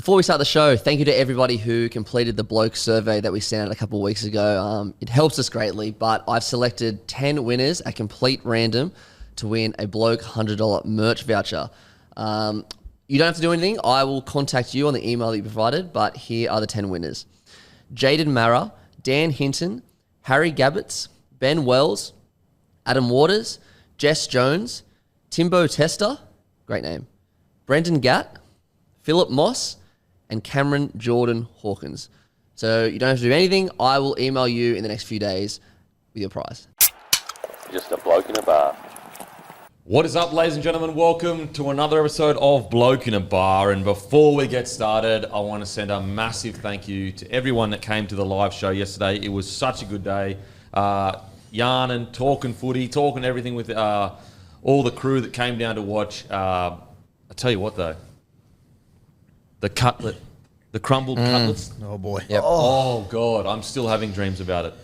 Before we start the show, thank you to everybody who completed the bloke survey that we sent out a couple of weeks ago. It helps us greatly, but I've selected 10 winners at complete random to win a bloke $100 merch voucher. You don't have to do anything. I will contact you on the email that you provided, but here are the 10 winners. Jaden Mara, Dan Hinton, Harry Gabbets, Ben Wells, Adam Waters, Jess Jones, Timbo Tester, great name, Brendan Gatt, Philip Moss, and Cameron Jordan Hawkins. So you don't have to do anything. I will email you in the next few days with your prize. Just a bloke in a bar. What is up, ladies and gentlemen? Welcome to another episode of Bloke in a Bar. And before we get started, I want to send a massive thank you to everyone that came to the live show yesterday. It was such a good day. Yarning, talking footy, talking everything with all the crew that came down to watch. I tell you what, though. The cutlet. The crumbled cutlets. Oh, boy. Yep. Oh, God. I'm still having dreams about it.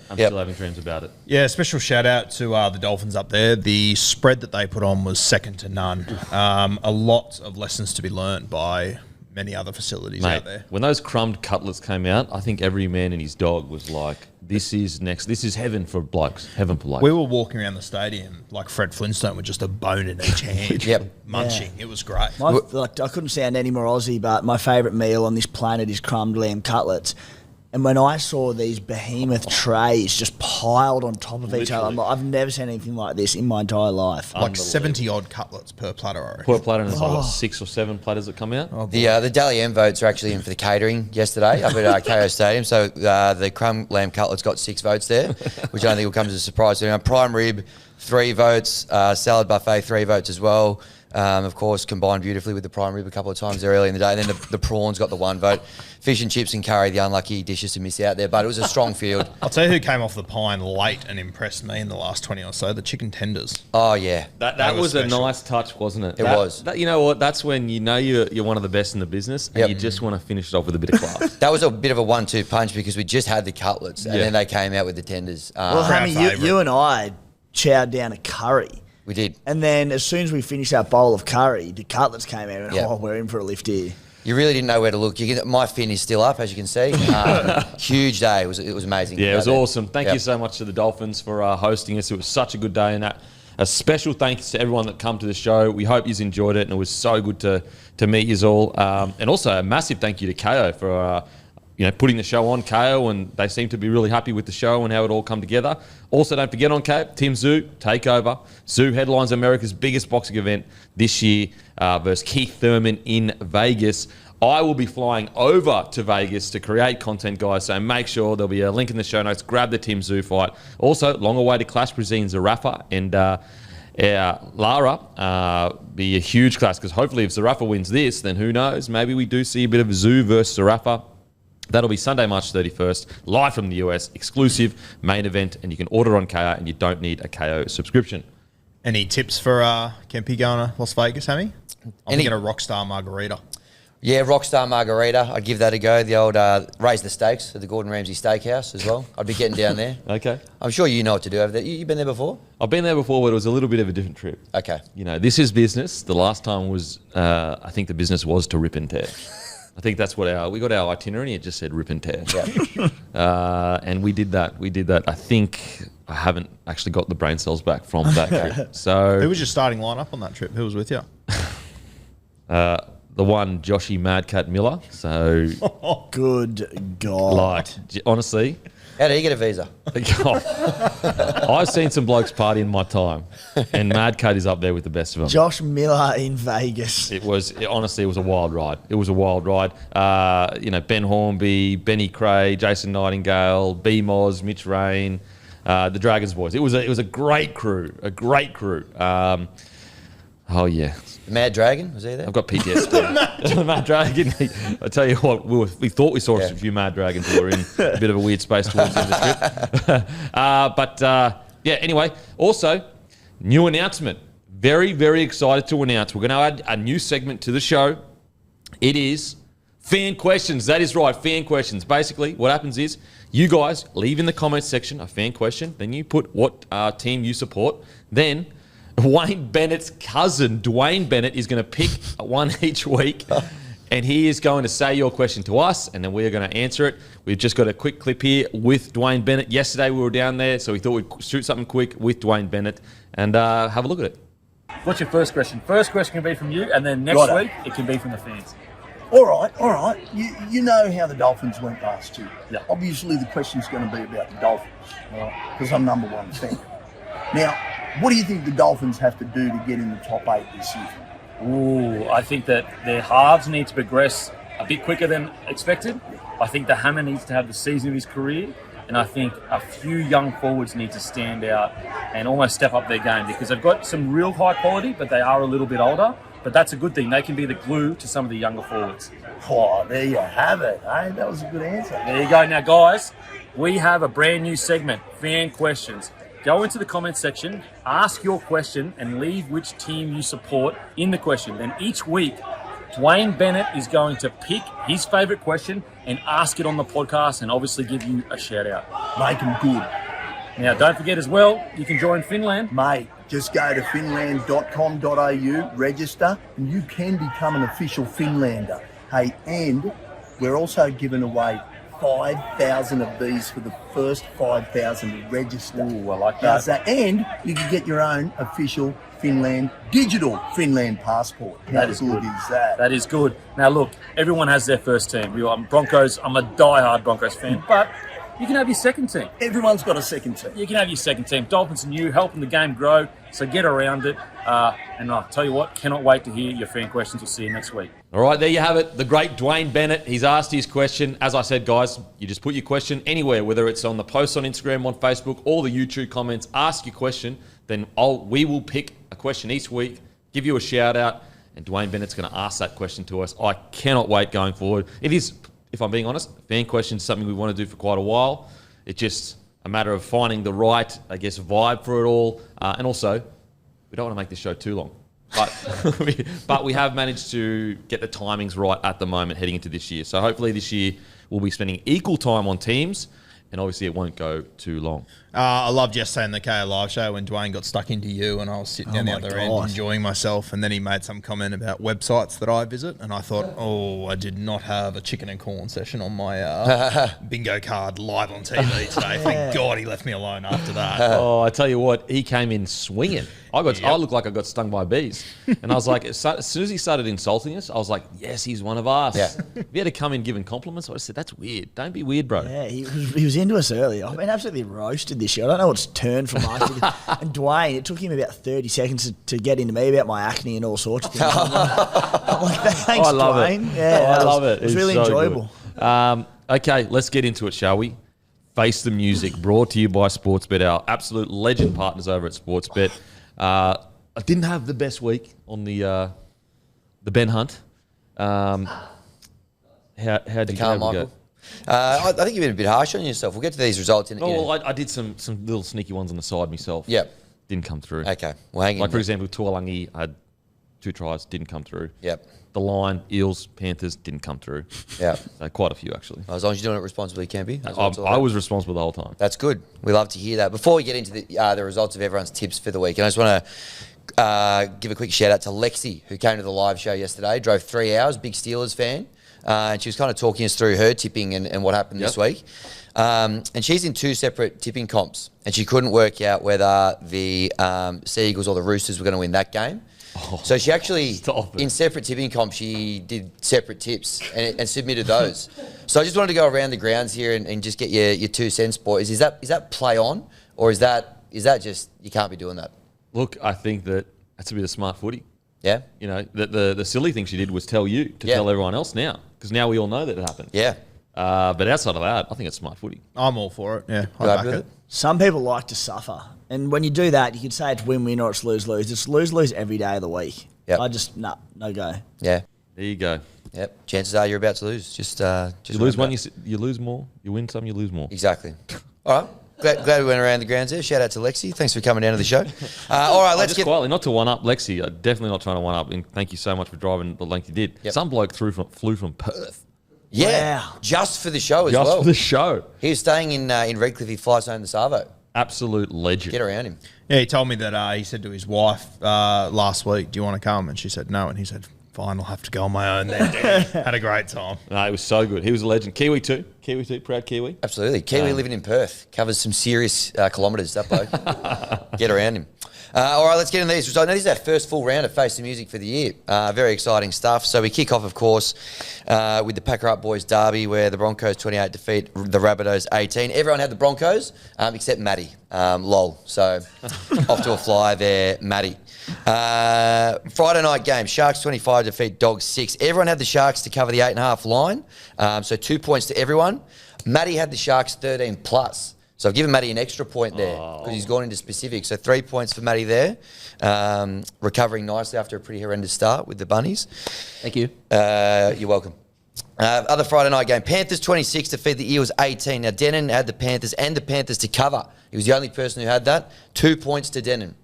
Yeah, special shout out to the Dolphins up there. The spread that they put on was second to none. A lot of lessons to be learnt by many other facilities out there. When those crumbed cutlets came out, I think every man and his dog was like, this is next. This is heaven for blokes. Heaven for blokes. We were walking around the stadium like Fred Flintstone with just a bone in each hand. Munching. Yeah. It was great. I couldn't sound any more Aussie, but my favourite meal on this planet is crumbed lamb cutlets. And when I saw these behemoth trays just piled on top of each other, I'm like, I've never seen anything like this in my entire life. Like 70-odd cutlets per platter, I reckon. Per platter, and there's like 6 or 7 platters that come out. The Dally M votes are actually in for the catering yesterday up at Kayo Stadium. So the crumb lamb cutlets got 6 votes there, which I don't think will come as a surprise to anyone. Prime rib, 3 votes. Salad buffet, 3 votes as well. Of course, combined beautifully with the prime rib a couple of times there early in the day. And then the prawns got the 1 vote. Fish and chips and curry, the unlucky dishes to miss out there. But it was a strong field. I'll tell you who came off the pine late and impressed me in the last 20 or so, the chicken tenders. Oh, yeah. That was special. A nice touch, wasn't it? It was. You know what? That's when you know you're one of the best in the business and you just want to finish it off with a bit of class. That was a bit of a 1-2 punch because we just had the cutlets and then they came out with the tenders. Well, Hammy, you and I chowed down a curry. We did. And then as soon as we finished our bowl of curry, the cutlets came out and we're in for a lift here. You really didn't know where to look. My fin is still up, as you can see. Huge day. It was amazing. Yeah, it was awesome. Thank you so much to the Dolphins for hosting us. It was such a good day. And a special thanks to everyone that come to the show. We hope you've enjoyed it. And it was so good to meet you all. And also a massive thank you to Kayo for putting the show on, Kayo, and they seem to be really happy with the show and how it all come together. Also, don't forget on Kayo, Team Zoo, Takeover. Zoo headlines America's biggest boxing event this year versus Keith Thurman in Vegas. I will be flying over to Vegas to create content, guys, so make sure there'll be a link in the show notes. Grab the Team Zoo fight. Also, long-awaited clash between Zarafa and Lara. Be a huge clash, because hopefully if Zarafa wins this, then who knows? Maybe we do see a bit of Zoo versus Zarafa. That'll be Sunday, March 31st, live from the US, exclusive main event, and you can order on Kayo, and you don't need a Kayo subscription. Any tips for Kempy going to Las Vegas, Hammy? I'm thinking a Rockstar Margarita. Yeah, Rockstar Margarita. I'd give that a go. The old raise the stakes at the Gordon Ramsay Steakhouse as well. I'd be getting down there. Okay. I'm sure you know what to do over there. You been there before? I've been there before, but it was a little bit of a different trip. Okay. This is business. The last time was, I think the business was to rip and tear. I think that's what we got our itinerary. It just said rip and tear. Yeah. And we did that. I think I haven't actually got the brain cells back from that trip. So who was your starting lineup on that trip? Who was with you? The one Joshy Madcat Miller. So good God. Honestly. How did he get a visa? I've seen some blokes party in my time, and Mad Cat is up there with the best of them. Josh Miller in Vegas. Honestly, it was a wild ride. Ben Hornby, Benny Cray, Jason Nightingale, B Moz, Mitch Rain, the Dragons boys. It was a great crew. Oh yeah. The Mad Dragon, was he there? I've got PTSD. The Mad Dragon. I tell you what, we thought we saw a few Mad Dragons who were in a bit of a weird space towards the end of the trip. Anyway, also, new announcement. Very, very excited to announce. We're going to add a new segment to the show. It is fan questions. That is right, fan questions. Basically, what happens is you guys leave in the comments section a fan question. Then you put what team you support. Then Wayne Bennett's cousin, Dwayne Bennett, is going to pick one each week And he is going to say your question to us, and then we're going to answer it. We've just got a quick clip here with Dwayne Bennett. Yesterday we were down there, so we thought we'd shoot something quick with Dwayne Bennett and have a look at it. What's your first question? First question can be from you, and then next week it can be from the fans. All right. You know how the Dolphins went last year. Yeah. Obviously, the question's going to be about the Dolphins, because I'm number one fan. Now, what do you think the Dolphins have to do to get in the top 8 this year? Ooh, I think that their halves need to progress a bit quicker than expected. I think the Hammer needs to have the season of his career, and I think a few young forwards need to stand out and almost step up their game, because they've got some real high quality, but they are a little bit older. But that's a good thing. They can be the glue to some of the younger forwards. Oh, there you have it. Hey, that was a good answer. There you go. Now, guys, we have a brand new segment, Fan Questions. Go into the comments section, ask your question, and leave which team you support in the question. Then each week, Dwayne Bennett is going to pick his favourite question and ask it on the podcast, and obviously give you a shout-out. Make them good. Now, don't forget as well, you can join Finland. Mate, just go to finland.com.au, register, and you can become an official Finlander. Hey, and we're also giving away 5,000 of these for the first 5,000 to register. Ooh, I like How's that. And you can get your own official Finland, digital Finland passport. How That is good good. is that? That is good. Now, look, everyone has their first team. I'm Broncos. I'm a die-hard Broncos fan, but you can have your second team. Everyone's got a second team. You can have your second team. Dolphins and you, helping the game grow, so get around it. And I'll tell you what, cannot wait to hear your fan questions. We'll see you next week. All right, there you have it. The great Dwayne Bennett. He's asked his question. As I said, guys, you just put your question anywhere, whether it's on the post on Instagram, on Facebook, or the YouTube comments. Ask your question. Then we will pick a question each week, give you a shout out, and Dwayne Bennett's going to ask that question to us. I cannot wait going forward. It is, if I'm being honest, fan questions something we want to do for quite a while. It's just a matter of finding the right, I guess, vibe for it all. And also, we don't want to make this show too long. But we have managed to get the timings right at the moment heading into this year. So hopefully this year we'll be spending equal time on teams, and obviously it won't go too long. I loved yesterday in the Kayo live show when Dwayne got stuck into you and I was sitting down the other end enjoying myself, and then he made some comment about websites that I visit, and I thought, I did not have a chicken and corn session on my bingo card live on TV today. Thank God he left me alone after that. Oh, I tell you what, he came in swinging. I looked like I got stung by bees. And I was like, as soon as he started insulting us, I was like, yes, he's one of us. Yeah. If he had to come in giving compliments, I said, that's weird. Don't be weird, bro. Yeah, he was into us earlier. I've been absolutely roasted this year. I don't know what's turned from last year. And Dwayne, it took him about 30 seconds to get into me about my acne and all sorts of things. I'm like, thanks, I love Dwayne. it. Yeah, I love it. It was It's really so enjoyable. good. Okay, let's get into it, shall we? Face the Music, brought to you by Sportsbet, our absolute legend partners over at Sportsbet. I didn't have the best week on the Ben Hunt. How did you have a go? I think you've been a bit harsh on yourself. We'll get to these results in. No, well, I did some little sneaky ones on the side myself. Yep. Didn't come through. Okay. Well, hang in. Like, for example, Tuolangi had 2 tries, didn't come through. Yep. The line, Eels, Panthers, didn't come through. Yeah. So quite a few, actually. As long as you're doing it responsibly, you can be. I was responsible the whole time. That's good. We love to hear that. Before we get into the results of everyone's tips for the week, and I just want to give a quick shout out to Lexi, who came to the live show yesterday, drove 3 hours, big Steelers fan. And she was kind of talking us through her tipping and what happened this week. And she's in 2 separate tipping comps, and she couldn't work out whether the Sea Eagles or the Roosters were going to win that game. So she actually, in separate tipping comps, she did separate tips and submitted those. So I just wanted to go around the grounds here and just get your 2 cents, boys. Is that play on, or is that just you can't be doing that? Look, I think that's a bit of smart footy. Yeah. You know, the silly thing she did was tell you to tell everyone else now, because now we all know that it happened. Yeah. But outside of that, I think it's smart footy. I'm all for it. Yeah, I Go back with it. it. Some people like to suffer. And when you do that, you can say it's win-win or it's lose-lose. It's lose-lose every day of the week. Yep. I just, no go. Yeah. There you go. Yep. Chances are you're about to lose. Just You lose one, you lose more. You win some, you lose more. Exactly. All right. Glad we went around the grounds there. Shout out to Lexi. Thanks for coming down to the show. All right, let's just get... quietly, not to one-up Lexi. Definitely not trying to one-up. And thank you so much for driving the length you did. Yep. Some bloke flew from Perth. Yeah. Wow. Just for the show as Just well. for the show. He was staying in Redcliffe. He flies home to Savo. Absolute legend. Get around him. Yeah, he told me that he said to his wife last week, "Do you want to come?" And she said no, and he said, Fine, I'll have to go on my own then. Had a great time. No, it was so good. He was a legend. Kiwi too. Kiwi too. Proud Kiwi. Absolutely. Kiwi living in Perth. Covers some serious kilometres, that bloke. Get around him. All right, let's get into these. So I know this is our first full round of Face the Music for the year. Very exciting stuff. So we kick off, of course, with the Packer Up Boys derby, where the Broncos 28 defeat the Rabbitohs 18. Everyone had the Broncos, except Matty. Lol. So off to a fly there, Matty. Friday night game, Sharks 25 defeat Dogs 6. Everyone had the Sharks to cover the 8.5 line. So 2 points to everyone. Matty had the Sharks 13 plus. So I've given Matty an extra point there because he's gone into specifics. So 3 points for Matty there. Recovering nicely after a pretty horrendous start with the Bunnies. Thank you. You're welcome. Other Friday night game, Panthers 26 defeat the Eels 18. Now, Denon had the Panthers and the Panthers to cover. He was the only person who had that. 2 points to Denon.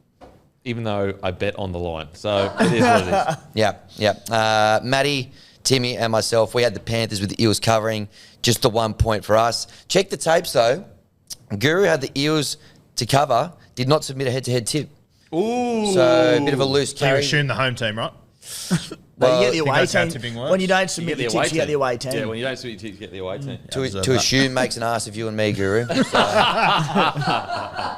Even though I bet on the line. So it is what it is. Yeah. Matty, Timmy and myself, we had the Panthers with the Eels covering. Just the 1 point for us. Check the tapes, though. Guru had the Eels to cover, did not submit a head-to-head tip. Ooh. So a bit of a loose So you carry. assume the home team, right? Well, you get the think away that's how team. tipping works? When you don't submit the tips, you get the away team. Yeah, when you don't submit your tips, you get the away team. To assume makes an ass of you and me, Guru. So,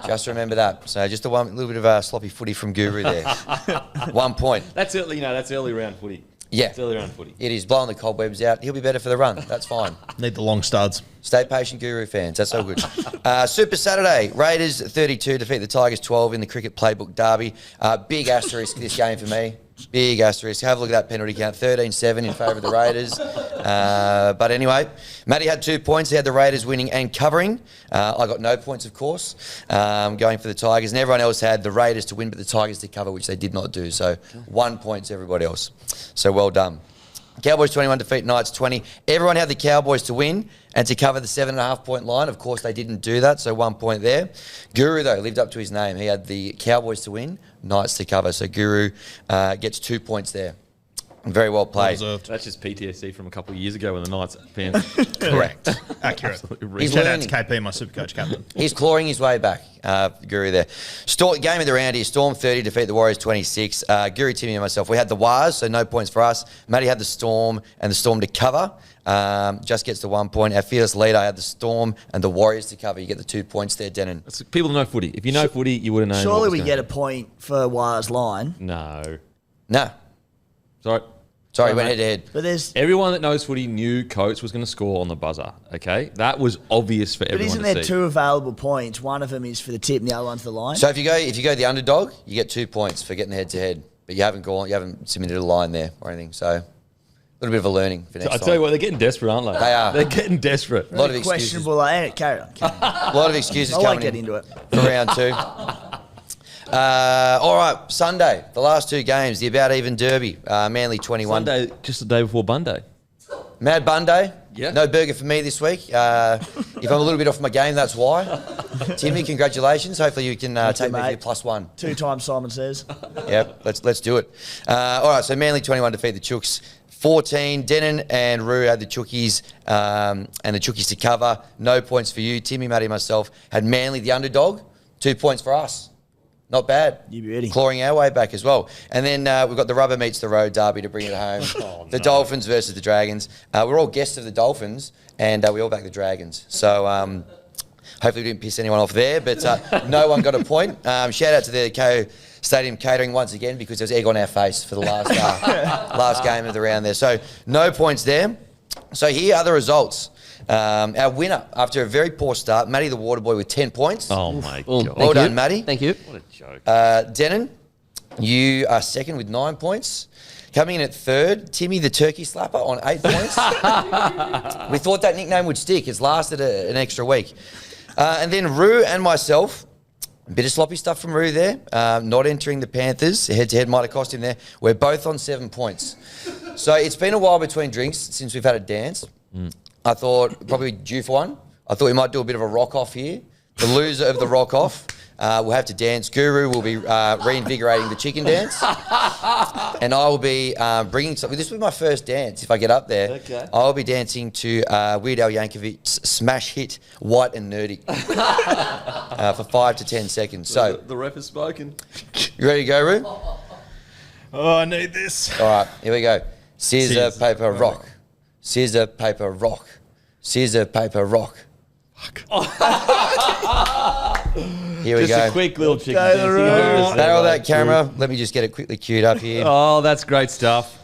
just remember that. So just a little bit of a sloppy footy from Guru there. 1 point. That's early, that's early round footy. Yeah. It's early round footy. It is blowing the cobwebs out. He'll be better for the run. That's fine. Need the long studs. Stay patient, Guru fans. That's so good. Super Saturday. Raiders 32 defeat the Tigers 12 in the cricket playbook derby. Big asterisk this game for me. Big asterisk. Have a look at that penalty count. 13-7 in favour of the Raiders. But anyway, Matty had 2 points. He had the Raiders winning and covering. I got no points, of course, going for the Tigers. And everyone else had the Raiders to win, but the Tigers to cover, which they did not do. So 1 point to everybody else. So well done. Cowboys 21 defeat Knights 20. Everyone had the Cowboys to win and to cover the 7.5 point line. Of course, they didn't do that, so 1 point there. Guru, though, lived up to his name. He had the Cowboys to win, Knights to cover. So Guru gets 2 points there. Very well played. That's just PTSD from a couple of years ago when the Knights fans. Correct. Accurate. He's Shout out learning. to KP, my Supercoach captain. He's clawing his way back, Guru there. Game of the round here, Storm 30 defeat the Warriors 26. Guru, Timmy and myself, we had the Wars, so no points for us. Matty had the Storm and the Storm to cover. Just gets the 1 point. Our fearless leader had the Storm and the Warriors to cover. You get the 2 points there, Denon. People know footy. If you know footy, you would have known. Surely we get a point for Wires line. No. No. Sorry, went head to head. But there's. Everyone that knows footy knew Coates was going to score on the buzzer. Okay, that was obvious for But everyone isn't to there see. 2 available points? One of them is for the tip, and the other one's the line. So if you go the underdog, you get 2 points for getting head to head. But you haven't submitted a line there or anything. So a little bit of a learning for next I time. tell you what, they're getting desperate, aren't they? They are. They're getting desperate. A lot of excuses. Questionable. Carry on. A lot of excuses I won't coming get into it. for round 2. All right, Sunday, the last 2 games, the about even derby. Manly 21. Sunday, just the day before Bunday. Mad Bunday. Yeah. No burger for me this week. If I'm a little bit off my game, that's why. Timmy, congratulations. Hopefully you can take me for your +1. 2 times Simon says. Yep, let's do it. All right, so Manly 21 defeat the Chooks 14. Denon and Roo had the Chookies and the Chookies to cover. No points for you. Timmy, Matty, and myself had Manly the underdog. 2 points for us. Not bad. You beauty. Clawing our way back as well. And then we've got the rubber meets the road derby to bring it home. The Dolphins versus the Dragons. We're all guests of the Dolphins, and we all back the Dragons. So hopefully we didn't piss anyone off there, but no one got a point. Shout out to the Kayo Stadium catering once again, because there was egg on our face for the last game of the round there. So no points there. So here are the results. Our winner, after a very poor start, Matty the Waterboy with 10 points. Oh, my God. Well done, Matty. Thank you. What a joke. Denon, you are second with 9 points. Coming in at third, Timmy the Turkey Slapper on 8 points. We thought that nickname would stick. It's lasted an extra week. And then Roo and myself, a bit of sloppy stuff from Roo there. Not entering the Panthers. Head-to-head might have cost him there. We're both on 7 points. So it's been a while between drinks since we've had a dance. I thought probably due for one. I thought we might do a bit of a rock-off here. The loser of the rock-off will have to dance. Guru will be reinvigorating the chicken dance. And I will be bringing something. This will be my first dance if I get up there. Okay. I'll be dancing to Weird Al Yankovic's smash hit, White and Nerdy, for 5 to 10 seconds. So, The ref has spoken. you ready to go, Roo? Oh, I need this. All right, here we go. Scissor, paper, rock. Scissor, paper, rock. Scissor, paper, rock. Fuck. Here we Just go. a quick little chicken Go the dancing. room. Narrow that camera. Let me just get it quickly queued up here. Oh, that's great stuff.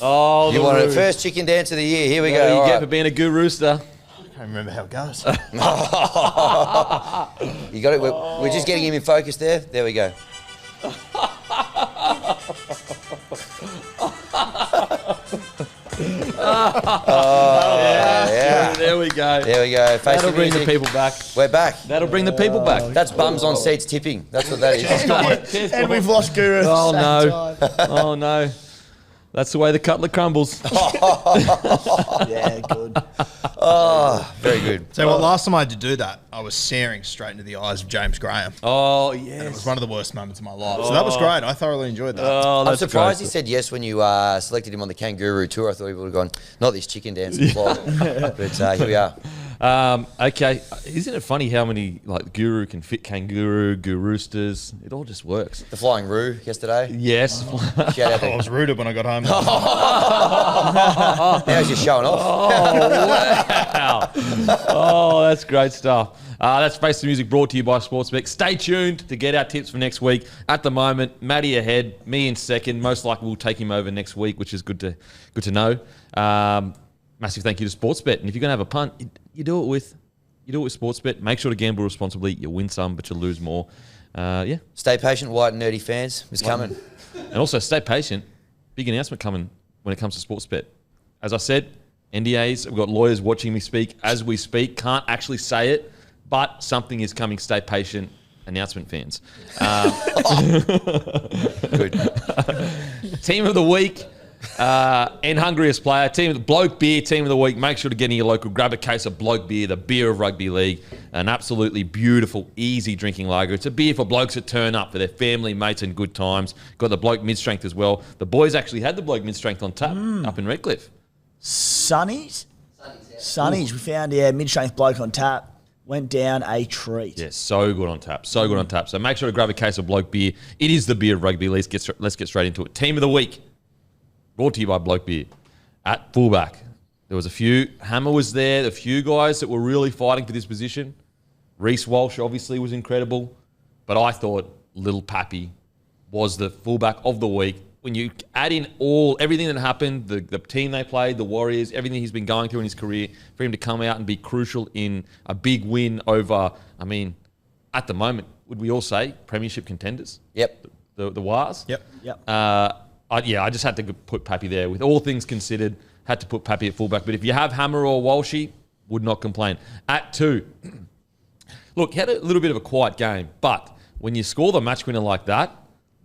Oh, You the want it roof. first chicken dance of the year. Here we What go. do you All get right. for being a good rooster? I can't remember how it goes. You got it. We're just getting him in focus there. There we go. Yeah. There we go. There we go. Face That'll the bring the music. people back. We're back. That'll bring the people back. That's bums on seats tipping. That's what that is. And we've lost Guru. Oh, Same no. time. Oh, no. That's the way the cutlet crumbles. Yeah, good. Oh, very good. So last time I had to do that, I was staring straight into the eyes of James Graham. Oh, It was yes. one of the worst moments of my life. So that was great. I thoroughly enjoyed that. Oh, I'm that's surprised great. he said yes when you selected him on the Kangaroo tour. I thought he would have gone, not this chicken dancing vlog. But here we are. Okay, isn't it funny how many like Guru can fit Kangaroo, Roosters? It all just works. The Flying Roo yesterday. Yes. Shout out I there. was rooted when I got home. Now he's just showing off. Wow. Oh, that's great stuff. That's Face the Music brought to you by Sportsbet. Stay tuned to get our tips for next week. At the moment, Matty ahead, me in second. Most likely we'll take him over next week, which is good to know. Massive thank you to Sportsbet. And if you're going to have a punt, you do it with Sportsbet. Make sure to gamble responsibly. You win some, but you lose more. Yeah. Stay patient, white and nerdy fans. It's coming. And also stay patient. Big announcement coming when it comes to Sportsbet. As I said, NDAs, we've got lawyers watching me speak as we speak. Can't actually say it, but something is coming. Stay patient. Announcement fans. Good. Team of the week. And hungriest player, Bloke Beer Team of the Week. Make sure to get in your local, grab a case of Bloke Beer, the beer of rugby league. An absolutely beautiful, easy drinking lager. It's a beer for blokes that turn up for their family, mates, and good times. Got the Bloke Mid Strength as well. The boys actually had the Bloke Mid Strength on tap up in Redcliffe. Sunnies? Sunnies. We found mid-strength bloke on tap. Went down a treat. Yeah, so good on tap. So good on tap. So make sure to grab a case of Bloke Beer. It is the beer of rugby league. Let's get straight into it. Team of the Week. Brought to you by Bloke Beer. At fullback, there was a few. Hammer was there. A few guys that were really fighting for this position. Reece Walsh obviously was incredible. But I thought Little Pappy was the fullback of the week. When you add in everything that happened, the team they played, the Warriors, everything he's been going through in his career, for him to come out and be crucial in a big win over, at the moment, would we all say, premiership contenders? Yep. The Wars? Yep. I just had to put Pappy there. With all things considered, had to put Pappy at fullback. But if you have Hammer or Walshy, would not complain. At 2, look, he had a little bit of a quiet game. But when you score the match winner like that,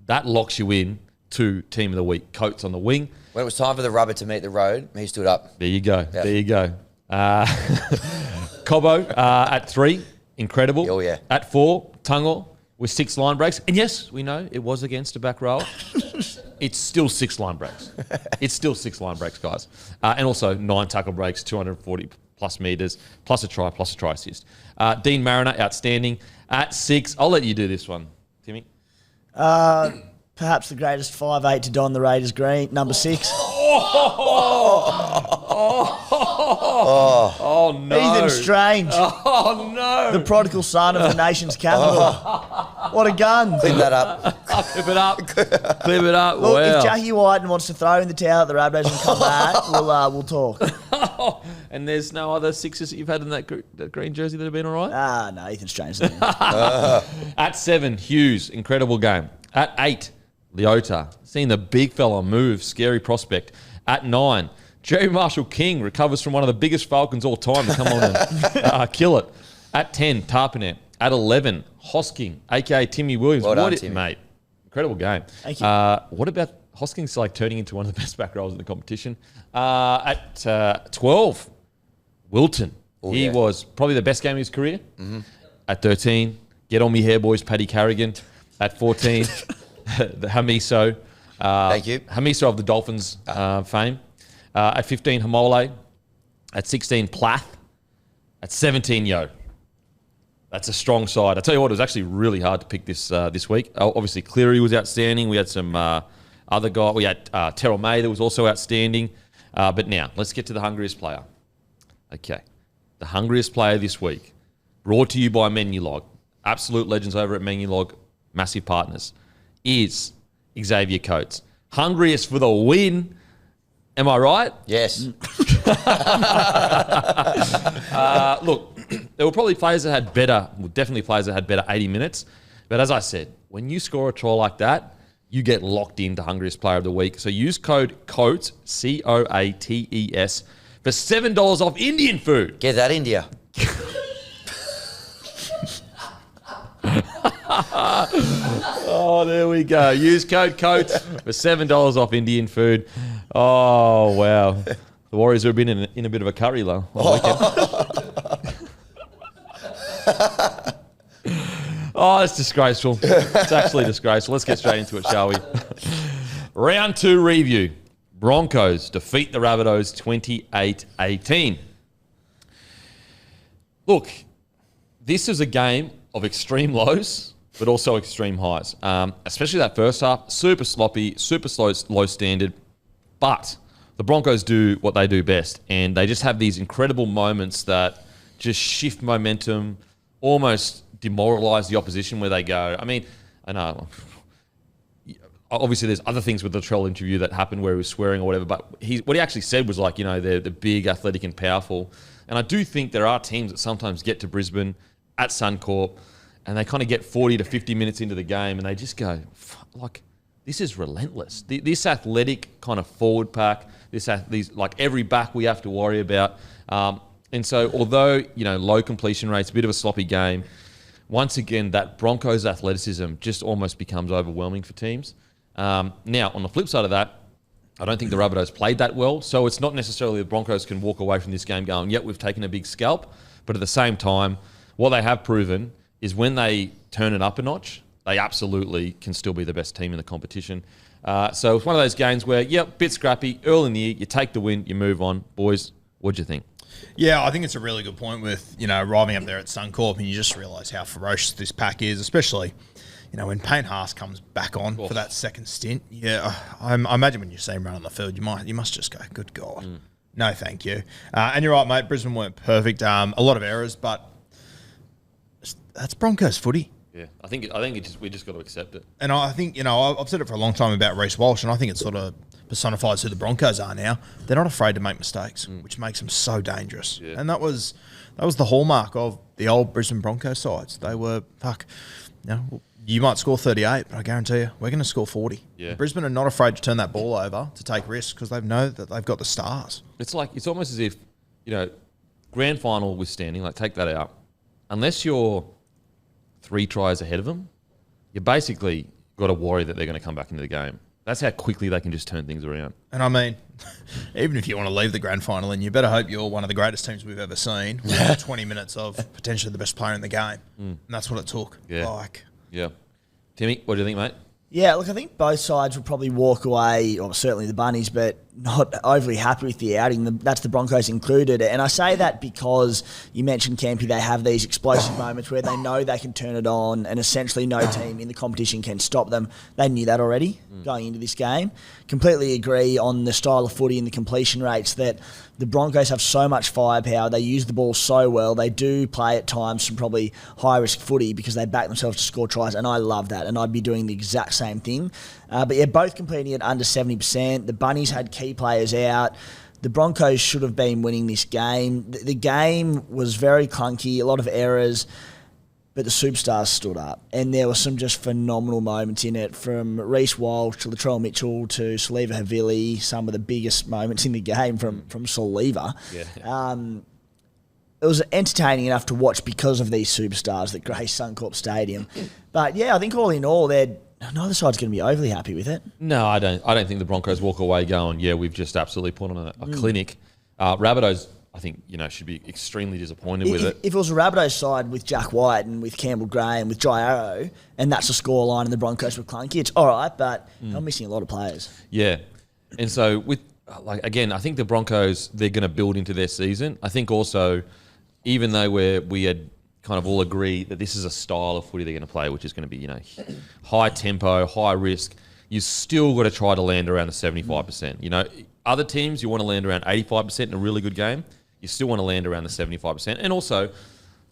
that locks you in to Team of the Week. Coates on the wing. When it was time for the rubber to meet the road, he stood up. There you go. Yep. There you go. Cobbo at 3, incredible. Oh, yeah. At 4, Tungle with 6 line breaks. And yes, we know it was against a back rower. It's still 6 line breaks. It's still 6 line breaks, guys. And also 9 tackle breaks, 240 plus meters, plus a try assist. Dean Mariner, outstanding. At 6, I'll let you do this one, Timmy. Perhaps the greatest 5'8" to don the Raiders green, number 6. Oh, no. Ethan Strange, Oh, no. the prodigal son of the nation's capital. What a gun. Clip that up. Clip it up. Clip it up. Look, Wow. if Jackie Whiten wants to throw in the towel at the Rabbitohs and come back, we'll talk. And there's no other 6s that you've had in that green jersey that have been all right? No, Ethan Strange. There. At 7, Hughes, incredible game. At 8, Leota, seeing the big fella move, scary prospect. At 9, Jerry Marshall King recovers from one of the biggest Falcons all time to come on and kill it. At 10, Tarpanet. At 11, Hosking, a.k.a. Timmy Williams. Well done, Timmy. Mate, incredible game. Thank you. What about Hosking's turning into one of the best back rows in the competition? At 12, Wilton. Oh, He yeah. was probably the best game of his career. Mm-hmm. At 13, get on me hair, boys, Paddy Carrigan. At 14, the Hamiso. Thank you. Hamiso of the Dolphins fame. At 15, Hamole. At 16, Plath. At 17, Yo. That's a strong side. I tell you what, it was actually really hard to pick this week. Obviously, Cleary was outstanding. We had some other guy. We had Terrell May that was also outstanding. But now, let's get to the hungriest player. Okay. The hungriest player this week, brought to you by Menulog, absolute legends over at Menulog, massive partners, is Xavier Coates. Hungriest for the win. Am I right? Yes. Look, there were probably players that had better, definitely players that had better 80 minutes. But as I said, when you score a try like that, you get locked into hungriest player of the week. So use code COATES, COATES, for $7 off Indian food. Get that, India. Oh, there we go. Use code COATES for $7 off Indian food. Oh, wow. The Warriors have been in a bit of a curry low all weekend. Oh, it's disgraceful. It's actually disgraceful. Let's get straight into it, shall we? Round 2 review. Broncos defeat the Rabbitohs 28-18. Look, this is a game of extreme lows, but also extreme highs. Especially that first half, super sloppy, super slow, low standard. But the Broncos do what they do best, and they just have these incredible moments that just shift momentum, almost demoralise the opposition where they go. I mean, I know, obviously there's other things with the Latrell interview that happened where he was swearing or whatever, but what he actually said was like, they're big, athletic and powerful. And I do think there are teams that sometimes get to Brisbane at Suncorp and they kind of get 40 to 50 minutes into the game and they just go, like, this is relentless. This athletic kind of forward pack, these like every back we have to worry about. And so although, low completion rates, a bit of a sloppy game, once again, that Broncos athleticism just almost becomes overwhelming for teams. Now, on the flip side of that, I don't think the Rabbitohs played that well. So it's not necessarily the Broncos can walk away from this game going, yep, we've taken a big scalp. But at the same time, what they have proven is when they turn it up a notch, they absolutely can still be the best team in the competition. So it's one of those games where, yep, bit scrappy, early in the year, you take the win, you move on. Boys, what'd you think? Yeah, I think it's a really good point with, arriving up there at Suncorp and you just realise how ferocious this pack is, especially, when Payne Haas comes back on for that second stint. Yeah, I imagine when you see him run on the field, you must just go, good God. No, thank you. And you're right, mate, Brisbane weren't perfect. A lot of errors, but that's Broncos footy. Yeah, I think we just got to accept it. And I think, I've said it for a long time about Reece Walsh, and I think it sort of personifies who the Broncos are now. They're not afraid to make mistakes, which makes them so dangerous. Yeah. And that was the hallmark of the old Brisbane Broncos sides. They were, you might score 38, but I guarantee you, we're going to score 40. Yeah. Brisbane are not afraid to turn that ball over to take risks because they know that they've got the stars. It's almost as if, grand final withstanding, like take that out. Unless you're 3 tries ahead of them, you basically got to worry that they're going to come back into the game. That's how quickly they can just turn things around. And I mean, even if you want to leave the grand final, and you better hope you're one of the greatest teams we've ever seen with 20 minutes of potentially the best player in the game. And that's what it took. Yeah. Yeah. Timmy, what do you think, mate? Yeah, look, I think both sides will probably walk away, or certainly the Bunnies, but not overly happy with the outing. That's the Broncos included. And I say that because you mentioned, Campy, they have these explosive moments where they know they can turn it on and essentially no team in the competition can stop them. They knew that already going into this game. Completely agree on the style of footy and the completion rates that the Broncos have so much firepower. They use the ball so well. They do play at times some probably high-risk footy because they back themselves to score tries, and I love that, and I'd be doing the exact same thing. But yeah, both completing at under 70%. The Bunnies had key players out. The Broncos should have been winning this game. The game was very clunky, a lot of errors, but the superstars stood up. And there were some just phenomenal moments in it, from Reece Walsh to Latrell Mitchell to Saliva Havili, some of the biggest moments in the game from Saliva. Yeah. It was entertaining enough to watch because of these superstars that grace Suncorp Stadium. But yeah, I think all in all, neither side's going to be overly happy with it. No, I don't think the Broncos walk away going, yeah, we've just absolutely put on a clinic. Rabbitohs, I think, should be extremely disappointed with it. If it was a Rabbitohs side with Jack White and with Campbell Gray and with Jai Arrow, and that's the scoreline and the Broncos were clunky, it's all right, but I'm missing a lot of players. Yeah. And so, again, I think the Broncos, they're going to build into their season. I think also, even though we had kind of all agree that this is a style of footy they're going to play, which is going to be, high tempo, high risk, you still got to try to land around the 75%. You know, other teams, you want to land around 85% in a really good game. You still want to land around the 75%. And also,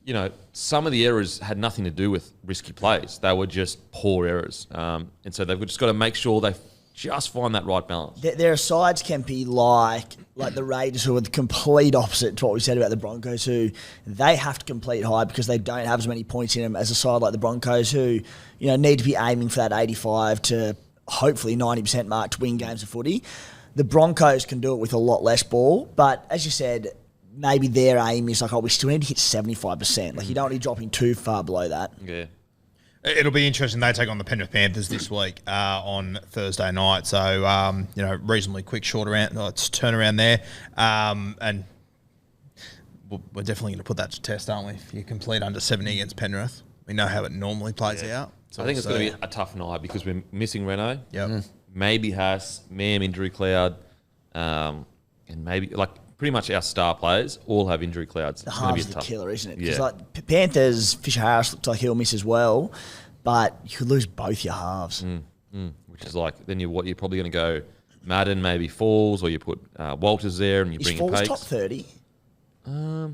you know, some of the errors had nothing to do with risky plays. They were just poor errors. And so they've just got to make sure they just find that right balance. There are sides, Kempy, like the Raiders, who are the complete opposite to what we said about the Broncos, who they have to complete high because they don't have as many points in them as a side like the Broncos, who, you know, need to be aiming for that 85 to hopefully 90% mark to win games of footy. The Broncos can do it with a lot less ball, but as you said, maybe their aim is like, we still need to hit 75%. Like, you don't want to be dropping too far below that. Yeah. It'll be interesting. They take on the Penrith Panthers this week on Thursday night. So, you know, reasonably quick turnaround there. And we're definitely going to put that to test, aren't we? If you complete under 70 against Penrith, we know how it normally plays out. So I think it's going to be a tough night because we're missing Renault. Yep. Maybe Haas, Mam injury cloud, and maybe like pretty much our star players all have injury clouds. The It's gonna be halves a are the tough. killer, isn't it? Because Yeah. like Panthers, Fisher Harris looks like he'll miss as well, but you could lose both your halves. Which is like then you're probably going to go Madden, maybe Falls, or you put Walters there and you Is bring in Falls Pakes. top 30? I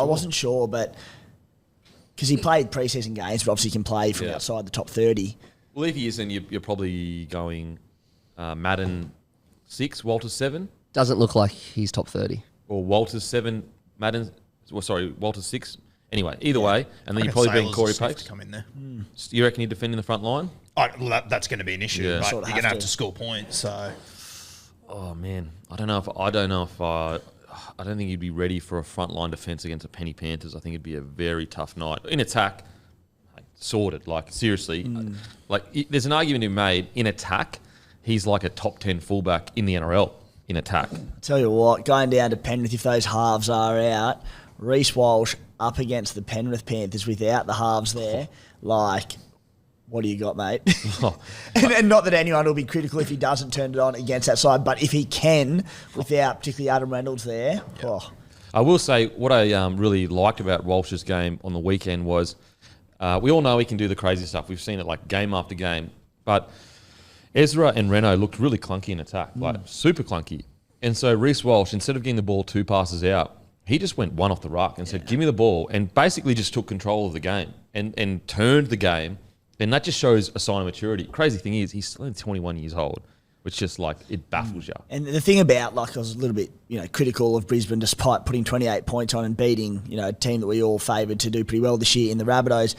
wasn't sure, but because he played preseason games, but obviously can play from Yeah. outside the top 30. Well, if he isn't, you're probably going Madden 6, Walters 7, Doesn't look like he's top 30. or Walters 7, Madden. Well, sorry, Walters 6. Anyway, either way, and then you're probably being Corey Pakes. come in there. You reckon you're defending the front line? That's going to be an issue. Yeah. But Sort of you're going to have have to. to score points. So Oh man, I don't think you'd be ready for a front line defense against a Penny Panthers. I think it'd be a very tough night. In attack, sorted. Like seriously, there's an argument to be made. In attack, he's like a top 10 fullback in the NRL. In attack, I tell you what, going down to Penrith, if those halves are out, Reece Walsh up against the Penrith Panthers without the halves there, like, what do you got, mate? and not that anyone will be critical if he doesn't turn it on against that side, but if he can, without particularly Adam Reynolds there, I will say what I really liked about Walsh's game on the weekend was we all know he can do the crazy stuff. We've seen it like game after game, but Ezra and Renault looked really clunky in attack, like super clunky. And so Reece Walsh, instead of getting the ball 2 passes out, he just went one off the ruck and said, give me the ball, and basically just took control of the game and turned the game. And that just shows a sign of maturity. Crazy thing is, he's still only 21 years old, which just like, it baffles you. And the thing about, like, I was a little bit, critical of Brisbane despite putting 28 points on and beating, a team that we all favoured to do pretty well this year in the Rabbitohs.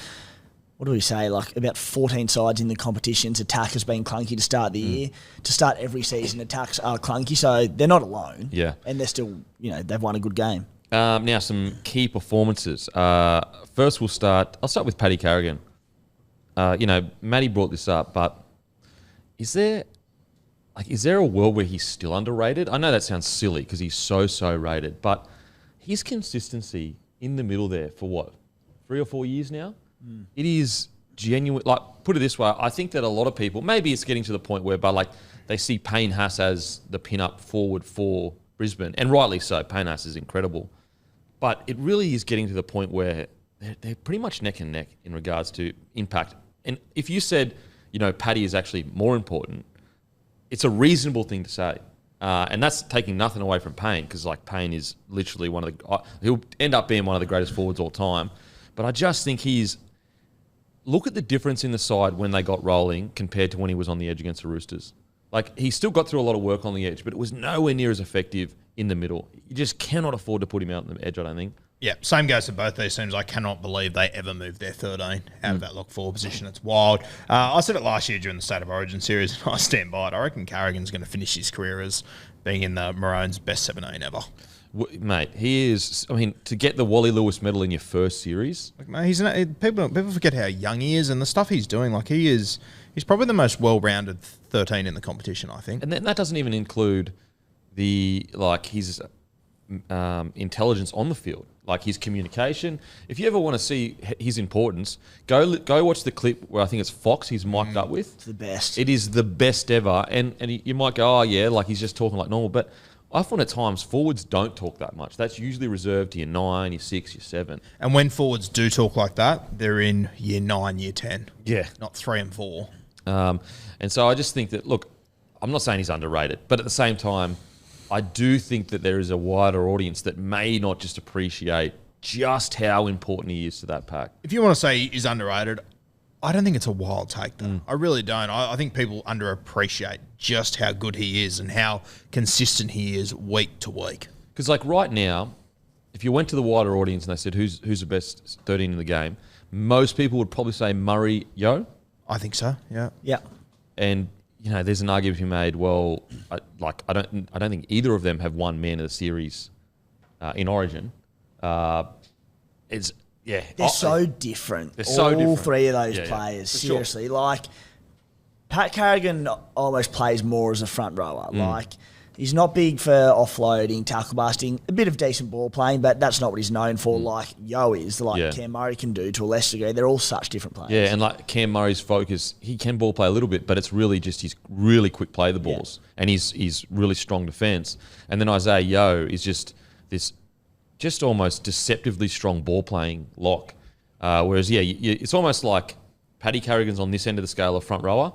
What do we say? Like, about 14 sides in the competitions. Attack has been clunky to start the year. To start every season, attacks are clunky, so they're not alone. Yeah. And they're still, they've won a good game. Now, some key performances. First, I'll start with Paddy Carrigan. Matty brought this up, but is there a world where he's still underrated? I know that sounds silly because he's so rated, but his consistency in the middle there for what, 3 or 4 years now? It is genuine. Like, put it this way, I think that a lot of people, maybe it's getting to the point where, but like, they see Payne Haas as the pin-up forward for Brisbane, and rightly so. Payne Haas is incredible, but it really is getting to the point where they're pretty much neck and neck in regards to impact. And if you said, Paddy is actually more important, it's a reasonable thing to say. And that's taking nothing away from Payne, because like Payne is literally he'll end up being one of the greatest forwards all time. But I just think look at the difference in the side when they got rolling compared to when he was on the edge against the Roosters. Like, he still got through a lot of work on the edge, but it was nowhere near as effective in the middle. You just cannot afford to put him out on the edge, I don't think. yeah, same goes to both these teams. I cannot believe they ever moved their 13 out of that lock forward position. It's wild. I said it last year during the State of Origin series, and I stand by it. I reckon Carrigan's going to finish his career as being in the Maroons' best 17 ever. Mate, he is. I mean, to get the Wally Lewis medal in your first series, Like, mate, people forget how young he is and the stuff he's doing. Like, he's probably the most well-rounded 13 in the competition, I think. and that doesn't even include his intelligence on the field, like his communication. If you ever want to see his importance, go watch the clip where I think it's Fox he's mic'd up with. It's the best. It is the best ever, and you might go, oh yeah, like he's just talking like normal, but I find at times forwards don't talk that much. That's usually reserved to your 9, your 6, your 7. And when forwards do talk like that, they're in year 9, year 10. Yeah. Not 3 and 4. And so I just think that, look, I'm not saying he's underrated, but at the same time, I do think that there is a wider audience that may not just appreciate just how important he is to that pack. If you want to say he's underrated, I don't think it's a wild take, though. I really don't. I think people underappreciate just how good he is and how consistent he is week to week. Because, like, right now, if you went to the wider audience and they said, who's the best 13 in the game, most people would probably say Murray, Yo. I think so, yeah. Yeah. And, you know, there's an argument to be made, well, I don't think either of them have won man of the series in Origin. They're so different. They're so All different. three of those Yeah, players, for seriously. Like, Pat Carrigan almost plays more as a front rower. Like, he's not big for offloading, tackle busting, a bit of decent ball playing, but that's not what he's known for, like Yo is, like Cam Murray can do to a lesser degree. They're all such different players. Yeah, and like Cam Murray's focus, he can ball play a little bit, but it's really just he's really quick play the balls, and he's really strong defence. And then Isaiah Yo is just this almost deceptively strong ball playing lock. Whereas, it's almost like Paddy Carrigan's on this end of the scale of front rower,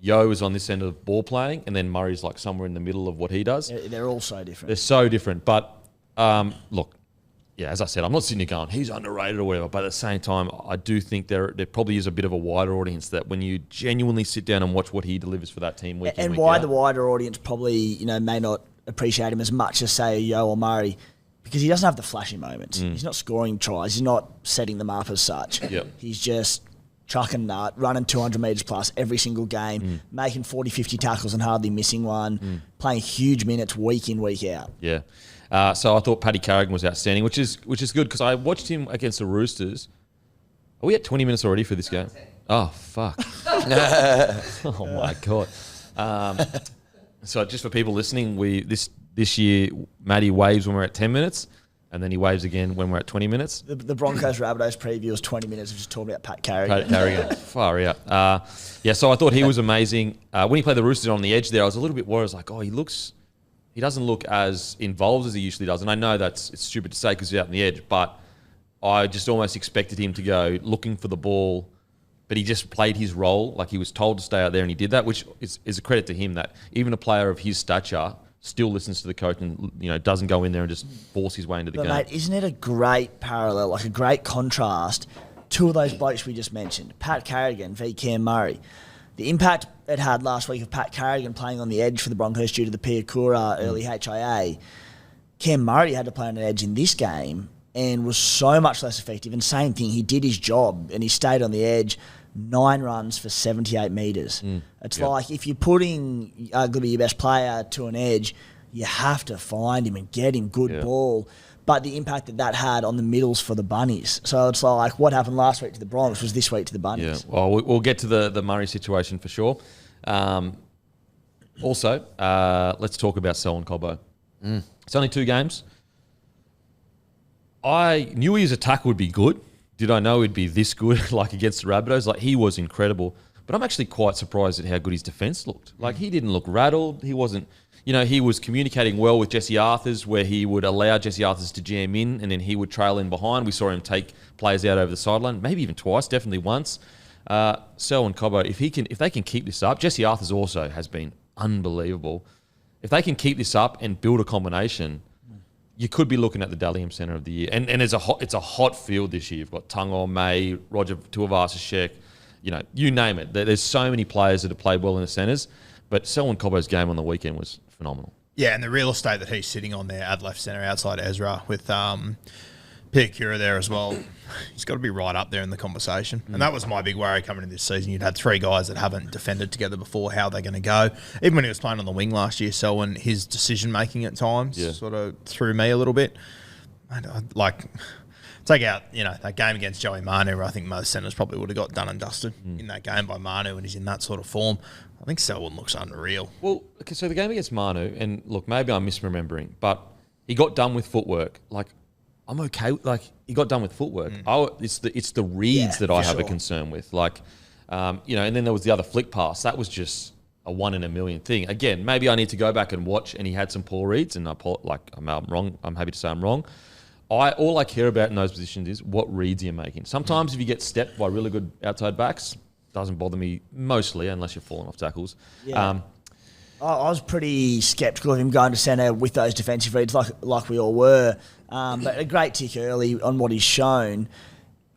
Yo is on this end of ball playing, and then Murray's like somewhere in the middle of what he does. They're all so different. They're so different. But look, as I said, I'm not sitting here going, he's underrated or whatever. But at the same time, I do think there probably is a bit of a wider audience that when you genuinely sit down and watch what he delivers for that team week in, and week why out, the wider audience probably, may not appreciate him as much as, say, Yo or Murray, because he doesn't have the flashy moments. He's not scoring tries. He's not setting them up as such. Yep. He's just trucking nut, running 200 metres plus every single game, making 40, 50 tackles and hardly missing one, playing huge minutes week in, week out. Yeah. So I thought Paddy Carrigan was outstanding, which is good because I watched him against the Roosters. Are we at 20 minutes already for this game? Oh, fuck. Oh, my God. So just for people listening, this year, Matty waves when we're at 10 minutes, and then he waves again when we're at 20 minutes. The Broncos Rabbitohs preview was 20 minutes of just talking about Pat Carrigan. Pat Carrigan, far out. So I thought he was amazing. When he played the Roosters on the edge there, I was a little bit worried. I was like, he doesn't look as involved as he usually does. And I know it's stupid to say because he's out on the edge, but I just almost expected him to go looking for the ball, but he just played his role. Like he was told to stay out there and he did that, which is a credit to him that even a player of his stature still listens to the coach and doesn't go in there and just force his way into the game. Mate, isn't it a great parallel, like a great contrast? Two of those blokes we just mentioned, Pat Carrigan v Cam Murray. The impact it had last week of Pat Carrigan playing on the edge for the Broncos due to the Piakura early HIA. Cam Murray had to play on an edge in this game and was so much less effective. And same thing, he did his job and he stayed on the edge. 9 runs for 78 metres. It's like if you're putting arguably your best player to an edge, you have to find him and get him good ball. But the impact that had on the middles for the Bunnies. So it's like what happened last week to the Broncos was this week to the Bunnies. Yeah, well, we'll get to the Murray situation for sure. Also, let's talk about Selwyn Cobbo. It's only 2 games. I knew his attack would be good. Did I know he'd be this good, like against the Rabbitohs? Like, he was incredible. But I'm actually quite surprised at how good his defence looked. Like, he didn't look rattled. He wasn't, he was communicating well with Jesse Arthurs, where he would allow Jesse Arthurs to jam in, and then he would trail in behind. We saw him take players out over the sideline, maybe even twice, definitely once. Selwyn Cobbo, if they can keep this up, Jesse Arthurs also has been unbelievable. If they can keep this up and build a combination, you could be looking at the Dalian Centre of the year. And it's a hot field this year. You've got Tungo, May, Roger Tuivasa-Sheck, you name it. There's so many players that have played well in the centres, but Selwyn Cobbo's game on the weekend was phenomenal. Yeah, and the real estate that he's sitting on there at left centre outside Ezra with Piakura there as well, he's got to be right up there in the conversation. And that was my big worry coming into this season. You'd had 3 guys that haven't defended together before. How are they going to go? Even when he was playing on the wing last year, Selwyn, his decision-making at times sort of threw me a little bit. Take out, that game against Joey Manu, where I think most centres probably would have got done and dusted in that game by Manu, and he's in that sort of form. I think Selwyn looks unreal. Well, okay, so the game against Manu, and look, maybe I'm misremembering, but he got done with footwork. Like, I'm okay. Like, he got done with footwork. It's the reads that I have a concern with. Like, and then there was the other flick pass. That was just a 1 in a million thing. Again, maybe I need to go back and watch, and he had some poor reads, and I'm wrong. I'm happy to say I'm wrong. All I care about in those positions is what reads you're making. Sometimes if you get stepped by really good outside backs, doesn't bother me mostly unless you're falling off tackles. Yeah. I was pretty sceptical of him going to centre with those defensive reads, like we all were. But a great tick early on what he's shown.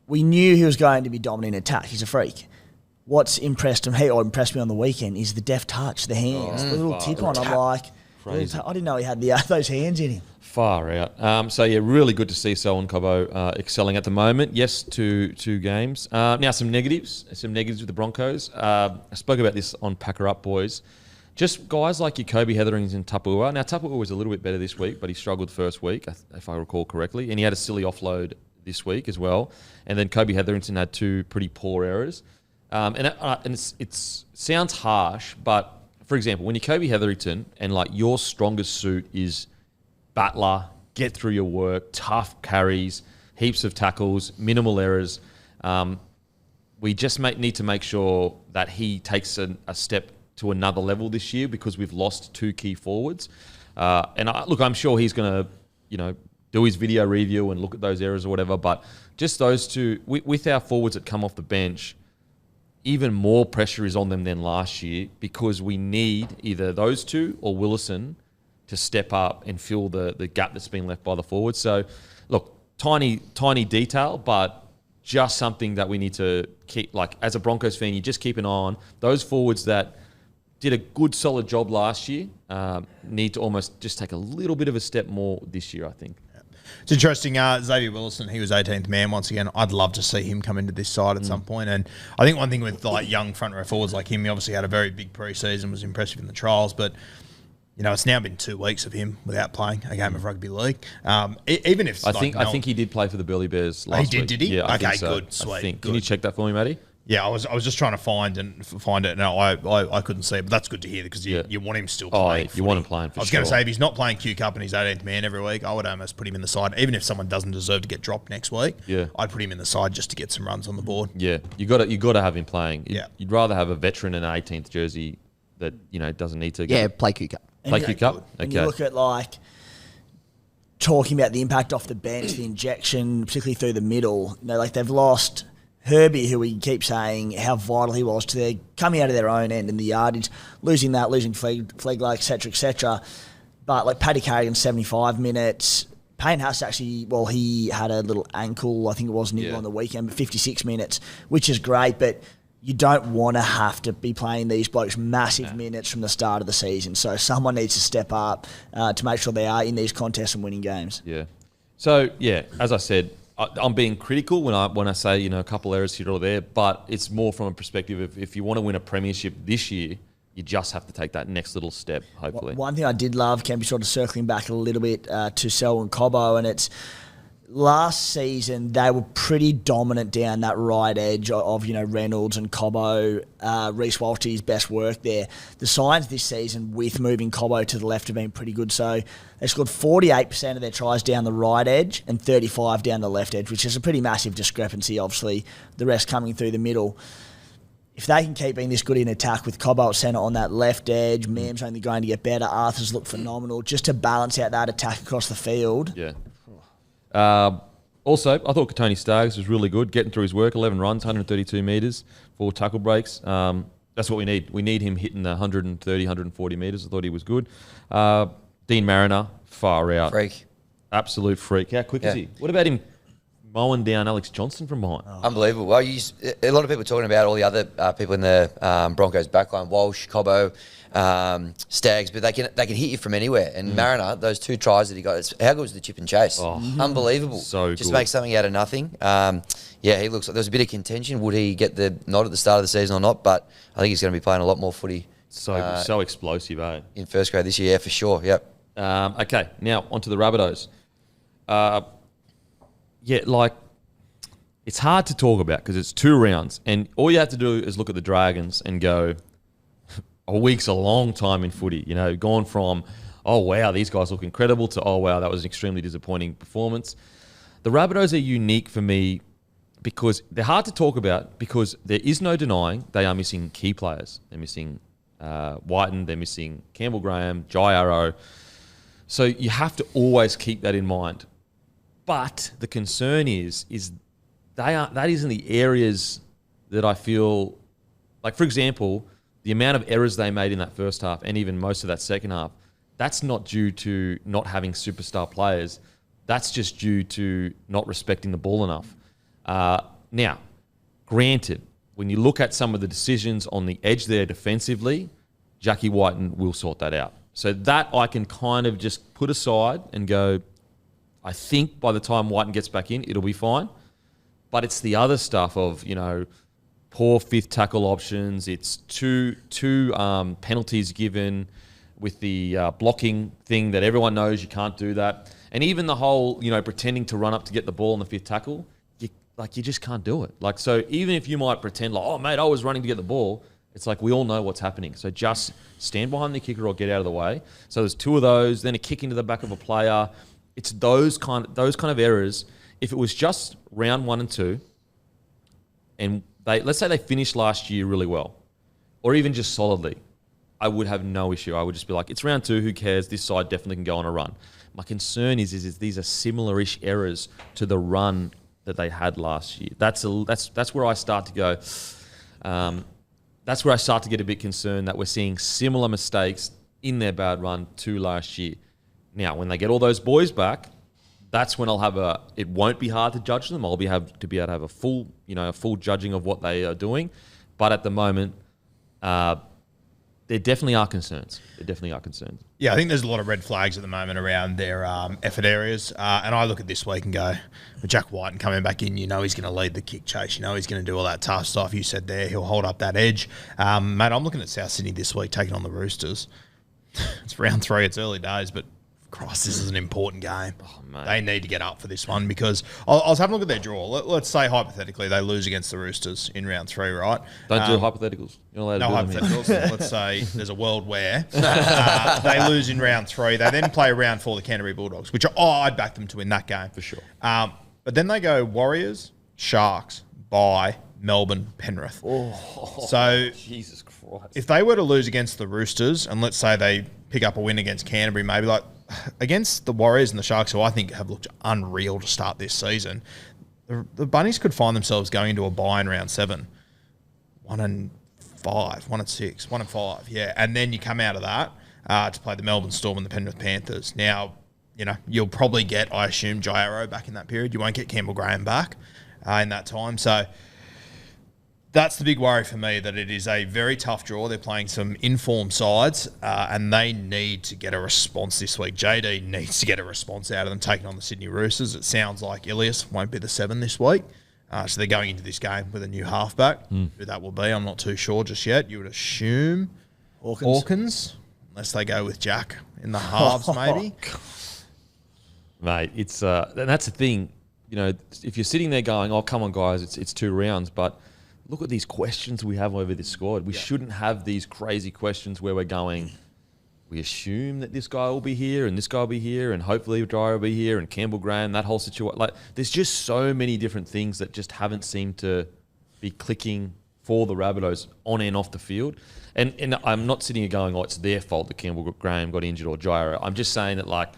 We knew he was going to be dominant in attack. He's a freak. What's impressed me on the weekend is the deft touch, the hands, the little tip on. I'm like, I didn't know he had those hands in him. Far out. So, yeah, really good to see Selwyn Cobbo excelling at the moment. Yes, two games. Now, some negatives with the Broncos. I spoke about this on Packer Up, boys. Just guys like your Kobe Heatherings and Tapua. Now, Tapua was a little bit better this week, but he struggled first week, if I recall correctly. And he had a silly offload this week as well. And then Kobe Hetherington had 2 pretty poor errors. And it sounds harsh, but, for example, when you're Kobe Hetherington and, like, your strongest suit is battler, get through your work, tough carries, heaps of tackles, minimal errors, we just need to make sure that he takes a step to another level this year because we've lost 2 key forwards. I'm sure he's going to, do his video review and look at those errors or whatever. But just those 2, with our forwards that come off the bench, even more pressure is on them than last year because we need either those 2 or Willison to step up and fill the gap that's been left by the forwards. So, look, tiny detail, but just something that we need to keep, like, as a Broncos fan, you just keep an eye on. Those forwards that did a good, solid job last year, need to almost just take a little bit of a step more this year, I think. It's interesting. Xavier Willison, he was 18th man once again. I'd love to see him come into this side at some point. And I think one thing with like young front row forwards like him, he obviously had a very big preseason, was impressive in the trials, but it's now been 2 weeks of him without playing a game of rugby league. Even if I think he did play for the Burleigh Bears last week. Did he? Yeah, I okay, think so. good, sweet. Good. Can you check that for me, Matty? Yeah, I was just trying to find it. No, I couldn't see it, but that's good to hear because you want him still playing. You want him playing for sure. I was going to say, if he's not playing Q Cup and he's 18th man every week, I would almost put him in the side. Even if someone doesn't deserve to get dropped next week, I'd put him in the side just to get some runs on the board. Yeah, you got to have him playing. You'd rather have a veteran in an 18th jersey that doesn't need to. Play Q Cup. Play Q Cup. And you look at talking about the impact off the bench, the injection, particularly through the middle. They've lost Herbie, who we keep saying how vital he was to their coming out of their own end in the yardage, losing Flegler, etc. But Paddy Carrigan, 75 minutes. Payne Haas actually, he had a little ankle, I think it was niggle on the weekend, but 56 minutes, which is great. But you don't want to have to be playing these blokes massive minutes from the start of the season. So someone needs to step up to make sure they are in these contests and winning games. Yeah. So, as I said, I'm being critical when I say, a couple errors here or there, but it's more from a perspective of if you want to win a premiership this year, you just have to take that next little step, hopefully. One thing I did love, can be sort of circling back a little bit to Selwyn Cobbo, and it's last season they were pretty dominant down that right edge of Reynolds and Cobbo, Reece Walsh's best work there. The signs this season with moving Cobbo to the left have been pretty good. So they scored 48% of their tries down the right edge and 35 down the left edge, which is a pretty massive discrepancy. Obviously, the rest coming through the middle. If they can keep being this good in attack with Cobbo at centre on that left edge, Mam's only going to get better. Arthur's looked phenomenal just to balance out that attack across the field. Yeah. Also, I thought Tony Staggs was really good, getting through his work, 11 runs, 132 metres, 4 tackle breaks. That's what we need. We need him hitting the 130, 140 metres. I thought he was good. Dean Mariner, far out. Freak. Absolute freak. How quick is he? What about him mowing down Alex Johnson from behind? Unbelievable. Well, a lot of people talking about all the other people in the Broncos backline, Walsh, Cobbo, Staggs, but they can hit you from anywhere. And Mariner, those 2 tries that he got, how good was the chip and chase? Unbelievable. So just good. make something out of nothing. He looks like there was a bit of contention. Would he get the nod at the start of the season or not? But I think he's going to be playing a lot more footy. So explosive, eh? In first grade this year, for sure. Yep. Okay, now onto the Rabbitohs. It's hard to talk about because it's 2 rounds, and all you have to do is look at the Dragons and go, a week's a long time in footy. Gone from, oh wow, these guys look incredible, to oh wow, that was an extremely disappointing performance. The Rabbitohs are unique for me because they're hard to talk about because there is no denying they are missing key players. They're missing Whiten, they're missing Campbell Graham, Jai Arrow. So you have to always keep that in mind. But the concern is that isn't the areas that I feel Like, for example, the amount of errors they made in that first half and even most of that second half, that's not due to not having superstar players. That's just due to not respecting the ball enough. Now, granted, when you look at some of the decisions on the edge there defensively, Jackie Whiten will sort that out. So that I can kind of just put aside and go, I think by the time Whiten gets back in, it'll be fine. But it's the other stuff of, poor fifth tackle options. It's two penalties given with the blocking thing that everyone knows you can't do that. And even the whole, pretending to run up to get the ball on the fifth tackle, you just can't do it. Like, so even if you might pretend like, oh, mate, I was running to get the ball, it's like we all know what's happening. So just stand behind the kicker or get out of the way. So there's two of those, then a kick into the back of a player. It's those kind of errors. If it was just round 1 and 2, and let's say they finished last year really well, or even just solidly, I would have no issue. I would just be like, it's round 2, who cares? This side definitely can go on a run. My concern is these are similar-ish errors to the run that they had last year. That's where I start to go. That's where I start to get a bit concerned that we're seeing similar mistakes in their bad run to last year. Now, when they get all those boys back, that's when it won't be hard to judge them. I'll be able to have a full judging of what they are doing. But at the moment, there definitely are concerns. Yeah, I think there's a lot of red flags at the moment around their effort areas. And I look at this week and go, with Jack Whiten coming back in, he's going to lead the kick chase. He's going to do all that tough stuff. You said there, he'll hold up that edge. Mate, I'm looking at South Sydney this week taking on the Roosters. It's round 3. It's early days, but Christ, this is an important game. Oh, they need to get up for this one because I was having a look at their draw. Let's say hypothetically they lose against the Roosters in round 3, right? Don't do hypotheticals. You're not allowed to do hypotheticals. Let's say there's a world where they lose in round 3. They then play round 4 the Canterbury Bulldogs, which I'd back them to win that game for sure. But then they go Warriors, Sharks, bye, Melbourne, Penrith. So Jesus Christ! If they were to lose against the Roosters, and let's say they pick up a win against Canterbury, maybe like against the Warriors and the Sharks, who I think have looked unreal to start this season, the Bunnies could find themselves going into a bye in round 7, 1-5, 1-6, 1-5, yeah, and then you come out of that to play the Melbourne Storm and the Penrith Panthers. Now, you'll probably get, I assume, Jairo back in that period. You won't get Campbell Graham back in that time, so that's the big worry for me, that it is a very tough draw. They're playing some informed sides, and they need to get a response this week. JD needs to get a response out of them, taking on the Sydney Roosters. It sounds like Ilias won't be the 7 this week. So they're going into this game with a new halfback. Who that will be, I'm not too sure just yet. You would assume Hawkins, unless they go with Jack in the halves, maybe. Mate, it's and that's the thing. If you're sitting there going, "Oh, come on, guys, it's 2 rounds," but look at these questions we have over this squad. We shouldn't have these crazy questions where we're going, we assume that this guy will be here and this guy will be here and hopefully Dyer will be here and Campbell Graham, that whole situation. Like, there's just so many different things that just haven't seemed to be clicking for the Rabbitohs on and off the field. And I'm not sitting here going, oh, it's their fault that Campbell Graham got injured or Gyro. I'm just saying that, like,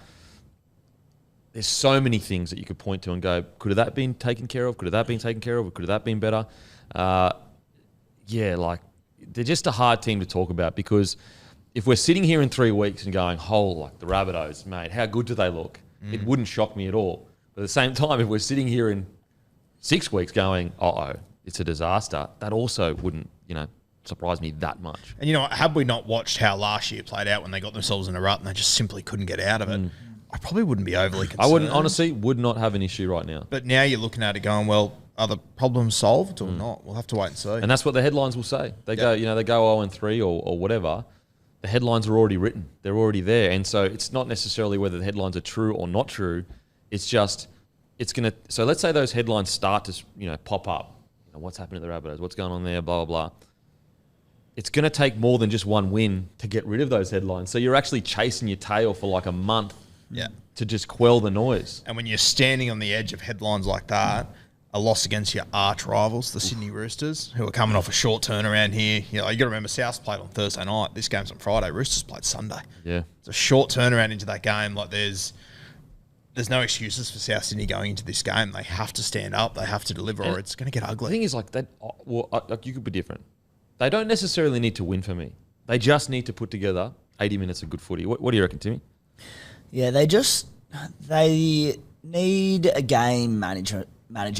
there's so many things that you could point to and go, could have that been taken care of? Could have that been taken care of? Or could have that been better? They're just a hard team to talk about, because if we're sitting here in 3 weeks and going, like the Rabbitohs, mate, how good do they look? It wouldn't shock me at all. But at the same time, if we're sitting here in 6 weeks going, it's a disaster, that also wouldn't, surprise me that much. And had we not watched how last year played out when they got themselves in a rut and they just simply couldn't get out of it, I probably wouldn't be overly concerned. I would not have an issue right now. But now you're looking at it going, well, are the problems solved or not? We'll have to wait and see. And that's what the headlines will say. They go 0-3 or whatever. The headlines are already written. They're already there. And so it's not necessarily whether the headlines are true or not true. It's just, so let's say those headlines start to, pop up. What's happening at the Rabbitohs? What's going on there? Blah, blah, blah. It's going to take more than just one win to get rid of those headlines. So you're actually chasing your tail for like a month to just quell the noise. And when you're standing on the edge of headlines like that, a loss against your arch rivals, the Sydney Roosters, who are coming off a short turnaround here. You got to remember, South's played on Thursday night. This game's on Friday. Roosters played Sunday. Yeah. It's a short turnaround into that game. Like, there's no excuses for South Sydney going into this game. They have to stand up. They have to deliver, or it's going to get ugly. The thing is, like, that. You could be different. they don't necessarily need to win for me. They just need to put together 80 minutes of good footy. What do you reckon, Timmy? Yeah, they need a game manager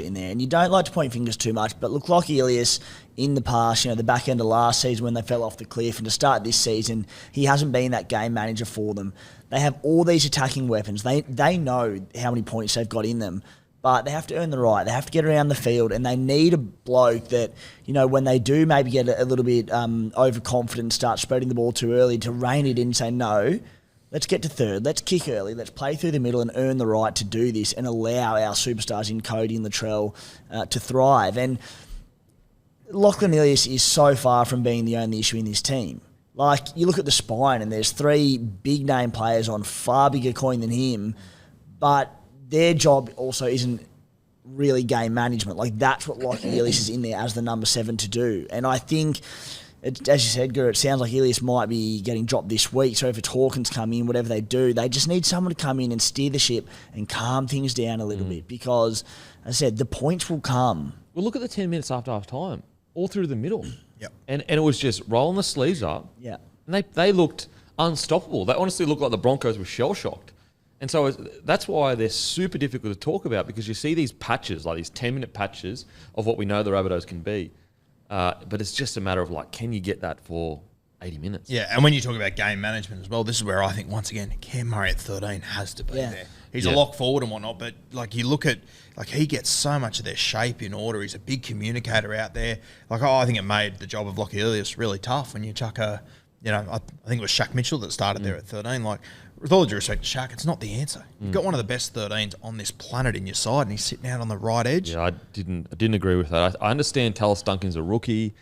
in there. And you don't like to point fingers too much, but look, like Elias in the past, the back end of last season when they fell off the cliff, and to start this season, he hasn't been that game manager for them. They have all these attacking weapons. They know how many points they've got in them, but they have to earn the right. They have to get around the field, and they need a bloke that, when they do maybe get a little bit overconfident, start spreading the ball too early, to rein it in and say, no, let's get to third, let's kick early, let's play through the middle and earn the right to do this and allow our superstars in Cody and Latrell to thrive. And Lachlan Ilias is so far from being the only issue in this team. Like, you look at the spine and there's 3 big-name players on far bigger coin than him, but their job also isn't really game management. Like, that's what Lachlan Ilias is in there as the number 7 to do. And I think, as you said, Guru, it sounds like Ilias might be getting dropped this week. So if it's Hawkins come in, whatever they do, they just need someone to come in and steer the ship and calm things down a little bit, because, as I said, the points will come. Well, look at the 10 minutes after half time, all through the middle. Yep. And it was just rolling the sleeves up. Yeah. And they looked unstoppable. They honestly looked like the Broncos were shell-shocked. And so that's why they're super difficult to talk about, because you see these patches, like these 10-minute patches of what we know the Rabbitohs can be. But it's just a matter of, can you get that for 80 minutes? Yeah, and when you talk about game management as well, this is where I think, once again, Cam Murray at 13 has to be there. He's a lock forward and whatnot, but, you look at, he gets so much of their shape in order. He's a big communicator out there. I think it made the job of Lachie Ilias really tough when you chuck I think it was Shaq Mitchell that started there at 13. With all due respect to Shaq, it's not the answer. You've got one of the best 13s on this planet in your side, and he's sitting out on the right edge. Yeah, I didn't agree with that. I understand Tallis Duncan's a rookie.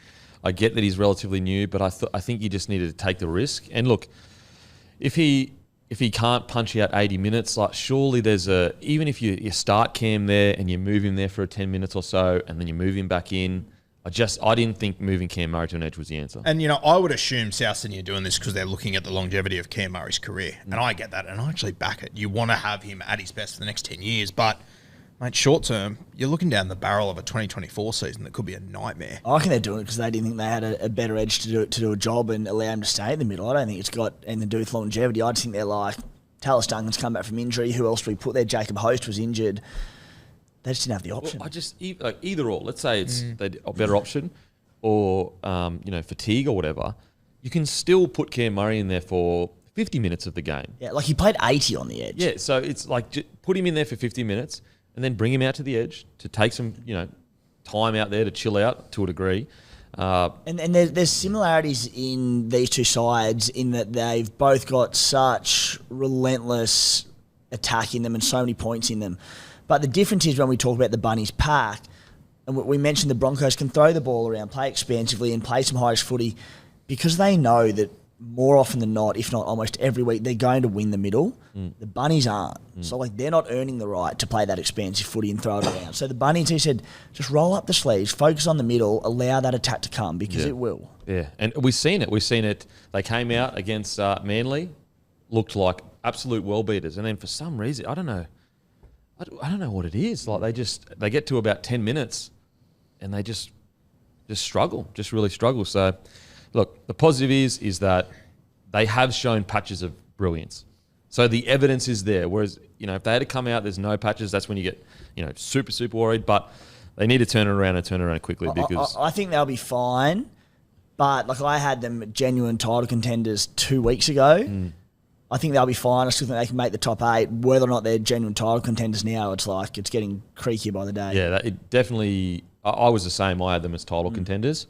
I get that he's relatively new, but I think you just needed to take the risk. And look, if he can't punch you out 80 minutes, surely there's even if you start Cam there and you move him there for 10 minutes or so, and then you move him back in. I didn't think moving Cam Murray to an edge was the answer. And, I would assume South Sydney are doing this because they're looking at the longevity of Cam Murray's career. And I get that, and I actually back it. You want to have him at his best for the next 10 years. But, mate, short term, you're looking down the barrel of a 2024 season that could be a nightmare. I reckon they're doing it because they didn't think they had a better edge to do a job and allow him to stay in the middle. I don't think it's got anything to do with longevity. I just think they're like, Tallis Duncan's come back from injury. Who else do we put there? Jacob Host was injured. They just didn't have the option. Well, either or. Let's say it's a better option, or fatigue or whatever. You can still put Cam Murray in there for 50 minutes of the game. Yeah, he played 80 on the edge. Yeah, so it's put him in there for 50 minutes and then bring him out to the edge to take some time out there to chill out to a degree. And there's similarities in these two sides in that they've both got such relentless attack in them and so many points in them. But the difference is when we talk about the Bunnies pack, and we mentioned the Broncos can throw the ball around, play expansively and play some high-risk footy, because they know that more often than not, if not almost every week, they're going to win the middle. The Bunnies aren't. So they're not earning the right to play that expansive footy and throw it around. So the Bunnies, he said, just roll up the sleeves, focus on the middle, allow that attack to come, because it will. Yeah, and we've seen it. They came out against Manly, looked like absolute well-beaters, and then for some reason, I don't know what it is. They get to about 10 minutes and they just really struggle. So, look, the positive is that they have shown patches of brilliance. So the evidence is there. Whereas, if they had to come out, there's no patches, that's when you get, super, super worried. But they need to turn it around quickly, because I think they'll be fine. But, I had them genuine title contenders 2 weeks ago. I think they'll be fine. I still think they can make the top 8. Whether or not they're genuine title contenders now, it's getting creakier by the day. Yeah, it definitely. I was the same. I had them as title contenders.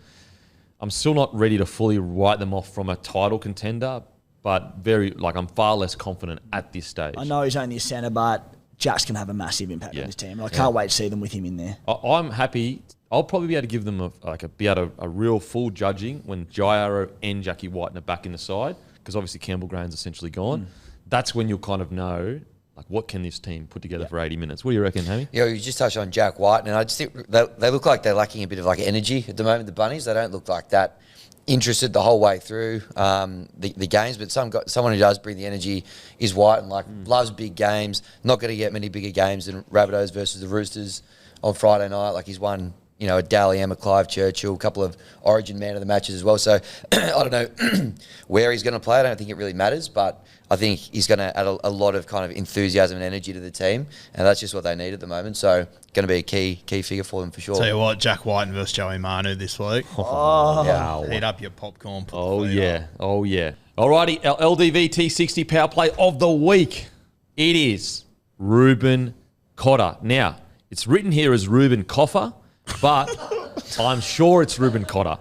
I'm still not ready to fully write them off from a title contender, but I'm far less confident at this stage. I know he's only a centre, but Jack's can have a massive impact on this team. I can't wait to see them with him in there. I'm happy. I'll probably be able to give them a real full judging when Jairo and Jackie White are back in the side, because obviously Campbell Graham's essentially gone. That's when you'll kind of know, what can this team put together for 80 minutes? What do you reckon, Hammy? Yeah, you just touched on Jack White, and I just think they look like they're lacking a bit of energy at the moment, the Bunnies. They don't look like that interested the whole way through the games, but someone who does bring the energy is White, and loves big games. Not going to get many bigger games than Rabbitohs versus the Roosters on Friday night. He's won a Dally Emma, Clive Churchill, a couple of Origin man of the matches as well. So I don't know where he's going to play. I don't think it really matters, but I think he's going to add a lot of kind of enthusiasm and energy to the team, and that's just what they need at the moment. So going to be a key figure for them for sure. Tell you what, Jack Whiten versus Joey Manu this week. Wow. Heat up your popcorn. Oh, yeah. Oh, yeah. Alrighty, our LDV T60 power play of the week. It is Ruben Cotter. Now, it's written here as Ruben Coffer, but I'm sure it's Ruben Cotter.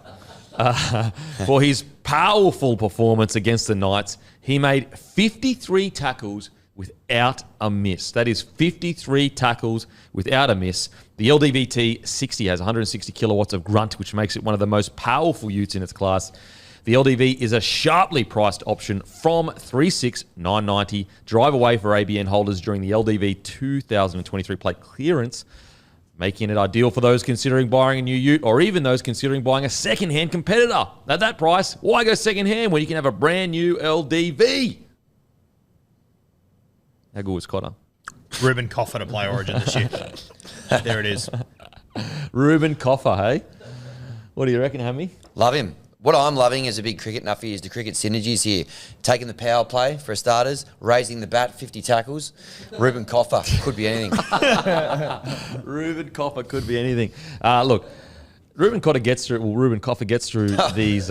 For his powerful performance against the Knights, he made 53 tackles without a miss. That is 53 tackles without a miss. The LDV T60 has 160 kilowatts of grunt, which makes it one of the most powerful utes in its class. The LDV is a sharply priced option from $36,990. Drive away for ABN holders during the LDV 2023 plate clearance, making it ideal for those considering buying a new ute or even those considering buying a second-hand competitor. At that price, why go second-hand when you can have a brand new LDV? How good was Cotter? Ruben Coffer to play Origin this year. There it is. Ruben Coffer, hey? What do you reckon, Hammy? Love him. What I'm loving as a big cricket nuffy is the cricket synergies here. Taking the power play for starters, raising the bat, 50 tackles. Ruben Coffer could be anything. Ruben Coffer could be anything. Look, Ruben Coffer gets through these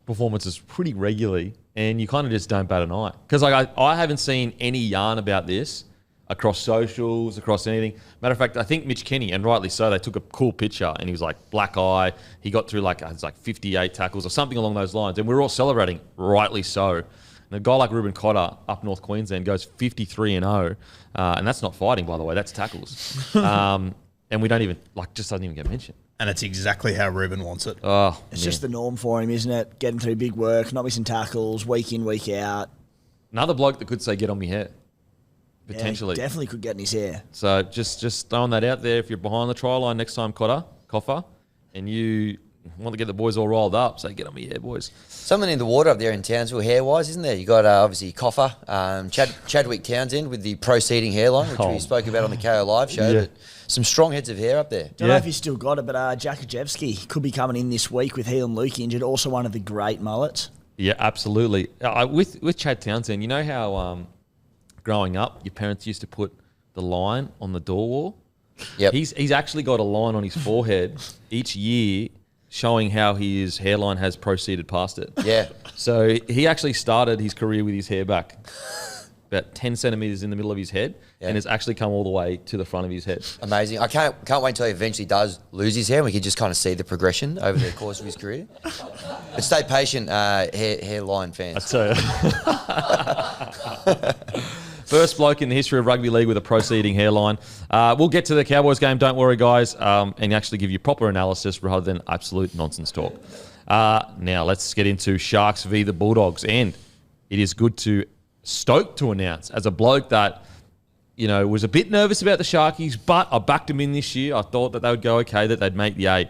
performances pretty regularly, and you kind of just don't bat an eye. Because I haven't seen any yarn about this across socials, across anything. Matter of fact, I think Mitch Kenny, and rightly so, they took a cool picture and he was like black eye. He got through like 58 tackles or something along those lines. And we were all celebrating, rightly so. And a guy like Ruben Cotter up North Queensland goes 53-0. And that's not fighting, by the way, that's tackles. And we don't even, just doesn't even get mentioned. And it's exactly how Ruben wants it. Oh, It's just the norm for him, isn't it? Getting through big work, not missing tackles, week in, week out. Another bloke that could say get on me hair. Potentially. Yeah, definitely could get in his hair. So just throwing that out there. If you're behind the try line next time, Coffer, and you want to get the boys all rolled up, so get on me hair, boys. Something in the water up there in Townsville hair-wise, isn't there? You got obviously Coffer, Chadwick Townsend with the proceeding hairline, which we spoke about on the Kayo Live show. Yeah. But some strong heads of hair up there. Don't know if he's still got it, but Jakajewski could be coming in this week with heel and Luke injured. Also one of the great mullets. Yeah, absolutely. With Chad Townsend, you know how growing up, your parents used to put the line on the door wall? Yep. He's actually got a line on his forehead each year showing how his hairline has proceeded past it. Yeah. So he actually started his career with his hair back about 10 centimetres in the middle of his head, and it's actually come all the way to the front of his head. Amazing. I can't wait until he eventually does lose his hair and we can just kind of see the progression over the course of his career. But stay patient, hairline fans. I tell you. First bloke in the history of rugby league with a proceeding hairline. We'll get to the Cowboys game, don't worry, guys, and actually give you proper analysis rather than absolute nonsense talk. Now, let's get into Sharks v. the Bulldogs. And it is good to stoked to announce, as a bloke that, was a bit nervous about the Sharkies, but I backed them in this year. I thought that they would go okay, that they'd make the 8.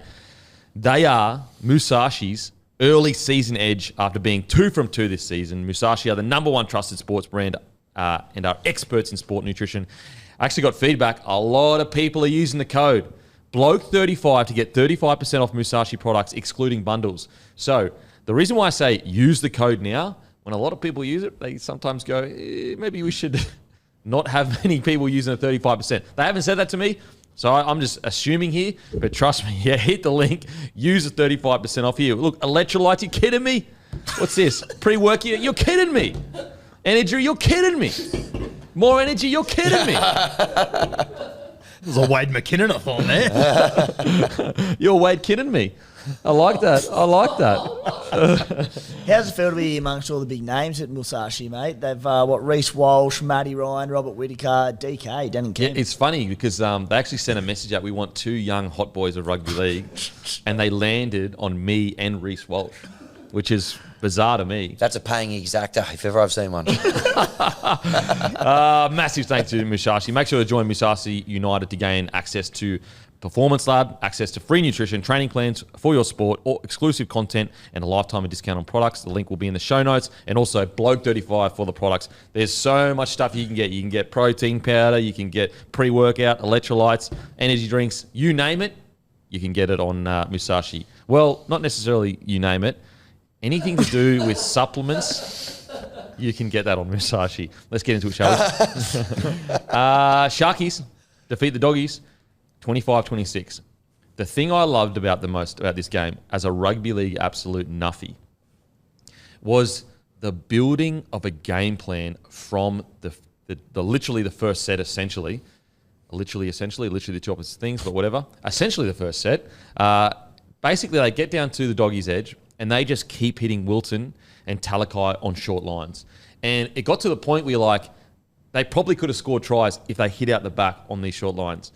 They are Musashi's early season edge after being 2 from 2 this season. Musashi are the #1 trusted sports brand and are experts in sport nutrition. I actually got feedback. A lot of people are using the code BLOKE35 to get 35% off Musashi products, excluding bundles. So the reason why I say use the code now, when a lot of people use it, they sometimes go, maybe we should not have many people using the 35%. They haven't said that to me, so I'm just assuming here. But trust me, hit the link, use the 35% off here. Look, electrolytes, you kidding me? What's this? Pre-workout, you're kidding me. Energy, you're kidding me. More energy, you're kidding me. There's a Wade McKinnon-a-thon there. You're Wade kidding me. I like that. How's it feel to be amongst all the big names at Musashi, mate? They've, Reece Walsh, Matty Ryan, Robert Whittaker, DK, Dan and Ken. Yeah, it's funny because they actually sent a message out. We want 2 young hot boys of rugby league, and they landed on me and Reece Walsh, which is bizarre to me. That's a paying exactor if ever I've seen one. Massive thanks to Musashi. Make sure to join Musashi United to gain access to Performance Lab, access to free nutrition, training plans for your sport, or exclusive content, and a lifetime of discount on products. The link will be in the show notes, and also Bloke35 for the products. There's so much stuff you can get. You can get protein powder, you can get pre-workout, electrolytes, energy drinks, you name it. you can get it on Musashi. Well, not necessarily you name it. Anything to do with supplements, you can get that on Musashi. Let's get into it, shall we? Sharkies defeat the Doggies 25-26. The thing I loved about the most about this game as a rugby league absolute nuffy was the building of a game plan from the literally the first set, essentially the two opposite things, but whatever. Essentially the first set. Basically, they get down to the Doggies' edge and they just keep hitting Wilton and Talakai on short lines. And it got to the point where you're like, they probably could have scored tries if they hit out the back on these short lines.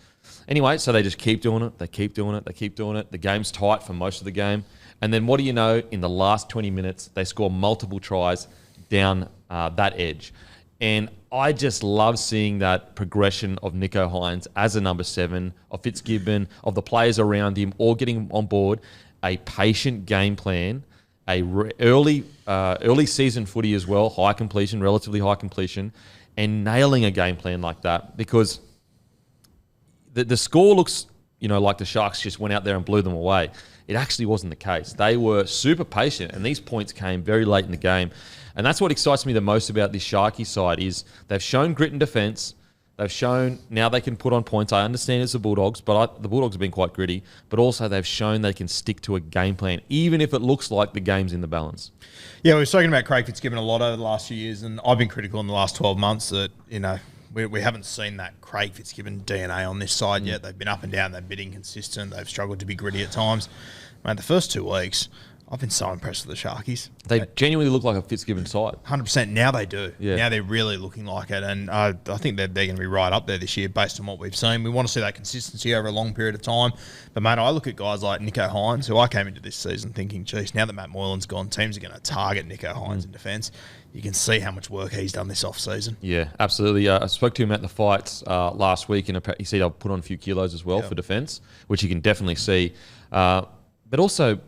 Anyway, so they just keep doing it. They keep doing it. They keep doing it. The game's tight for most of the game. And then what do you know? In the last 20 minutes, they score multiple tries down that edge. And I just love seeing that progression of Nicho Hynes as a number 7, of Fitzgibbon, of the players around him, all getting on board. A patient game plan, early season footy as well, relatively high completion, and nailing a game plan like that, because the score looks, like the Sharks just went out there and blew them away. It actually wasn't the case. They were super patient, and these points came very late in the game. And that's what excites me the most about this Sharky side is they've shown grit and defence. They've shown now they can put on points. I understand it's the Bulldogs, but the Bulldogs have been quite gritty. But also they've shown they can stick to a game plan, even if it looks like the game's in the balance. Yeah, we've spoken about Craig Fitzgibbon a lot over the last few years, and I've been critical in the last 12 months that, we haven't seen that Craig Fitzgibbon DNA on this side yet. They've been up and down. They've been inconsistent. They've struggled to be gritty at times. Mate, the first 2 weeks, I've been so impressed with the Sharkies. They genuinely look like a Fitzgibbon side. 100%. Now they do. Yeah. Now they're really looking like it. And I think they're going to be right up there this year based on what we've seen. We want to see that consistency over a long period of time. But, mate, I look at guys like Nicho Hynes, who I came into this season thinking, geez, now that Matt Moylan's gone, teams are going to target Nicho Hynes in defence. You can see how much work he's done this off-season. Yeah, absolutely. I spoke to him at the fights last week, and he said I'll put on a few kilos as well for defence, which you can definitely see. But also,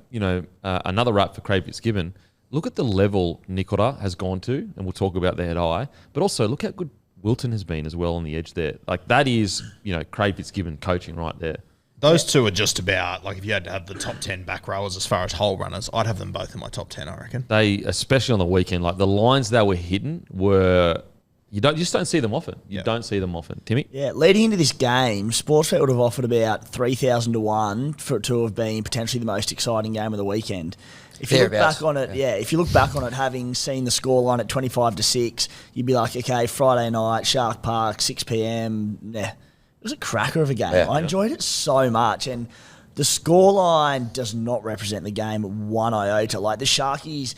another rap for Craig Fitzgibbon. Look at the level Nikora has gone to, and we'll talk about that at eye. But also, look how good Wilton has been as well on the edge there. Like, that is, Craig Fitzgibbon coaching right there. Those two are just about, like, if you had to have the top 10 back rowers as far as hole runners, I'd have them both in my top 10, I reckon. They, especially on the weekend, like, the lines they were hitting were... You just don't see them often. You don't see them often. Timmy? Yeah, leading into this game, Sportsbet would have offered about 3,000 to 1 for it to have been potentially the most exciting game of the weekend. If you look back on it, if you look back on it, having seen the scoreline at 25-6, you'd be like, okay, Friday night, Shark Park, 6 p.m. It was a cracker of a game. I enjoyed it so much, and the scoreline does not represent the game one iota. Like, the Sharkies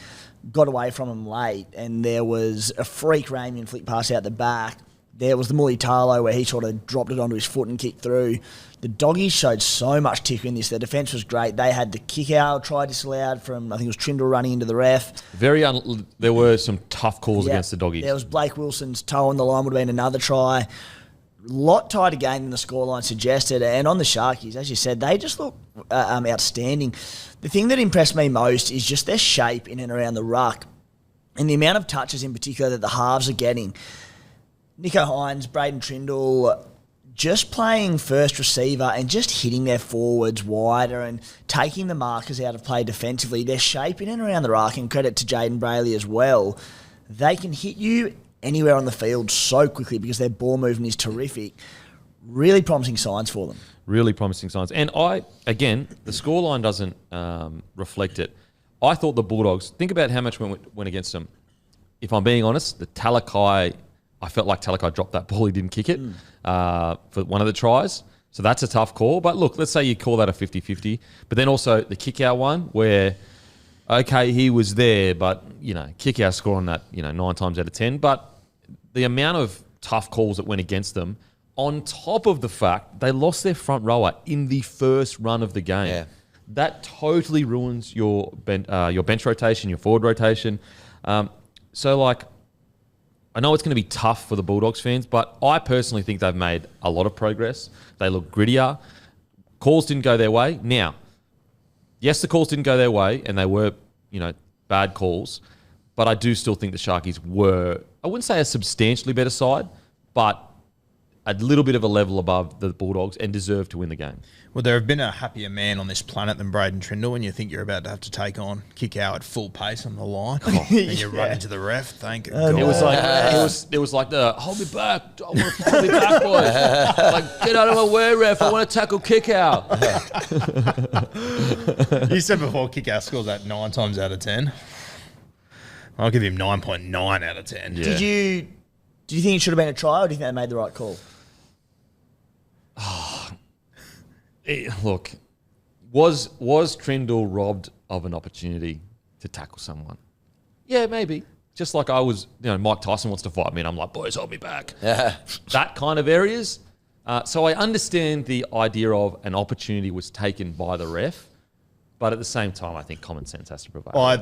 got away from him late, and there was a freak Ramian flick pass out the back. There was the Mulitalo where he sort of dropped it onto his foot and kicked through. The Doggies showed so much ticker in this. Their defence was great. They had the kick-out try disallowed from, I think it was Trindle running into the ref. There were some tough calls against the Doggies. There was Blake Wilson's toe on the line, would have been another try. Lot tighter game than the scoreline suggested. And on the Sharkies, as you said, they just look outstanding. The thing that impressed me most is just their shape in and around the ruck and the amount of touches in particular that the halves are getting. Nicho Hynes, Braden Trindle, just playing first receiver and just hitting their forwards wider and taking the markers out of play defensively. Their shape in and around the ruck, and credit to Jaden Brayley as well, they can hit you anywhere on the field so quickly because their ball movement is terrific. Really promising signs for them. Really promising signs. And the scoreline doesn't reflect it. I thought the Bulldogs, think about how much went against them. If I'm being honest, the Talakai, I felt like Talakai dropped that ball. He didn't kick it for one of the tries. So that's a tough call. But look, let's say you call that a 50-50. But then also the kick-out one where, okay, he was there, but, kick-out score on that, 9 times out of 10. But the amount of tough calls that went against them, on top of the fact they lost their front rower in the first run of the game. Yeah. That totally ruins your bench rotation, your forward rotation. So, I know it's going to be tough for the Bulldogs fans, but I personally think they've made a lot of progress. They look grittier. Calls didn't go their way. Now, yes, the calls didn't go their way, and they were, bad calls, but I do still think the Sharkies were, I wouldn't say a substantially better side, but a little bit of a level above the Bulldogs and deserve to win the game. Well, there have been a happier man on this planet than Braden Trindle when you think you're about to have to take on Kickow at full pace on the line. And you run into the ref. Thank God. It was like it was like the hold me back, I want to hold me back, boys. Like get out of my way, ref. I want to tackle Kickow. You said before Kickow scores that 9 times out of 10. I'll give him 9.9 out of 10. Yeah. Do you think it should have been a try, or do you think they made the right call? Look, was Trindle robbed of an opportunity to tackle someone? Yeah, maybe. Just like I was, Mike Tyson wants to fight me, and I'm like, boys, hold me back. That kind of areas. So I understand the idea of an opportunity was taken by the ref, but at the same time, I think common sense has to prevail. By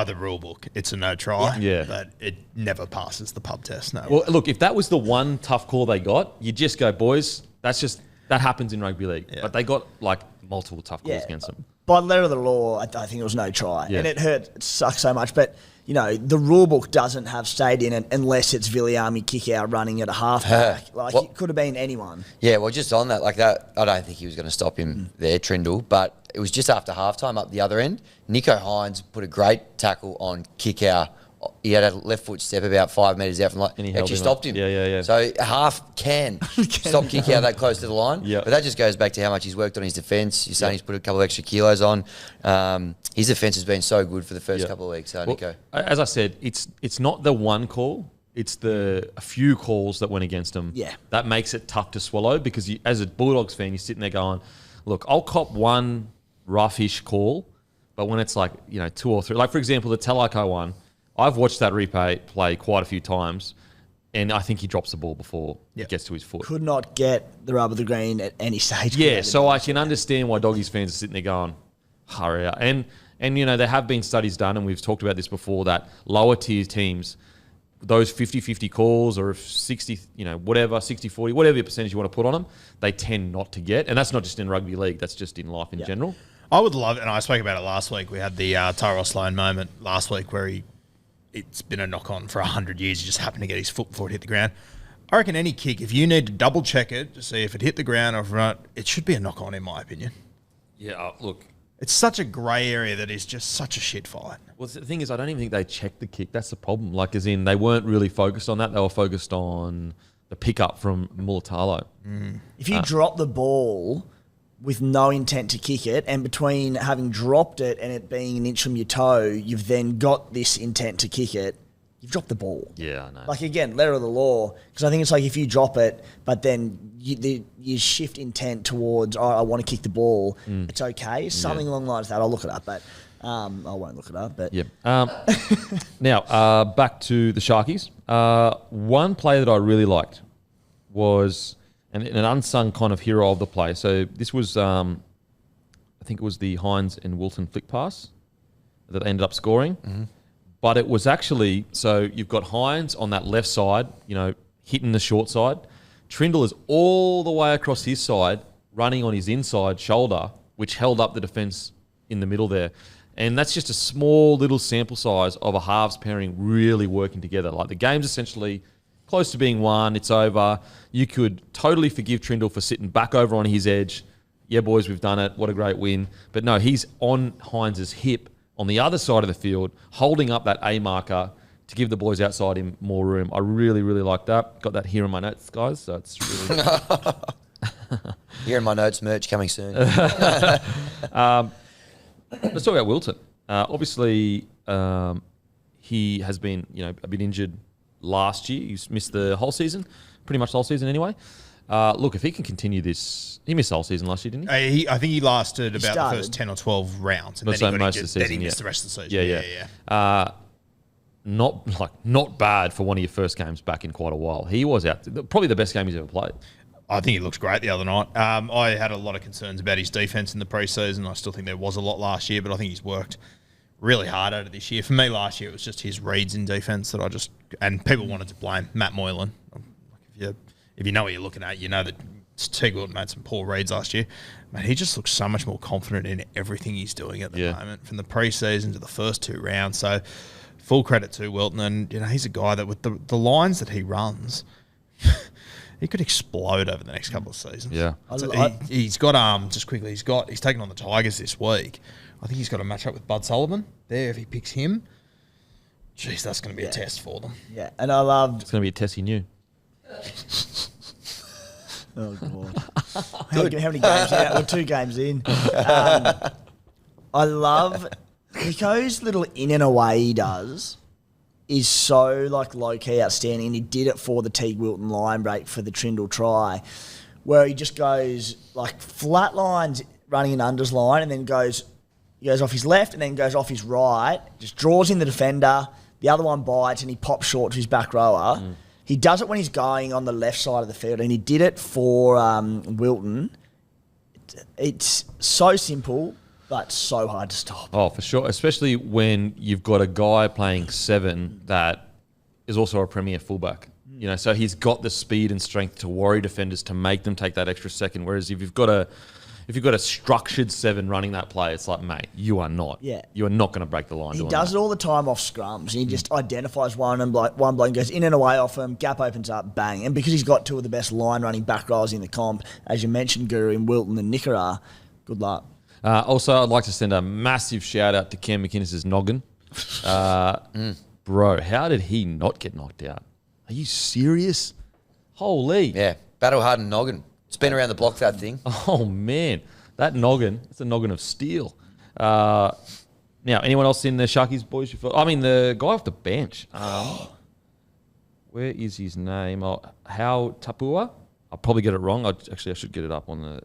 the rule book, it's a no try. Yeah. But it never passes the pub test. No. Well, look, if that was the one tough call they got, you just go, boys, that happens in rugby league. Yeah. But they got like multiple tough calls against them. By letter of the law, I think it was no try. Yeah. And it sucks so much. But, the rule book doesn't have state in it unless it's Viliami Kickout running at a halfback. It could have been anyone. Yeah, well, just on that, like that, I don't think he was going to stop him there, Trindle. But it was just after halftime up the other end. Nico Hines put a great tackle on Kickout. He had a left foot step about 5 metres out from line. And he actually stopped him. Yeah. So half can stop Kickout that close to the line. Yeah. But that just goes back to how much he's worked on his defence. You're saying he's put a couple of extra kilos on. His defence has been so good for the first couple of weeks. So, Nico. As I said, it's not the one call. It's a few calls that went against him. Yeah. That makes it tough to swallow because as a Bulldogs fan, you're sitting there going, look, I'll cop one roughish call, but when it's like, 2 or 3, like for example, the Telaico one, I've watched that replay play quite a few times, and I think he drops the ball before it gets to his foot. Could not get the rub of the green at any stage. Yeah, so I can understand why Doggies fans are sitting there going, hurry up. And there have been studies done, and we've talked about this before, that lower tier teams, those 50-50 calls or 60, whatever, 60-40, whatever your percentage you want to put on them, they tend not to get. And that's not just in rugby league, that's just in life in general. I would love it, and I spoke about it last week. We had the Tyrell Sloan moment last week where it's been a knock-on for 100 years. He just happened to get his foot before it hit the ground. I reckon any kick, if you need to double-check it to see if it hit the ground or if not, it should be a knock-on in my opinion. Yeah, look. It's such a grey area that is just such a shit fight. Well, the thing is, I don't even think they checked the kick. That's the problem. Like, as in, they weren't really focused on that. They were focused on the pickup from Mulatalo. If you drop the ball with no intent to kick it, and between having dropped it and it being an inch from your toe, you've then got this intent to kick it, you've dropped the ball. Yeah, I know. Like, again, letter of the law, because I think it's like if you drop it, but then you shift intent towards, I want to kick the ball, it's okay. Something along the lines of that. I'll look it up, but I won't look it up. But yeah. Now, back to the Sharkies. One player that I really liked was an unsung kind of hero of the play. So this was, I think it was the Hines and Wilton flick pass that ended up scoring. Mm-hmm. But it was actually, so you've got Hines on that left side, hitting the short side. Trindle is all the way across his side, running on his inside shoulder, which held up the defence in the middle there. And that's just a small little sample size of a halves pairing really working together. Like, the game's essentially close to being won. It's over. You could totally forgive Trindle for sitting back over on his edge. Yeah, boys, we've done it. What a great win. But no, he's on Hines's hip on the other side of the field, holding up that A marker to give the boys outside him more room. I really, really like that. Got that here in my notes, guys. So it's really... Here in my notes, merch coming soon. Let's talk about Wilton. Obviously, he has been, a bit injured last year. He's missed the whole season, pretty much the whole season anyway. Look, if he can continue this, he missed the whole season last year, didn't he? I think he lasted about the first 10 or 12 rounds, and then he got injured. Then he missed the rest of the season. Yeah. Not bad for one of your first games back in quite a while. He was out, probably the best game he's ever played. I think he looks great the other night. I had a lot of concerns about his defence in the preseason. I still think there was a lot last year, but I think he's worked really hard at it this year. For me, last year it was just his reads in defence that and people wanted to blame Matt Moylan. If you know what you're looking at, you know that Teague Wilton made some poor reads last year. Man, he just looks so much more confident in everything he's doing at the moment, from the preseason to the first 2 rounds. So full credit to Wilton, and he's a guy that with the lines that he runs, he could explode over the next couple of seasons. Yeah. He's got just quickly. He's taken on the Tigers this week. I think he's got a match up with Bud Sullivan there. If he picks him, geez, that's going to be a test for them. Yeah, and I loved. It's going to be a test he knew. Oh God! How many games? Yeah, we're 2 games in. I love Nico's little in and away he does is so like low key outstanding, and he did it for the Teague Wilton line break for the Trindle try, where he just goes like flat lines running an unders line, and then goes off his left and then goes off his right, just draws in the defender, the other one bites, and he pops short to his back rower. He does it when he's going on the left side of the field, and he did it for Wilton. It's so simple, but so hard to stop. Oh, for sure. Especially when you've got a guy playing 7 that is also a premier fullback. You know, so he's got the speed and strength to worry defenders to make them take that extra second. Whereas if you've got a structured 7 running that play, it's like, mate, you are not. Yeah. You are not going to break the line. He does it all the time off scrums. And he just identifies one and one bloke goes in and away off him, gap opens up, bang. And because he's got 2 of the best line running back rowers in the comp, as you mentioned, Guru, in Wilton and Nickera, good luck. Also, I'd like to send a massive shout out to Cam McInnes' noggin. Bro, how did he not get knocked out? Are you serious? Holy. Yeah, battle-hardened noggin. It's been around the block, that thing. Oh, man. That noggin, it's a noggin of steel. Now, anyone else in the Sharkies boys? I mean, the guy off the bench. Where is his name? How Tapua? I'll probably get it wrong. I should get it up on the...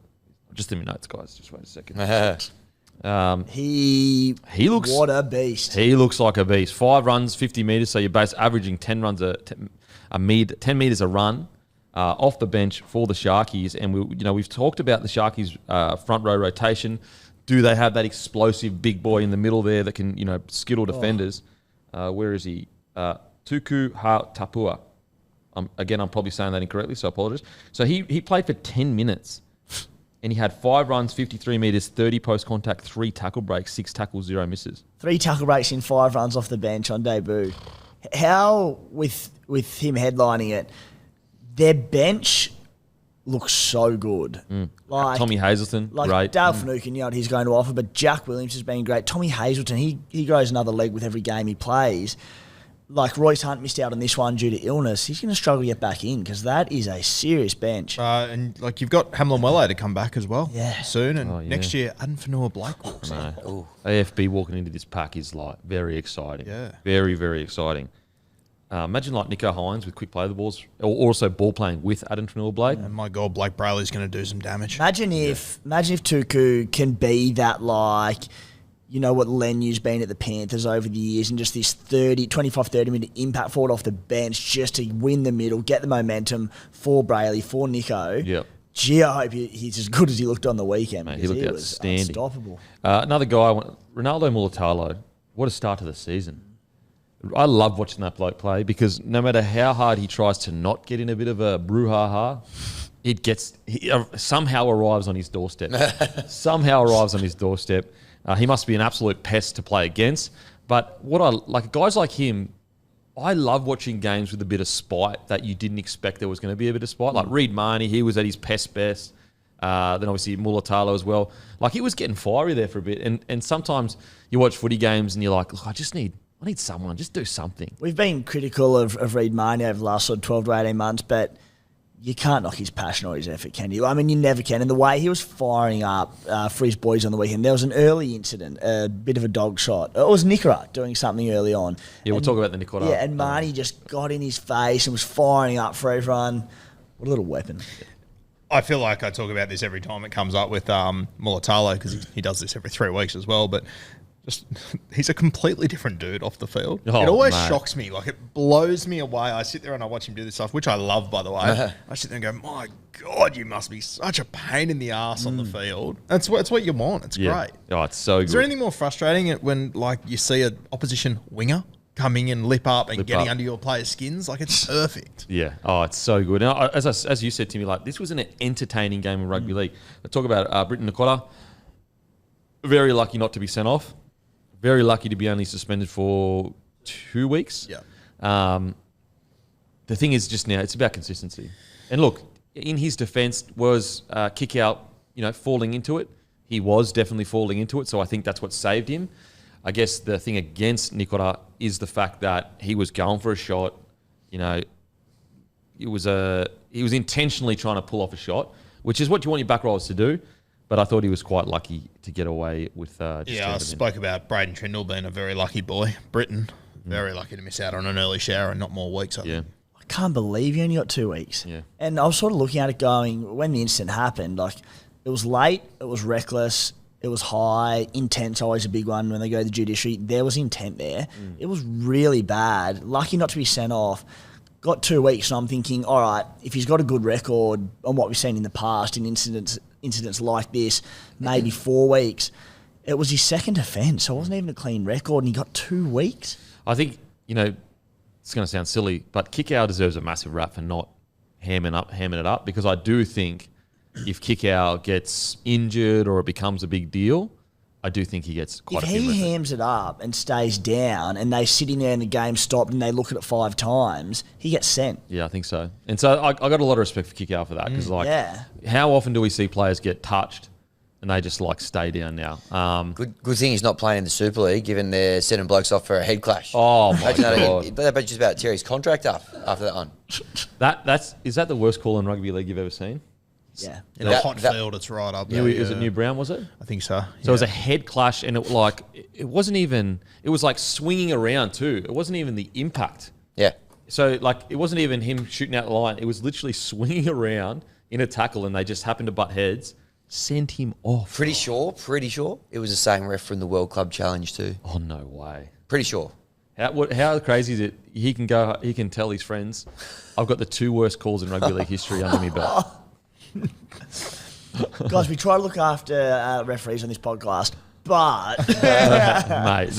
Just in my notes, guys. Just wait a second. He looks... What a beast. He looks like a beast. 5 runs, 50 metres, so you're averaging 10 runs 10 metres a run off the bench for the Sharkies. And we've talked about the Sharkies' front row rotation. Do they have that explosive big boy in the middle there that can, skittle defenders? Where is he? Tuku Tapua. Again, I'm probably saying that incorrectly, so I apologise. So he played for 10 minutes. And he had 5 runs, 53 metres, 30 post contact, 3 tackle breaks, 6 tackles, 0 misses. 3 tackle breaks in 5 runs off the bench on debut. How, with him headlining it, their bench looks so good. Like Tommy Hazelton, great. Dale Finucane, what he's going to offer, but Jack Williams has been great. Tommy Hazelton, he grows another leg with every game he plays. Like Royce Hunt missed out on this one due to illness. He's going to struggle to get back in because that is a serious bench. And you've got Hamlin Welle to come back as well soon. And next year, Aden Fanua-Blake walks in. AFB walking into this pack is like very exciting. Yeah. Very, very exciting. Imagine like Nico Hines with quick play the balls, or also ball playing with Aden Fanua-Blake. And my God, Blake Brayley's going to do some damage. Imagine if Tuku can be that what Lenyu's been at the Panthers over the years, and just this 25-30 minute impact forward off the bench just to win the middle, get the momentum for Brayley, for Nico. Yep. Gee, I hope he's as good as he looked on the weekend. Mate, he looked outstanding. Unstoppable. Another guy, Ronaldo Mulatalo. What a start to the season. I love watching that bloke play because no matter how hard he tries to not get in a bit of a brouhaha, he somehow arrives on his doorstep. He must be an absolute pest to play against. But guys like him, I love watching games with a bit of spite that you didn't expect there was going to be a bit of spite. Like Reid Marnie, he was at his pest best. Then obviously Mulatalo as well. Like he was getting fiery there for a bit. And sometimes you watch footy games and you're like, look, I need someone, just do something. We've been critical of Reid Marnie over the last 12 to 18 months, but you can't knock his passion or his effort, can you? I mean, you never can. And the way he was firing up for his boys on the weekend, there was an early incident, a bit of a dog shot. It was Nickera doing something early on. Yeah, we'll talk about the Nickera. Yeah, and Marnie just got in his face and was firing up for everyone. What a little weapon. I feel like I talk about this every time it comes up with Mulatalo because he does this every 3 weeks as well, but he's a completely different dude off the field. It always shocks me. Like, it blows me away. I sit there and I watch him do this stuff, which I love, by the way. I sit there and go, my God, you must be such a pain in the ass on the field. That's what you want. It's great. Oh, it's so good. Is there anything more frustrating when you see an opposition winger coming and lip up under your players' skins? Like, it's perfect. Yeah. Oh, it's so good. Now, as you said to me, this was an entertaining game of rugby league. Let's talk about Britton Nicola. Very lucky not to be sent off. Very lucky to be only suspended for 2 weeks. Yeah. The thing is just now, it's about consistency. And look, in his defence was kick out, falling into it. He was definitely falling into it, so I think that's what saved him. I guess the thing against Nikora is the fact that he was going for a shot. He was intentionally trying to pull off a shot, which is what you want your back rowers to do. But I thought he was quite lucky to get away with I spoke about Braden Trindle being a very lucky boy. Britain, very lucky to miss out on an early shower and not more weeks, I think. I can't believe you only got 2 weeks. Yeah. And I was sort of looking at it going, when the incident happened, like, it was late, it was reckless, it was high, intent's always a big one when they go to the judiciary. There was intent there. It was really bad. Lucky not to be sent off. Got 2 weeks, and I'm thinking, all right, if he's got a good record on what we've seen in the past in incidents like this, maybe 4 weeks. It was his second offence, so it wasn't even a clean record, and he got 2 weeks. I think, it's going to sound silly, but Kickow deserves a massive rap for not hamming it up, because I do think if Kickow gets injured or it becomes a big deal, I do think he gets quite a few. If he hams it up and stays down and they're sitting there and the game stopped and they look at it 5 times, he gets sent. Yeah, I think so. And so I got a lot of respect for Kickow for that, because how often do we see players get touched and they just stay down now? Good thing he's not playing in the Super League, given they're sending blokes off for a head clash. Oh my God! But just about tear his contract up after that one. Is that the worst call in rugby league you've ever seen? Yeah. In a hot field, it's right up there. Is it New Brown, was it? I think so. So it was a head clash, and it wasn't even, it was swinging around too. It wasn't even the impact. Yeah. So it wasn't even him shooting out the line. It was literally swinging around in a tackle, and they just happened to butt heads, sent him off. Pretty sure it was the same ref from the World Club Challenge too. Oh, no way. Pretty sure. How crazy is it? He can tell his friends, I've got the 2 worst calls in rugby league history under me belt. Guys, we try to look after referees on this podcast, but mate,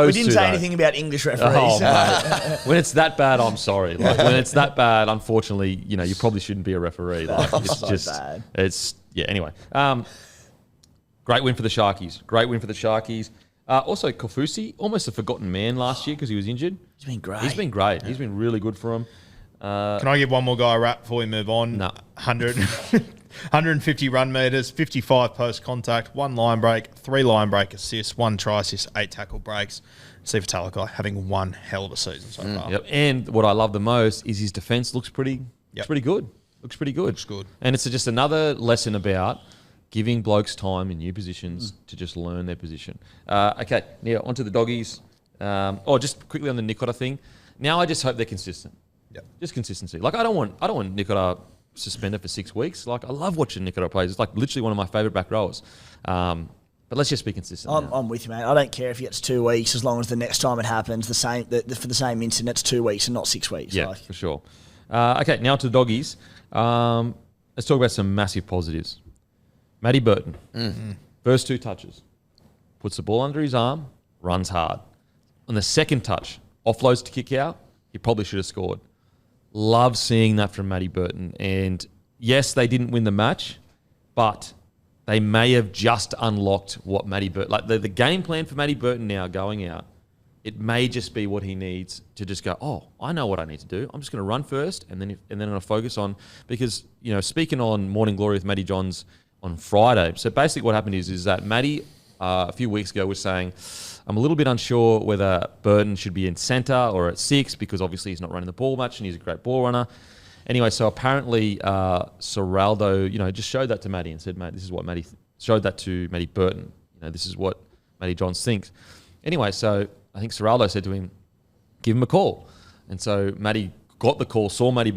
we didn't say anything about English referees. Oh, mate. When it's that bad, I'm sorry. When it's that bad, unfortunately, you probably shouldn't be a referee. It's so just bad. Anyway, great win for the Sharkies. Also, Kofusi, almost a forgotten man last year because he was injured. He's been great. He's been really good for him. Can I give one more guy a rap before we move on? No. 150 run meters, 55 post contact, 1 line break, 3 line break assists, 1 try assist, 8 tackle breaks. Steve Talakai having one hell of a season so far. Yep. And what I love the most is his defense looks pretty good. Looks pretty good. Looks good. And it's just another lesson about giving blokes time in new positions to just learn their position. Okay, now onto the doggies. Just quickly on the Nikora thing. Now I just hope they're consistent. Yep. Just consistency. I don't want Nikora suspended for 6 weeks. I love watching Nikora play. It's literally one of my favourite back rowers. But let's just be consistent. I'm with you, mate. I don't care if he gets 2 weeks as long as the next time it happens, for the same incident, it's 2 weeks and not 6 weeks. Yeah, for sure. Okay, now to the doggies. Let's talk about some massive positives. Matty Burton, first 2 touches, puts the ball under his arm, runs hard. On the second touch, offloads to kick out. He probably should have scored. Love seeing that from Matty Burton. And yes, they didn't win the match, but they may have just unlocked what Matty Burton... the game plan for Matty Burton now going out, it may just be what he needs to just go, oh, I know what I need to do. I'm just going to run first and then I'm going to focus on... Because, speaking on Morning Glory with Matty Johns on Friday, so basically what happened is that Matty a few weeks ago was saying... I'm a little bit unsure whether Burton should be in centre or at 6 because obviously he's not running the ball much and he's a great ball runner. Anyway, so apparently Serraldo, just showed that to Matty and said, mate, this is what Matty showed that to Matty Burton. This is what Matty Johns thinks. Anyway, so I think Serraldo said to him, give him a call. And so Matty got the call, Matty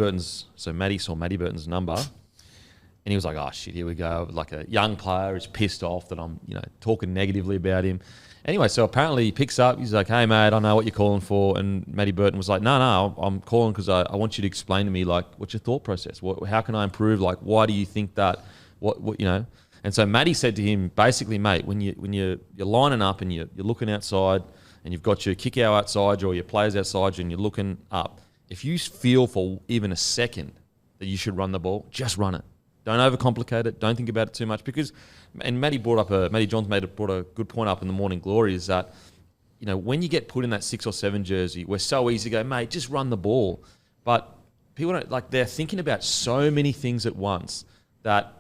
saw Matty Burton's number. And he was like, oh, shit, here we go. Like a young player is pissed off that I'm, talking negatively about him. Anyway, so apparently he picks up. He's like, hey, mate, I know what you're calling for. And Matty Burton was like, no, I'm calling because I want you to explain to me, what's your thought process? How can I improve? Why do you think that? What And so Matty said to him, basically, mate, when you're lining up and you're looking outside and you've got your kick-out outside you or your players outside you and you're looking up, if you feel for even a second that you should run the ball, just run it. Don't overcomplicate it. Don't think about it too much because, and Matty Johns brought a good point up in the Morning Glory is that, when you get put in that 6 or 7 jersey, we're so easy to go, mate, just run the ball. But people don't, like, they're thinking about so many things at once that,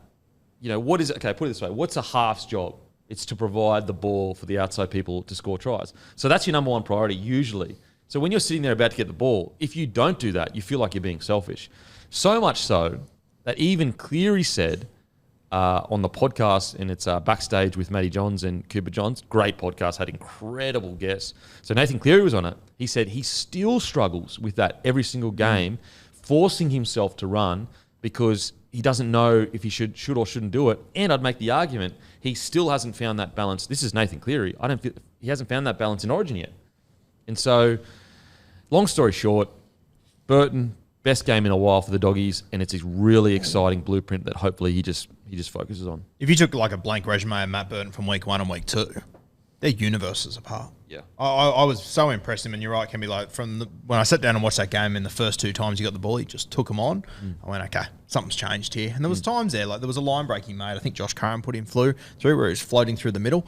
what is it? Okay, put it this way. What's a half's job? It's to provide the ball for the outside people to score tries. So that's your number one priority usually. So when you're sitting there about to get the ball, if you don't do that, you feel like you're being selfish. So much so that even Cleary said on the podcast, and it's Backstage with Matty Johns and Cooper Johns, great podcast, had incredible guests. So Nathan Cleary was on it. He said he still struggles with that every single game, forcing himself to run because he doesn't know if he should or shouldn't do it. And I'd make the argument he still hasn't found that balance. This is Nathan Cleary. He hasn't found that balance in Origin yet. And so, long story short, Burton, best game in a while for the Doggies, and it's a really exciting blueprint that hopefully he just focuses on. If you took like a blank resume of Matt Burton from week 1 and week 2, they're universes apart. Yeah, I was so impressed him, and you're right, can be like when I sat down and watched that game in the first 2 times he got the ball, he just took him on. I went, okay, something's changed here. And there was times there, like there was a line break he made. I think Josh Curran put him through where he was floating through the middle.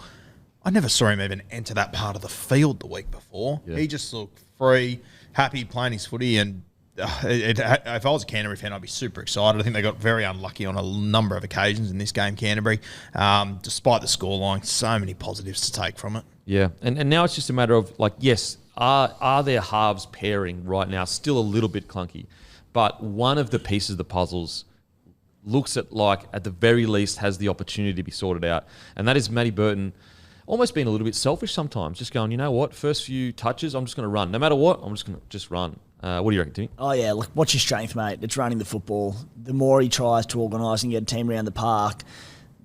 I never saw him even enter that part of the field the week before. Yeah. He just looked free, happy playing his footy, and if I was a Canterbury fan, I'd be super excited. I think they got very unlucky on a number of occasions in this game, Canterbury. Despite the scoreline, so many positives to take from it. Yeah, and now it's just a matter of, like, yes, are their halves pairing right now still a little bit clunky? But one of the pieces of the puzzles looks at the very least has the opportunity to be sorted out. And that is Matty Burton almost being a little bit selfish sometimes, just going, you know what, first few touches, I'm just going to run. No matter what, I'm just going to run. What do you reckon, Timmy? Oh, yeah, look, what's your strength, mate? It's running the football. The more he tries to organise and get a team around the park,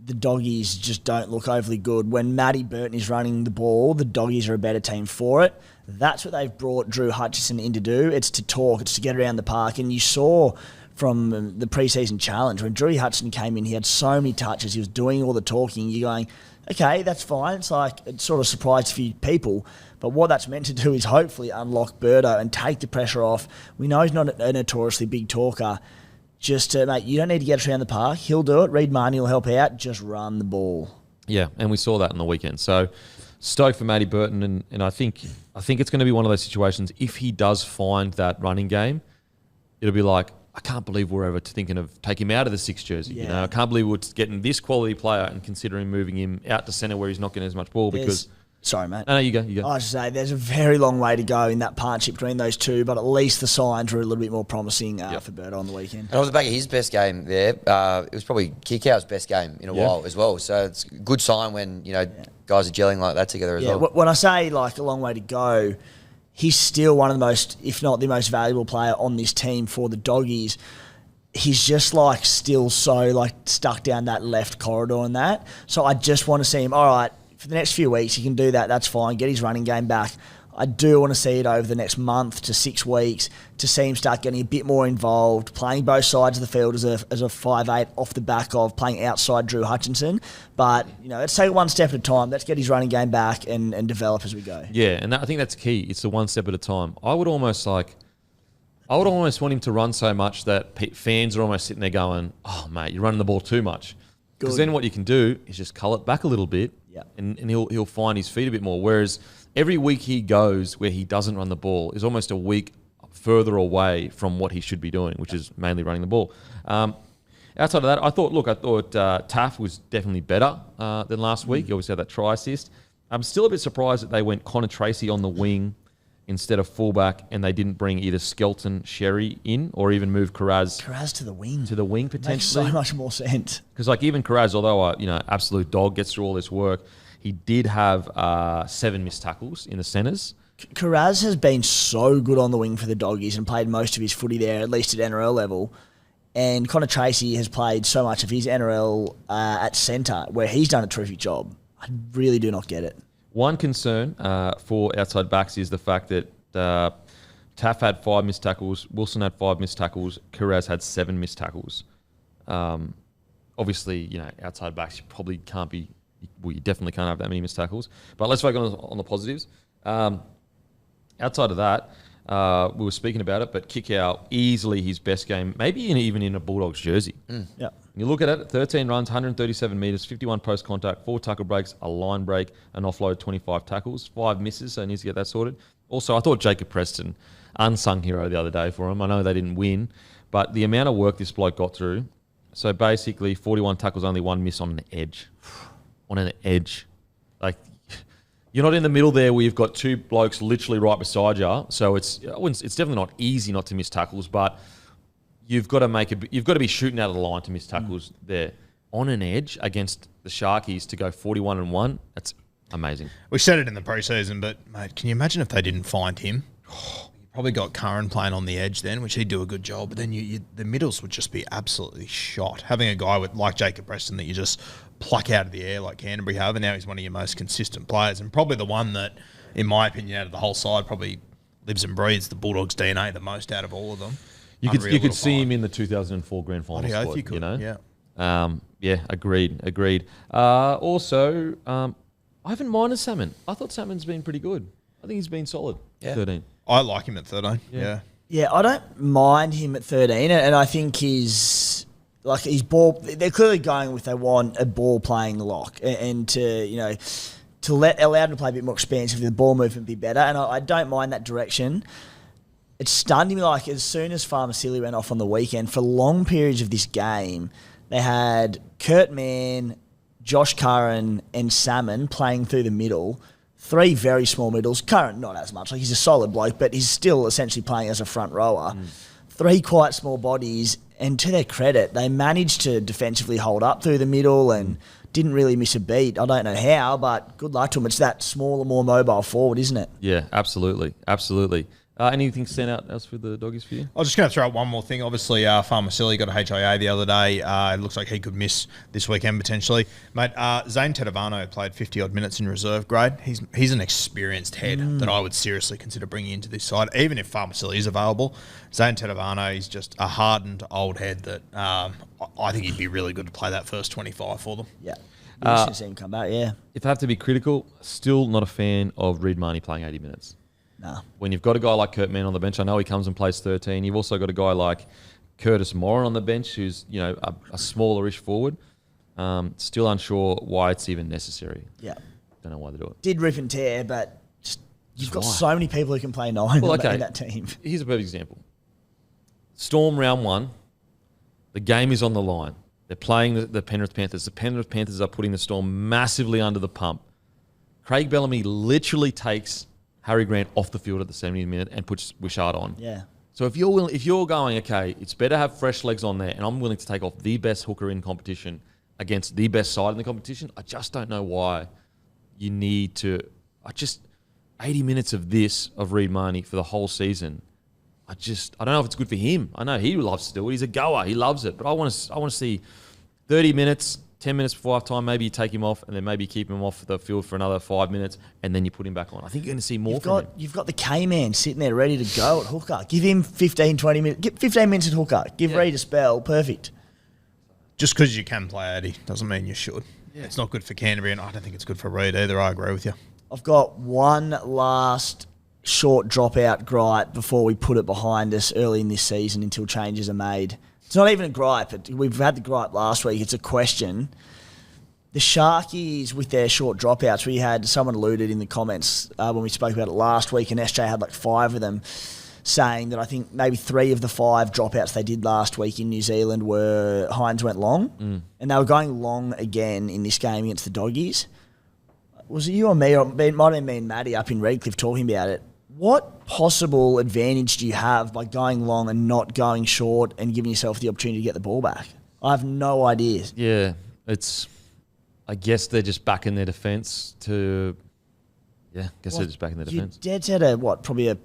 the Doggies just don't look overly good. When Matty Burton is running the ball, the Doggies are a better team for it. That's what they've brought Drew Hutchison in to do. It's to talk. It's to get around the park. And you saw from the preseason challenge, when Drew Hutchison came in, he had so many touches. He was doing all the talking. You're going, okay, that's fine. It's like, it sort of surprised a few people. But what that's meant to do is hopefully unlock Birdo and take the pressure off. We know he's not a notoriously big talker. Mate, you don't need to get us around the park. He'll do it. Reed Marnie will help out. Just run the ball. Yeah, and we saw that on the weekend. So stoked for Matty Burton, and I think it's going to be one of those situations. If he does find that running game, it'll be like, I can't believe we're ever thinking of taking him out of the 6 jersey. Yeah. You know, I can't believe we're getting this quality player and considering moving him out to centre where he's not getting as much ball because. Sorry, mate. No, you go. I should say there's a very long way to go in that partnership between those two, but at least the signs were a little bit more promising for Birdo on the weekend. And on the back of his best game there, it was probably Kikau's best game in a while as well. So it's a good sign when guys are gelling like that together as well. When I say like a long way to go, he's still one of the most, if not the most valuable player on this team for the Doggies. He's just like still so like stuck down that left corridor and that. So I just want to see him, all right, for the next few weeks, he can do that. That's fine. Get his running game back. I do want to see it over the next month to 6 weeks to see him start getting a bit more involved, playing both sides of the field as a 5'8", off the back of playing outside Drew Hutchison. But, let's take it one step at a time. Let's get his running game back and develop as we go. Yeah, and I think that's key. It's the one step at a time. I would almost want him to run so much that fans are almost sitting there going, oh, mate, you're running the ball too much. Because then what you can do is just cull it back a little bit, and he'll find his feet a bit more. Whereas every week he goes where he doesn't run the ball is almost a week further away from what he should be doing, which is mainly running the ball. Outside of that, I thought Taff was definitely better than last week. He obviously had that try assist. I'm still a bit surprised that they went Connor Tracy on the wing instead of fullback, and they didn't bring either Skelton, Sherry in, or even move Carraz to the wing. To the wing, potentially. Makes so much more sense. Because even Carraz, although absolute dog, gets through all this work, he did have 7 missed tackles in the centres. Carraz has been so good on the wing for the Doggies and played most of his footy there, at least at NRL level. And Connor Tracy has played so much of his NRL at centre, where he's done a terrific job. I really do not get it. One concern for outside backs is the fact that Taff had 5 missed tackles, Wilson had 5 missed tackles, Carraz had 7 missed tackles. Obviously, outside backs, you probably can't be, you definitely can't have that many missed tackles. But let's focus on the positives. Outside of that, we were speaking about it, but Kikau, easily his best game, maybe even in a Bulldogs jersey. Yeah. You look at it, 13 runs, 137 metres, 51 post-contact, 4 tackle breaks, a line break, an offload, 25 tackles, 5 misses, so he needs to get that sorted. Also, I thought Jacob Preston, unsung hero the other day for him. I know they didn't win, but the amount of work this bloke got through. So basically, 41 tackles, only one miss on an edge. On an edge. Like, you're not in the middle there where you've got two blokes literally right beside you. So it's definitely not easy not to miss tackles, but you've got to be shooting out of the line to miss tackles there. On an edge against the Sharkies to go 41-1, that's amazing. We said it in the preseason, but mate, can you imagine if they didn't find him? You probably got Curran playing on the edge then, which he'd do a good job. But then the middles would just be absolutely shot. Having a guy like Jacob Preston that you just pluck out of the air like Canterbury have, and now he's one of your most consistent players, and probably the one that, in my opinion, out of the whole side, probably lives and breathes the Bulldogs' DNA the most out of all of them. You could see him in the 2004 grand final squad. You know, yeah, agreed. Also, I haven't minded Salmon. I thought Salmon's been pretty good. I think he's been solid. Yeah. 13. I like him at 13. Yeah. Yeah, I don't mind him at 13, and I think his ball. They're clearly going with they want a ball playing lock, and to allow him to play a bit more expansively, the ball movement be better, and I don't mind that direction. It stunned me like as soon as Farmasili went off on the weekend, for long periods of this game, they had Kurt Mann, Josh Curran, and Salmon playing through the middle. Three very small middles. Curran, not as much. Like, he's a solid bloke, but he's still essentially playing as a front rower. Three quite small bodies, and to their credit, they managed to defensively hold up through the middle and didn't really miss a beat. I don't know how, but good luck to them. It's that smaller, more mobile forward, isn't it? Yeah, absolutely. Anything stand out else for the Doggies for you? I was just going to throw out one more thing. Obviously, Farmasili got a HIA the other day. It looks like he could miss this weekend potentially. Mate, Zane Tedavano played 50-odd minutes in reserve grade. He's an experienced head that I would seriously consider bringing into this side. Even if Farmasili is available, Zane Tedavano is just a hardened old head that I think he'd be really good to play that first 25 for them. Yeah. You should see him come back, yeah. If I have to be critical, still not a fan of Reid Marnie playing 80 minutes. No. When you've got a guy like Kurt Mann on the bench, I know he comes and plays 13. You've also got a guy like Curtis Moran on the bench, who's a smallerish forward. Still unsure why it's even necessary. Yeah. Don't know why they do it. Did rip and tear, but you've got so many people who can play 9 in that team. Here's a perfect example. Storm round 1, the game is on the line. They're playing the Penrith Panthers. The Penrith Panthers are putting the Storm massively under the pump. Craig Bellamy literally takes Harry Grant off the field at the 70th minute and puts Wishart on. Yeah. So if you're going, okay, it's better to have fresh legs on there, and I'm willing to take off the best hooker in competition against the best side in the competition, I just don't know why you need to. 80 minutes of Reid Marnie for the whole season. I don't know if it's good for him. I know he loves to do it. He's a goer. He loves it. But I want to see 30 minutes, 10 minutes before half time. Maybe you take him off, and then maybe you keep him off the field for another 5 minutes, and then you put him back on. I think you're going to see more from him. You've got the K-man sitting there ready to go at hooker. Give him 15, 20 minutes. Get 15 minutes at hooker. Give Reid a spell. Perfect. Just because you can play 80 doesn't mean you should. Yeah. It's not good for Canterbury, and I don't think it's good for Reid either. I agree with you. I've got one last short dropout gripe before we put it behind us early in this season until changes are made. It's not even a gripe. We've had the gripe last week. It's a question. The Sharkies with their short dropouts, we had someone alluded in the comments when we spoke about it last week, and SJ had like 5 of them, saying that I think maybe 3 of the 5 dropouts they did last week in New Zealand were Hines went long, and they were going long again in this game against the Doggies. Was it you or me, or it might have been me and Matty up in Redcliffe talking about it? What possible advantage do you have by going long and not going short and giving yourself the opportunity to get the ball back? I have no idea. Yeah, I guess they're just back in their defence to... Yeah, I guess they're just back in their defence. Your dad's had probably a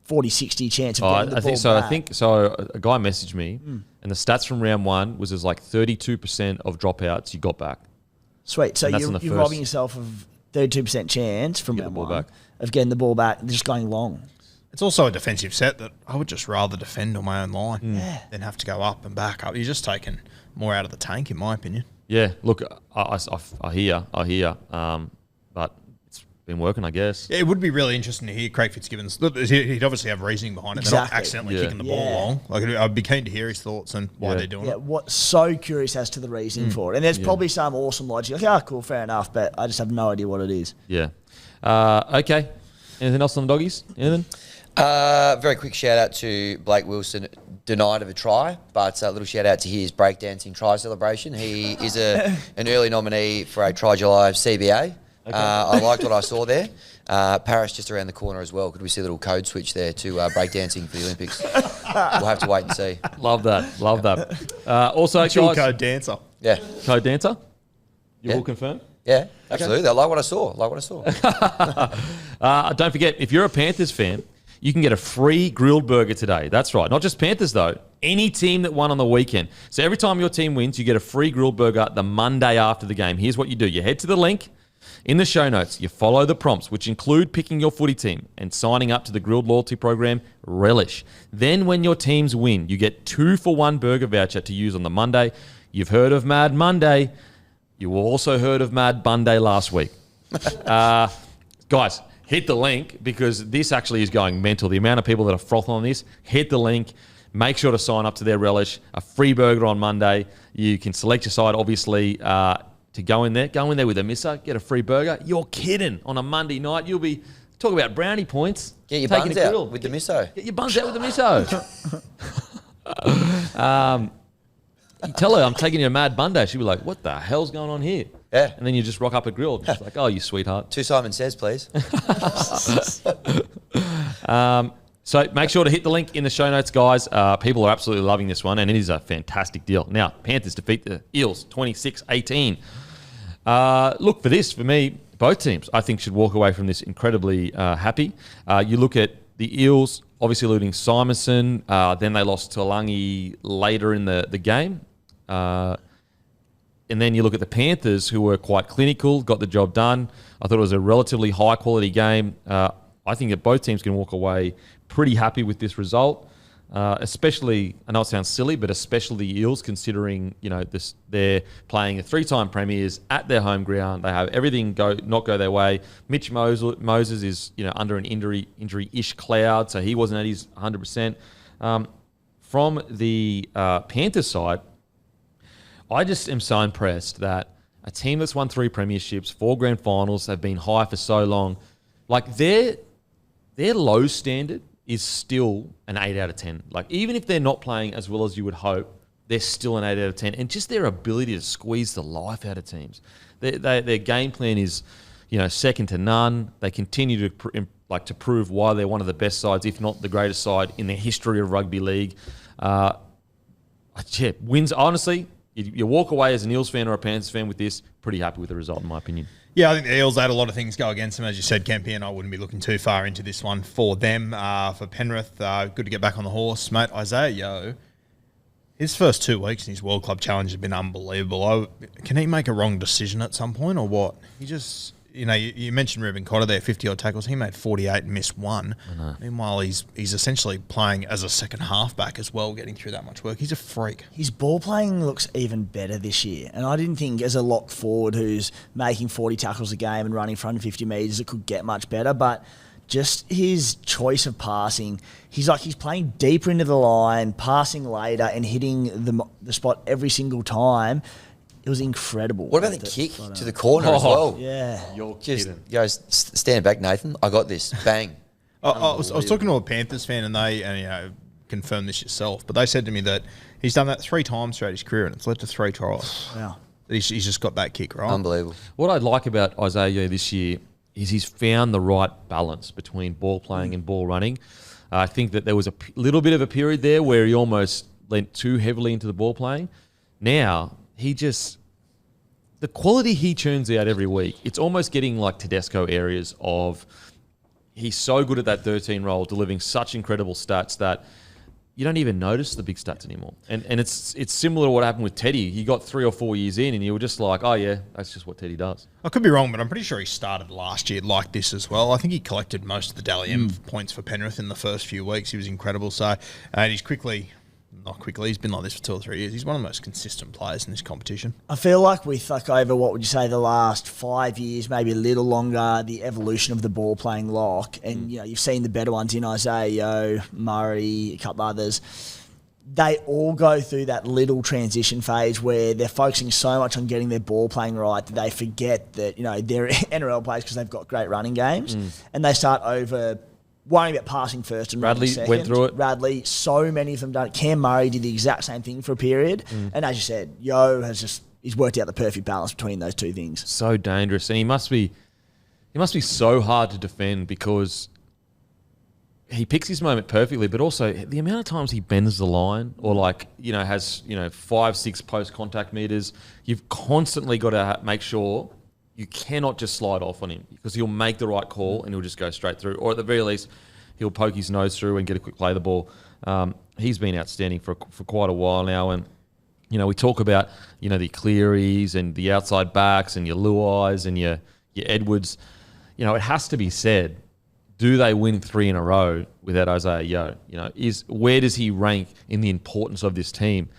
40-60 chance of getting the ball back. I think so. A guy messaged me, and the stats from round 1 was there's like 32% of dropouts you got back. Sweet. So you're robbing yourself of 32% chance from round 1 of getting the ball back, just going long. It's also a defensive set that I would just rather defend on my own line than have to go up and back up. You're just taking more out of the tank, in my opinion. Yeah, look, I hear, but it's been working, I guess. Yeah, it would be really interesting to hear Craig Fitzgibbon's. Look, he'd obviously have reasoning behind it. They're not accidentally kicking the ball long. Like, I'd be keen to hear his thoughts and why they're doing it. So curious as to the reasoning for it. And there's probably some awesome logic. Like, cool, fair enough, but I just have no idea what it is. Yeah. Okay. Anything else on the doggies? Anything? Very quick shout out to Blake Wilson, denied of a try, but a little shout out to his breakdancing try celebration. He is an early nominee for a Try July of CBA. Okay. I liked what I saw there. Paris just around the corner as well. Could we see a little code switch there to breakdancing for the Olympics? We'll have to wait and see. Love that. Also, Dual guys, code dancer. Yeah. code dancer. You Yeah. will confirm. Yeah, absolutely. I like what I saw. Don't forget, if you're a Panthers fan, you can get a free grilled burger today. That's right. Not just Panthers, though. Any team that won on the weekend. So every time your team wins, you get a free grilled burger the Monday after the game. Here's what you do. You head to the link in the show notes. You follow the prompts, which include picking your footy team and signing up to the grilled loyalty program, Relish. Then when your teams win, you get 2-for-1 burger voucher to use on the Monday. You've heard of Mad Monday. You also heard of Mad Monday last week. Guys, hit the link because this actually is going mental. The amount of people that are frothing on this, hit the link. Make sure to sign up to their Relish. A free burger on Monday. You can select your side, obviously, to go in there. Go in there with a misser, get a free burger. You're kidding. On a Monday night, you'll be talking about brownie points. Get your buns out with the miso. Get your buns out with the miso. You tell her I'm taking you to Mad Monday. She'll be like, what the hell's going on here? Yeah. And then you just rock up a grill. She's like, oh, you sweetheart. 2 Simon Says, please. So make sure to hit the link in the show notes, guys. People are absolutely loving this one, and it is a fantastic deal. Now, Panthers defeat the Eels 26-18. Look, for me, both teams, I think, should walk away from this incredibly happy. You look at the Eels, obviously losing Simonson. Then they lost to Langi later in the game. And then you look at the Panthers, who were quite clinical, got the job done. I thought it was a relatively high-quality game. I think that both teams can walk away pretty happy with this result, especially, I know it sounds silly, but especially the Eels, considering they're playing a 3-time premiers at their home ground. They have everything not go their way. Mitch Moses is under an injury-ish cloud, so he wasn't at his 100%. From the Panthers side, I just am so impressed that a team that's won 3 premierships, 4 grand finals, have been high for so long. Like their low standard is still an 8 out of 10. Like even if they're not playing as well as you would hope, they're still an 8 out of 10. And just their ability to squeeze the life out of teams. Their game plan is, second to none. They continue to prove why they're one of the best sides, if not the greatest side in the history of rugby league. Wins, honestly, you walk away as an Eels fan or a Panthers fan with this, pretty happy with the result, in my opinion. Yeah, I think the Eels had a lot of things go against them. As you said, Kempy, and I wouldn't be looking too far into this one for them. For Penrith, good to get back on the horse. Mate, Isaiah Yeo, his first 2 weeks in his World Club Challenge have been unbelievable. Can he make a wrong decision at some point or what? He just... you mentioned Ruben Cotter there, 50-odd tackles. He made 48 and missed 1. Meanwhile, he's essentially playing as a second halfback as well, getting through that much work. He's a freak. His ball playing looks even better this year. And I didn't think as a lock forward who's making 40 tackles a game and running front of 50 metres, it could get much better. But just his choice of passing, he's playing deeper into the line, passing later and hitting the spot every single time. It was incredible. What about the kick to the corner as well? Yeah. You're Just kidding. stand back, Nathan. I got this. Bang. I was talking to a Panthers fan and they confirmed this yourself, but they said to me that he's done that 3 times throughout his career and it's led to 3 tries. Wow. He's just got that kick, right? Unbelievable. What I like about Isaiah this year is he's found the right balance between ball playing and ball running. I think that there was a little bit of a period there where he almost lent too heavily into the ball playing. Now, the quality he churns out every week, it's almost getting like Tedesco areas of he's so good at that 13 role, delivering such incredible stats that you don't even notice the big stats anymore. And it's similar to what happened with Teddy. He got 3 or 4 years in and you were just like, oh yeah, that's just what Teddy does. I could be wrong, but I'm pretty sure he started last year like this as well. I think he collected most of the Dally M points for Penrith in the first few weeks. He was incredible. So he's he's been like this for 2 or 3 years. He's one of the most consistent players in this competition. I feel like with over, what would you say, the last 5 years, maybe a little longer, the evolution of the ball playing lock, and you've seen the better ones in Isaiah Yeo, Murray, a couple others. they all go through that little transition phase where they're focusing so much on getting their ball playing right that they forget that, they're NRL players because they've got great running games, and they start worrying about passing first and Bradley running second. went through it. Bradley, so many of them done it. Cam Murray did the exact same thing for a period, and as you said, Yo he's worked out the perfect balance between those two things. So dangerous, and he must be so hard to defend because he picks his moment perfectly, but also the amount of times he bends the line or has 5-6 post contact meters, you've constantly got to make sure you cannot just slide off on him because he'll make the right call and he'll just go straight through, or at the very least he'll poke his nose through and get a quick play of the ball. He's been outstanding for quite a while now, and we talk about the Clearys and the outside backs and your Luais and your Edwards. It has to be said, do they win 3 in a row without Isaiah Yeo? Where does he rank in the importance of this team?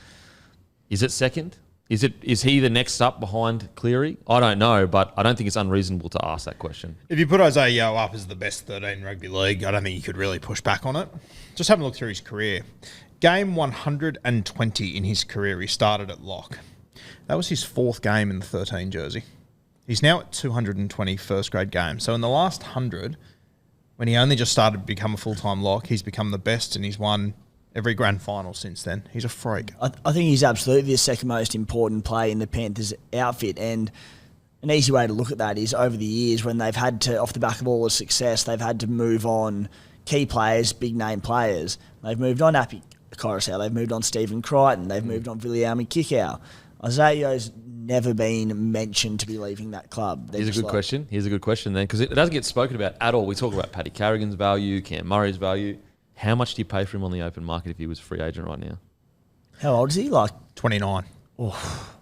Is it second? Is he the next up behind Cleary? I don't know, but I don't think it's unreasonable to ask that question. If you put Isaiah Yeo up as the best 13 in rugby league, I don't think you could really push back on it. Just having a look through his career. Game 120 in his career, he started at lock. That was his 4th game in the 13 jersey. He's now at 220 first grade games. So in the last 100, when he only just started to become a full-time lock, he's become the best and he's won every grand final since then. He's a freak. I think he's absolutely the second most important player in the Panthers outfit, and an easy way to look at that is over the years when they've had to, off the back of all the success, they've had to move on key players, big-name players. They've moved on Appy Coruscant, they've moved on Stephen Crichton, they've moved on Viliami Kikau. Isaiah's never been mentioned to be leaving that club. Here's a good question. Here's a good question then, because it doesn't get spoken about at all. We talk about Paddy Carrigan's value, Cam Murray's value. How much do you pay for him on the open market if he was a free agent right now? How old is he? 29. Oh.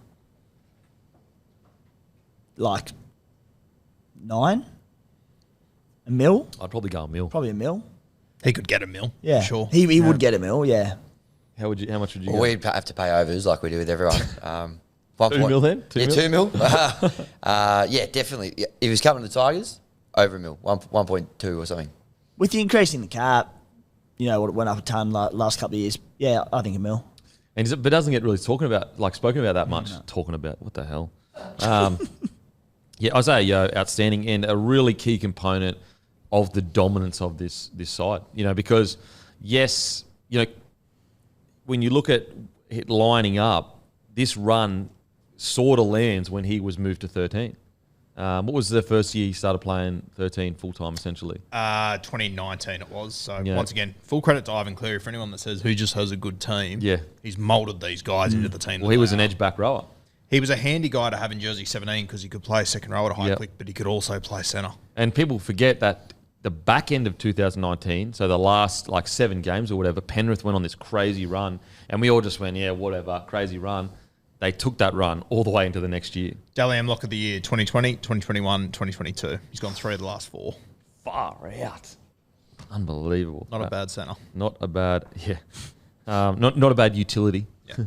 9? A mil? I'd probably go a mil. Probably a mil. He could get a mil. Yeah, for sure. He would get a mil. Yeah. How much would you? Well, we'd have to pay overs like we do with everyone. 2 mil then? 2 mil. Yeah, definitely. Yeah. If he was coming to the Tigers, over a mil, 1.2 or something. With the increase in the cap, what it went up a ton last couple of years. Yeah, I think a mil. And but doesn't get really spoken about that much. No. Talking about what the hell? Yeah, Isaiah Yeo, outstanding and a really key component of the dominance of this side. Because yes, when you look at it lining up, this run sort of lands when he was moved to 13. What was the first year he started playing 13 full-time, essentially? 2019 it was. So, once again, full credit to Ivan Cleary. For anyone that says who just has a good team, he's moulded these guys into the team. Well, he was an edge back rower. He was a handy guy to have in jersey 17 because he could play second row at a high click, but he could also play centre. And people forget that the back end of 2019, so the last 7 games or whatever, Penrith went on this crazy run, and we all just went, yeah, whatever, crazy run. They took that run all the way into the next year. Dally M Lock of the Year, 2020, 2021, 2022. He's gone 3 of the last 4. Far out. Unbelievable. Not a bad centre. Not a bad, not a bad utility. Yeah.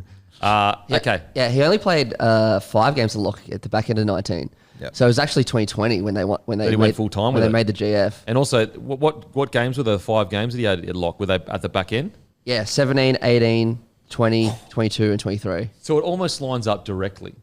Okay. Yeah, he only played 5 games of lock at the back end of 19. Yep. So it was actually 2020 when they went full time. When they made the GF. And also, what games were the 5 games that he had at lock? Were they at the back end? Yeah, 17, 18, 20, 22, and 23. So it almost lines up directly.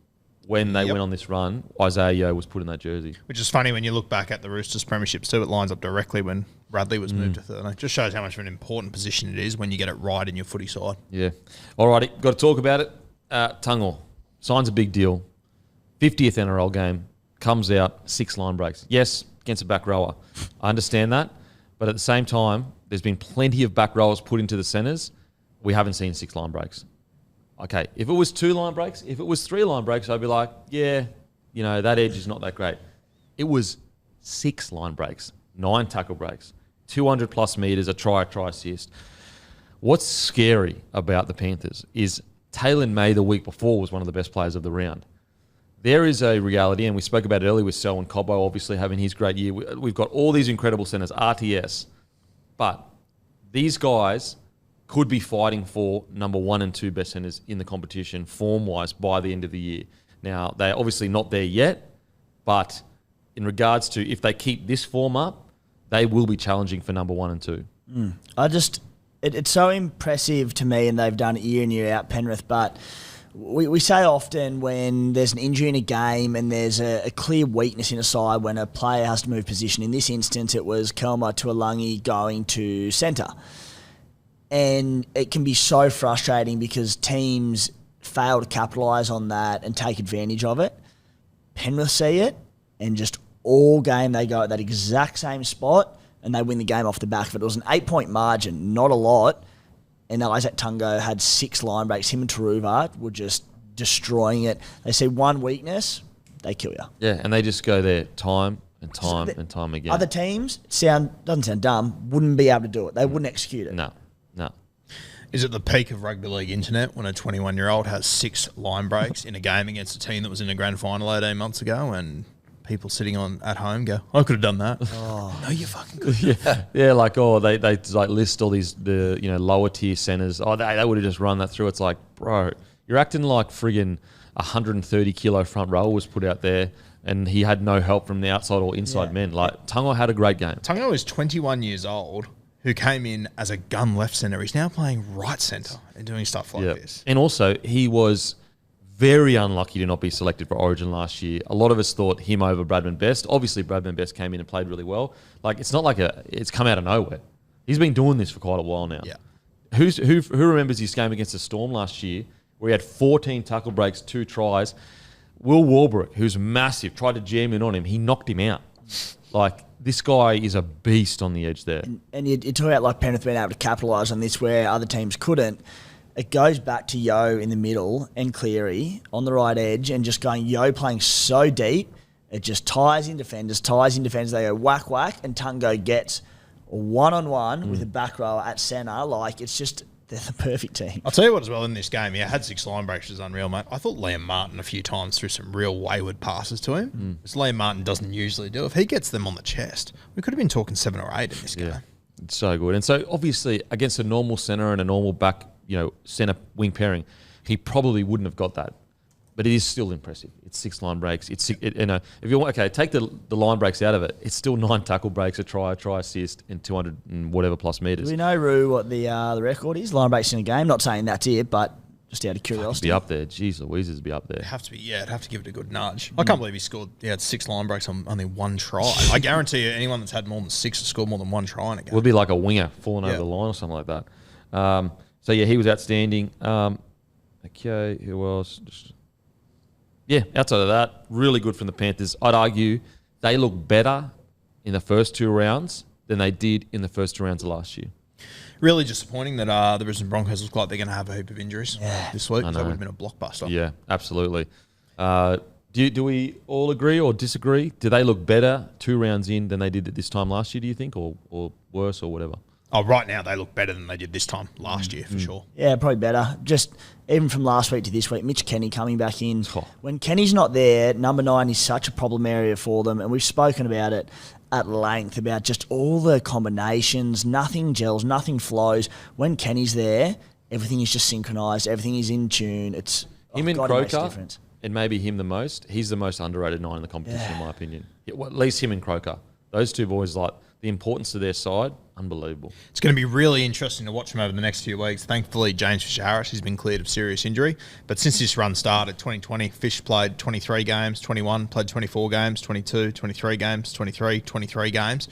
When they went on this run, Isaiah Yeo was put in that jersey. Which is funny when you look back at the Roosters premierships too. It lines up directly when Bradley was moved to 13. It just shows how much of an important position it is when you get it right in your footy side. Yeah. All righty, got to talk about it. Tungor signs a big deal. 50th NRL game, comes out, 6 line breaks. Yes, against a back rower. I understand that. But at the same time, there's been plenty of back rowers put into the centres. We haven't seen 6 line breaks. Okay, if it was 2 line breaks, if it was 3 line breaks, I'd be like, yeah, that edge is not that great. It was 6 line breaks, 9 tackle breaks, 200 plus metres, a try assist. What's scary about the Panthers is Taylor May the week before was one of the best players of the round. There is a reality, and we spoke about it earlier with Selwyn Cobbo obviously having his great year. We've got all these incredible centres, RTS, but these guys could be fighting for number 1 and 2 best centres in the competition form-wise by the end of the year. Now, they're obviously not there yet, but in regards to if they keep this form up, they will be challenging for number 1 and 2. It's so impressive to me, and they've done it year in, year out, Penrith, but we say often when there's an injury in a game and there's a clear weakness in a side when a player has to move position. In this instance, it was Kelma Tuolangi going to centre. And it can be so frustrating because teams fail to capitalise on that and take advantage of it. Penrith see it, and just all game they go at that exact same spot and they win the game off the back of it. It was an 8-point margin, not a lot. And Isaac Tungo had 6 line breaks. Him and Taruva were just destroying it. They see one weakness, they kill you. Yeah, and they just go there time and time and time again. Other teams, doesn't sound dumb, wouldn't be able to do it. They wouldn't execute it. No. Is it the peak of rugby league internet when a 21-year-old has 6 line breaks in a game against a team that was in a grand final 18 months ago, and people sitting at home go, I could have done that. Oh. No, you fucking could. Yeah, like, they like list all these lower tier centers. Oh, they would have just run that through. It's like, bro, you're acting like friggin' 130 kilo front row was put out there, and he had no help from the outside or inside men. Like, Tungo had a great game. Tungo is 21 years old, who came in as a gun left centre. He's now playing right centre and doing stuff like this. And also, he was very unlucky to not be selected for Origin last year. A lot of us thought him over Bradman Best. Obviously, Bradman Best came in and played really well. Like, it's not like it's come out of nowhere. He's been doing this for quite a while now. Yeah. Who remembers his game against the Storm last year where he had 14 tackle breaks, 2 tries? Will Warbrick, who's massive, tried to jam in on him. He knocked him out. Like, this guy is a beast on the edge there. And you talk about like Penrith being able to capitalise on this where other teams couldn't. It goes back to Yo in the middle and Cleary on the right edge and just going Yo playing so deep, it just ties in defenders. They go whack, whack, and Tungo gets a one-on-one with a back rower at centre. Like, it's just, they're the perfect team. I'll tell you what as well in this game, he had 6 line breaks, which is unreal, mate. I thought Liam Martin a few times threw some real wayward passes to him, which Liam Martin doesn't usually do. If he gets them on the chest, we could have been talking 7 or 8 in this game. It's so good. And so, obviously, against a normal centre and a normal back, centre wing pairing, he probably wouldn't have got that. But it is still impressive. It's 6 line breaks. If you want, take the line breaks out of it, it's still 9 tackle breaks, a try assist, and 200 and whatever plus metres. Do we know, Roo, what the record is? Line breaks in a game. Not saying that's it, but just out of curiosity. Be up there. Jeez Louise, it'd be up there. It'd have to give it a good nudge. I can't believe he had 6 line breaks on only 1 try. I guarantee you, anyone that's had more than 6 has scored more than 1 try in a game. Would be like a winger falling over the line or something like that. He was outstanding. Okay, who else? Outside of that, really good from the Panthers. I'd argue they look better in the first 2 rounds than they did in the first 2 rounds of last year. Really disappointing that the Brisbane Broncos look like they're going to have a heap of injuries this week. That would have been a blockbuster. Yeah, absolutely. Do we all agree or disagree? Do they look better 2 rounds in than they did at this time last year, do you think, or worse or whatever? Oh, right now they look better than they did this time last year, for sure. Yeah, probably better. Just even from last week to this week, Mitch Kenny coming back in. When Kenny's not there, number 9 is such a problem area for them, and we've spoken about it at length, about just all the combinations, nothing gels, nothing flows. When Kenny's there, everything is just synchronised, everything is in tune. It's him and Croker, and maybe him the most. He's the most underrated 9 in the competition, in my opinion. At least him and Croker. Those 2 boys, like, the importance to their side, unbelievable. It's going to be really interesting to watch them over the next few weeks. Thankfully, James Fisher-Harris has been cleared of serious injury. But since this run started, 2020, Fish played 23 games, 21 played 24 games, 22, 23 games, 23 games.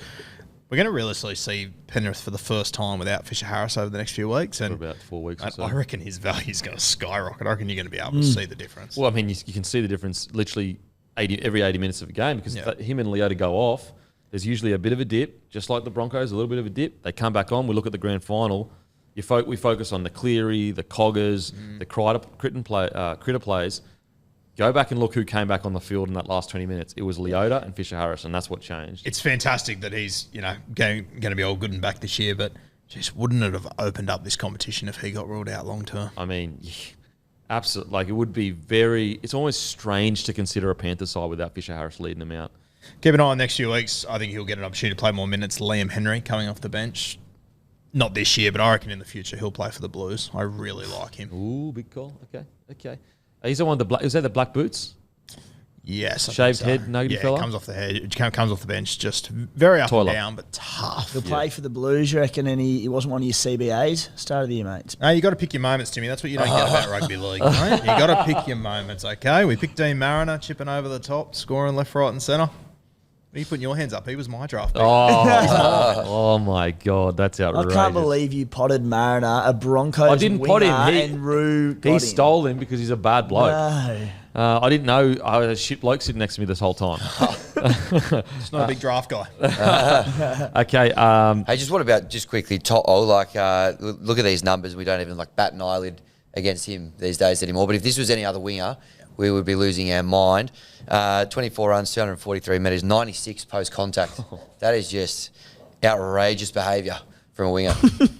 We're going to realistically see Penrith for the first time without Fisher-Harris over the next few weeks. And for about 4 weeks or so. I reckon his value is going to skyrocket. I reckon you're going to be able to see the difference. Well, I mean, you can see the difference literally every 80 minutes of a game because him and Leota go off. There's usually a bit of a dip, just like the Broncos, a little bit of a dip. They come back on. We look at the grand final. We focus on the Cleary, the Coggers, the Critter plays. Go back and look who came back on the field in that last 20 minutes. It was Leota and Fisher-Harris, and that's what changed. It's fantastic that he's going to be all good and back this year, but just wouldn't it have opened up this competition if he got ruled out long term? I mean, absolutely. Like, it would be it's almost strange to consider a Panthers side without Fisher-Harris leading them out. Keep an eye on the next few weeks. I think he'll get an opportunity to play more minutes. Liam Henry coming off the bench. Not this year, but I reckon in the future he'll play for the Blues. I really like him. Ooh, big call. Okay. He's the one with is that the black boots? Yes. I Shaved think so. head, nuggety yeah, fella? comes off the head. It comes off the bench, just very up Toilet. and down, but tough. He'll play for the Blues, you reckon, and he wasn't one of your CBAs? Start of the year, mate. No, you got to pick your moments, Timmy. That's what you don't get about rugby league, mate. You got to pick your moments, okay? We picked Dean Mariner, chipping over the top, scoring left, right, and centre. What are you putting your hands up? He was my draft pick. Oh my God, that's I outrageous. can't believe you potted Mariner, a Broncos I didn't pot him. and Roo got He him. stole him because he's a bad bloke. No. I didn't know I had a shit bloke sitting next to me this whole time. It's not a big draft guy. Okay. Hey, just what about, just quickly, To'o, look at these numbers. We don't even bat an eyelid against him these days anymore. But if this was any other winger, we would be losing our mind. 24 runs, 243 metres, 96 post-contact. That is just outrageous behaviour from a winger.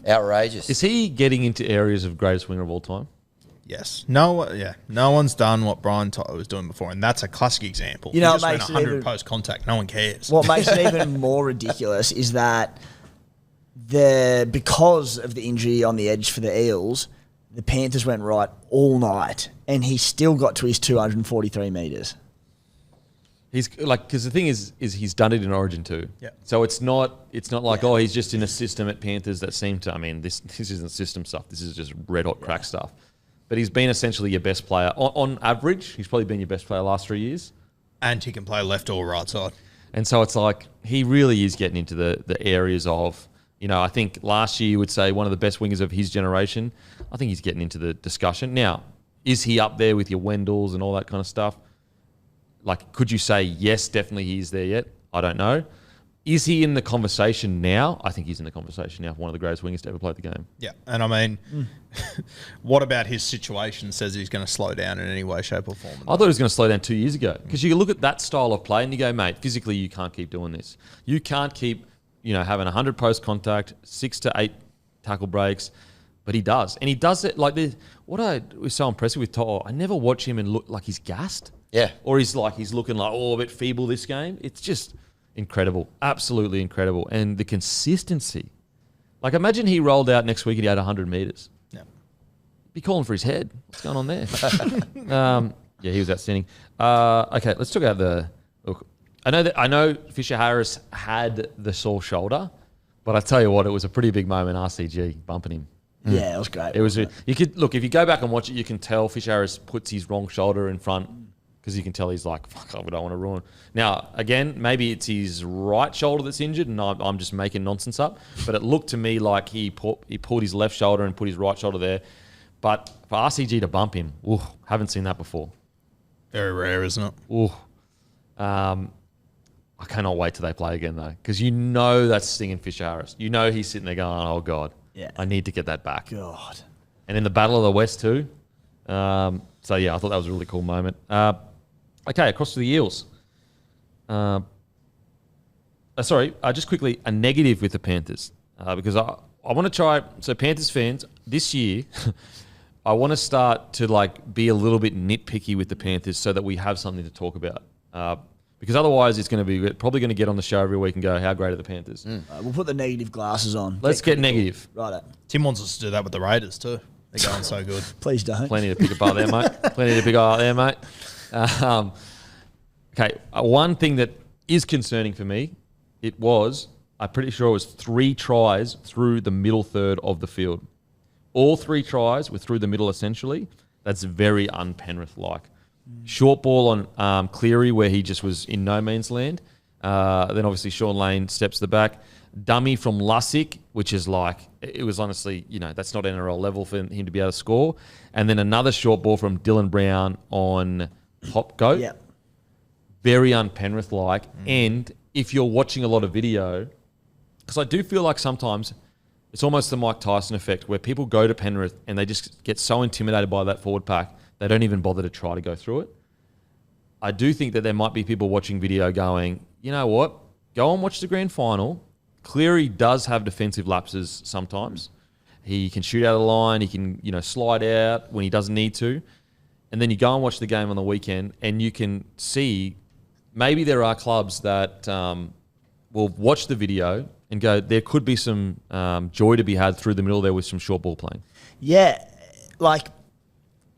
Outrageous. Is he getting into areas of greatest winger of all time? Yes. No one's done what Brian To'o was doing before, and that's a classic example. You know, he it just went makes it 100 even- post-contact. No one cares. What makes it even more ridiculous is that because of the injury on the edge for the Eels, the Panthers went right all night, and he still got to his 243 metres. He's because the thing is he's done it in Origin too. Yeah. So it's not like he's just in a system at Panthers that seemed to. I mean, this isn't system stuff. This is just red hot crack stuff. But he's been essentially your best player on average. He's probably been your best player the last 3 years. And he can play left or right side. And so it's like he really is getting into the areas of, I think last year you would say one of the best wingers of his generation. I think he's getting into the discussion. Now, is he up there with your Wendells and all that kind of stuff? Like, could you say, yes, definitely he's there yet? I don't know. Is he in the conversation now? I think he's in the conversation now for one of the greatest wingers to ever play the game. Yeah, and I mean, what about his situation says he's going to slow down in any way, shape or form? I thought he was going to slow down 2 years ago because you look at that style of play and you go, mate, physically you can't keep doing this. You can't keep, having 100 post contact, 6 to 8 tackle breaks, but he does. And he does it like this. What I was so impressive with To'o, I never watch him and look like he's gassed. Yeah. Or he's looking like, a bit feeble this game. It's just incredible. Absolutely incredible. And the consistency. Like, imagine he rolled out next week and he had 100 metres. Yeah. Be calling for his head. What's going on there? Yeah, he was outstanding. Okay, let's talk about look. I know Fisher Harris had the sore shoulder, but I tell you what, it was a pretty big moment. RCG bumping him. Yeah, it was great. It was. You could look if you go back and watch it, you can tell Fisher Harris puts his wrong shoulder in front because you can tell he's like, "Fuck, I don't want to ruin." Now, again, maybe it's his right shoulder that's injured, and I'm just making nonsense up. But it looked to me like he pulled his left shoulder and put his right shoulder there. But for RCG to bump him, haven't seen that before. Very rare, isn't it? I cannot wait till they play again though, because that's stinging Fisher Harris. He's sitting there going, "Oh God, Yeah. I need to get that back." God. And in the Battle of the West too. So yeah, I thought that was a really cool moment. Okay, across to the Eels. Just quickly, a negative with the Panthers because I want to try. So Panthers fans, this year, I want to start to be a little bit nitpicky with the Panthers so that we have something to talk about. Because otherwise, it's going to be probably going to get on the show every week and go, "How great are the Panthers?" We'll put the negative glasses on. Let's get negative. Right. Tim wants us to do that with the Raiders too. They're going so good. Please don't. Plenty to pick apart there, mate. Plenty to pick apart there, mate. Okay, one thing that is concerning for me, I'm pretty sure it was 3 tries through the middle third of the field. All 3 tries were through the middle, essentially. That's very un-Penrith-like. Short ball on Cleary, where he just was in no man's land. Then obviously Sean Lane steps to the back. Dummy from Lussick, which is it was honestly, that's not NRL level for him to be able to score. And then another short ball from Dylan Brown on Hop Goat. Yeah. Very un-Penrith-like. And if you're watching a lot of video, because I do feel like sometimes it's almost the Mike Tyson effect where people go to Penrith and they just get so intimidated by that forward pack, they don't even bother to try to go through it. I do think that there might be people watching video going, you know what, go and watch the grand final. Cleary does have defensive lapses sometimes. He can shoot out of the line. He can, slide out when he doesn't need to. And then you go and watch the game on the weekend and you can see maybe there are clubs that will watch the video and go, there could be some joy to be had through the middle there with some short ball playing. Yeah,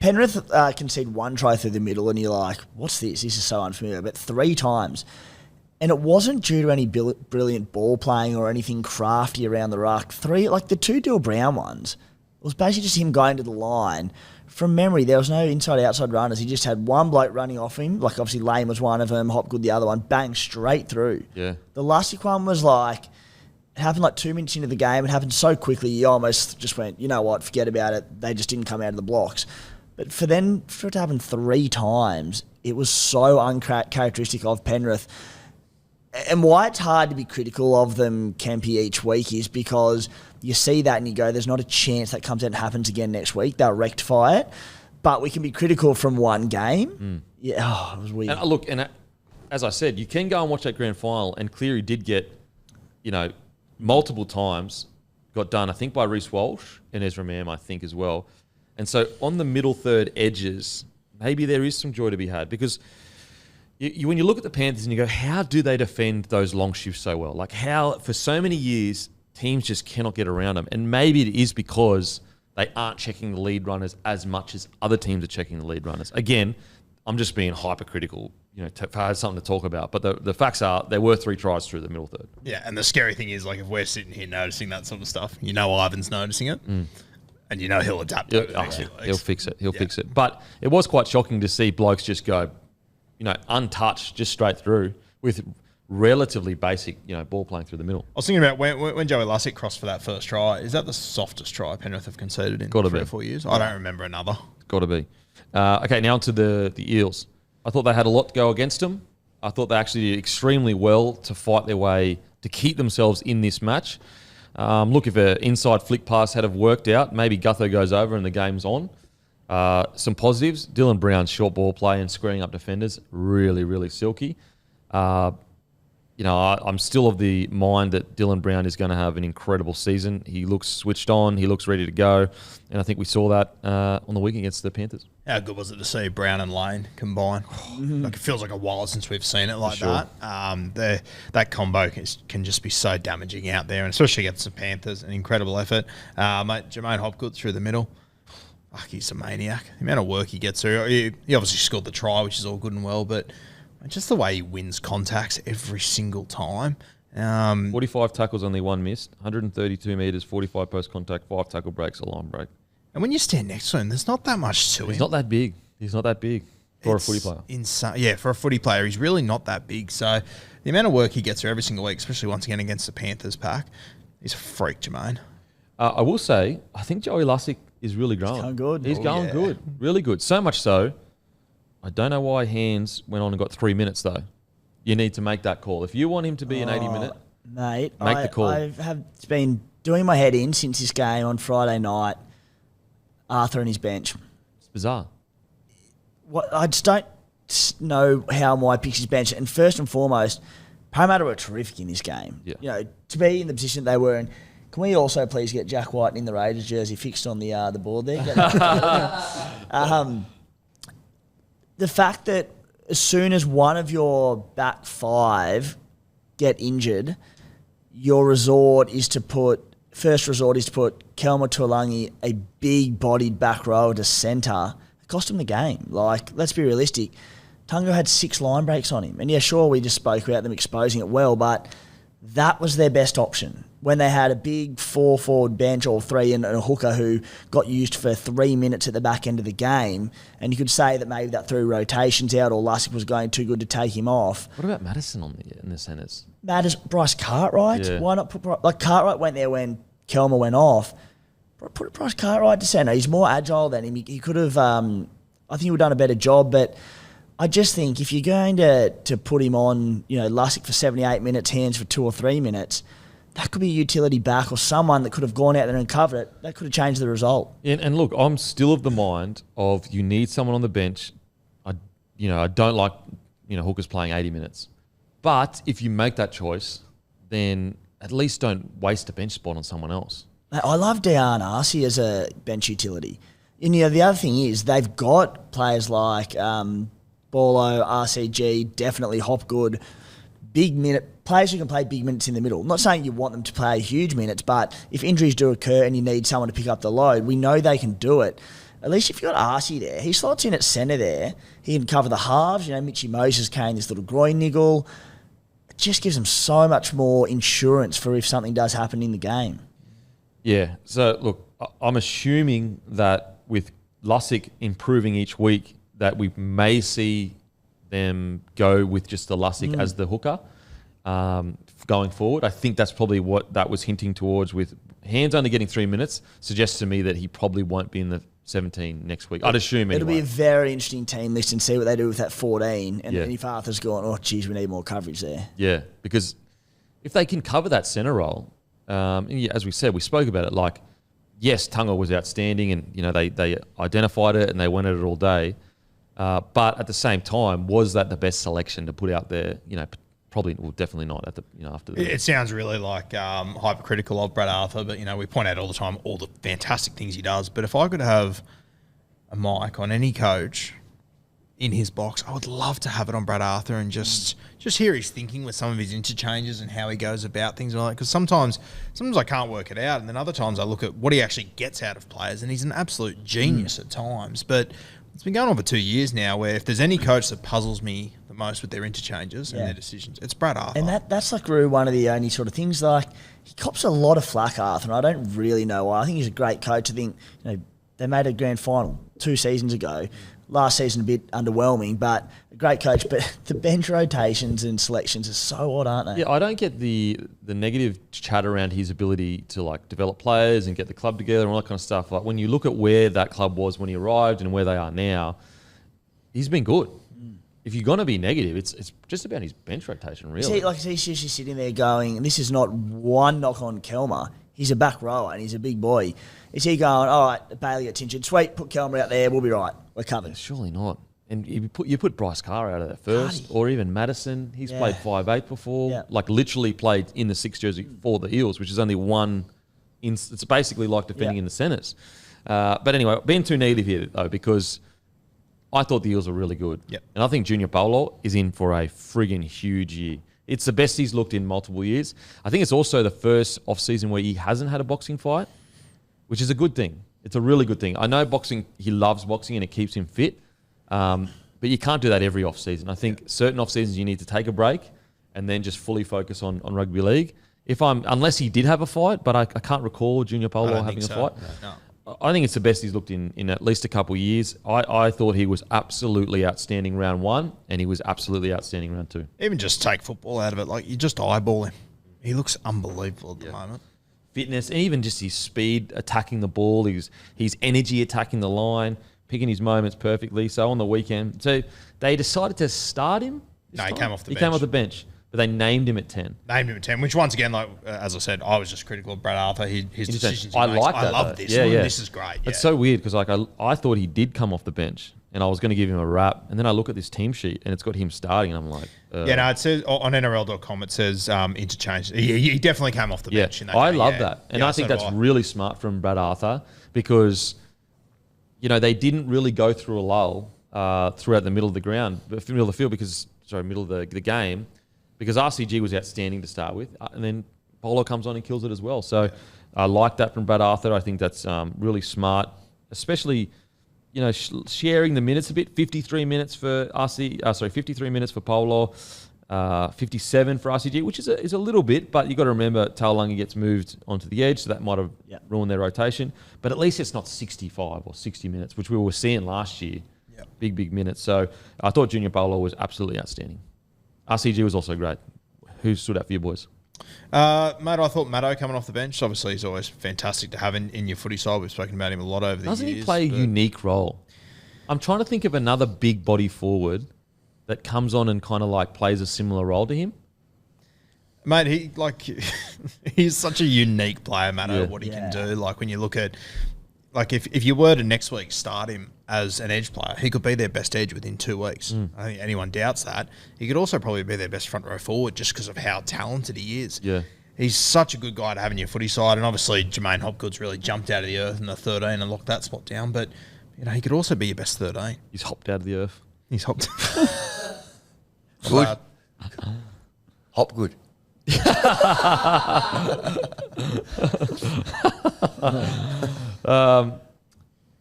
Penrith concede one try through the middle, and you're like, what's this? This is so unfamiliar. But 3 times. And it wasn't due to any brilliant ball playing or anything crafty around the ruck. 3, like the 2 Dill Brown ones, it was basically just him going to the line. From memory, there was no inside-outside runners. He just had one bloke running off him. Like, obviously, Lane was one of them, Hopgood the other one. Bang, straight through. Yeah. The Lussick one was like, it happened like 2 minutes into the game. It happened so quickly, you almost just went, you know what, forget about it. They just didn't come out of the blocks. But for it to happen 3 times, it was so uncharacteristic of Penrith. And why it's hard to be critical of them, Kempy, each week is because you see that and you go, there's not a chance that comes out and happens again next week. They'll rectify it. But we can be critical from one game. Yeah, it was weird. And look, as I said, you can go and watch that grand final, and Cleary did get, multiple times, got done, I think, by Reece Walsh and Ezra Mam, I think, as well. And so on the middle third edges, maybe there is some joy to be had because when you look at the Panthers and you go, how do they defend those long shifts so well? Like how, for so many years, teams just cannot get around them. And maybe it is because they aren't checking the lead runners as much as other teams are checking the lead runners. Again, I'm just being hypercritical, for something to talk about. But the facts are there were 3 tries through the middle third. Yeah, and the scary thing is, like, if we're sitting here noticing that sort of stuff, Ivan's noticing it. And he'll adapt to it next few weeks. He'll fix it. He'll fix it. But it was quite shocking to see blokes just go, untouched, just straight through with relatively basic, ball playing through the middle. I was thinking about when Joey Lussick crossed for that first try. Is that the softest try Penrith have conceded in 3 or 4 years? I don't remember another. Got to be. Okay, now to the Eels. I thought they had a lot to go against them. I thought they actually did extremely well to fight their way to keep themselves in this match. Look, if an inside flick pass had have worked out, maybe Gutho goes over and the game's on. Some positives, Dylan Brown's short ball play and screwing up defenders, really, really silky. I'm still of the mind that Dylan Brown is going to have an incredible season. He looks switched on. He looks ready to go. And I think we saw that on the week against the Panthers. How good was it to see Brown and Lane combine? Like, it feels like a while since we've seen it like that. That combo can just be so damaging out there, and especially against the Panthers. An incredible effort. Jermaine Hopgood through the middle. He's a maniac. The amount of work he gets through. He obviously scored the try, which is all good and well, but just the way he wins contacts every single time. 45 tackles, only 1 missed. 132 metres, 45 post-contact, 5 tackle breaks, a line break. And when you stand next to him, there's not that much to him. He's not that big. For a footy player. Insane. Yeah, for a footy player, he's really not that big. So the amount of work he gets through every single week, especially once again against the Panthers pack, he's a freak, Jermaine. I will say, I think Joey Lussick is really growing. He's going good. He's going good. Really good. So much so, I don't know why Hands went on and got 3 minutes, though. You need to make that call. If you want him to be an 80-minute, mate, make the call. I have been doing my head in since this game on Friday night. Arthur and his bench. It's bizarre. I just don't know how my picks his bench. And first and foremost, Parramatta were terrific in this game. Yeah. To be in the position they were in. Can we also please get Jack White in the Raiders jersey fixed on the board there? The fact that as soon as one of your back 5 get injured, your first resort is to put Kelma Tuolangi, a big-bodied back rower, to centre. It cost him the game. Like, let's be realistic. Tungo had 6 line breaks on him. And yeah, sure, we just spoke about them exposing it well, but that was their best option. When they had a big 4-forward bench or 3 and a hooker who got used for 3 minutes at the back end of the game, and you could say that maybe that threw rotations out or Lussick was going too good to take him off. What about Madison in the centres? Bryce Cartwright? Yeah. Why not put Cartwright went there when Kelma went off. Put Bryce Cartwright to centre. He's more agile than him. He could have, I think he would have done a better job, but I just think if you're going to put him on, Lussick for 78 minutes, Hands for 2 or 3 minutes, that could be a utility back or someone that could have gone out there and covered it. That could have changed the result. And look, I'm still of the mind of you need someone on the bench. I don't like, hookers playing 80 minutes. But if you make that choice, then at least don't waste a bench spot on someone else. I love Dejan Arce as a bench utility. And the other thing is they've got players like Borlo, RCG, definitely Hopgood, big minute players who can play big minutes in the middle. I'm not saying you want them to play huge minutes, but if injuries do occur and you need someone to pick up the load, we know they can do it. At least if you've got Arcee there, he slots in at centre there. He can cover the halves. You know, Mitchy Moses came this little groin niggle. It just gives them so much more insurance for if something does happen in the game. Yeah. So, look, I'm assuming that with Lussick improving each week, that we may see them go with just the Lussick as the hooker going forward. I think that's probably what that was hinting towards with Hands only getting 3 minutes suggests to me that he probably won't be in the 17 next week. I'd assume anyway. It'll be a very interesting team list and see what they do with that 14. And if Arthur's going, oh, geez, we need more coverage there. Yeah, because if they can cover that centre role, as we said, we spoke about it, like, yes, Tunga was outstanding and, you know, they identified it and they went at it all day. But at the same time, was that the best selection to put out there? You know, probably, well, definitely not at the, you know, after the. It sounds really like hypercritical of Brad Arthur, but, you know, we point out all the time all the fantastic things he does. But if I could have a mic on any coach in his box, I would love to have it on Brad Arthur and just hear his thinking with some of his interchanges and how he goes about things. Because sometimes I can't work it out, and then other times I look at what he actually gets out of players, and he's an absolute genius at times. But it's been going on for 2 years now, where if there's any coach that puzzles me the most with their interchanges and their decisions, it's Brad Arthur. And that's like Roo, one of the only sort of things, like, he cops a lot of flack, Arthur, and I don't really know why. I think he's a great coach. I think, you know, they made a grand final 2 seasons ago. Last season a bit underwhelming, but a great coach. But the bench rotations and selections are so odd, aren't they? Yeah, I don't get the negative chat around his ability to, like, develop players and get the club together and all that kind of stuff. Like, when you look at where that club was when he arrived and where they are now, he's been good. If you're going to be negative, it's just about his bench rotation, really. See, like, he's usually sitting there going, and this is not one knock on Kelmer. He's a back rower and he's a big boy. Is he going, all right, Bailey got tinted, sweet, put Kelmer out there, we'll be right, we're covered? Surely not. And you put Bryce Carr out of that first, or even Madison. He's played 5'8" before, like literally played in the 6 jersey for the Eels, which is only one. It's basically like defending in the centres. But anyway, being too negative here though, because I thought the Eels were really good. Yep. And I think Junior Paulo is in for a friggin' huge year. It's the best he's looked in multiple years. I think it's also the first off-season where he hasn't had a boxing fight, which is a good thing. It's a really good thing. I know boxing, he loves boxing and it keeps him fit, but you can't do that every off-season. I think certain off-seasons you need to take a break and then just fully focus on rugby league. Unless he did have a fight, but I can't recall Junior Paulo having a fight. No. I think it's the best he's looked in at least a couple of years. I thought he was absolutely outstanding round one, and he was absolutely outstanding round two. Even just take football out of it, like, you just eyeball him. He looks unbelievable at the moment. Fitness, and even just his speed attacking the ball, his energy attacking the line, picking his moments perfectly. So on the weekend, so they decided to start him. No, he came off the bench. He came off the bench. But they named him at 10. Named him at 10, which once again, like, as I said, I was just critical of Brad Arthur. His decisions he makes. Like that. I love this. Yeah. This is great. It's so weird because, like, I thought he did come off the bench and I was going to give him a rap. And then I look at this team sheet and it's got him starting and I'm like... no, it says on NRL.com, it says interchange. He definitely came off the bench. In that I game. love that. And I think that's really smart from Brad Arthur because, you know, they didn't really go through a lull throughout the middle of the ground, middle of the field middle of the game. Because RCG was outstanding to start with, and then Polo comes on and kills it as well. So I like that from Brad Arthur. I think that's really smart, especially, you know, sharing the minutes a bit. 53 minutes for 53 minutes for Polo, 57 for RCG, which is a little bit, but you got to remember Taulungi gets moved onto the edge, so that might have ruined their rotation. But at least it's not 65 or 60 minutes, which we were seeing last year. Yep. Big minutes. So I thought Junior Polo was absolutely outstanding. RCG was also great. Who stood out for you boys? Mate, I thought Matto coming off the bench. Obviously, he's always fantastic to have in your footy side. We've spoken about him a lot over the years. Doesn't he play a unique role? I'm trying to think of another big body forward that comes on and kind of like plays a similar role to him. Mate, he's such a unique player, Matto, what he can do. Like, when you look at... Like, if you were to next week start him as an edge player, he could be their best edge within 2 weeks. I think anyone doubts that. He could also probably be their best front row forward just because of how talented he is. Yeah. He's such a good guy to have in your footy side. And obviously, Jermaine Hopgood's really jumped out of the earth in the 13 and locked that spot down. But, you know, he could also be your best 13. He's hopped out of the earth. He's hopped. Good. Hop good.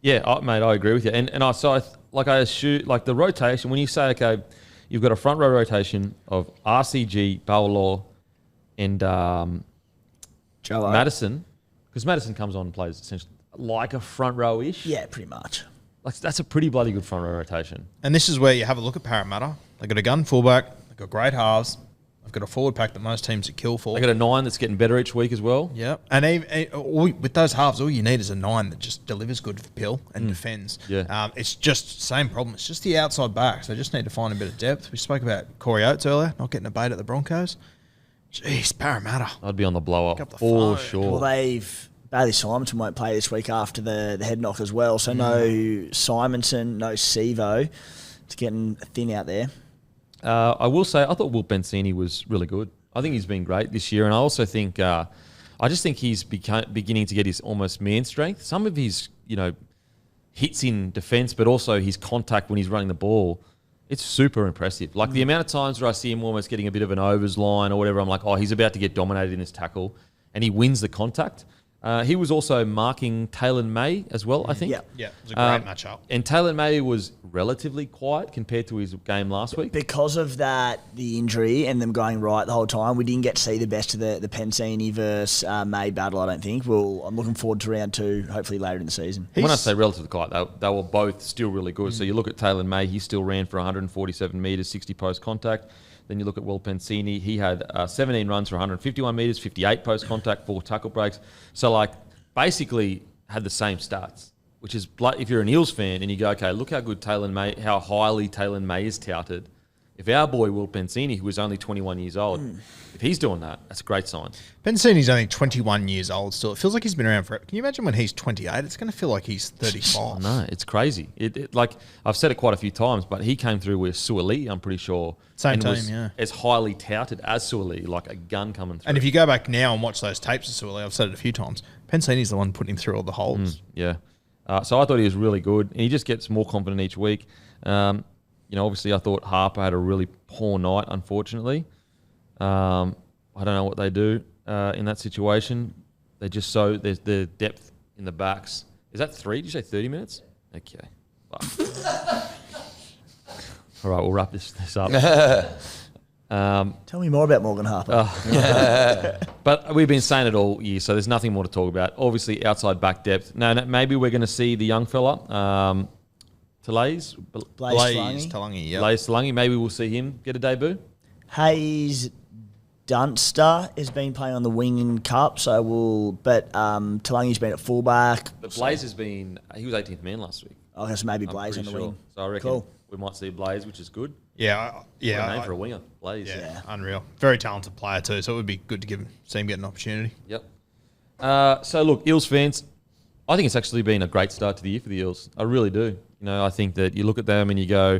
Yeah, mate, I agree with you. And I assume, like the rotation, when you say, okay, you've got a front row rotation of RCG, Bowlaw, and Joe Madison, because Madison comes on and plays essentially like a front row-ish. Yeah, pretty much. Like that's a pretty bloody good front row rotation. And this is where you have a look at Parramatta. They got a gun fullback. They've got great halves. They've got a forward pack that most teams would kill for. They got a 9 that's getting better each week as well. Yeah, and with those halves, all you need is a 9 that just delivers good for Pill and defends. Yeah. It's just same problem. It's just the outside backs. They just need to find a bit of depth. We spoke about Corey Oates earlier, not getting a bait at the Broncos. Jeez, Parramatta. I'd be on the blow up Pick up the for phone. sure. Well, Bailey Simonson won't play this week after the head knock as well. So no Simonson, no Sevo. It's getting thin out there. I will say, I thought Will Bensini was really good. I think he's been great this year, and I also think, I just think he's beginning to get his almost man strength. Some of his, hits in defence, but also his contact when he's running the ball, it's super impressive. Like the amount of times where I see him almost getting a bit of an overs line or whatever, I'm like, oh, he's about to get dominated in his tackle, and he wins the contact. He was also marking Taylor May as well, I think. Yeah, it was a great matchup. And Taylor May was relatively quiet compared to his game last week. Because of the injury and them going right the whole time, we didn't get to see the best of the Pensini versus May battle, I don't think. I'm looking forward to round 2, hopefully later in the season. When I say relatively quiet, they were both still really good. So you look at Taylor May, he still ran for 147 metres, 60 post contact. Then you look at Will Pensini, he had 17 runs for 151 metres, 58 post contact, 4 tackle breaks. So basically had the same stats, which is if you're an Eels fan and you go, okay, look how good how highly Taylor May is touted. If our boy Will Pensini, who was only 21 years old, if he's doing that, that's a great sign. Pensini's only 21 years old still. It feels like he's been around forever. Can you imagine when he's 28? It's going to feel like he's 35. No, it's crazy. I've said it quite a few times, but he came through with Suoli, I'm pretty sure. Same and team, was yeah. as highly touted as Suoli, like a gun coming through. And if you go back now and watch those tapes of Suoli, I've said it a few times, Pensini's the one putting him through all the holes. Yeah. So I thought he was really good. And he just gets more confident each week. Obviously I thought Harper had a really poor night, unfortunately. I don't know what they do in that situation. They just there's the depth in the backs. Is that 3? Did you say 30 minutes? Okay. All right, we'll wrap this up. Tell me more about Morgan Harper. But we've been saying it all year, so there's nothing more to talk about. Obviously, outside back depth. No, maybe we're going to see the young fella, Blaze Talangi, yeah. Blaze Talangi. Maybe we'll see him get a debut. Hayes Dunster has been playing on the wing in Cup, but Talangi's been at fullback. But Blaze he was 18th man last week. Okay, so maybe Blaze on the wing. So I reckon Cool. we might see Blaze, which is good. Yeah. What a name for a winger, Blaze. Yeah, unreal. Very talented player too, so it would be good to see him get an opportunity. Yep. So look, Eels fans, I think it's actually been a great start to the year for the Eels. I really do. I think that you look at them and you go,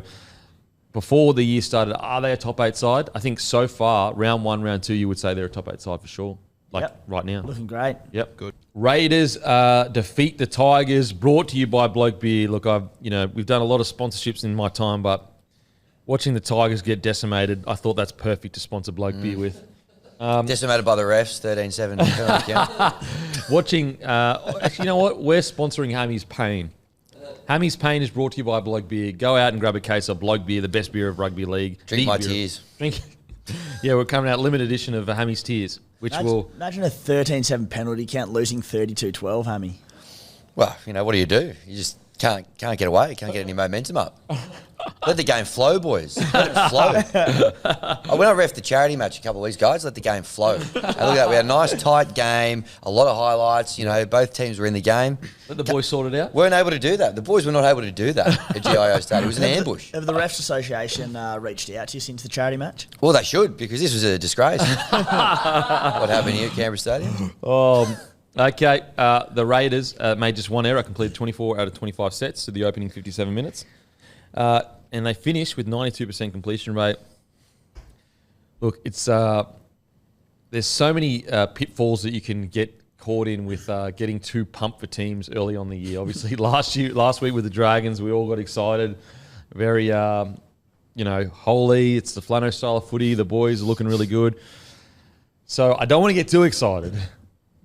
before the year started, are they a top 8 side? I think so far, round 1, round 2, you would say they're a top 8 side for sure. Right now. Looking great. Yep. Good. Raiders defeat the Tigers, brought to you by Bloke Beer. Look, we've done a lot of sponsorships in my time, but watching the Tigers get decimated, I thought that's perfect to sponsor Bloke Beer with. Decimated by the refs, 13-7 penalty count. Watching, actually, you know what? We're sponsoring Hammy's Pain. Hammy's Pain is brought to you by Bloke Beer. Go out and grab a case of Bloke Beer, the best beer of rugby league. Drink my tears. Yeah, we're coming out limited edition of Hammy's Tears, which Imagine a 13-7 penalty count losing 32-12, Hammy. Well, what do? You just can't get away. Can't get any momentum up. Let the game flow, boys. Let it flow. When I ref the charity match a couple of weeks, guys, let the game flow. And look at that. We had a nice, tight game, a lot of highlights. Both teams were in the game. Let the boys sort it out. Weren't able to do that. The boys were not able to do that at GIO Stadium. It was an ambush. Have the Refs Association reached out to you since the charity match? Well, they should, because this was a disgrace. What happened here at Canberra Stadium? Okay, the Raiders made just one error, completed 24 out of 25 sets to the opening 57 minutes. And they finished with 92% completion rate. Look, it's there's so many pitfalls that you can get caught in with getting too pumped for teams early on the year. Obviously, last week with the Dragons, we all got excited. Very, holy. It's the Flano style of footy. The boys are looking really good. So I don't want to get too excited.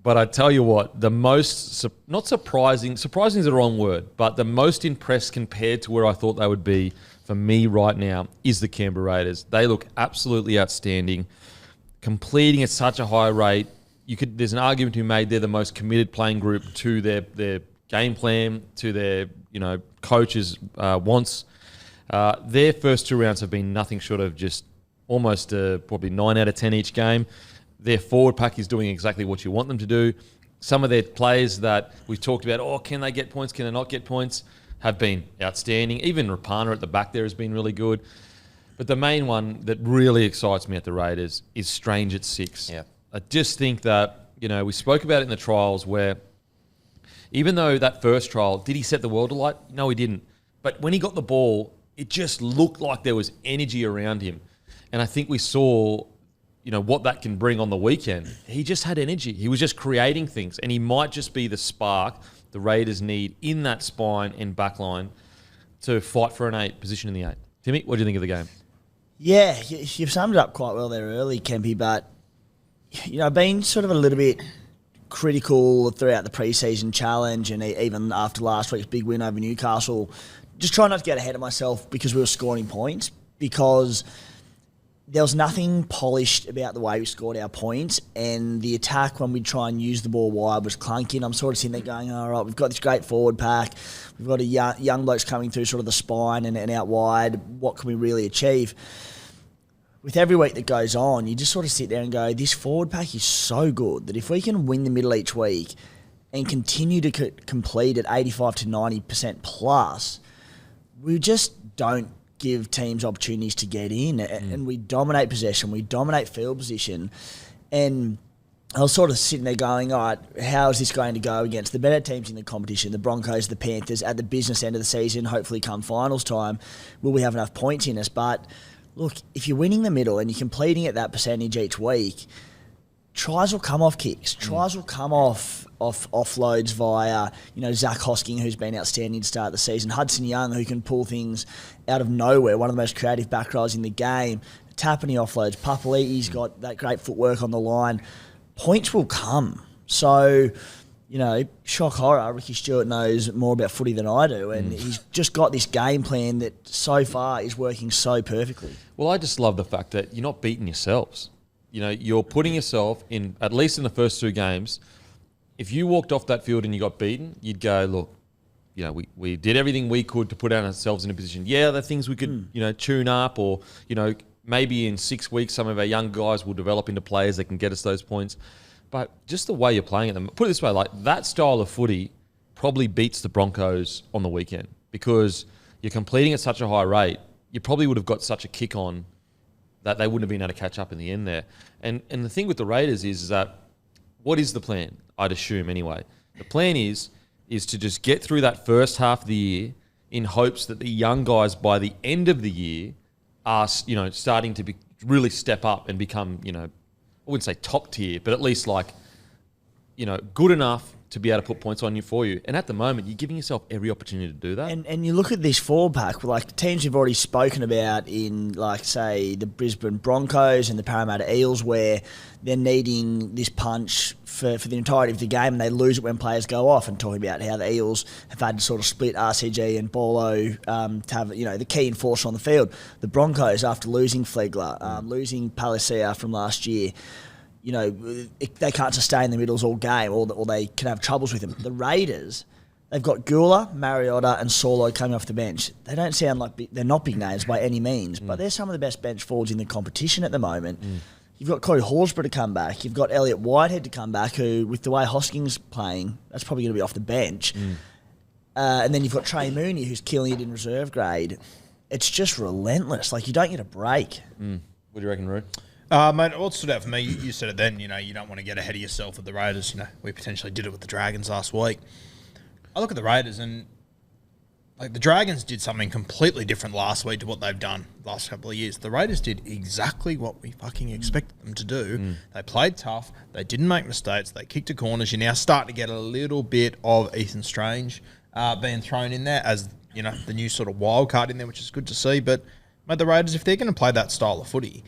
But I tell you what, the most, not surprising is the wrong word, but the most impressed compared to where I thought they would be for me right now is the Canberra Raiders. They look absolutely outstanding, completing at such a high rate. There's an argument to be made they're the most committed playing group to their game plan, to their coaches' wants. Their first 2 rounds have been nothing short of just almost probably 9 out of 10 each game. Their forward pack is doing exactly what you want them to do. Some of their players that we've talked about, can they get points, can they not get points, have been outstanding. Even Rapana at the back there has been really good. But the main one that really excites me at the Raiders is Strange at 6. Yeah. I just think that, we spoke about it in the trials where even though that first trial, did he set the world alight? No, he didn't. But when he got the ball, it just looked like there was energy around him. And I think we saw, what that can bring on the weekend. He just had energy. He was just creating things. And he might just be the spark the Raiders need in that spine and back line to fight for an 8 position in the 8. Timmy, what do you think of the game? Yeah, you've summed it up quite well there early, Kempy, but, been sort of a little bit critical throughout the pre-season challenge and even after last week's big win over Newcastle. Just trying not to get ahead of myself because we were scoring points, because there was nothing polished about the way we scored our points, and the attack when we try and use the ball wide was clunky. And I'm sort of sitting there going, all right, we've got this great forward pack. We've got a young blokes coming through sort of the spine and out wide. What can we really achieve? With every week that goes on, you just sort of sit there and go, this forward pack is so good that if we can win the middle each week and continue to complete at 85 to 90% plus, we just don't give teams opportunities to get in, and we dominate possession, we dominate field position. And I was sort of sitting there going, all right, how is this going to go against the better teams in the competition, the Broncos, the Panthers, at the business end of the season, hopefully come finals time, will we have enough points in us? But look, if you're winning the middle and you're completing at that percentage each week, tries will come off kicks. Tries will come off offloads via, Zach Hosking, who's been outstanding to start the season. Hudson Young, who can pull things out of nowhere, one of the most creative back rows in the game. Tapani offloads. Papali'i's got that great footwork on the line. Points will come. So, shock horror, Ricky Stewart knows more about footy than I do, and he's just got this game plan that so far is working so perfectly. Well, I just love the fact that you're not beating yourselves. You're putting yourself in, at least in the first 2 games, if you walked off that field and you got beaten, you'd go, look, we did everything we could to put ourselves in a position. Yeah, there are things we could, tune up, or, maybe in 6 weeks some of our young guys will develop into players that can get us those points. But just the way you're playing at them, put it this way, like that style of footy probably beats the Broncos on the weekend, because you're completing at such a high rate, you probably would have got such a kick on that they wouldn't have been able to catch up in the end there. And the thing with the Raiders is that, what is the plan? I'd assume anyway. The plan is to just get through that first half of the year in hopes that the young guys by the end of the year are, starting to really step up and become, I wouldn't say top tier, but at least like, good enough to be able to put points on you for you. And at the moment, you're giving yourself every opportunity to do that. And you look at this forward pack, like teams we've already spoken about in, like, say, the Brisbane Broncos and the Parramatta Eels, where they're needing this punch for the entirety of the game, and they lose it when players go off, and talking about how the Eels have had to sort of split RCG and Bolo to have, the key enforcer on the field. The Broncos, after losing Flegler, losing Palacia from last year, they can't sustain the middles all game, or they can have troubles with them. The Raiders, they've got Gula, Mariota, and Solo coming off the bench. They don't sound like they're not big names by any means, but they're some of the best bench forwards in the competition at the moment. You've got Corey Horsburgh to come back. You've got Elliot Whitehead to come back, who, with the way Hosking's playing, that's probably going to be off the bench. And then you've got Trey Mooney, who's killing it in reserve grade. It's just relentless. Like, you don't get a break. What do you reckon, Roo? Mate, what stood out for me, you said it then, you don't want to get ahead of yourself with the Raiders. We potentially did it with the Dragons last week. I look at the Raiders and, like, the Dragons did something completely different last week to what they've done the last couple of years. The Raiders did exactly what we fucking expected them to do. They played tough. They didn't make mistakes. They kicked to corners. You're now starting to get a little bit of Ethan Strange being thrown in there as, the new sort of wild card in there, which is good to see. But, mate, the Raiders, if they're going to play that style of footy,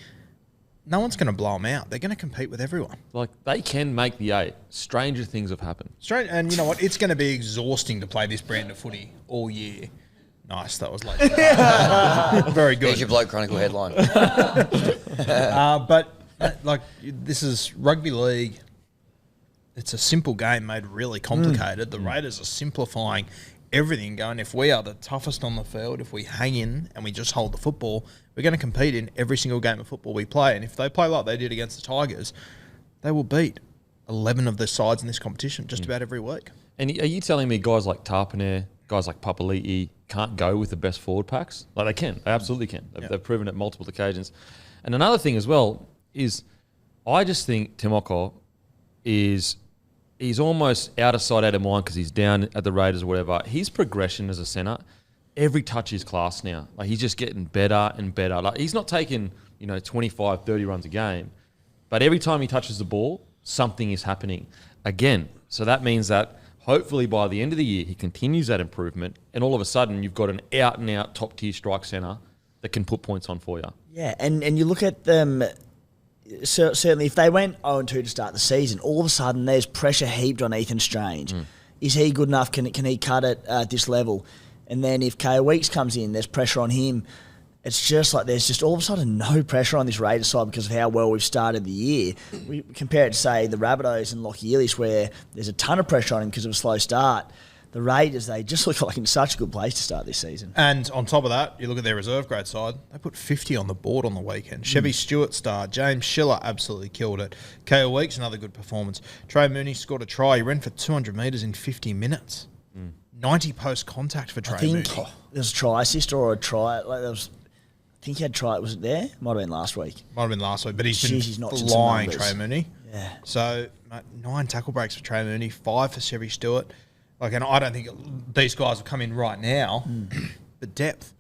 no one's going to blow them out. They're going to compete with everyone. Like, they can make the 8. Stranger things have happened. Straight, and you know what? It's going to be exhausting to play this brand of footy all year. Nice, that was late. Very good. There's your Bloke Chronicle headline. But like, this is rugby league. It's a simple game made really complicated. The Raiders are simplifying everything, going, if we are the toughest on the field, if we hang in and we just hold the football, we're going to compete in every single game of football we play. And if they play like they did against the Tigers, they will beat 11 of the sides in this competition just about every week. And are you telling me guys like Tarpanair, guys like Papali'i can't go with the best forward packs? Like, they can. They absolutely can. They've proven it multiple occasions. And another thing as well is I just think Timoko he's almost out of sight, out of mind because he's down at the Raiders or whatever. His progression as a centre, every touch is class now. Like, he's just getting better and better. Like, he's not taking, 25, 30 runs a game, but every time he touches the ball, something is happening again. So that means that hopefully by the end of the year, he continues that improvement, and all of a sudden you've got an out-and-out top-tier strike centre that can put points on for you. Yeah, and you look at them. Certainly, if they went 0-2 to start the season, all of a sudden there's pressure heaped on Ethan Strange. Is he good enough? Can he cut it at this level? And then if Kayo Weeks comes in, there's pressure on him. It's just like there's just all of a sudden no pressure on this Raiders side because of how well we've started the year. We compare it to, say, the Rabbitohs and Lachie Ellis, where there's a ton of pressure on him because of a slow start. The Raiders, they just look like in such a good place to start this season. And on top of that, you look at their reserve grade side, they put 50 on the board on the weekend. Chevy Stewart starred. James Schiller absolutely killed it. Kayo Weeks, another good performance. Trey Mooney scored a try. He ran for 200 metres in 50 minutes. 90 post contact for Trey Mooney. There was a try assist or a try. Like there was, I think he had try. Was it there? Might have been last week. Might have been last week, but he's been not flying, Trey Mooney. Yeah. So, mate, 9 tackle breaks for Trey Mooney, 5 for Chevy Stewart. Like, and I don't think these guys will come in right now. The depth,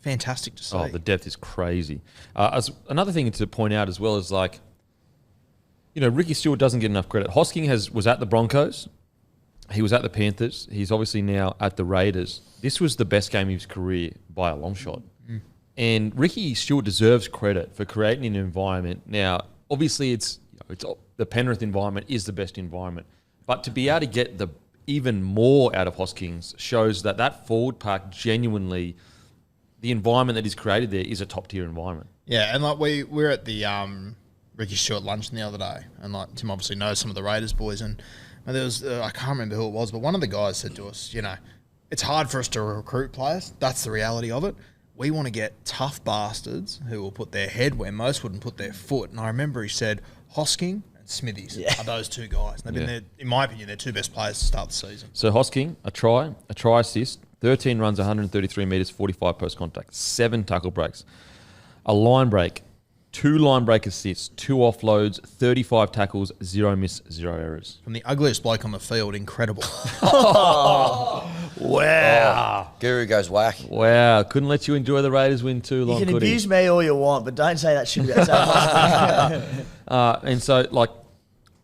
fantastic to see. Oh, the depth is crazy. As another thing to point out as well is, like, Ricky Stewart doesn't get enough credit. Hosking was at the Broncos. He was at the Panthers. He's obviously now at the Raiders. This was the best game of his career by a long shot. And Ricky Stewart deserves credit for creating an environment. Now, obviously, it's the Penrith environment is the best environment. But to be able to get even more out of Hoskins shows that forward pack genuinely, the environment that is created there is a top tier environment. Yeah, and like we're at the Ricky Stewart luncheon the other day, and like Tim obviously knows some of the Raiders boys, and there was I can't remember who it was, but one of the guys said to us, it's hard for us to recruit players. That's the reality of it. We want to get tough bastards who will put their head where most wouldn't put their foot. And I remember he said Hosking Smithies are those two guys. They've been in my opinion, they're two best players to start the season. So Hosking, a try assist, 13 runs, 133 metres, 45 post contact, 7 tackle breaks, a line break, 2 line break assists, 2 offloads, 35 tackles, 0 miss, 0 errors. From the ugliest bloke on the field, incredible. Wow. Guru goes whack. Wow. Couldn't let you enjoy the Raiders win too long, You can could he? abuse me all you want, but don't say that shit about And so, like,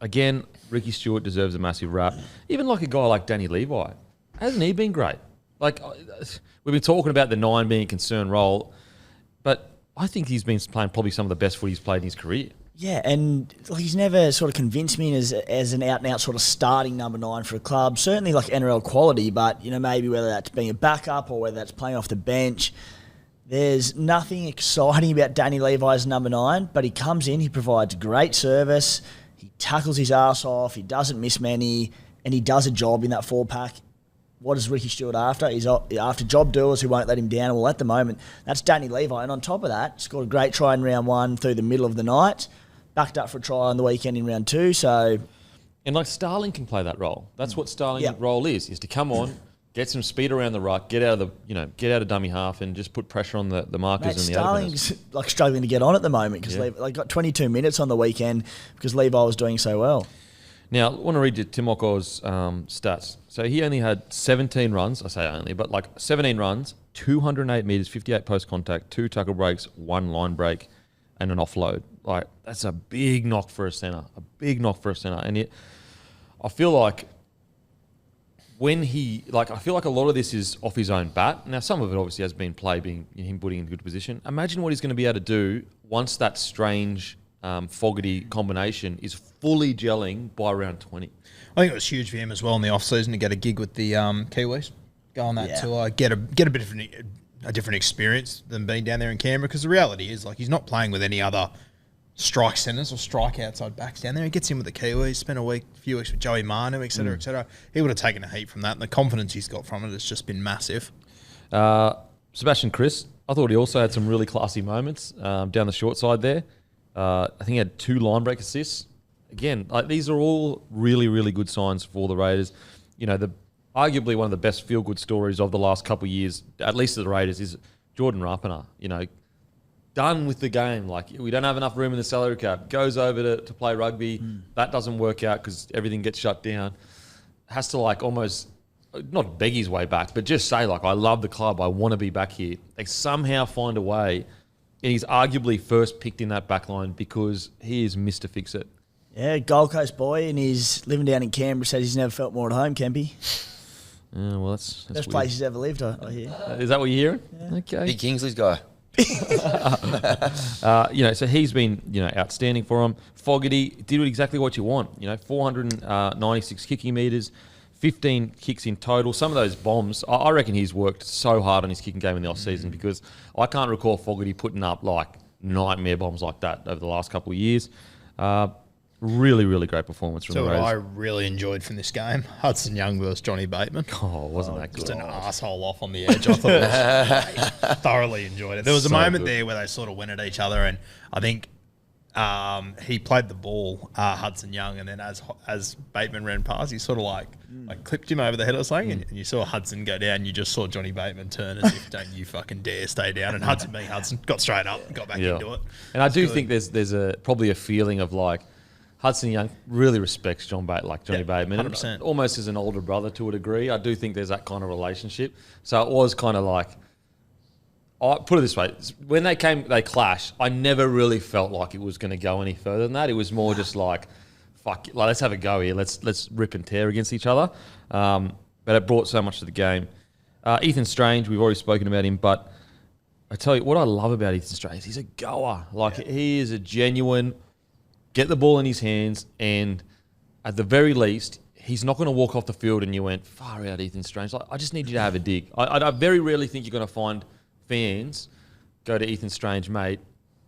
again, Ricky Stewart deserves a massive rap. Even like a guy like Danny Levi. Hasn't he been great? Like, we've been talking about the 9 being a concern role, but I think he's been playing probably some of the best footy he's played in his career. Yeah, and like he's never sort of convinced me as an out-and-out sort of starting number 9 for a club. Certainly like NRL quality, but, maybe whether that's being a backup or whether that's playing off the bench, there's nothing exciting about Danny Levi as number 9, but he comes in, he provides great service, he tackles his ass off, he doesn't miss many, and he does a job in that 4-pack. What is Ricky Stewart after? He's after job doers who won't let him down. Well, at the moment, that's Danny Levi. And on top of that, scored a great try in round 1 through the middle of the night. Backed up for a try on the weekend in round 2. So, and like Starling can play that role. That's what Starling's role is to come on, get some speed around the ruck, get out of dummy half, and just put pressure on the markers and the Starling's like struggling to get on at the moment because they got 22 minutes on the weekend because Levi was doing so well. Now, I want to read you Timoko's stats. So he only had 17 runs. I say only, but like 17 runs, 208 metres, 58 post contact, 2 tackle breaks, 1 line break, and an offload. Like, that's a big knock for a centre. And I feel like I feel like a lot of this is off his own bat. Now, some of it obviously has been play, being him putting in a good position. Imagine what he's going to be able to do once that Strange Fogarty combination is fully gelling by round 20. I think it was huge for him as well in the off-season to get a gig with the Kiwis, go on that tour, get a bit of a different experience than being down there in Canberra, because the reality is, like, he's not playing with any other strike centres or strike outside backs down there. He gets in with the Kiwis, spent a few weeks with Joey Manu, et cetera, et cetera. He would have taken a heap from that, and the confidence he's got from it has just been massive. Sebastian Chris, I thought he also had some really classy moments down the short side there. I think he had 2 line break assists. Again, like, these are all really, really good signs for the Raiders. You know, arguably one of the best feel-good stories of the last couple of years, at least of the Raiders, is Jordan Rapana. You know, done with the game. Like, we don't have enough room in the salary cap. Goes over to play rugby. That doesn't work out because everything gets shut down. Has to, like, almost not beg his way back, but just say, like, I love the club. I want to be back here. They somehow find a way. And he's arguably first picked in that back line because he is Mr. Fix-It. Yeah, Gold Coast boy, and he's living down in Canberra, says he's never felt more at home, Kempy. Yeah, well, that's Best weird. place he's ever lived, I hear. Is that what you're hearing? Yeah. Okay. Big Kingsley's guy. You know, so he's been, you know, outstanding for him. Fogarty did exactly what you want. You know, 496 kicking metres, 15 kicks in total. Some of those bombs, I reckon he's worked so hard on his kicking game in the off-season because I can't recall Fogarty putting up, like, nightmare bombs like that over the last couple of years. Really, really great performance from So the what Raiders. I really enjoyed from this game, Hudson Young versus Johnny Bateman. Oh, wasn't that good? Just an asshole off on the edge. I thought it was great. Thoroughly enjoyed it. There was a So moment good. there where they sort of went at each other, and I think he played the ball, Hudson Young, and then as Bateman ran past, he sort of like clipped him over the head or something, and you saw Hudson go down. You just saw Johnny Bateman turn as if, don't you fucking dare stay down. And Hudson got straight up and got back into it. And I do think there's probably a feeling of, like, Hudson Young really respects Johnny Bateman, 100%. almost as an older brother to a degree. I do think there's that kind of relationship. So it was kind of like, I put it this way: when they clashed, I never really felt like it was going to go any further than that. It was more just like, fuck, like, let's have a go here. Let's rip and tear against each other. But it brought so much to the game. Ethan Strange, we've already spoken about him, but I tell you what I love about Ethan Strange. He's a goer. Like, he is a genuine. Get the ball in his hands, and at the very least, he's not going to walk off the field and you went, far out, Ethan Strange. Like, I just need you to have a dig. I very rarely think you're going to find fans go to Ethan Strange, mate,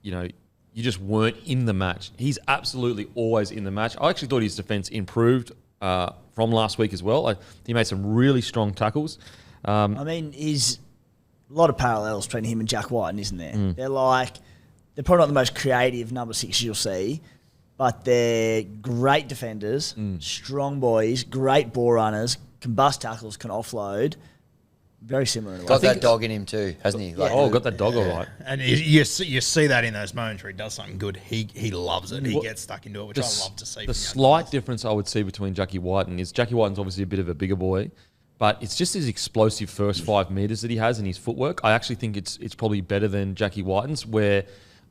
you know, you just weren't in the match. He's absolutely always in the match. I actually thought his defence improved from last week as well. He made some really strong tackles. I mean, he's a lot of parallels between him and Jack Whiten, isn't there? They're probably not the most creative number 6 you'll see, but they're great defenders, strong boys, great ball runners, can bust tackles, can offload. Very similar in a way. Got that dog in him too, hasn't he? Like, Got that dog all right. And you see that in those moments where he does something good. He loves it. He gets stuck into it, which I love to see. The slight difference I would see between Jackie Whiten is Jackie Whiten's obviously a bit of a bigger boy, but it's just his explosive first 5 metres that he has in his footwork. I actually think it's probably better than Jackie Whiten's, where,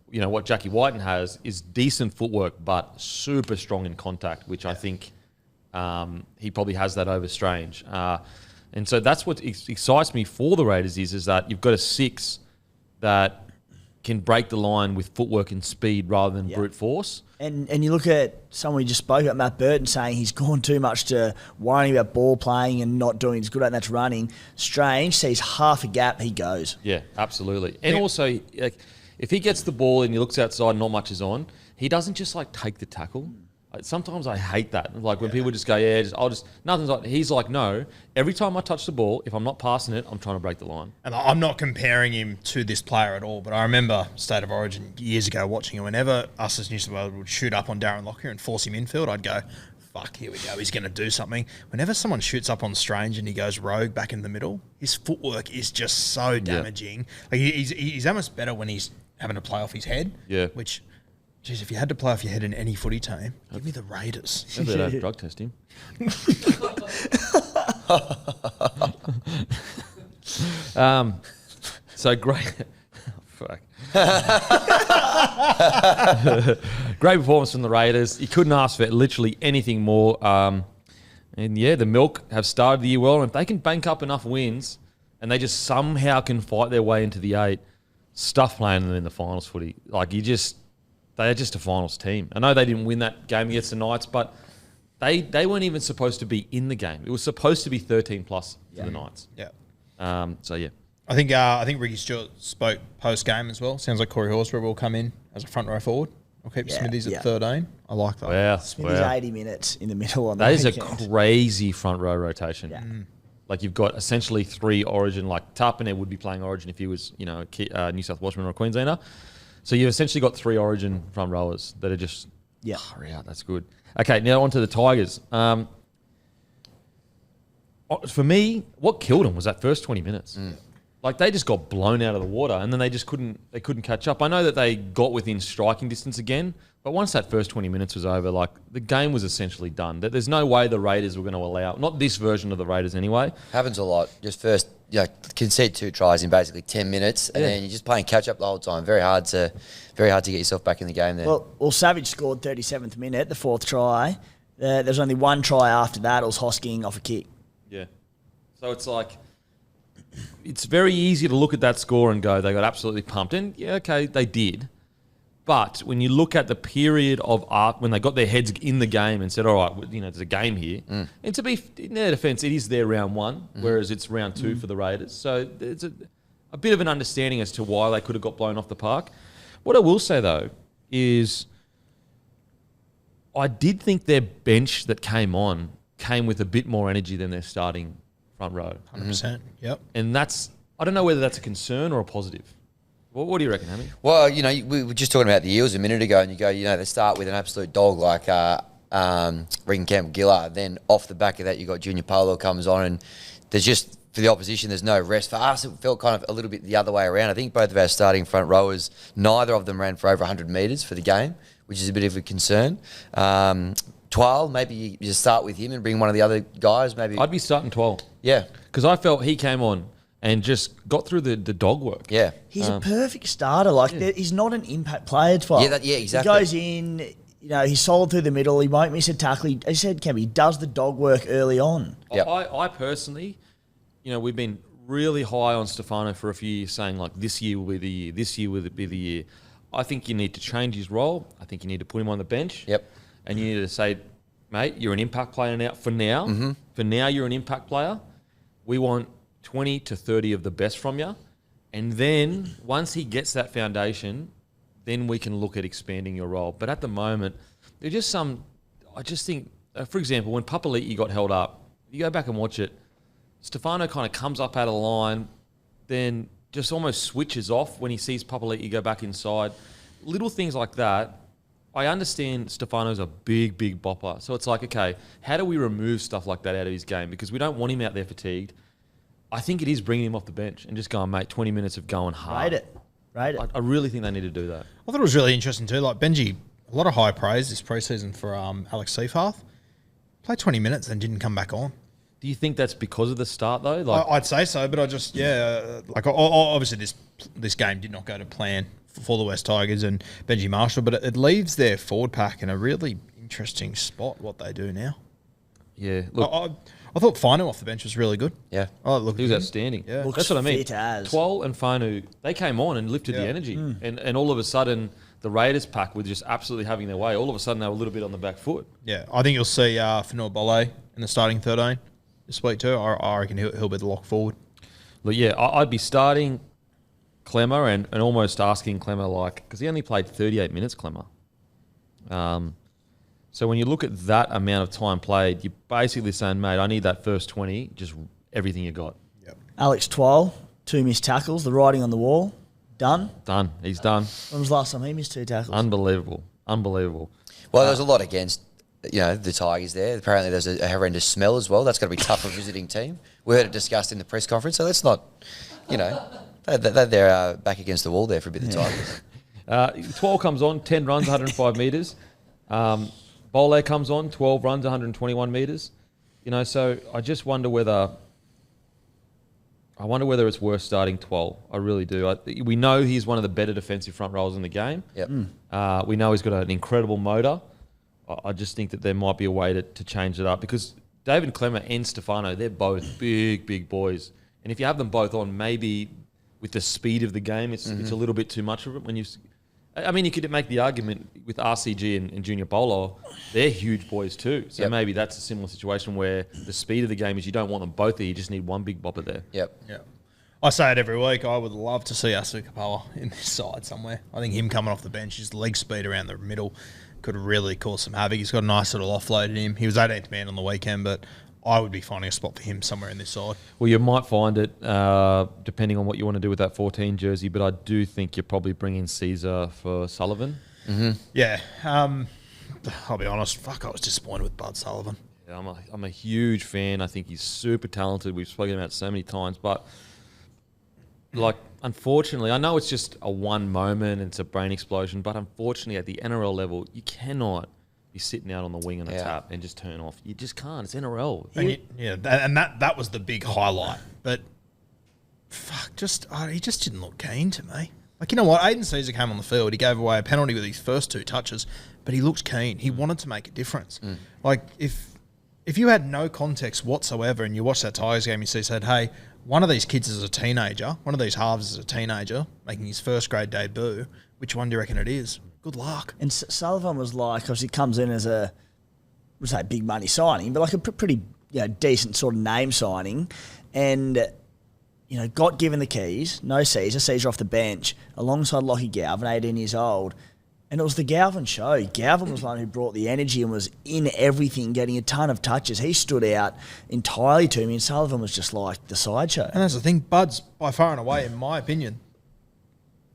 you know, what Jackie Whiten has is decent footwork, but super strong in contact, which I think he probably has that over Strange. And so that's what excites me for the Raiders is that you've got a 6 that can break the line with footwork and speed rather than brute force. And you look at someone we just spoke about, Matt Burton, saying he's gone too much to worrying about ball playing and not doing as good at, and that's running. Strange sees half a gap, he goes. Yeah, absolutely. And also, like, if he gets the ball and he looks outside and not much is on, he doesn't just, like, take the tackle. Sometimes I hate that. Like, when people just go, nothing's like, he's like, no, every time I touch the ball, if I'm not passing it, I'm trying to break the line. And I'm not comparing him to this player at all, but I remember State of Origin years ago watching him. Whenever us as New South Wales would shoot up on Darren Lockyer and force him infield, I'd go, fuck, here we go, he's going to do something. Whenever someone shoots up on Strange and he goes rogue back in the middle, his footwork is just so damaging. Like, he's almost better when he's having to play off his head, which... Jeez, if you had to play off your head in any footy team, give me the Raiders. Maybe they'd drug test him. So great. Fuck. Great performance from the Raiders. You couldn't ask for literally anything more. And yeah, the Milk have started the year well. And if they can bank up enough wins and they just somehow can fight their way into the 8, stuff playing them in the finals footy. Like, they are just a finals team. I know they didn't win that game against the Knights, but they weren't even supposed to be in the game. It was supposed to be 13 plus for the Knights. Yeah. So yeah. I think Ricky Stewart spoke post game as well. Sounds like Corey Horsburgh will come in as a front row forward. I'll keep Smithies at 13. I like that. Wow. Smithy's 80 minutes in the middle on that is weekend. a crazy front row rotation. Yeah. Like you've got essentially 3 Origin. Like Tarpanet would be playing Origin if he was, a New South Welshman or a Queenslander. So you've essentially got 3 Origin front rowers that are just out. That's good. Okay, now on to the Tigers. For me, what killed them was that first 20 minutes. Like they just got blown out of the water, and then they just couldn't catch up. I know that they got within striking distance again, but once that first 20 minutes was over, like the game was essentially done. There's no way the Raiders were going to allow, not this version of the Raiders anyway. Happens a lot. Just first, concede 2 tries in basically 10 minutes, and then you're just playing catch up the whole time. Very hard to get yourself back in the game there. Well, Savage scored 37th minute, the 4th try. There's only 1 try after that. It was Hosking off a kick. Yeah. So it's like, it's very easy to look at that score and go, they got absolutely pumped. And yeah, okay, they did. But when you look at the period of when they got their heads in the game and said, all right, there's a game here. And to be in their defence, it is their round 1, whereas it's round 2 for the Raiders. So there's a bit of an understanding as to why they could have got blown off the park. What I will say, though, is I did think their bench that came with a bit more energy than their starting front row. 100%. Yep. And I don't know whether that's a concern or a positive. What do you reckon, Hammy? Well, we were just talking about the Eels a minute ago, and you go, they start with an absolute dog like Regan Campbell-Gillard. Then off the back of that, you got Junior Polo comes on, and there's just, for the opposition, there's no rest. For us, it felt kind of a little bit the other way around. I think both of our starting front rowers, neither of them ran for over 100 metres for the game, which is a bit of a concern. Twal, maybe you just start with him and bring one of the other guys. Maybe I'd be starting Twal. Yeah. Because I felt he came on and just got through the dog work. Yeah. He's a perfect starter. He's not an impact player, Twal. Yeah, exactly. He goes in, he's solid through the middle. He won't miss a tackle. He said, he does the dog work early on. Yep. I personally, we've been really high on Stefano for a few years, saying like this year will be the year, this year will be the year. I think you need to change his role. I think you need to put him on the bench. Yep. And you need to say, mate, you're an impact player now. For now, for now, you're an impact player. We want 20 to 30 of the best from you. And then once he gets that foundation, then we can look at expanding your role. But at the moment, there's just I just think, for example, when Papali'i got held up, you go back and watch it, Stefano kind of comes up out of the line, then just almost switches off when he sees Papali'i go back inside. Little things like that. I understand Stefano's a big, big bopper. So it's like, okay, how do we remove stuff like that out of his game? Because we don't want him out there fatigued. I think it is bringing him off the bench and just going, mate, 20 minutes of going hard. Rate it. I really think they need to do that. I thought it was really interesting too. Like Benji, a lot of high praise this preseason for Alex Seyfarth. Played 20 minutes and didn't come back on. Do you think that's because of the start though? I'd say so, but obviously this game did not go to plan for the West Tigers and Benji Marshall, but it leaves their forward pack in a really interesting spot. What they do now. Yeah, look, I thought Finu off the bench was really good. Yeah. He was outstanding. Yeah. Looks that's what I mean. fit as. Twal and Finu, they came on and lifted the energy, and all of a sudden the Raiders pack were just absolutely having their way. All of a sudden they were a little bit on the back foot. Yeah, I think you'll see Fanua Bolle in the starting 13 this week too. I reckon he'll be the lock forward. Look, yeah, I'd be starting Clemmer and almost asking Clemmer, because he only played 38 minutes, Clemmer. So when you look at that amount of time played, you're basically saying, mate, I need that first 20, just everything you got. Yep. Alex Twal, 2 missed tackles, the writing on the wall, done. Done. He's done. When was the last time he missed 2 tackles? Unbelievable. Well, there's a lot against the Tigers there. Apparently there's a horrendous smell as well. That's going to be tough for a visiting team. We heard it discussed in the press conference, so let's not, they're back against the wall there for a bit, the Tigers. 12 comes on, 10 runs, 105 metres. Bole comes on, 12 runs, 121 metres. So I just wonder whether it's worth starting 12. I really do. We know he's one of the better defensive front rowers in the game. Yep. We know he's got an incredible motor. I just think that there might be a way to change it up because David Clemmer and Stefano, they're both big, big boys. And if you have them both on, maybe with the speed of the game, it's a little bit too much of it. I mean, you could make the argument with RCG and Junior Bolo, they're huge boys too. So maybe that's a similar situation where the speed of the game is you don't want them both there. You just need one big bopper there. Yep. Yeah. I say it every week. I would love to see Asukapoa in this side somewhere. I think him coming off the bench, his leg speed around the middle could really cause some havoc. He's got a nice little offload in him. He was 18th man on the weekend, but I would be finding a spot for him somewhere in this side. Well, you might find it depending on what you want to do with that 14 jersey, but I do think you're probably bringing Caesar for Sullivan. Mm-hmm. Yeah. I'll be honest. Fuck, I was disappointed with Bud Sullivan. Yeah, I'm a huge fan. I think he's super talented. We've spoken about it so many times, but like, unfortunately, I know it's just a one moment and it's a brain explosion, but unfortunately at the NRL level, you cannot be sitting out on the wing on a tap and just turn off. You just can't. It's NRL. And that was the big highlight. But fuck, he just didn't look keen to me. Like, you know what? Aiden Caesar came on the field. He gave away a penalty with his first 2 touches, but he looked keen. He wanted to make a difference. Like, if you had no context whatsoever and you watched that Tigers game, you said, hey, one of these kids is a teenager, one of these halves is a teenager making his first grade debut. Which one do you reckon it is? Good luck. And Sullivan was like, obviously comes in as a, was that big money signing, but like a pretty decent sort of name signing, and got given the keys. No Caesar off the bench alongside Lockie Galvin, 18 years old. And it was the Galvin show. Galvin was the one who brought the energy and was in everything, getting a ton of touches. He stood out entirely to me, and Sullivan was just like the sideshow. And that's the thing, Bud's by far and away, in my opinion,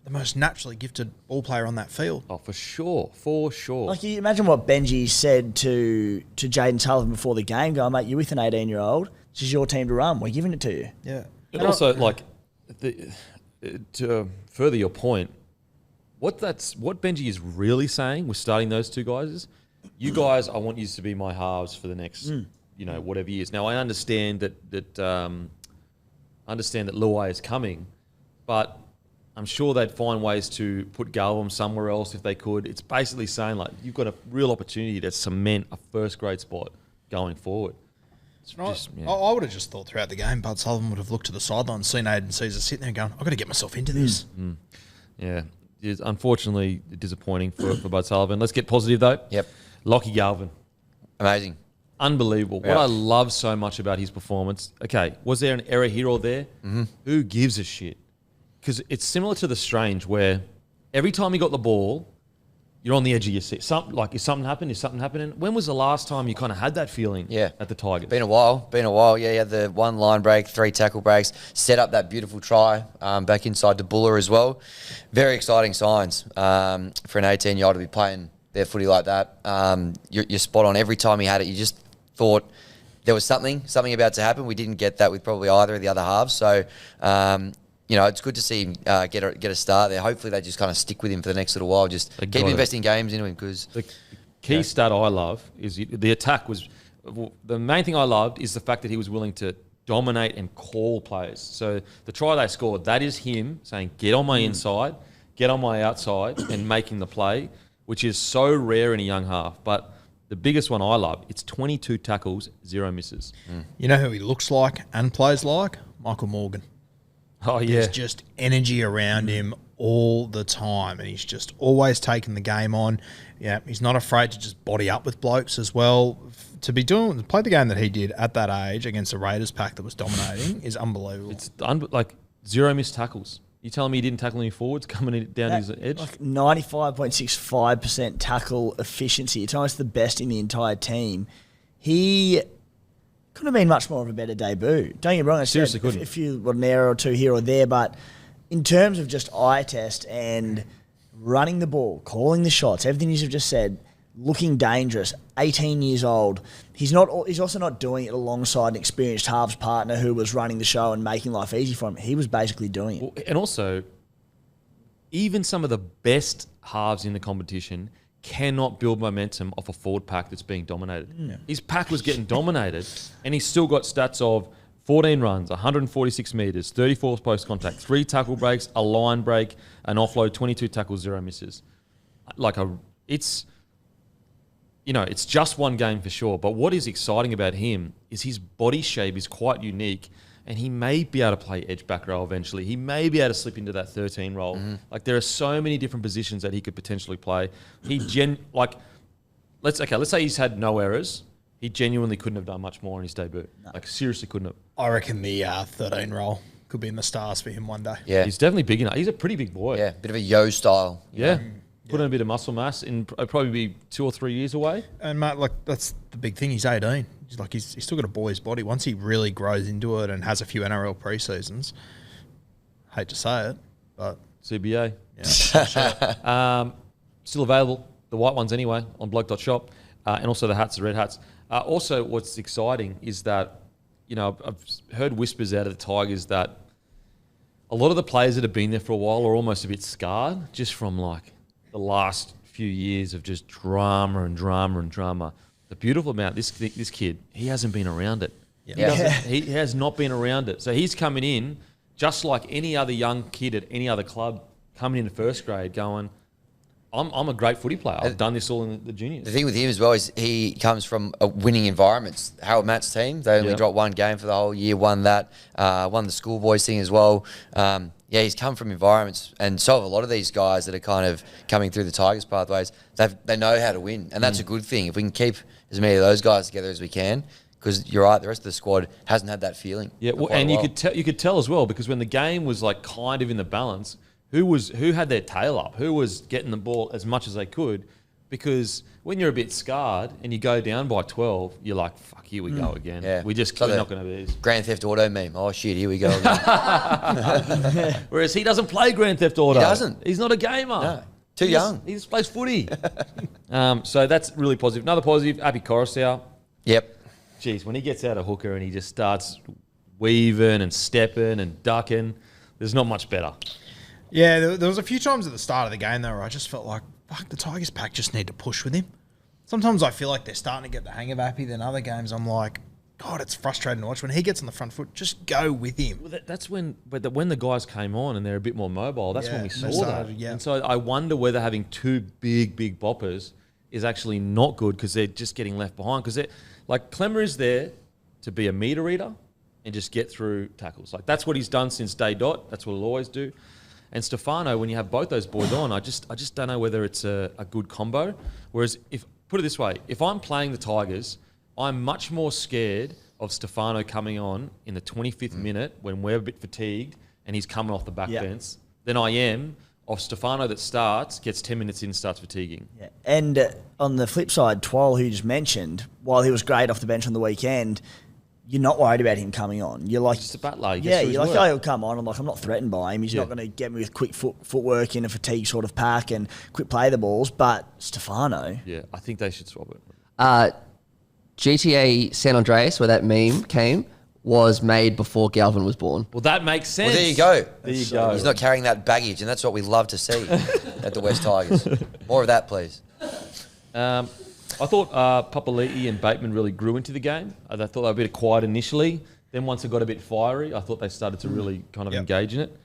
the most naturally gifted ball player on that field. Oh, for sure. For sure. Like, you imagine what Benji said to Jaden Sullivan before the game, going, mate, you're with an 18-year-old. This is your team to run. We're giving it to you. Yeah. And also, to further your point, what Benji is really saying with starting those 2 guys is, you guys, I want you to be my halves for the next, whatever years. Now, I understand that Luai is coming, but I'm sure they'd find ways to put Galvin somewhere else if they could. It's basically saying, like, you've got a real opportunity to cement a first grade spot going forward. I would have just thought throughout the game, Bud Sullivan would have looked to the sideline, seen Aiden Caesar sitting there going, I've got to get myself into this. Yeah. It's unfortunately disappointing for Bud Sullivan. Let's get positive, though. Yep. Lockie Galvin. Amazing. Unbelievable. Yeah. What I love so much about his performance, okay, was there an error here or there? Mm-hmm. Who gives a shit? Because it's similar to the Strange, where every time he got the ball, you're on the edge of your seat. Is something happening? Is something happening? When was the last time you kind of had that feeling at the Tigers? Been a while. Yeah, you had the 1 line break, 3 tackle breaks, set up that beautiful try back inside to Buller as well. Very exciting signs for an 18-year-old to be playing their footy like that. You're spot on. Every time he had it, you just thought there was something about to happen. We didn't get that with probably either of the other halves. So, it's good to see him get a start there. Hopefully they just kind of stick with him for the next little while. Just keep investing games into him, because the key stat I love is the attack was the main thing I loved is the fact that he was willing to dominate and call players. So the try they scored, that is him saying, get on my inside, get on my outside, and making the play, which is so rare in a young half. But the biggest one I love, it's 22 tackles, 0 misses. You know who he looks like and plays like? Michael Morgan. Oh, yeah. There's just energy around him all the time, and he's just always taking the game on. Yeah, he's not afraid to just body up with blokes as well. To play the game that he did at that age against a Raiders pack that was dominating is unbelievable. It's 0 missed tackles. You telling me he didn't tackle any forwards coming down his edge? Like 95.65% tackle efficiency. It's almost the best in the entire team. He couldn't have been much more of a better debut. Don't get me wrong. Seriously couldn't. If you got an error or 2 here or there, but in terms of just eye test and running the ball, calling the shots, everything you've just said, looking dangerous, 18 years old. He's also not doing it alongside an experienced halves partner who was running the show and making life easy for him. He was basically doing it. Well, and also, even some of the best halves in the competition cannot build momentum off a forward pack that's being dominated. Yeah. His pack was getting dominated, and he's still got stats of 14 runs, 146 metres, 34 post contact, 3 tackle breaks, a line break, an offload, 22 tackles, 0 misses. It's just one game for sure. But what is exciting about him is his body shape is quite unique, and he may be able to play edge back row eventually. He may be able to slip into that 13 role. Like there are so many different positions that he could potentially play. Let's say he's had no errors. He genuinely couldn't have done much more in his debut. No. Like seriously couldn't have. I reckon the 13 role could be in the stars for him one day. Yeah, he's definitely big enough. He's a pretty big boy. Yeah, bit of a yo style. Yeah. Put on a bit of muscle mass and probably be 2 or 3 years away. And mate, like that's the big thing. He's 18. He's still got a boy's body. Once he really grows into it and has a few NRL pre-seasons, hate to say it, but CBA. Yeah. Still available. The white ones anyway on bloke.shop. And also the hats, the red hats. Also, what's exciting is that, I've heard whispers out of the Tigers that a lot of the players that have been there for a while are almost a bit scarred just from like the last few years of just drama and drama and drama. The beautiful about this kid, he hasn't been around it. He has not been around it. So he's coming in just like any other young kid at any other club coming into first grade going, I'm a great footy player. I've done this all in the juniors. The thing with him as well is he comes from a winning environments. Harold Matt's team, they only dropped one game for the whole year, won that, won the schoolboys thing as well. He's come from environments, and so have a lot of these guys that are kind of coming through the Tigers pathways. They know how to win, and that's a good thing. If we can keep as many of those guys together as we can, because you're right, the rest of the squad hasn't had that feeling. Yeah, and you could tell as well, because when the game was like kind of in the balance, who had their tail up, who was getting the ball as much as they could, because when you're a bit scarred and you go down by 12, you're like, fuck, here we go again. Yeah. We're not going to be this. Grand Theft Auto meme. Oh, shit, here we go again. Whereas he doesn't play Grand Theft Auto. He doesn't. He's not a gamer. No. Too young. He just plays footy. So that's really positive. Another positive, Api Coruscant. Yep. Jeez, when he gets out of hooker and he just starts weaving and stepping and ducking, there's not much better. Yeah, there was a few times at the start of the game, though, where I just felt like, fuck, the Tigers pack just need to push with him. Sometimes I feel like they're starting to get the hang of Appy. Then other games, I'm like, God, it's frustrating to watch. When he gets on the front foot, just go with him. Well, that's when the guys came on and they're a bit more mobile, that's when we saw that. Yeah. And so I wonder whether having two big boppers is actually not good because they're just getting left behind. Because like Clemmer is there to be a meter reader and just get through tackles. Like that's what he's done since day dot. That's what he'll always do. And Stefano, when you have both those boys on, I just don't know whether it's a good combo. Whereas put it this way, if I'm playing the Tigers, I'm much more scared of Stefano coming on in the 25th minute when we're a bit fatigued and he's coming off the back fence than I am of Stefano that starts, gets 10 minutes in, starts fatiguing. Yeah. And on the flip side, Twal, who you just mentioned, while he was great off the bench on the weekend, you're not worried about him coming on. You're like, just a battler. You're like, oh, he'll come on. I'm not threatened by him. He's not going to get me with quick footwork in a fatigue sort of pack and quick play the balls. But Stefano. Yeah, I think they should swap it. GTA San Andreas, where that meme came, was made before Galvin was born. Well, that makes sense. Well, there you go. There you go. He's not carrying that baggage, and that's what we love to see at the West Tigers. More of that, please. I thought Papali'i and Bateman really grew into the game. I thought they were a bit quiet initially. Then once it got a bit fiery, I thought they started to really kind of engage in it.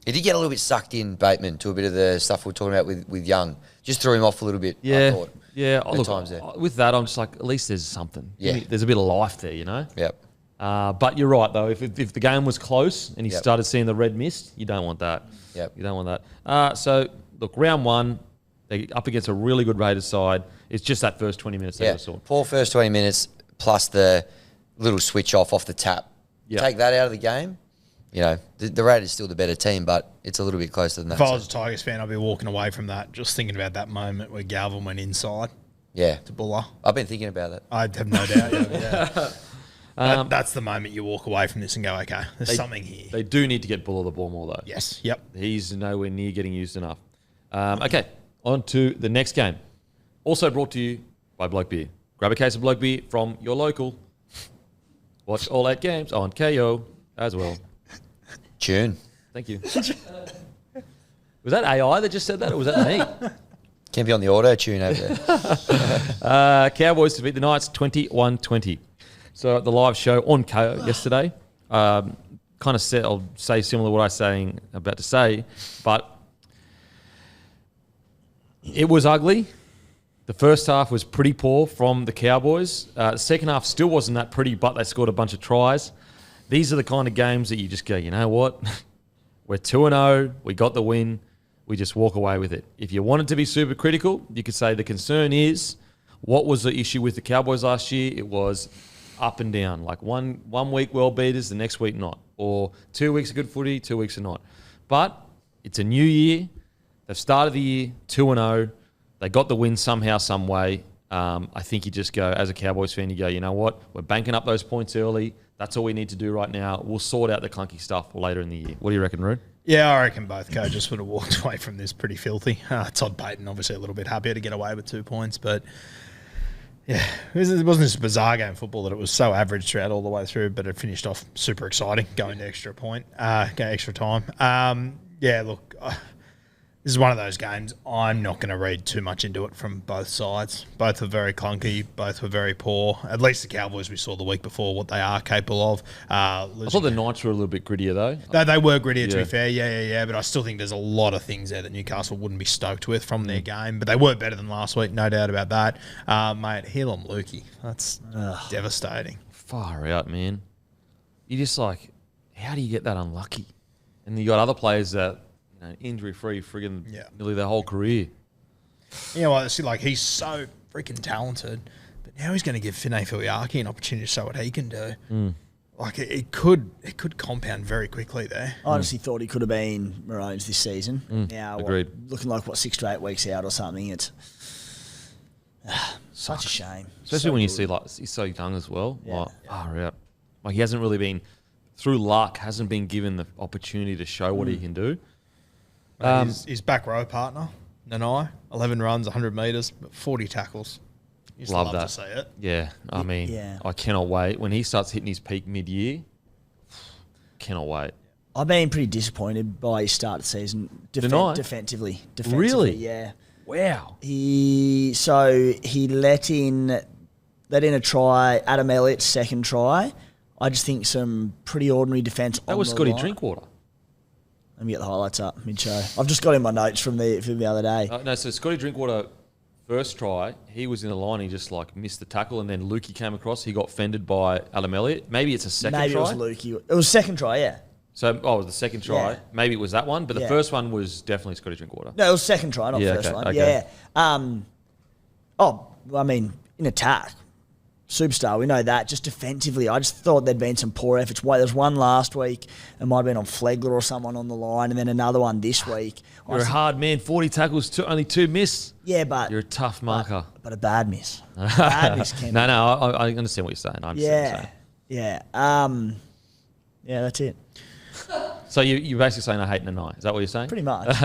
He did get a little bit sucked in, Bateman, to a bit of the stuff we were talking about with Young. Just threw him off a little bit, I thought. Yeah, at times there. With that, I'm just like, at least there's something. Yeah. There's a bit of life there, you know? Yep. But you're right, though. If the game was close and he started seeing the red mist, you don't want that. Yep. You don't want that. So, look, round one, they're up against a really good Raiders side. It's just that first 20 minutes they saw. Poor first 20 minutes plus the little switch off the tap. Yep. Take that out of the game. You know, the Raiders still the better team, but it's a little bit closer than that. If I was a Tigers fan, I'd be walking away from that, just thinking about that moment where Galvin went inside. Yeah. To Buller. I've been thinking about that. I have no doubt. Yeah. That's the moment you walk away from this and go, okay, there's something here. They do need to get Buller the ball more, though. Yes. Yep. He's nowhere near getting used enough. Okay, on to the next game. Also brought to you by Bloke Beer. Grab a case of Bloke Beer from your local. Watch all 8 games on Kayo as well. Tune. Thank you. Was that AI that just said that, or was that me? Can't be on the auto tune over there. Cowboys to beat the Knights 21-20. So at the live show on Kayo yesterday, kind of said, I'll say similar to what I'm about to say, but it was ugly. The first half was pretty poor from the Cowboys. The second half still wasn't that pretty, but they scored a bunch of tries. these are the kind of games that you just go, you know what? We're 2-0. We got the win. We just walk away with it. If you wanted to be super critical, you could say the concern is, what was the issue with the Cowboys last year? It was up and down. Like one week world beaters, the next week not. Or 2 weeks of good footy, 2 weeks of not. But it's a new year. They've started the year 2-0. They got the win somehow, some way. I think you just go, as a Cowboys fan, you go, you know what? We're banking up those points early. That's all we need to do right now. We'll sort out the clunky stuff later in the year. What do you reckon, Rude? Yeah, I reckon both coaches would have walked away from this pretty filthy. Todd Payton, obviously, a little bit happier to get away with 2 points, but yeah, it wasn't just a bizarre game of football that it was so average throughout all the way through, but it finished off super exciting, going to extra time. Yeah, look, this is one of those games. I'm not going to read too much into it from both sides. Both were very clunky. Both were very poor. At least the Cowboys we saw the week before, what they are capable of. I thought the Knights were a little bit grittier, though. They were grittier, to be fair. Yeah. But I still think there's a lot of things there that Newcastle wouldn't be stoked with from their game. But they were better than last week, no doubt about that. Mate, heel on Lukey. That's devastating. Far out, man. You're just like, how do you get that unlucky? And you got other players that, injury-free friggin' nearly their whole career. You know what? Like, he's so freaking talented, but now he's going to give Finay Filiaki an opportunity to show what he can do. Like, it could compound very quickly there. I honestly thought he could have been Maroons this season. Now, agreed. Looking like, 6 to 8 weeks out or something. It's such a shame. Especially when you see, like, he's so young as well. Yeah. Far out. Like, he hasn't really been, through luck, hasn't been given the opportunity to show what he can do. His back row partner, Nanai, 11 runs, 100 metres, 40 tackles. You just love that. to see it. Yeah, I mean, I cannot wait. When he starts hitting his peak mid-year, cannot wait. I've been pretty disappointed by his start of the season defensively. Really? Yeah. Wow. He let in a try, Adam Elliott's second try. I just think some pretty ordinary defence. That was Scotty Drinkwater. Let me get the highlights up mid-show. I've just got in my notes from the other day. No, so Scotty Drinkwater, first try, he was in the line, he just missed the tackle, and then Lukey came across, he got fended by Adam Elliott. Maybe it's a second try. Maybe it was Lukey. It was second try, yeah. So, it was the second try. Yeah. Maybe it was that one, but the first one was definitely Scotty Drinkwater. No, it was second try, not first one. Okay. Yeah. In attack. Superstar, we know that. Just defensively, I just thought there'd been some poor efforts. There was one last week, it might have been on Flegler or someone on the line, and then another one this week. You're a hard man, 40 tackles, only 2 miss. Yeah, but... You're a tough marker. But a bad miss. Bad miss, Ken. No, I understand what you're saying. I understand what you're saying. Yeah, that's it. So you're basically saying I hate Nanai. Is that what you're saying? Pretty much.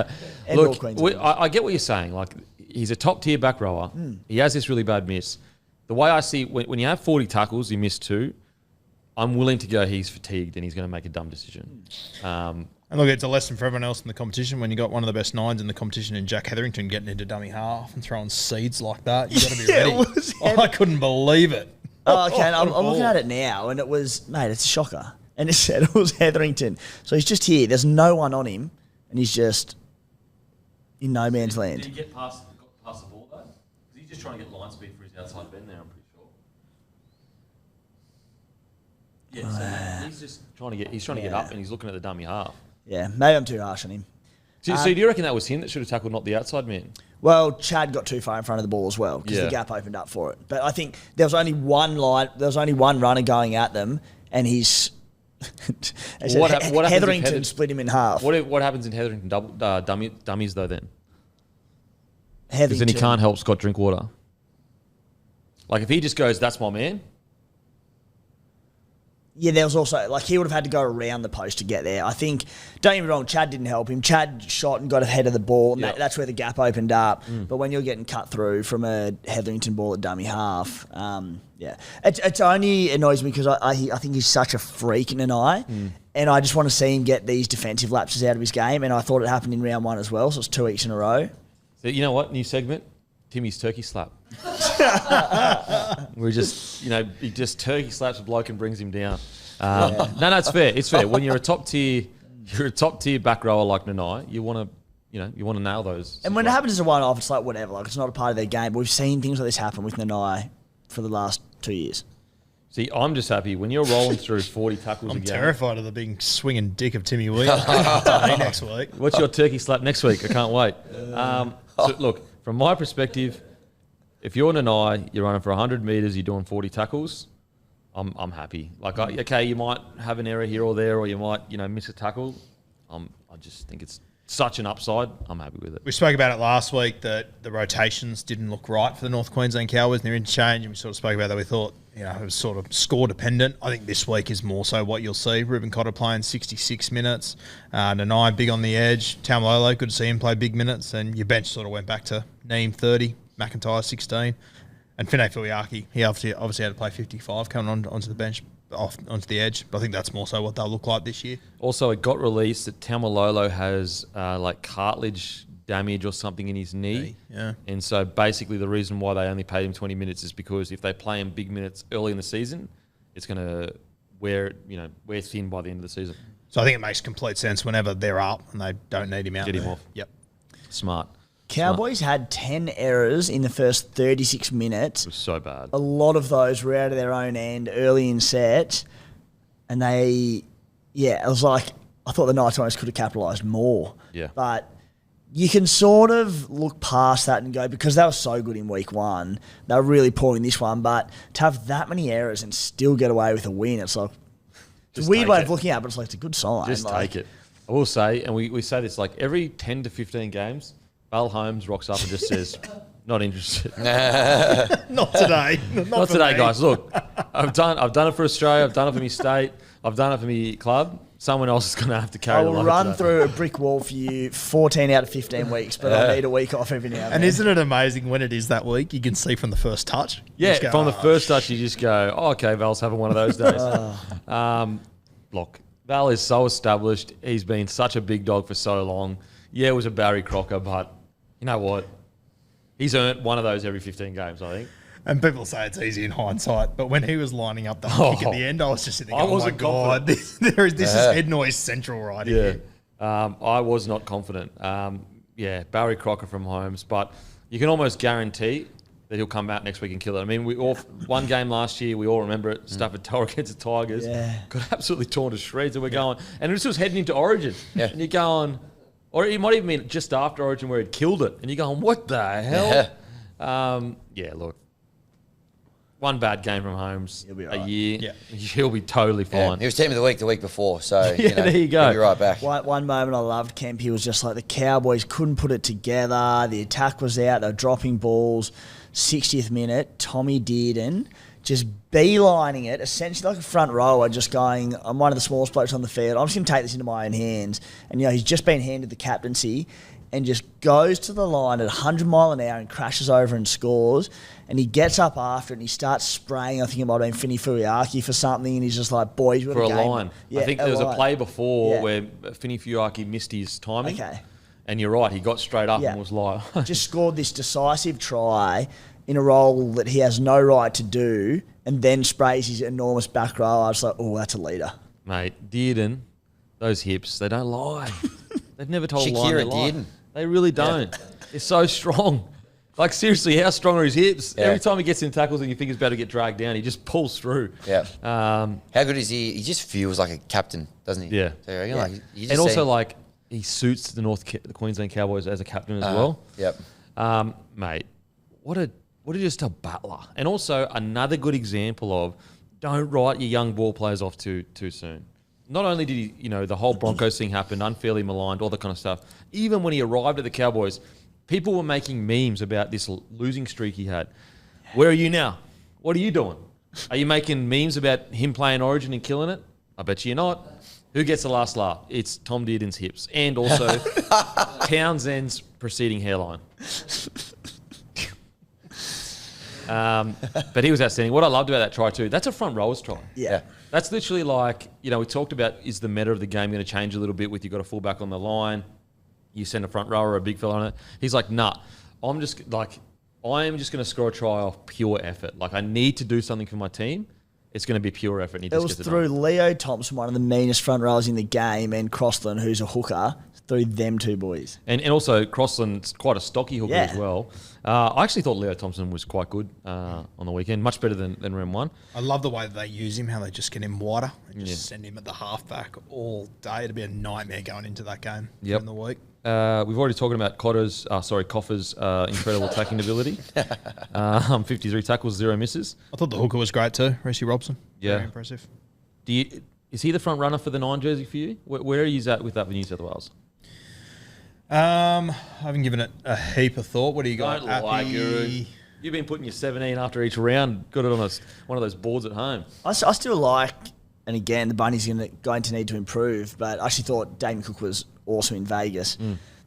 Look, I get what you're saying. Like, he's a top-tier back rower. He has this really bad miss. The way I see, when you have 40 tackles, you miss 2, I'm willing to go he's fatigued and he's going to make a dumb decision. And look, it's a lesson for everyone else in the competition. When you got one of the best 9s in the competition in Jack Hetherington getting into dummy half and throwing seeds like that, you got to be ready. I couldn't believe it. Oh, okay. I'm looking at it now, and it was, mate, it's a shocker. And it said it was Hetherington. So he's just here. There's no one on him, and he's just in no man's land. Did he get past the ball, though? He's just trying to get line speed for his outside bend there, I'm pretty sure. Yeah, so he's just trying to get up, and he's looking at the dummy half. Yeah, maybe I'm too harsh on him. So do you reckon that was him that should have tackled, not the outside man? Well, Chad got too far in front of the ball as well because the gap opened up for it. But I think there was only one runner going at them, and he's Hetherington split him in half. What happens in Hetherington dummies though then? Because then he can't help Scott Drinkwater. Like if he just goes, that's my man. Yeah, there was also, he would have had to go around the post to get there. I think, don't get me wrong, Chad didn't help him. Chad shot and got ahead of the ball, and that's where the gap opened up. But when you're getting cut through from a Hetherington ball at dummy half, it only annoys me because I think he's such a freak in an eye, and I just want to see him get these defensive lapses out of his game, and I thought it happened in round 1 as well, so it's 2 weeks in a row. So you know what? New segment, Timmy's turkey slap. We're just, he just turkey slaps a bloke and brings him down. No, it's fair. It's fair. When you're a top tier back rower like Nanai, you want to nail those. And when it happens as a one-off, it's whatever. It's not a part of their game. But we've seen things like this happen with Nanai for the last 2 years. See, I'm just happy when you're rolling through 40 tackles a I'm game. terrified of the big swinging dick of Timmy Williams next week. What's your turkey slap next week? I can't wait. So look, from my perspective, if you're Nanai, you're running for 100 metres, you're doing 40 tackles, I'm happy. Like, okay, you might have an error here or there, or you might, miss a tackle. I just think it's such an upside. I'm happy with it. We spoke about it last week that the rotations didn't look right for the North Queensland Cowboys and their interchange, and we sort of spoke about that. We thought, it was sort of score dependent. I think this week is more so what you'll see. Ruben Cotter playing 66 minutes. Nanai big on the edge. Tamalolo, good to see him play big minutes. And your bench sort of went back to Neem 30, McIntyre 16. And Finay Fuiaki, he obviously had to play 55 coming onto the bench, onto the edge. But I think that's more so what they'll look like this year. Also, it got released that Tamalolo has cartilage damage or something in his knee. Yeah. And so basically the reason why they only paid him 20 minutes is because if they play him big minutes early in the season, it's going to wear thin by the end of the season. So I think it makes complete sense whenever they're up and they don't need him out Get there. him off. Yep. Smart. Cowboys had 10 errors in the first 36 minutes. It was so bad. A lot of those were out of their own end early in set. And it was like, I thought the Knights almost could have capitalised more. Yeah. But you can sort of look past that and go, because they were so good in week one, they were really poor in this one, but to have that many errors and still get away with a win, it's like, it's a weird way of looking at it, but it's like, it's a good sign. Just take it. I will say, and we say this, like every 10 to 15 games, Val Holmes rocks up and just says, not interested. Not today. Not today, guys. Look, I've done it for Australia. I've done it for my state. I've done it for my club. Someone else is going to have to carry I the will load run today. through a brick wall for you 14 out of 15 weeks, but I need a week off every now and then. And isn't it amazing when it is that week, you can see from the first touch? You Yeah, just go, from the "Oh, first touch, you just go, oh, okay, Val's having one of those days. Look, Val is so established. He's been such a big dog for so long. Yeah, it was a Barry Crocker, but you know what? He's earned one of those every 15 games, I think. And people say it's easy in hindsight, but when he was lining up that kick at the end, I was just sitting there, oh my God, this is head noise central right here. I was not confident. Barry Crocker from Holmes, but you can almost guarantee that he'll come out next week and kill it. I mean, one game last year, we all remember it, Stafford Tower against the Tigers, got absolutely torn to shreds, and we're going, and this was heading into Origin, and you're going, or it might even been just after Origin where he'd killed it, and you're going, what the hell? Look. One bad game from Holmes a year, he'll be totally fine. Yeah. He was team of the week before, so there you go. He'll be right back. One moment I loved, Kemp, he was just like, the Cowboys couldn't put it together. The attack was out. They were dropping balls. 60th minute, Tommy Dearden just beelining it, essentially like a front rower, just going, I'm one of the smallest blokes on the field. I'm just going to take this into my own hands. And, he's just been handed the captaincy and just goes to the line at 100 mile an hour and crashes over and scores. And he gets up after it and he starts spraying, I think it might have been Finny Fuiaki for something, and he's just like, boys, we've got for a game. line. Yeah, I think there was a line. play before where Finny Fuiaki missed his timing. Okay. And you're right, he got straight up and was like... just scored this decisive try in a role that he has no right to do, and then sprays his enormous back row. I was like, oh, that's a leader. Mate, Dearden, those hips, they don't lie. They've never told a lie. Shakira Dearden. They really don't. They're so strong. Like, seriously, how strong are his hips? Yeah. Every time he gets in tackles and you think he's about to get dragged down, he just pulls through. Yeah. How good is he? He just feels like a captain, doesn't he? Yeah. So you reckon, like, you just and also, see- like, he suits the Queensland Cowboys as a captain as well. Yep. Mate, what a just a battler. And also another good example of don't write your young ball players off too soon. Not only did he, the whole Broncos thing happened, unfairly maligned, all that kind of stuff. Even when he arrived at the Cowboys, people were making memes about this losing streak he had. Where are you now? What are you doing? Are you making memes about him playing Origin and killing it? I bet you're not. Who gets the last laugh? It's Tom Dearden's hips. And also Townsend's preceding hairline. But he was outstanding. What I loved about that try too, that's a front rower's try. Yeah. That's literally like, we talked about, is the meta of the game going to change a little bit with you got a fullback on the line, you send a front rower or a big fella on it. He's like, nah, I am just going to score a try off pure effort. Like, I need to do something for my team. it's going to be pure effort. And he It just was gets it through done. Leo Thompson, one of the meanest front rowers in the game, and Crossland, who's a hooker, through them two boys. And also, Crossland's quite a stocky hooker Yeah. as well. I actually thought Leo Thompson was quite good on the weekend, much better than round one. I love the way that they use him, how they just get him wider and just send him at the halfback all day. It'd be a nightmare going into that game in the week. We've already talked about Coffer's incredible attacking ability. 53 tackles, 0 misses. I thought the hooker was great too, Reece Robson. Yeah. Very impressive. Is he the front runner for the 9 jersey for you? Where are you at with that for New South Wales? I haven't given it a heap of thought. What do you got? Don't lie, Guru. You've been putting your 17 after each round. Got it on one of those boards at home. I still like, and again, the Bunnies are going to need to improve, but I actually thought Damien Cook was awesome in Vegas.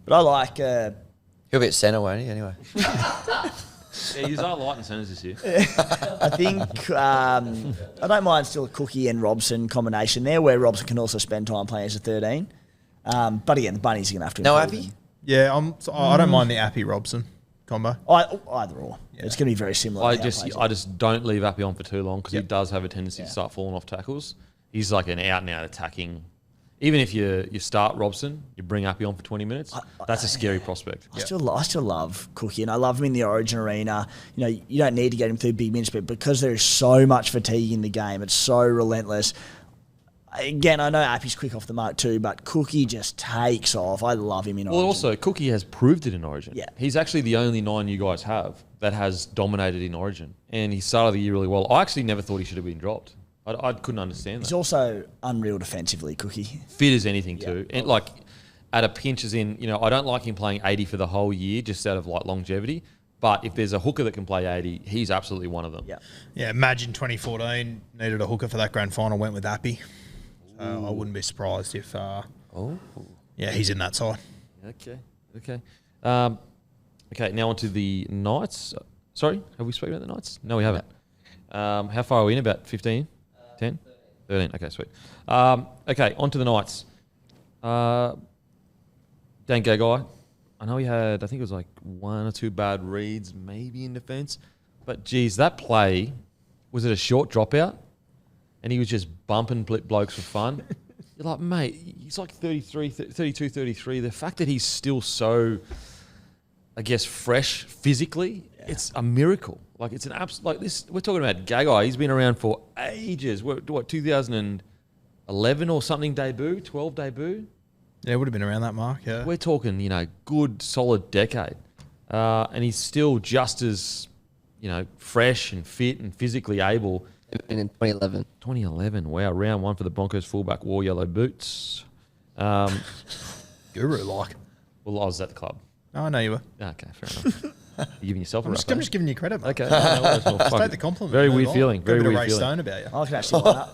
But I like... He'll be at centre, won't he, anyway? Yeah, he's our light and centres this year. I think I don't mind still a Cookie and Robson combination there, where Robson can also spend time playing as a 13. But again, the Bunnies are going to have to No improve. Appy? Yeah, I don't mind the Appy Robson combo. Either or. Yeah. It's going to be very similar. I just don't leave Appy on for too long because he does have a tendency to start falling off tackles. He's like an out and out attacking. Even if you start Robson, you bring Appy on for 20 minutes. That's a scary prospect. I still love Cookie, and I love him in the Origin arena. You know, you don't need to get him through big minutes, but because there is so much fatigue in the game, it's so relentless. Again, I know Appy's quick off the mark too, but Cookie just takes off. I love him in Origin. Well, also, Cookie has proved it in Origin. Yeah. He's actually the only 9 you guys have that has dominated in Origin. And he started the year really well. I actually never thought he should have been dropped. I couldn't understand that. He's also unreal defensively, Cookie. Fit as anything too. And like at a pinch as in, I don't like him playing 80 for the whole year just out of like longevity. But if there's a hooker that can play 80, he's absolutely one of them. Yeah, imagine 2014 needed a hooker for that grand final, went with Appy. So I wouldn't be surprised if he's in that side. Okay. Okay, now on to the Knights. Sorry, have we spoken about the Knights? No, we haven't. How far are we in? About 15? 10? 13. Okay, sweet. Okay, on to the Knights. Dan Gagai. I know he had, I think it was like 1 or 2 bad reads, maybe in defence. But, geez, that play, was it a short dropout? And he was just bumping blokes for fun. You're like, mate, he's like 32, 33. The fact that he's still so, I guess, fresh physically, it's a miracle. Like, it's an absolute, like this, we're talking about Gagai. He's been around for ages. What, 2011 or something debut, 12 debut? Yeah, it would have been around that mark, yeah. We're talking, good, solid decade. And he's still just as, fresh and fit and physically able. And in 2011. 2011, wow. Round 1 for the Broncos fullback, wore yellow boots. Guru-like. Well, I was at the club. Oh, I know you were. Okay, fair enough. You're giving yourself a I'm rap, just giving you credit, mate. Okay. No, Just take the compliment. Very move weird on. feeling. Very Got a bit weird of Ray feeling. Stone about you.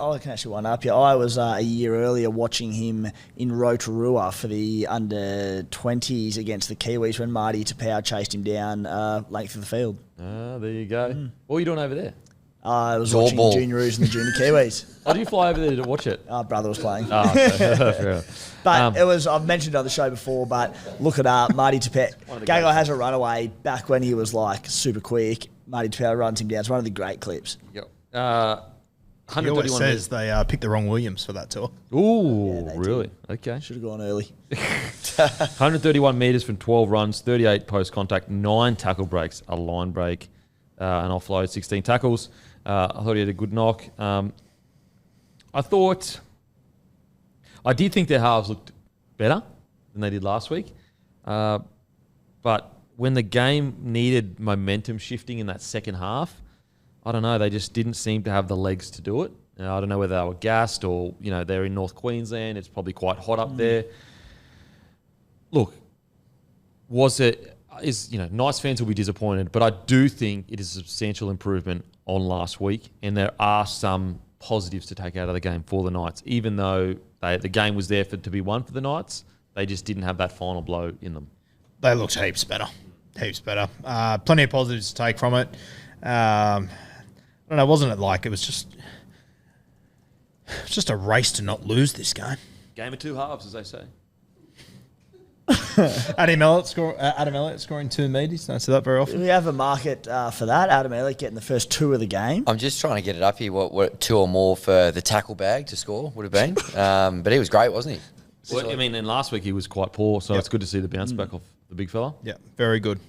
I can actually one up you. I was a year earlier watching him in Rotorua for the under-20s against the Kiwis when Marty Tapau chased him down length of the field. Ah, there you go. What are you doing over there? I was Door watching ball. Junior Roos and the Junior Kiwis. Oh, did you fly over there to watch it? Our brother was playing. Oh, okay. Fair enough. But it was, I've mentioned it on the show before, but look it up. Marty Tapau. Gagai has a runaway back when he was like super quick. Marty Tapau runs him down. It's one of the great clips. Yep. He always 131 says they picked the wrong Williams for that tour. Ooh, they really? Okay. Should have gone early. 131 metres from 12 runs, 38 post-contact, 9 tackle breaks, a line break, an offload, 16 tackles. I thought he had a good knock. I did think their halves looked better than they did last week. But when the game needed momentum shifting in that second half, I don't know, they just didn't seem to have the legs to do it. I don't know whether they were gassed or, they're in North Queensland. It's probably quite hot up there. Look, Knights fans will be disappointed, but I do think it is a substantial improvement on last week, and there are some positives to take out of the game for the Knights. Even though the game was there to be won for the Knights, they just didn't have that final blow in them. They looked heaps better. Plenty of positives to take from it. I don't know, wasn't it like it was just a race to not lose this game? Game of two halves, as they say. Adam Elliott scoring 2 metres. Don't see that very Do often. we have a market for that? Adam Elliott getting the first 2 of the game. I'm just trying to get it up here. What 2 or more for the tackle bag to score would have been. But he was great, wasn't he? Well, I mean, and last week he was quite poor, so it's good to see the bounce back off the big fella. Yeah, very good.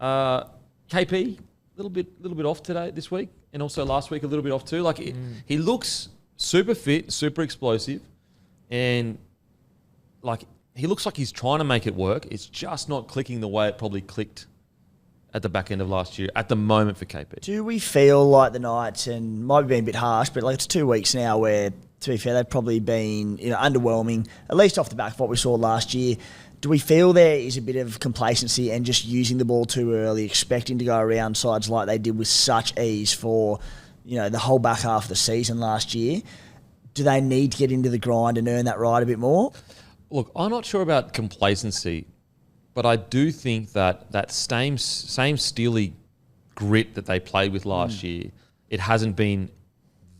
KP, a little bit off this week, and also last week a little bit off too. Like he looks super fit, super explosive, and like he looks like he's trying to make it work. It's just not clicking the way it probably clicked at the back end of last year at the moment for KP. Do we feel like the Knights, and might be being a bit harsh, but like it's 2 weeks now where, to be fair, they've probably been underwhelming, at least off the back of what we saw last year. Do we feel there is a bit of complacency and just using the ball too early, expecting to go around sides like they did with such ease for the whole back half of the season last year? Do they need to get into the grind and earn that right a bit more? Look, I'm not sure about complacency, but I do think that same steely grit that they played with last year, it hasn't been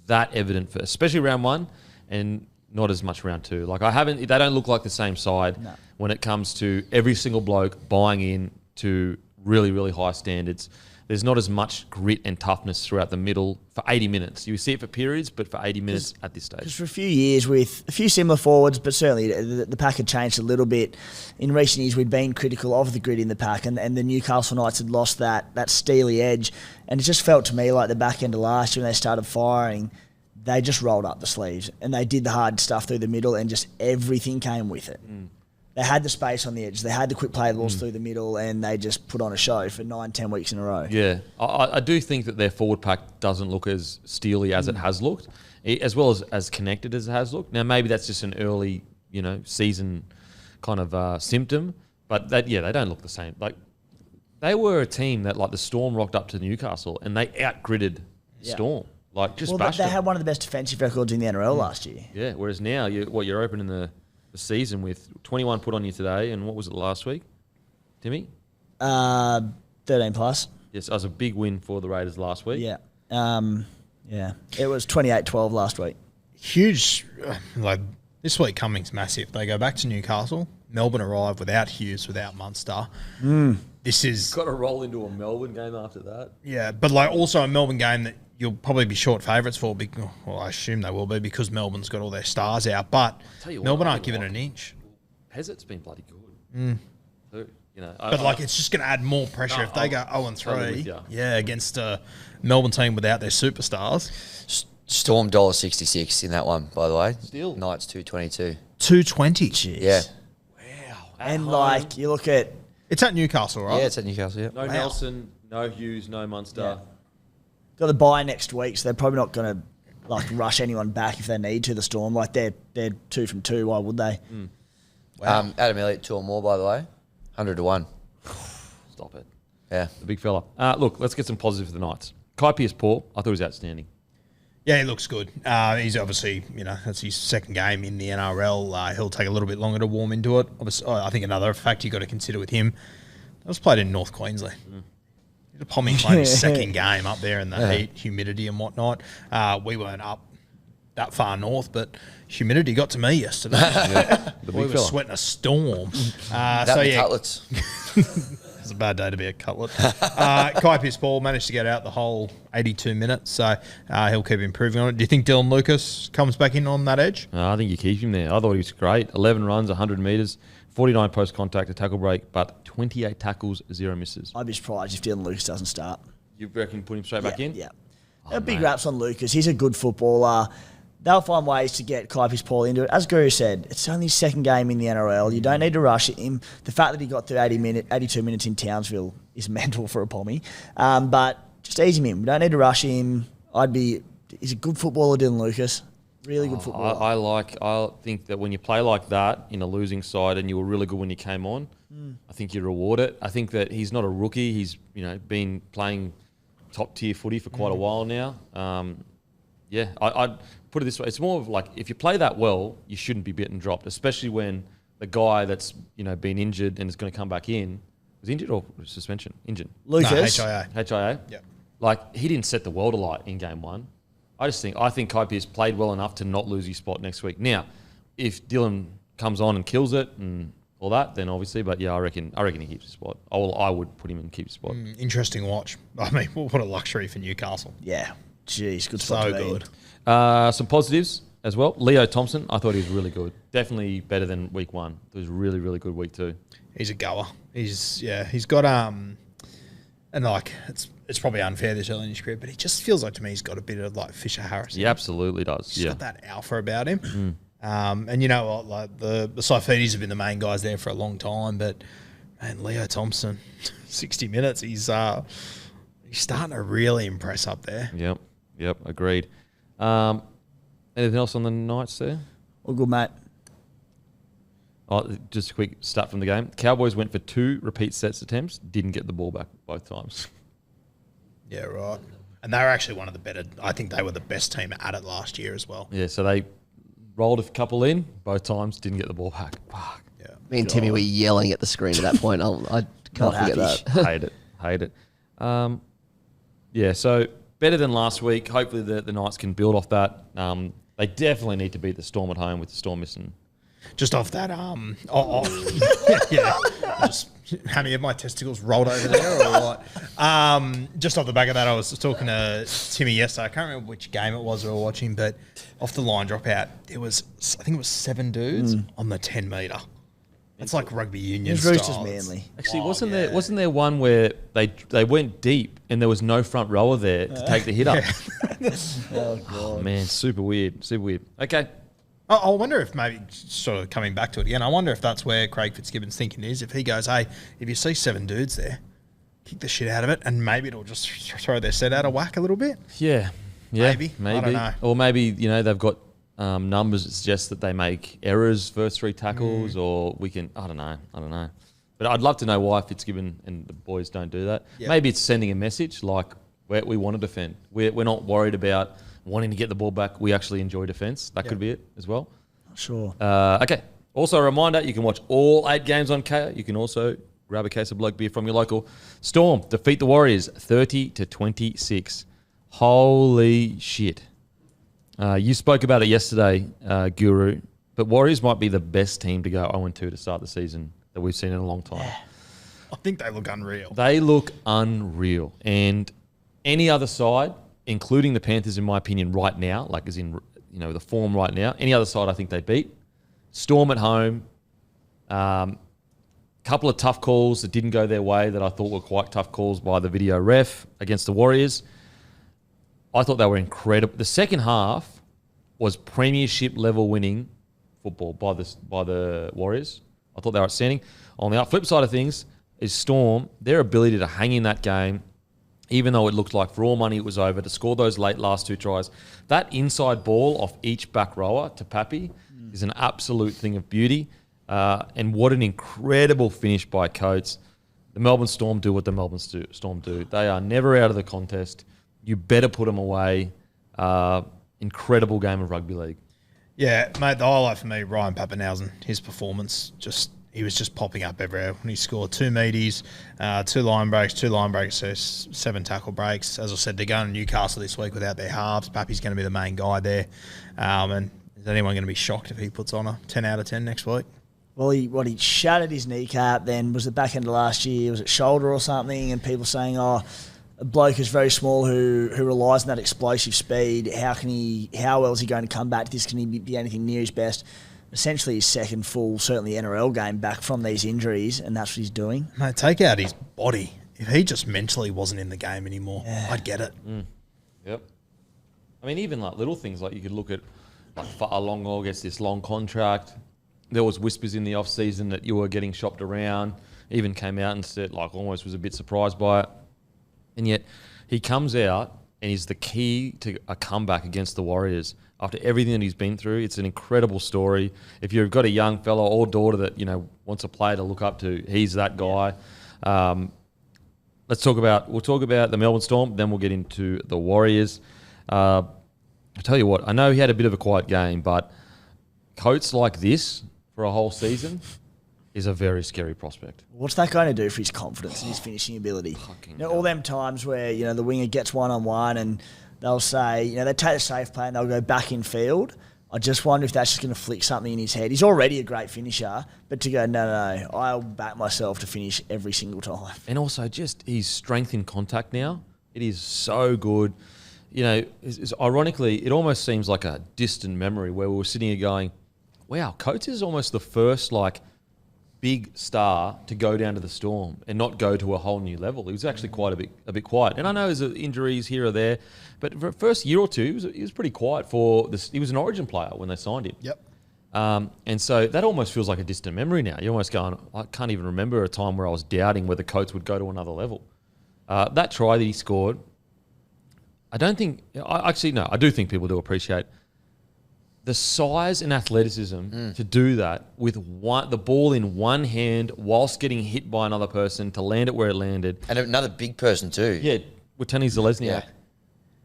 that evident for, especially round 1, and not as much round 2. Like they don't look like the same side when it comes to every single bloke buying in to really, really high standards. There's not as much grit and toughness throughout the middle for 80 minutes. You see it for periods, but for 80 minutes at this stage. Because for a few years with a few similar forwards, but certainly the pack had changed a little bit. In recent years, we'd been critical of the grit in the pack, and the Newcastle Knights had lost that steely edge. And it just felt to me like the back end of last year when they started firing, they just rolled up the sleeves and they did the hard stuff through the middle and just everything came with it. They had the space on the edge. They had the quick play balls through the middle, and they just put on a show for 9-10 weeks in a row. Yeah, I do think that their forward pack doesn't look as steely as it has looked, as well as connected as it has looked. Now, maybe that's just an early, season kind of symptom, but they don't look the same. Like they were a team that, like the Storm, rocked up to Newcastle and they outgritted Storm. Like just bashed they them. had one of the best defensive records in the NRL last year. Yeah, whereas now you're opening the season with 21 put on you today, and what was it last week, Timmy? 13 plus. Yes, that was a big win for the Raiders last week. Yeah. It was 28-12 last week. Huge. Like this week, Cummings massive. They go back to Newcastle. Melbourne arrive without Hughes, without Munster. This is Got to roll into a Melbourne game after that. Yeah, but like also a Melbourne game that you'll probably be short favourites for. Well, I assume they will be because Melbourne's got all their stars out. But Melbourne aren't giving an inch. Pezzard's been bloody good. So, But it's just going to add more pressure if they go 0-3. Yeah, against a Melbourne team without their superstars. Storm $1.66 in that one, by the way. Still. Knights 2.22. 220. Jeez. Yeah. And you look at... It's at Newcastle, right? Yeah, it's at Newcastle, yeah. No Nelson, no Hughes, no Munster. Got the bye next week, so they're probably not going to rush anyone back if they need to, the Storm. Like they're 2 from 2, why would they? Wow. Adam Elliott 2 or more, by the way. 100 to 1. Stop it. Yeah. The big fella. Look, let's get some positive for the Knights. Kai Pearce-Paul, I thought he was outstanding. Yeah, he looks good. He's obviously, that's his second game in the NRL. He'll take a little bit longer to warm into it. Obviously, I think another fact you've got to consider with him, that was played in North Queensland. He's a Pommy playing his second game up there in the heat, humidity and whatnot. We weren't up that far north, but humidity got to me yesterday. We were sweating a storm. Cutlets. It's a bad day to be a cutlet. Kai Pearce-Paul managed to get out the whole 82 minutes, so he'll keep improving on it. Do you think Dylan Lucas comes back in on that edge? I think you keep him there. I thought he was great. 11 runs, 100 metres, 49 post-contact, a tackle break, but 28 tackles, 0 misses. I'd be surprised if Dylan Lucas doesn't start. You reckon put him straight back in? Yeah. Big raps on Lucas. He's a good footballer. They'll find ways to get Kai Pearce-Paul into it. As Guru said, it's only his second game in the NRL. You don't need to rush him. The fact that he got through 82 minutes in Townsville is mental for a Pommy. But just ease him in. We don't need to rush him. He's a good footballer, Dylan Lucas. Really good footballer. I think that when you play like that in a losing side and you were really good when you came on, I think you reward it. I think that he's not a rookie. He's been playing top tier footy for quite a while now. I'd put it this way. It's more of like if you play that well, you shouldn't be bitten dropped, especially when the guy that's been injured and is going to come back in was injured or suspension? Injured. Lucas. No, HIA. HIA? Yeah. Like he didn't set the world alight in game 1. I think Kai Pearce played well enough to not lose his spot next week. Now, if Dylan comes on and kills it and or that, then obviously. But yeah, I reckon he keeps his spot. I would put him in keep spot. Interesting watch. I mean, what a luxury for Newcastle. Yeah. Jeez, good So spot to be good. in. Some positives as well. Leo Thompson, I thought he was really good. Definitely better than week 1. It was really, really good week 2. He's a goer. He's got and like it's probably unfair this early in his career, but he just feels like to me he's got a bit of like Fisher Harris. He absolutely does. He's got that alpha about him. And you know what, like the Saifidis have been the main guys there for a long time, but man, Leo Thompson, 60 minutes, he's starting to really impress up there. Yep, agreed. Anything else on the Knights there? All good, mate. Oh, just a quick stat from the game. Cowboys went for 2 repeat sets attempts, didn't get the ball back both times. Yeah, right. And they were actually one of the better. I think they were the best team at it last year as well. Yeah, so they rolled a couple in both times, didn't get the ball back. Fuck. Yeah. Me and Timmy were yelling at the screen at that point. I can't forget that. Hate it. Yeah, so better than last week. Hopefully the Knights can build off that. They definitely need to beat the Storm at home with the Storm missing. Just off that, yeah. Just, Hammy, have my testicles rolled over there or what? Just off the back of that, I was talking to Timmy yesterday. I can't remember which game it was we were watching, but off the line dropout, I think it was 7 dudes on the 10 metre. It's like rugby union style. Roosters Manly. Actually, wasn't there one where they went deep and there was no front rower there to take the hit up? Oh, God. Oh, man, super weird. Okay. I wonder if maybe, sort of coming back to it again, I wonder if that's where Craig Fitzgibbon's thinking is. If he goes, hey, if you see 7 dudes there, kick the shit out of it, and maybe it'll just throw their set out of whack a little bit. Yeah. Maybe. I don't know. Or maybe, they've got numbers that suggest that they make errors first 3 tackles, or we can, I don't know. But I'd love to know why Fitzgibbon and the boys don't do that. Yep. Maybe it's sending a message like we want to defend. We're not worried about wanting to get the ball back. We actually enjoy defence. That could be it as well. Sure. Okay. Also, a reminder, you can watch all 8 games on Kayo. You can also grab a case of bloke beer from your local. Storm defeat the Warriors 30-26. Holy shit. You spoke about it yesterday, Guru, but Warriors might be the best team to go 0-2 to start the season that we've seen in a long time. I think they look unreal. They look unreal. And any other side, including the Panthers, in my opinion, right now, like as in the form right now, any other side I think they beat. Storm at home, couple of tough calls that didn't go their way that I thought were quite tough calls by the video ref against the Warriors. I thought they were incredible. The second half was premiership level winning football by the Warriors. I thought they were outstanding. On the flip side of things is Storm, their ability to hang in that game, even though it looked like for all money it was over, to score those last 2 tries. That inside ball off each back rower to Pappy is an absolute thing of beauty. And what an incredible finish by Coates. The Melbourne Storm do what the Melbourne Storm do. They are never out of the contest. You better put them away. Incredible game of rugby league. Yeah, mate, the highlight for me, Ryan Papenhuyzen, his performance, he was just popping up everywhere. When he scored 2 meaties, 2 line breaks, so 7 tackle breaks. As I said, they're going to Newcastle this week without their halves. Pappy's going to be the main guy there. And is anyone going to be shocked if he puts on a 10 out of 10 next week? Well, he shattered his kneecap. Then was the back end of last year. Was it shoulder or something? And people saying, a bloke who's very small who relies on that explosive speed. How well is he going to come back to this? Can he be anything near his best? Essentially his second full, certainly NRL game back from these injuries, and that's what he's doing. Mate, take out his body. If he just mentally wasn't in the game anymore, I'd get it. Yep. I mean, even like little things, like you could look at like Long gets this long contract. There was whispers in the off season that you were getting shopped around. Even came out and said, almost was a bit surprised by it. And yet he comes out and is the key to a comeback against the Warriors. After everything that he's been through, it's an incredible story. If you've got a young fellow or daughter that wants a player to look up to, he's that guy. We'll talk about the Melbourne Storm, then we'll get into the Warriors. I'll tell you what, I know he had a bit of a quiet game, but Coates like this for a whole season is a very scary prospect. What's that going to do for his confidence and his finishing ability? All them times where the winger gets one-on-one and they'll say, they take the safe play and they'll go back in field. I just wonder if that's just going to flick something in his head. He's already a great finisher, but to go, no, I'll back myself to finish every single time. And also just his strength in contact now. It is so good. You know, ironically, it almost seems like a distant memory where we were sitting here going, wow, Coates is almost the first, like, big star to go down to the Storm and not go to a whole new level. He was actually quite a bit quiet. And I know there's injuries here or there, but for the first year or two, he was pretty quiet for this. He was an Origin player when they signed him. Yep. And so that almost feels like a distant memory now. You're almost going, I can't even remember a time where I was doubting whether Coates would go to another level. That try that he scored, I do think people do appreciate the size and athleticism to do that with the ball in one hand whilst getting hit by another person to land it where it landed. And another big person too. Yeah, with Tony Zalesniak. Yeah.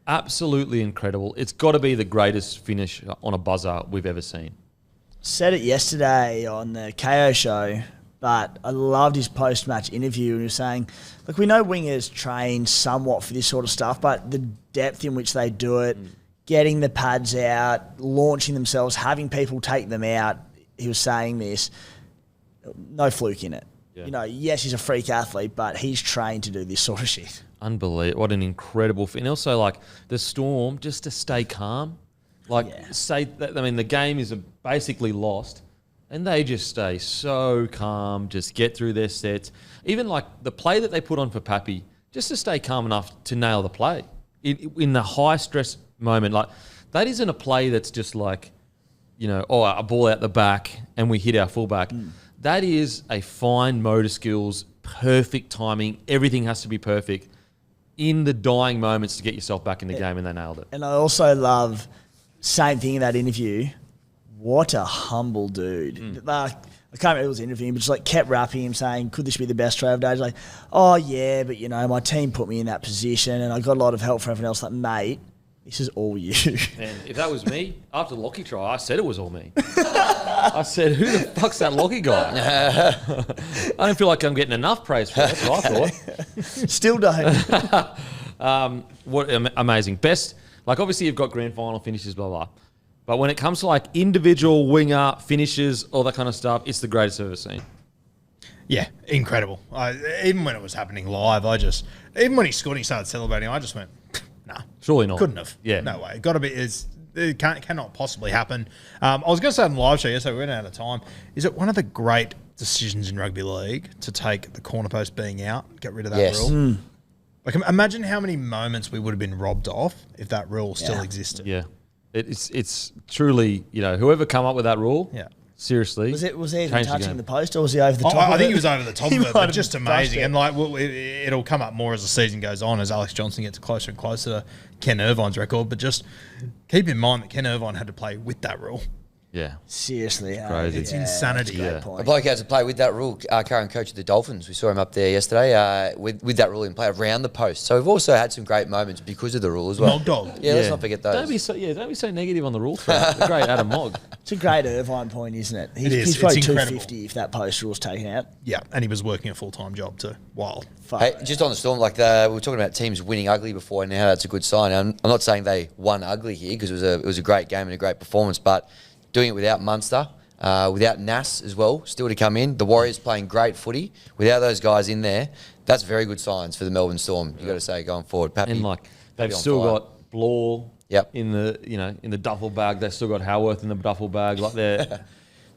Absolutely incredible. It's got to be the greatest finish on a buzzer we've ever seen. Said it yesterday on the Kayo show, but I loved his post-match interview, and he was saying, look, we know wingers train somewhat for this sort of stuff, but the depth in which they do it, getting the pads out, launching themselves, having people take them out, he was saying this, no fluke in it. Yeah. You know, yes, he's a freak athlete, but he's trained to do this sort of shit. Unbelievable. What an incredible fit. And also, like, the Storm, just to stay calm. The game is basically lost, and they just stay so calm, just get through their sets. Even, like, the play that they put on for Pappy, just to stay calm enough to nail the play. In the high-stress moment, like, that isn't a play that's just like, you know, a ball out the back and we hit our fullback. That is a fine motor skills, perfect timing. Everything has to be perfect in the dying moments to get yourself back in the game, and they nailed it. And I also love, same thing in that interview, what a humble dude. Like, I can't remember who was interviewing, but just like kept rapping him saying, could this be the best try of the day? He's like, oh yeah, but you know, my team put me in that position and I got a lot of help from everyone else. Like, mate, this is all you. And if that was me, after the Lockie try, I said it was all me. I said, who the fuck's that Lockie guy? I don't feel like I'm getting enough praise for it. That's what I thought. Still don't. What amazing. Best, like, obviously you've got grand final finishes, blah, blah. But when it comes to, like, individual winger finishes, all that kind of stuff, it's the greatest I've ever seen. Yeah, incredible. Even when it was happening live, even when he scored and he started celebrating, I just went, nah. Surely not. Couldn't have. Yeah. No way. Got to be. It cannot possibly happen. I was going to say on the live show yesterday, we ran out of time. Is it one of the great decisions in rugby league to take the corner post being out, get rid of that rule? Like, imagine how many moments we would have been robbed off if that rule still existed. Yeah. It's truly, you know, whoever come up with that rule, seriously. Was he even touching the post, or was he over the top of it? I think he was over the top of it, but just amazing. And like, it'll come up more as the season goes on, as Alex Johnson gets closer and closer to Ken Irvine's record. But just keep in mind that Ken Irvine had to play with that rule. Yeah. Seriously. Crazy. It's insanity. A bloke has to play with that rule, current coach of the Dolphins. We saw him up there yesterday with that rule in play around the post. So we've also had some great moments because of the rule as well. Mog Dog. Yeah, let's not forget those. Don't be so negative on the rule thread. The great Adam Mogg. It's a great Irvine point, isn't it? It is. He's probably It's incredible. 250 if that post rule's taken out. Yeah, and he was working a full-time job too. Wild. Hey, just on the Storm, like we were talking about teams winning ugly before, and how that's a good sign. I'm not saying they won ugly here because it was a great game and a great performance, but doing it without Munster, without Nass as well, still to come in. The Warriors playing great footy. Without those guys in there, that's very good signs for the Melbourne Storm, you've got to say, going forward. Pappy, And, like, they've still got Blore in the duffel bag. They've still got Howarth in the duffel bag. Like, they're...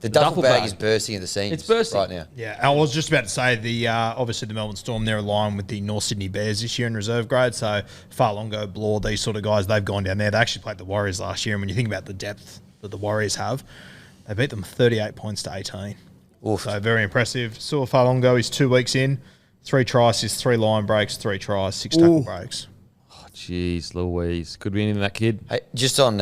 The duffel bag is bursting at the seams. It's bursting right now. Yeah, I was just about to say obviously the Melbourne Storm, they're aligned with the North Sydney Bears this year in reserve grade. So Farlongo, Blore, these sort of guys, they've gone down there. They actually played the Warriors last year, and when you think about the depth that the Warriors have, they beat them 38 points to 18. Oof. So very impressive. Saw Farlongo, he's 2 weeks in, 3 tries, 3 line breaks, 3 tries, 6 tackle breaks. Oh, jeez, Louise. Could be anything that kid. Hey, just on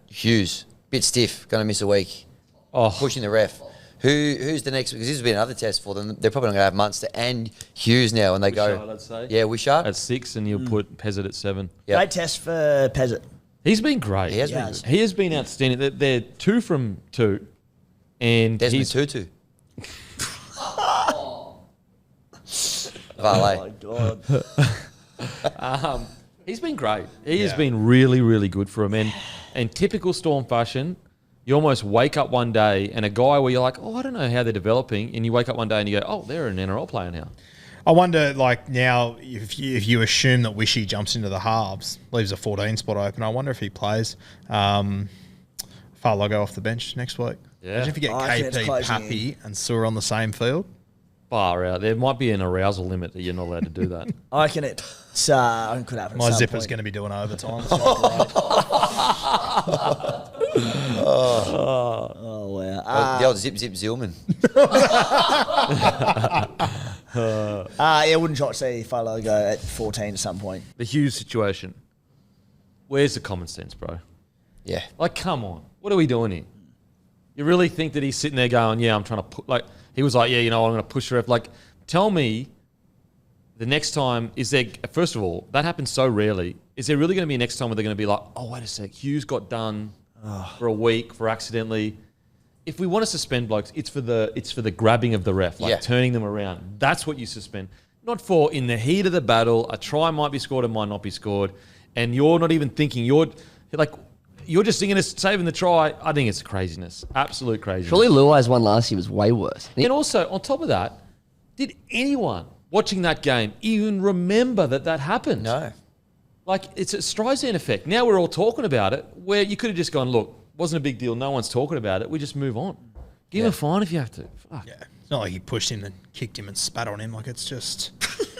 Hughes, bit stiff, going to miss a week. Pushing the ref. Who's the next? Because this has been another test for them. They're probably not going to have Munster and Hughes now when they go. I'd say. Yeah, Wishart. At 6, and you'll put Pezzett at 7. Yep. Great test for Pezzett. He's been great. He has been good. He has been outstanding. They're 2 from 2. And Desmond he's Tutu. Oh, my God. He's been great. He has been really, really good for him. And And typical Storm fashion, you almost wake up one day and a guy where you're like, oh, I don't know how they're developing. And you wake up one day and you go, oh, they're an NRL player now. I wonder, like, now, if you assume that Wishy jumps into the halves, leaves a 14 spot open, I wonder if he plays Farlogo off the bench next week. Yeah. Imagine if you get KP, Pappy, and Sewer on the same field. Far out. There might be an arousal limit that you're not allowed to do that. I reckon it could happen. My zipper's going to be doing overtime. Oh, wow. The old Zip Zillman. I wouldn't try to see Farlogo at 14 at some point. The Hughes situation. Where's the common sense, bro? Yeah. Like, come on. What are we doing here? You really think that he's sitting there going, yeah, I'm trying to put, like, he was like, yeah, you know, I'm going to push the ref. Like, tell me the next time, is there, first of all, that happens so rarely. Is there really going to be a next time where they're going to be like, oh, wait a sec, Hughes got done for a week for accidentally. If we want to suspend blokes, it's for the grabbing of the ref, like turning them around. That's what you suspend. Not for in the heat of the battle, a try might be scored and might not be scored, and you're not even thinking, you're just thinking of saving the try. I think it's craziness. Absolute craziness. Surely Luai's one last year was way worse. And also, on top of that, did anyone watching that game even remember that happened? No. Like, it's a Streisand effect. Now we're all talking about it, where you could have just gone, look, wasn't a big deal. No one's talking about it. We just move on. Give him a fine if you have to. Fuck. Yeah. It's not like he pushed him and kicked him and spat on him. Like, it's just...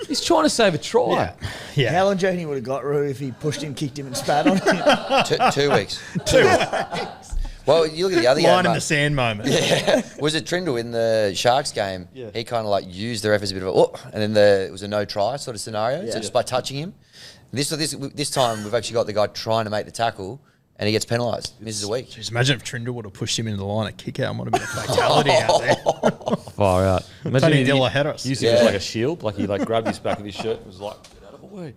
He's trying to save a try. Yeah. How long do you reckon he would have got, Roo, if he pushed him, kicked him and spat on him? 2 weeks. 2 weeks. Well, you look at the other game. Line in the sand moment. Yeah. Was it Trindle in the Sharks game? Yeah. He kind of like used the ref as a bit of a, and then it was a no try sort of scenario. So just by touching him. This time we've actually got the guy trying to make the tackle and he gets penalised. Misses a week. Just imagine if Trindle would have pushed him into the line at kick out. Might have been a fatality out there. Far out. Imagine Tony Dilla had us. Used it as like a shield. Like he like grabbed his back of his shirt and was like, get out of the way.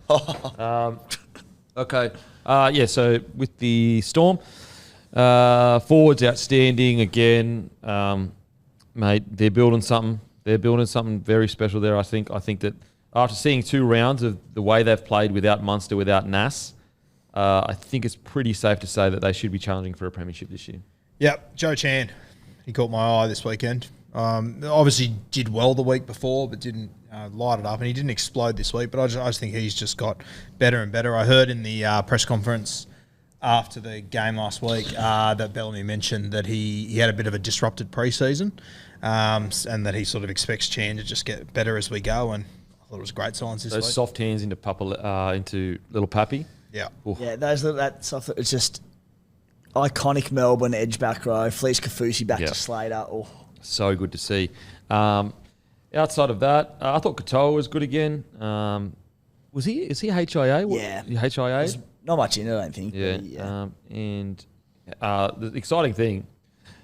Okay. So with the Storm, forwards outstanding again. Mate, they're building something. They're building something very special there, I think. I think that after seeing 2 rounds of the way they've played without Munster, without Nas, I think it's pretty safe to say that they should be challenging for a premiership this year. Yep, Joe Chan. He caught my eye this weekend. Obviously did well the week before, but didn't light it up, and he didn't explode this week. But I just think he's just got better and better. I heard in the press conference after the game last week that Bellamy mentioned that he had a bit of a disrupted preseason, and that he sort of expects Chan to just get better as we go. And I thought it was great signs this week. Those soft hands into little Pappy. Yeah. Oof. Yeah, that stuff. It's just iconic Melbourne edge back row. Fleece Kafusi back to Slater. Oh. So good to see. Outside of that, I thought Katoa was good again. Is he HIA? Yeah. HIA? There's not much in it, I don't think. Yeah. And the exciting thing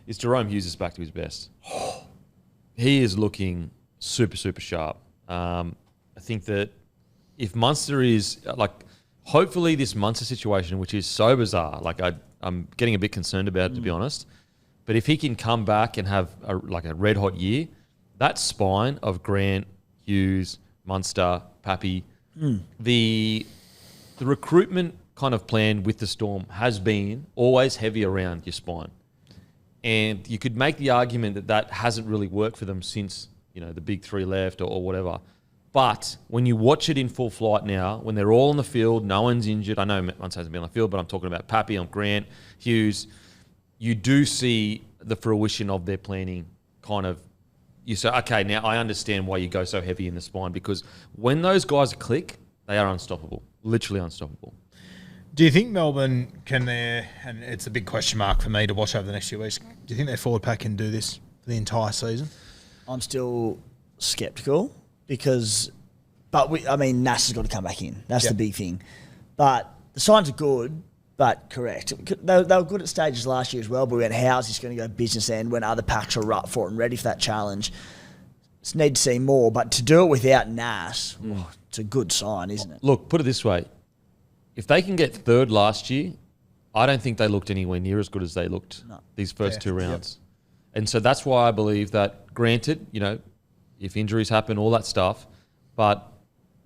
is Jerome Hughes is back to his best. He is looking super, super sharp. I think that if Munster is hopefully this Munster situation, which is so bizarre, I'm getting a bit concerned about it, to be honest. But if he can come back and have a red hot year, that spine of Grant, Hughes, Munster, Pappy, the recruitment kind of plan with the Storm has been always heavy around your spine. And you could make the argument that hasn't really worked for them since, the big 3 left or whatever. But when you watch it in full flight now, when they're all on the field, no one's injured. I know Munster hasn't been on the field, but I'm talking about Pappy, I'm Grant, Hughes. You do see the fruition of their planning kind of. You say, okay, now I understand why you go so heavy in the spine, because when those guys click, they are unstoppable, literally unstoppable. Do you think Melbourne and it's a big question mark for me to watch over the next few weeks, do you think their forward pack can do this for the entire season? I'm still sceptical because, Nass has got to come back in. That's the big thing. But the signs are good, but correct. They were good at stages last year as well, but we went, how's this going to go business end when other packs are up for it and ready for that challenge? Just need to see more, but to do it without Nas, it's a good sign, isn't it? Look, put it this way. If they can get third last year, I don't think they looked anywhere near as good as they looked these first 2 rounds. And so that's why I believe that, granted, if injuries happen, all that stuff, but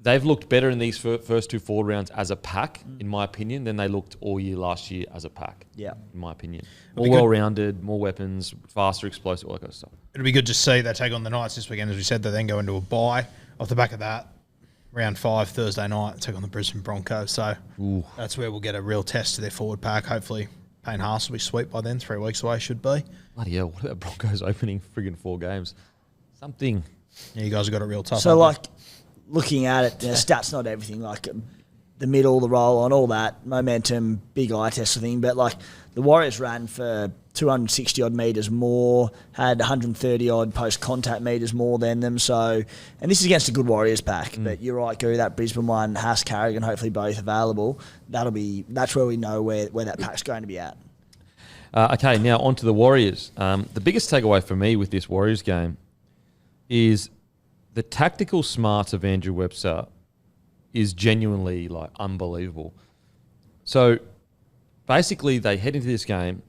they've looked better in these first 2 forward rounds as a pack, in my opinion, than they looked all year last year as a pack. Yeah. In my opinion. More well-rounded, more weapons, faster, explosive, all that kind of stuff. It'll be good to see they take on the Knights this weekend. As we said, they then go into a bye. Off the back of that, round 5, Thursday night, take on the Brisbane Broncos. So that's where we'll get a real test to their forward pack. Hopefully, Payne Haas will be sweet by then. 3 weeks away, should be. Bloody hell, what about Broncos opening friggin' 4 games? Something. Yeah, you guys have got it real tough. So, like, looking at it, stats not everything. Like, the middle, the roll on, all that, momentum, big eye test sort of thing. But, like, the Warriors ran for 260-odd metres more, had 130-odd post-contact metres more than them. So, and this is against a good Warriors pack. But you're right, Guru, that Brisbane one, Haas, Carrigan, hopefully both available. That's where we know where that pack's going to be at. Okay, now on to the Warriors. The biggest takeaway for me with this Warriors game is the tactical smarts of Andrew Webster is genuinely, like, unbelievable. So, basically, they head into this game.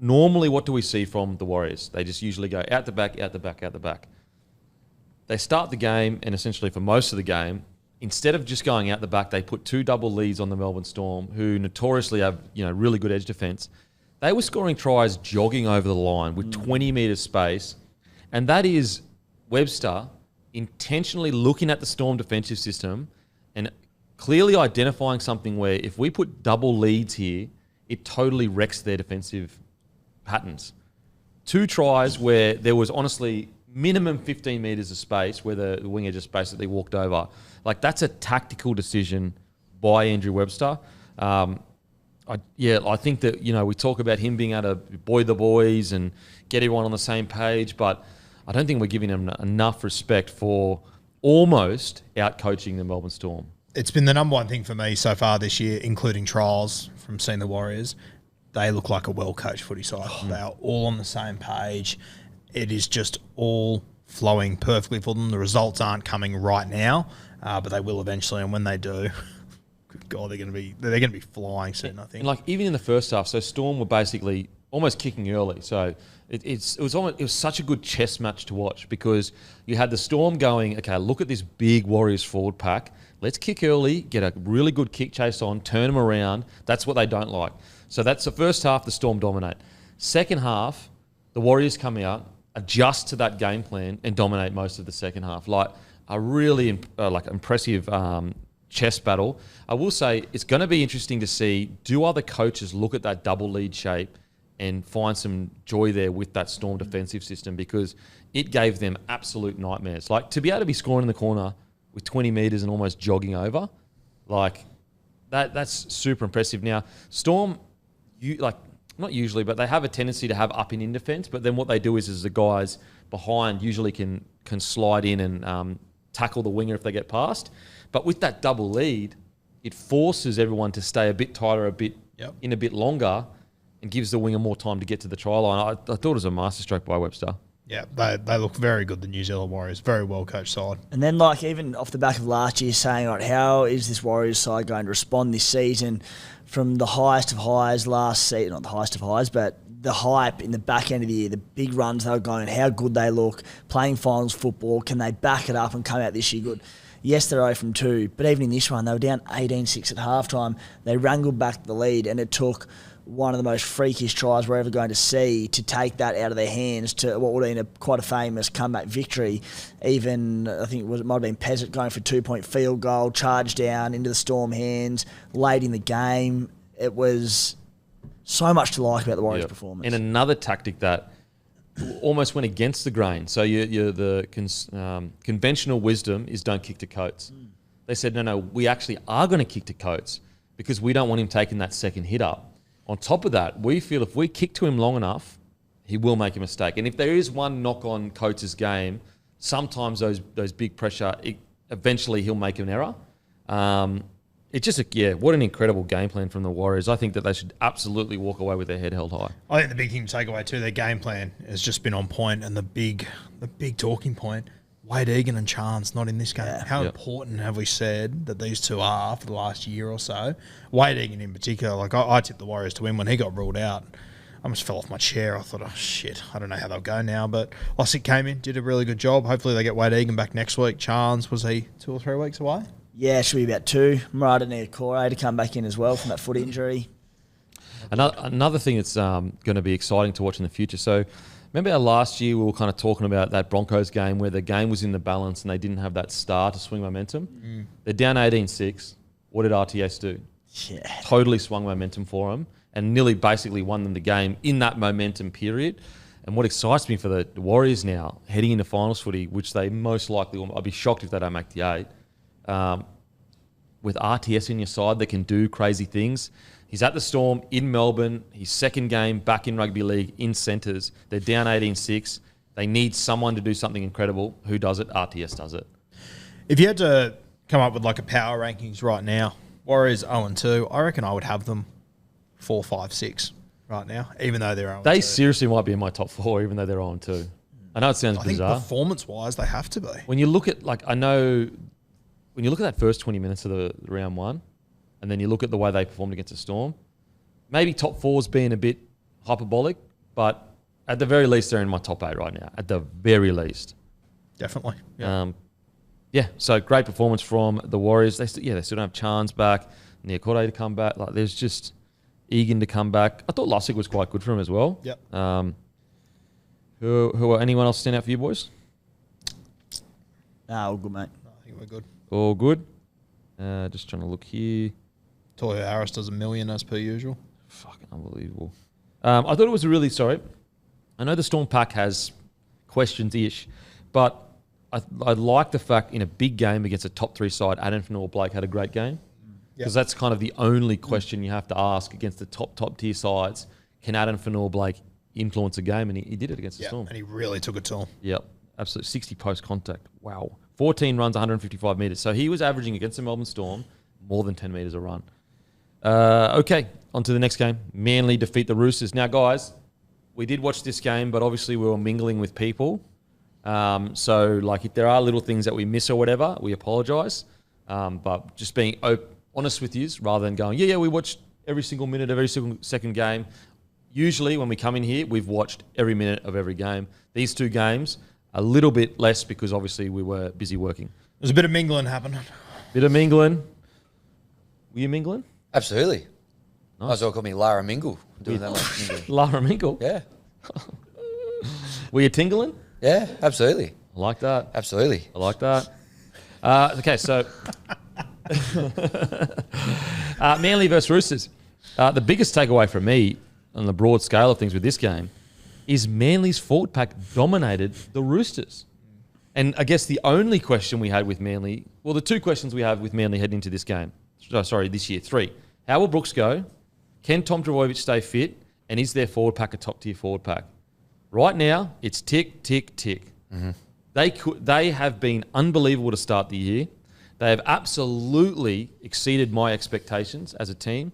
Normally, what do we see from the Warriors? They just usually go out the back, out the back, out the back. They start the game, and essentially for most of the game, instead of just going out the back, they put 2 double leads on the Melbourne Storm, who notoriously have, really good edge defence. They were scoring tries jogging over the line with 20 metres space, and that is Webster intentionally looking at the Storm defensive system and clearly identifying something where if we put double leads here, it totally wrecks their defensive patterns. 2 tries where there was honestly minimum 15 metres of space where the winger just basically walked over. Like, that's a tactical decision by Andrew Webster. I think that, we talk about him being able to buoy the boys and get everyone on the same page, but I don't think we're giving him enough respect for almost out-coaching the Melbourne Storm. It's been the number one thing for me so far this year, including trials from seeing the Warriors. They look like a well-coached footy side. They are all on the same page. It is just all flowing perfectly for them. The results aren't coming right now, but they will eventually. And when they do, good God, they're going to be flying soon, I think. And like even in the first half, so Storm were basically almost kicking early. So it was such a good chess match to watch because you had the Storm going, okay, look at this big Warriors forward pack. Let's kick early, get a really good kick chase on, turn them around. That's what they don't like. So that's the first half, the Storm dominate. Second half, the Warriors come out, adjust to that game plan and dominate most of the second half. Like a really impressive chess battle. I will say it's going to be interesting to see, do other coaches look at that double lead shape and find some joy there with that Storm defensive system because it gave them absolute nightmares. Like to be able to be scoring in the corner with 20 metres and almost jogging over, like that's super impressive. Now, Storm, not usually, but they have a tendency to have up and in defence, but then what they do is the guys behind usually can slide in and tackle the winger if they get past. But with that double lead, it forces everyone to stay a bit tighter, a bit longer, and gives the winger more time to get to the try line. I thought it was a masterstroke by Webster. Yeah, they look very good, the New Zealand Warriors. Very well-coached side. And then, even off the back of last year, saying, how is this Warriors side going to respond this season from the highest of highs last season? Not the highest of highs, but the hype in the back end of the year, the big runs they were going, how good they look, playing finals football. Can they back it up and come out this year good? Yes, they're 0 from 2, but even in this one, they were down 18-6 at halftime. They wrangled back the lead, and it took one of the most freakish tries we're ever going to see to take that out of their hands to what would have been quite a famous comeback victory. Even, I think it might have been Pezzett going for a 2-point field goal, charged down into the Storm hands, late in the game. It was so much to like about the Warriors' performance. And another tactic that almost went against the grain. So the conventional wisdom is don't kick to Coates. They said, no, we actually are going to kick to Coates because we don't want him taking that second hit up. On top of that, we feel if we kick to him long enough, he will make a mistake. And if there is one knock on Coates' game, sometimes those big pressure, eventually he'll make an error. It's just what an incredible game plan from the Warriors. I think that they should absolutely walk away with their head held high. I think the big thing to take away too, their game plan has just been on point, and the big talking point, Wade Egan and Chance not in this game. Yeah. How important have we said that these two are for the last year or so? Wade Egan in particular, I tipped the Warriors to win when he got ruled out. I almost fell off my chair. I thought, oh shit, I don't know how they'll go now. But Ossick came in, did a really good job. Hopefully they get Wade Egan back next week. Chance, was he 2 or 3 weeks away? Yeah, it should be about 2. Murata Niokore to come back in as well from that foot injury. Another thing that's going to be exciting to watch in the future. So, remember last year we were kind of talking about that Broncos game where the game was in the balance and they didn't have that star to swing momentum? They're down 18-6. What did RTS do? Yeah. Totally swung momentum for them and nearly basically won them the game in that momentum period. And what excites me for the Warriors now, heading into finals footy, which they most likely will, I'd be shocked if they don't make the 8, with RTS in your side, they can do crazy things. He's at the Storm in Melbourne. His second game back in rugby league in centres. They're down 18-6. They need someone to do something incredible. Who does it? RTS does it. If you had to come up with like a power rankings right now, Warriors 0-2, I reckon I would have them 4, 5, 6 right now, even though they're 0-2. They seriously might be in my top 4, even though they're 0-2. I know it sounds bizarre. I think performance-wise, they have to be. When you look at, like, I know, when you look at that first 20 minutes of the round 1, and then you look at the way they performed against the Storm, maybe top 4's being a bit hyperbolic, but at the very least, they're in my top 8 right now. At the very least. Definitely. Yeah. So great performance from the Warriors. They still don't have Chance back, Niokore to come back. Like, there's just Egan to come back. I thought Lussick was quite good for him as well. Yep. Who are anyone else stand out for you boys? All good, mate. I think we're good. All good. Just trying to look here. Toya Harris does $1 million as per usual. Fucking unbelievable. I thought it was I know the Storm pack has questions-ish, but I like the fact in a big game against a top 3 side, Adam Fanua-Blake had a great game. Because that's kind of the only question you have to ask against the top tier sides. Can Adam Fanua-Blake influence a game? And he did it against the Storm. And he really took it to him. Yep, absolutely. 60 post contact. Wow. 14 runs, 155 metres. So he was averaging against the Melbourne Storm more than 10 metres a run. Okay, on to the next game. Manly defeat the Roosters. Now, guys, we did watch this game, but obviously we were mingling with people. So, like, if there are little things that we miss or whatever, we apologise. But just being honest with you rather than going, we watched every single minute of every single second game. Usually when we come in here, we've watched every minute of every game. These 2 games, a little bit less because obviously we were busy working. There's a bit of mingling happening. Bit of mingling. Were you mingling? Absolutely. Nice. Might as well call me Lara Mingle. Doing that much mingling. Lara Mingle? Yeah. Were you tingling? Yeah, absolutely. I like that. Absolutely. I like that. Okay, so Manly versus Roosters. The biggest takeaway from me on the broad scale of things with this game is Manly's forward pack dominated the Roosters. And I guess the only question we had with Manly, well, the 2 questions we have with Manly heading into this game, this year, 3. How will Brooks go? Can Tom Trbojevic stay fit? And is their forward pack a top-tier forward pack? Right now, it's tick, tick, tick. Mm-hmm. They have been unbelievable to start the year. They have absolutely exceeded my expectations as a team.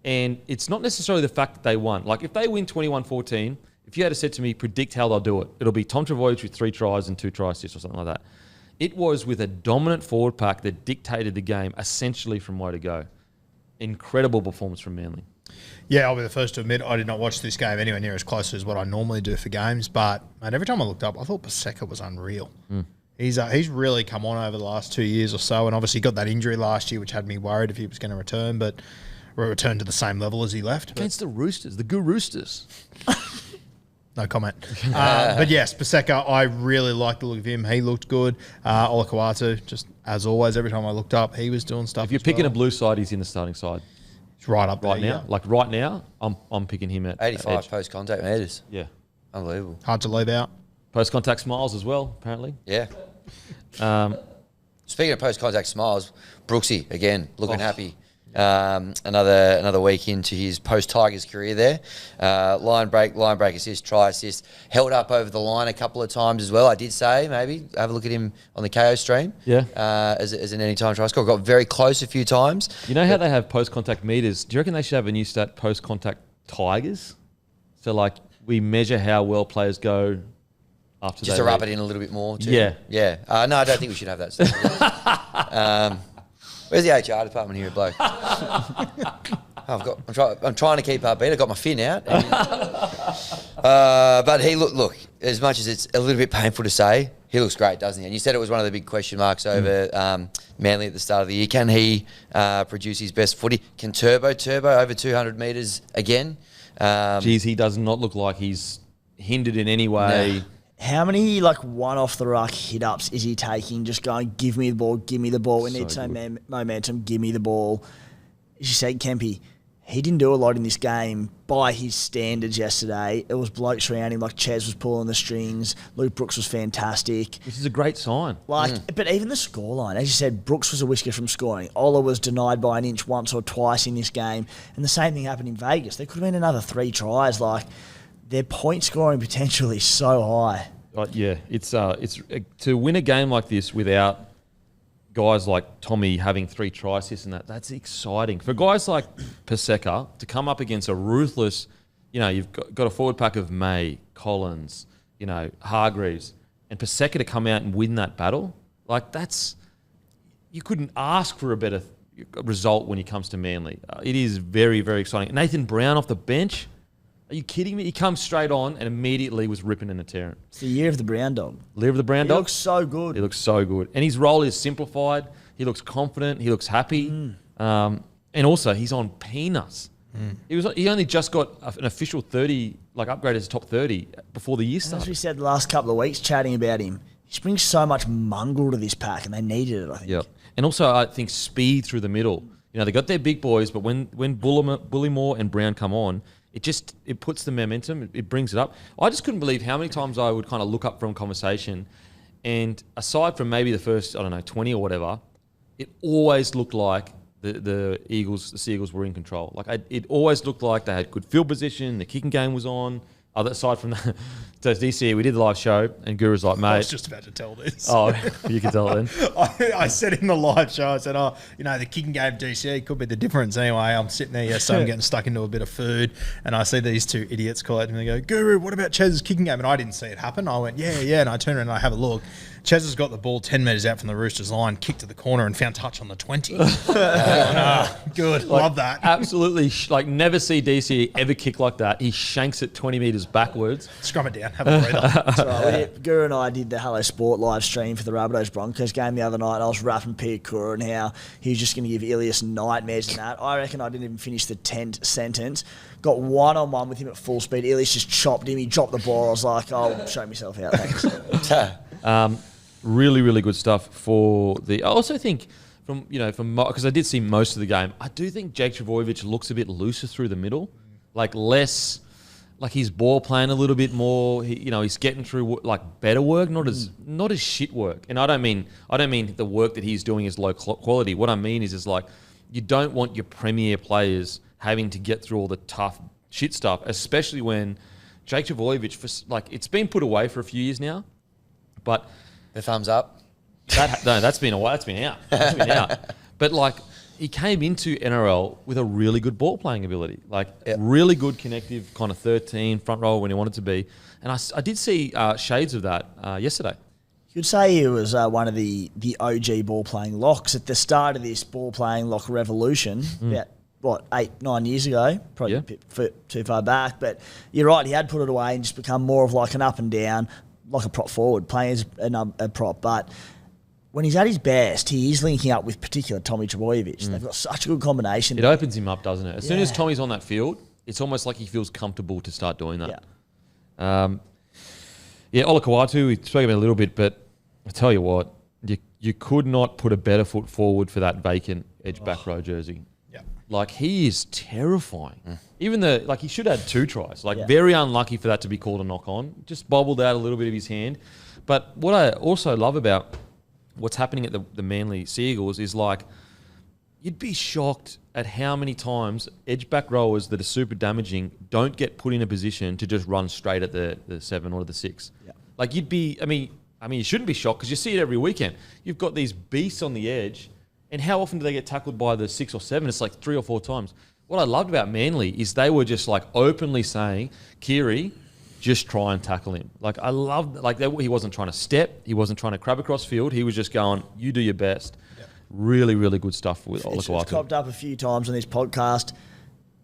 And it's not necessarily the fact that they won. Like, if they win 21-14, if you had said to me, predict how they'll do it, it'll be Tom Trbojevic with 3 tries and 2 try assists or something like that. It was with a dominant forward pack that dictated the game essentially from where to go. Incredible performance from Manly. Yeah, I'll be the first to admit I did not watch this game anywhere near as close as what I normally do for games. But, mate, every time I looked up, I thought Paseka was unreal. He's really come on over the last 2 years or so, and obviously got that injury last year, which had me worried if he was going to return, but return to the same level as he left. Against the Roosters, the Goo Roosters. No comment. But yes, Paseka, I really liked the look of him. He looked good. Ola Kawatu, just as always, every time I looked up, he was doing stuff. If you're picking a blue side, he's in the starting side. He's right up right there, now. yeah. Like right now, I'm picking him at 85 edge. post contact meters. Yeah. Unbelievable. Hard to leave out. Post contact smiles as well, apparently. Yeah. Speaking of post contact smiles, Brooksy again looking happy. Another week into his post Tigers career there. Line break assist, try assist. Held up over the line a couple of times as well. I did say maybe have a look at him on the Kayo stream. Yeah. As an anytime try score. Got very close a few times. You know how they have post contact meters? Do you reckon they should have a new stat, post contact Tigers? So like we measure how well players go after just they to rub leave. it in a little bit more too. Yeah. Yeah. No, I don't think we should have that stuff. Where's the HR department here, bloke? I'm trying to keep upbeat. I've got my fin out. But he look, as much as it's a little bit painful to say, He looks great, doesn't he? And you said it was one of the big question marks over Manly at the start of the year. Can he produce his best footy? Can Turbo over 200 metres again? Geez, he does not look like he's hindered in any way. No. How many one off the ruck hit ups is he taking? Just going, give me the ball, give me the ball. We need some momentum, give me the ball. As you said, Kempy, he didn't do a lot in this game by his standards yesterday. It was blokes around him, like Ches was pulling the strings. Luke Brooks was fantastic. Which is a great sign. But even the scoreline, as you said, Brooks was a whisker from scoring. Ola was denied by an inch once or twice in this game. And the same thing happened in Vegas. There could have been another 3 tries. Their point scoring potential is so high. Yeah, it's to win a game like this without guys like Tommy having 3 try assists and that's exciting. For guys like Paseka to come up against a ruthless, you've got a forward pack of May, Collins, Hargreaves, and Paseka to come out and win that battle, you couldn't ask for a better result when it comes to Manly. It is very, very exciting. Nathan Brown off the bench. Are you kidding me? He comes straight on and immediately was ripping and a tearing. It's the year of the brown dog. Year of the brown dog? He looks so good. He looks so good. And his role is simplified. He looks confident. He looks happy. And also, he's on peanuts. He only just got an official 30, upgraded to top 30 before the year started. As we said the last couple of weeks chatting about him, he brings so much mongrel to this pack and they needed it, I think. Yep. And also, I think speed through the middle. They got their big boys, but when Bullimore and Brown come on, it puts the momentum, it brings it up. I just couldn't believe how many times I would kind of look up from conversation, and aside from maybe the first, 20 or whatever, it always looked like the Sea Eagles were in control. It always looked like they had good field position, the kicking game was on. Aside from that, so DC, we did the live show, and Guru's like, mate. I was just about to tell this. Oh, you can tell then. I said in the live show, I said, the kicking game DC could be the difference. Anyway, I'm sitting there, so I'm getting stuck into a bit of food, and I see these 2 idiots call out and they go, Guru, what about Chez's kicking game? And I didn't see it happen. I went, yeah, and I turn around and I have a look. Ches has got the ball 10 metres out from the Roosters line, kicked to the corner and found touch on the 20. Good. Love that. Absolutely. Never see DC ever kick like that. He shanks it 20 metres backwards. Scrum it down. Have a breather. That's right. Guru and I did the Hello Sport live stream for the Rabbitohs Broncos game the other night, and I was rapping Piakura and how he was just going to give Ilias nightmares and that. I reckon I didn't even finish the 10th sentence. Got one-on-one with him at full speed. Ilias just chopped him. He dropped the ball. I was like, I'll show myself out. Thanks. Really, really good stuff I also think because I did see most of the game, I do think Jake Trbojevic looks a bit looser through the middle, less, he's ball playing a little bit more. He's getting through better work, not as shit work. And I don't mean the work that he's doing is low quality. What I mean is you don't want your premier players having to get through all the tough shit stuff, especially when Jake Trbojevic, it's been put away for a few years now, but the thumbs up. That's been away. That's been out. But he came into NRL with a really good ball playing ability, really good connective kind of 13 front row when he wanted to be. And I did see shades of that yesterday. You'd say he was one of the OG ball playing locks at the start of this ball playing lock revolution. About 8-9 years ago, probably a bit too far back. But you're right. He had put it away and just become more of an up and down. Like a prop forward, playing as a prop. But when he's at his best, he is linking up with particular Tommy Trbojevic. They've got such a good combination. It opens him up, doesn't it? As soon as Tommy's on that field, it's almost like he feels comfortable to start doing that. Ola Kawatu, we spoke about it a little bit, but I tell you what, you could not put a better foot forward for that vacant edge back row jersey. He is terrifying. Even he should have had 2 tries. Very unlucky for that to be called a knock on. Just bobbled out a little bit of his hand. But what I also love about what's happening at the Manly Sea Eagles is you'd be shocked at how many times edge back rowers that are super damaging don't get put in a position to just run straight at the 7 or the 6. You'd be, you shouldn't be shocked because you see it every weekend. You've got these beasts on the edge. And how often do they get tackled by the 6 or 7? It's 3 or 4 times. What I loved about Manly is they were just openly saying, Kiri, just try and tackle him. I loved, he wasn't trying to step. He wasn't trying to crab across field. He was just going, you do your best. Really, really good stuff with Ola Kawatu. It's cropped up a few times on this podcast.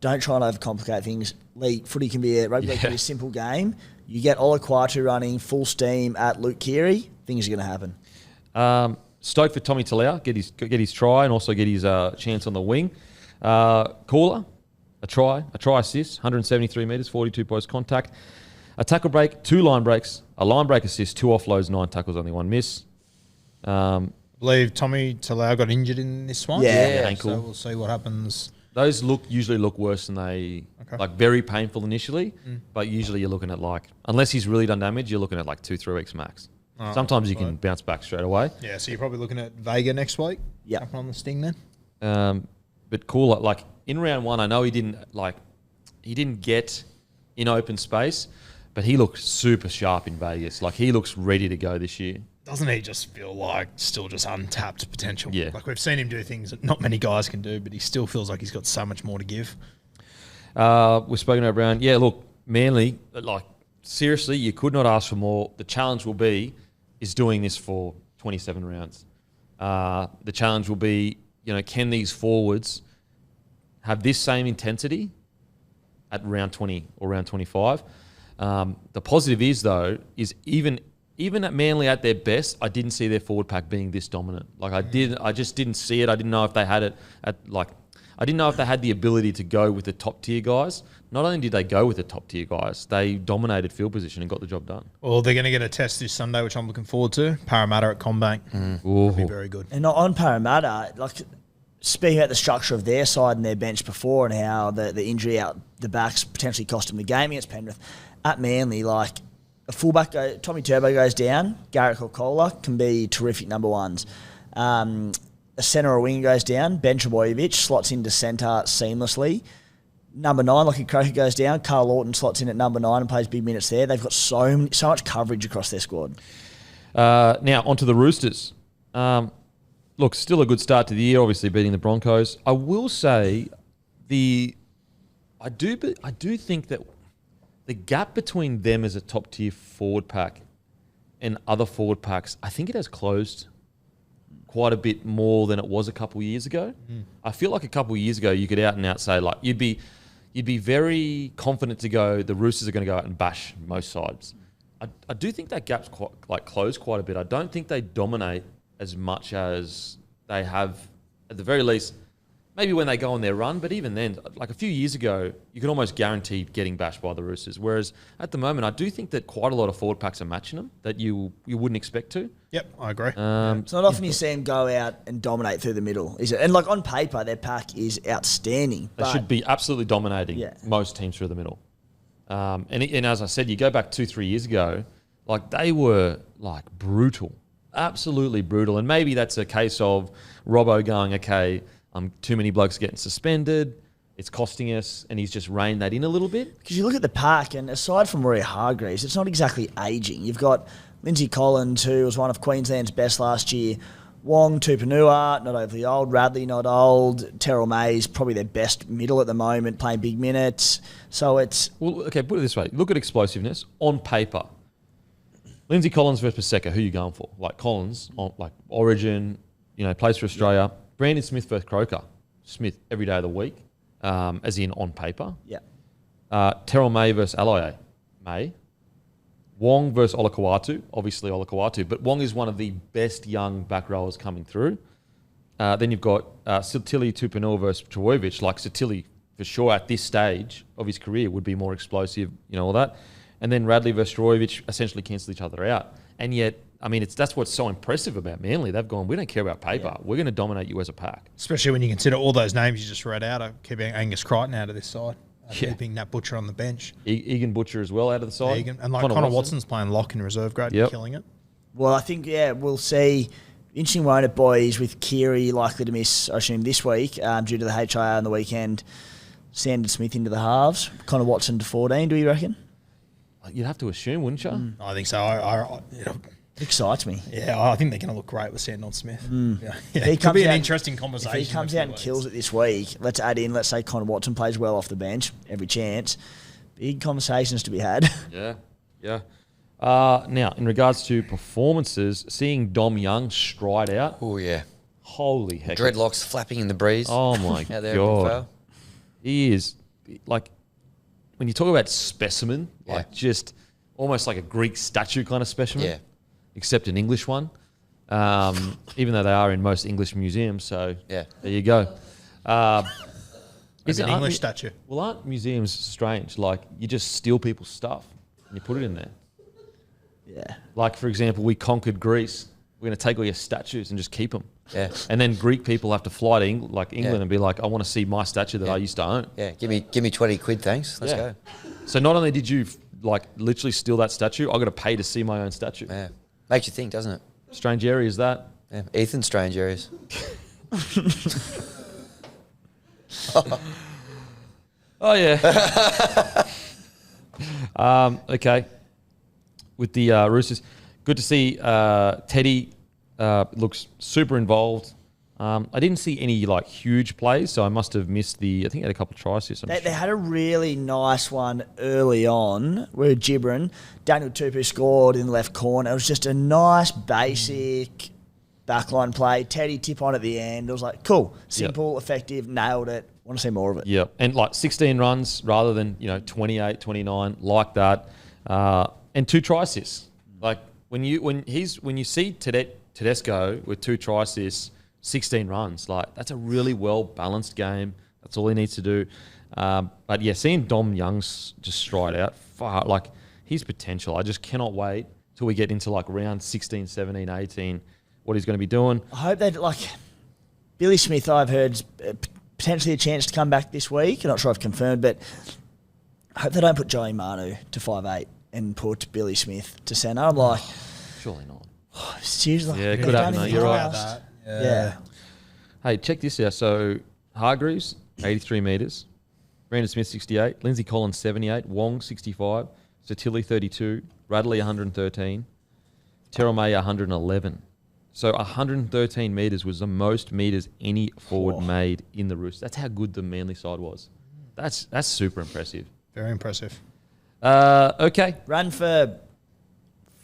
Don't try and overcomplicate things. Rugby league can be a simple game. You get Olaquatu running full steam at Luke Keary, things are going to happen. Stoked for Tommy Talau, get his try and also get his chance on the wing. Cooler, a try assist, 173 metres, 42 post contact. A tackle break, 2 line breaks, a line break assist, 2 offloads, 9 tackles, only 1 miss. I believe Tommy Talau got injured in this one. Yeah. Ankle. So we'll see what happens. Those usually look worse than they very painful initially, but usually you're looking at unless he's really done damage, you're looking at 2-3 weeks max. Sometimes you can bounce back straight away. Yeah, so you're probably looking at Vega next week. Yeah, up on the sting then. But cool. In round 1, I know he didn't get in open space, but he looked super sharp in Vegas. He looks ready to go this year. Doesn't he just feel like still just untapped potential? Yeah. We've seen him do things that not many guys can do, but he still feels like he's got so much more to give. We've spoken about Brown. Yeah, look, Manly, seriously, you could not ask for more. The challenge will be is doing this for 27 rounds. The challenge will be, can these forwards have this same intensity at round 20 or round 25? The positive is, though, is even at Manly at their best, I didn't see their forward pack being this dominant. I just didn't see it. I didn't know if they had it I didn't know if they had the ability to go with the top tier guys. Not only did they go with the top tier guys, they dominated field position and got the job done. Well, they're going to get a test this Sunday, which I'm looking forward to. Parramatta at Combank. Will be very good. And on Parramatta, speaking about the structure of their side and their bench before and how the injury out the backs potentially cost them the game against Penrith, at Manly, a fullback, Tommy Turbo goes down, Garrett Kokola can be terrific number ones. A centre or winger goes down, Ben Trebojevic slots into centre seamlessly. Number 9, Lockie Croker goes down, Carl Lawton slots in at number 9 and plays big minutes there. They've got so much coverage across their squad. Now, onto the Roosters. Look, still a good start to the year, obviously beating the Broncos. I will say I do think that the gap between them as a top-tier forward pack and other forward packs, I think it has closed quite a bit more than it was a couple of years ago. I feel like a couple of years ago you could out and out say you'd be very confident to go the Roosters are going to go out and bash most sides. I do think that gap's closed quite a bit. I don't think they dominate as much as they have at the very least. Maybe when they go on their run, but even then, a few years ago, you could almost guarantee getting bashed by the Roosters. Whereas at the moment, I do think that quite a lot of forward packs are matching them that you wouldn't expect to. Yep, I agree. It's not often you see them go out and dominate through the middle, is it? And on paper, their pack is outstanding. They should be absolutely dominating most teams through the middle. And as I said, you go back 2-3 years ago, they were brutal, absolutely brutal. And maybe that's a case of Robbo going, okay, too many blokes getting suspended. It's costing us, and he's just reined that in a little bit. Because you look at the pack, and aside from Rory Hargreaves, it's not exactly ageing. You've got Lindsay Collins, who was one of Queensland's best last year. Wong, Tupanua, not overly old. Radley, not old. Terrell Mays, probably their best middle at the moment, playing big minutes. So it's... Well, okay, put it this way. Look at explosiveness. On paper, Lindsay Collins versus Paseka, who are you going for? Collins, Origin, plays for Australia. Brandon Smith versus Croker. Smith every day of the week, as in on paper. Yeah. Terrell May versus Aloye. May. Wong versus Olakuatu. Obviously Olakuatu, but Wong is one of the best young back rowers coming through. Then you've got Sitili Tupanua versus Trebojevic. Sitili, for sure, at this stage of his career, would be more explosive, all that. And then Radley versus Trebojevic essentially cancel each other out. And yet, that's what's so impressive about Manly. They've gone, we don't care about paper. Yeah. We're going to dominate you as a pack. Especially when you consider all those names you just read out. Keeping Angus Crichton out of this side. Keeping Nat Butcher on the bench. Egan Butcher as well out of the side. And Connor Watson's playing lock in reserve grade and killing it. Well, I think, we'll see. Interesting, won't it, boys, with Keary likely to miss, I assume, this week due to the HIR on the weekend. Sandon Smith into the halves. Connor Watson to 14, do you reckon? You'd have to assume, wouldn't you? I think so. It excites me. Yeah, I think they're going to look great with Sandon Smith. Yeah. It could be an interesting conversation. If he comes out and kills it this week, let's say Connor Watson plays well off the bench, every chance. Big conversations to be had. Yeah. Now, in regards to performances, seeing Dom Young stride out. Oh, yeah. Holy heck. Dreadlocks flapping in the breeze. Oh, my God. He is, when you talk about specimen, just almost like a Greek statue kind of specimen. Yeah. Except an English one. Even though they are in most English museums. So Yeah. there you go. It's an aren't English statue. Well, aren't museums strange? Like, you just steal people's stuff and you put it in there. Yeah. Like, for example, we conquered Greece. We're going to take all your statues and just keep them. Yeah. And then Greek people have to fly to England Yeah. and be like, I want to see my statue that I used to own. Yeah, give me 20 quid, thanks. Let's go. So not only did you literally steal that statue, I got to pay to see my own statue. Yeah. Makes you think, doesn't it? Strange area is that? Yeah. Ethan, strange areas. Oh yeah. Okay. With the Roosters, good to see Teddy looks super involved. I didn't see any huge plays, so I must have missed I think he had a couple of tries here. So They had a really nice one early on where Gibran, Daniel Tupu scored in the left corner. It was just a nice, basic backline play. Teddy tip on at the end. It was like, cool, simple, effective, nailed it. Want to see more of it. Yeah, and 16 runs rather than 28, 29, like that, and 2 try assists. Like when you see Tedesco with 2 try assists, 16 runs, that's a really well balanced game. That's all he needs to do. But yeah, seeing Dom Young's just stride out, his potential. I just cannot wait till we get into round 16, 17, 18. What he's going to be doing. I hope they Billy Smith. I've heard potentially a chance to come back this week. I'm not sure I've confirmed, but I hope they don't put Joey Manu to 5'8" and put Billy Smith to centre. I'm like, surely not. Seriously, Yeah, it could happen. You're right. That. Yeah. Hey, check this out. So Hargreaves, 83 metres. Brandon Smith, 68. Lindsay Collins, 78. Wong, 65. Satilli, 32. Radley, 113. Terrell May, 111. So 113 metres was the most metres any forward made in the Roosters. That's how good the Manly side was. That's super impressive. Very impressive. Okay. Run for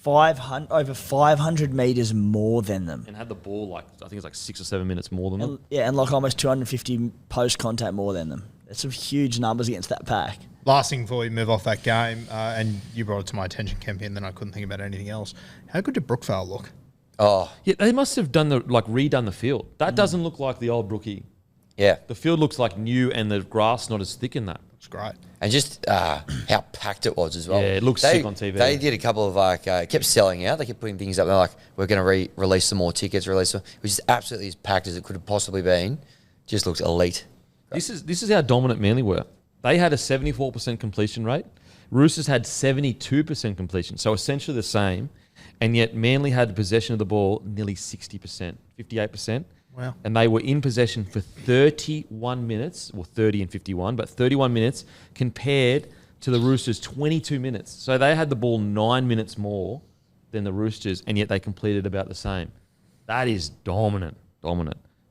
over 500 metres more than them. And had the ball I think it's 6 or 7 minutes more than them. And almost 250 post contact more than them. That's some huge numbers against that pack. Last thing before we move off that game, and you brought it to my attention, Kempy, and then I couldn't think about anything else. How good did Brookvale look? Oh. Yeah, they must have done redone the field. That doesn't look like the old Brookie. Yeah. The field looks new and the grass not as thick in that. It's great. And just how packed it was as well. Yeah, it looks sick on TV. They did a couple of kept selling out. They kept putting things up. They're we're going to release some more tickets, which is absolutely as packed as it could have possibly been. Just looks elite. This is how dominant Manly were. They had a 74% completion rate. Roosters had 72% completion, so essentially the same. And yet Manly had possession of the ball nearly 60%, 58%. Wow. And they were in possession for 31 minutes, or 30 and 51, but 31 minutes compared to the Roosters' 22 minutes. So they had the ball 9 minutes more than the Roosters, and yet they completed about the same. That is dominant.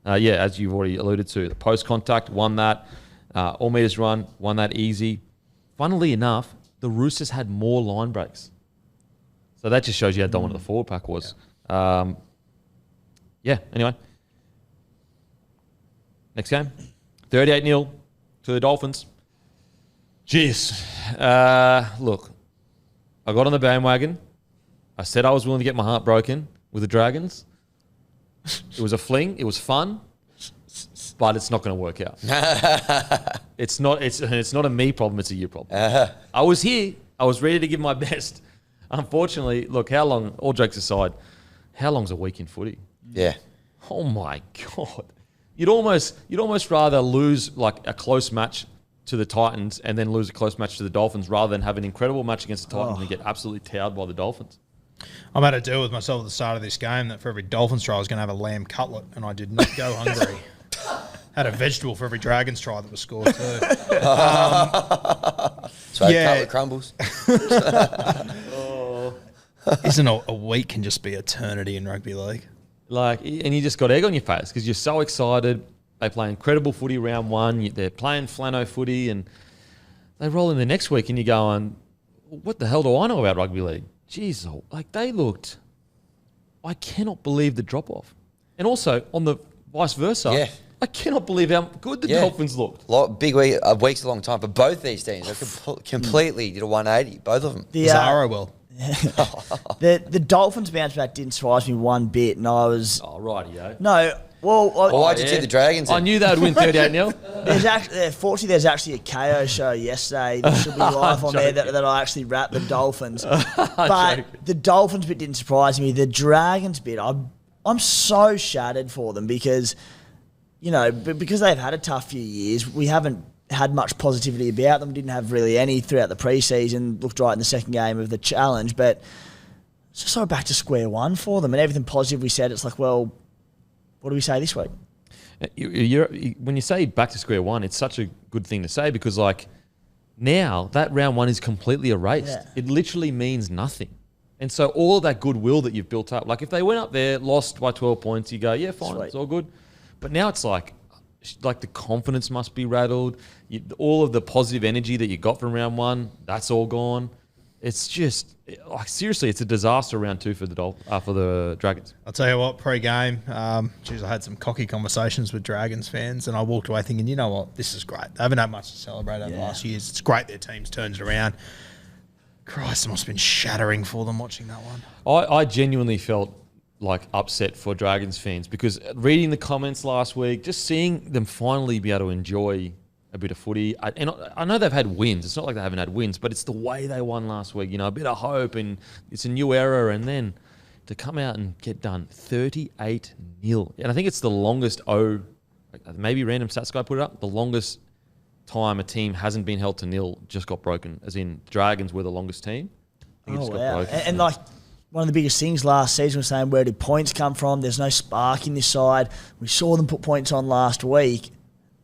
As you've already alluded to, the post-contact won that. All metres run, won that easy. Funnily enough, the Roosters had more line breaks. So that just shows you how dominant the forward pack was. Anyway. Next game. 38-0 to the Dolphins. Jeez. Look, I got on the bandwagon. I said I was willing to get my heart broken with the Dragons. It was a fling. It was fun. But it's not going to work out. It's not a me problem. It's a you problem. I was here. I was ready to give my best. Unfortunately, look, how long, all jokes aside, how long's a week in footy? Yeah. Oh my God. You'd almost rather lose a close match to the Titans and then lose a close match to the Dolphins rather than have an incredible match against the Titans and get absolutely towed by the Dolphins. I made a deal with myself at the start of this game that for every Dolphins try I was going to have a lamb cutlet, and I did not go hungry. Had a vegetable for every Dragons try that was scored too. So cutlet crumbles. Isn't a week can just be eternity in rugby league? And you just got egg on your face because you're so excited. They play incredible footy round one. They're playing flano footy, and they roll in the next week, and you're going, what the hell do I know about rugby league? Jeez, they looked. I cannot believe the drop off. And also on the vice versa. Yeah. I cannot believe how good the Dolphins looked. Big week, a week's a long time for both these teams. They completely did a 180, both of them. Zara will. The Dolphins bounce back didn't surprise me one bit, and I was... Oh, rightio. No, well... Why'd you tip the Dragons? I knew they would win 38-0. Fortunately, there's actually a Kayo show yesterday that should be live on there that I actually wrapped the Dolphins. But the Dolphins bit didn't surprise me. The Dragons bit, I'm so shattered for them because, because they've had a tough few years. We haven't had much positivity about them. Didn't have really any throughout the preseason. Looked right in the second game of the challenge, but it's just sort of back to square one for them. And everything positive we said, it's like, well, what do we say this week? When you say back to square one, it's such a good thing to say because, now that round one is completely erased. Yeah. It literally means nothing. And so all of that goodwill that you've built up, if they went up there, lost by 12 points, you go, yeah, fine, Sweet. It's all good. But now it's like the confidence must be rattled. All of the positive energy that you got from round one, that's all gone. It's just, seriously, it's a disaster round two for the Dragons. I'll tell you what, pre-game, I had some cocky conversations with Dragons fans, and I walked away thinking, you know what, this is great. They haven't had much to celebrate over the last years. It's great their team's turned it around. Christ, it must have been shattering for them watching that one. I genuinely felt upset for Dragons fans because reading the comments last week, just seeing them finally be able to enjoy a bit of footy. And I know they've had wins. It's not like they haven't had wins, but it's the way they won last week. A bit of hope, and it's a new era. And then to come out and get done 38-0. And I think it's the longest maybe Random Stats Guy put it up, the longest time a team hasn't been held to nil just got broken, as in Dragons were the longest team. I think it just got broken. And one of the biggest things last season was saying, where did points come from? There's no spark in this side. We saw them put points on last week.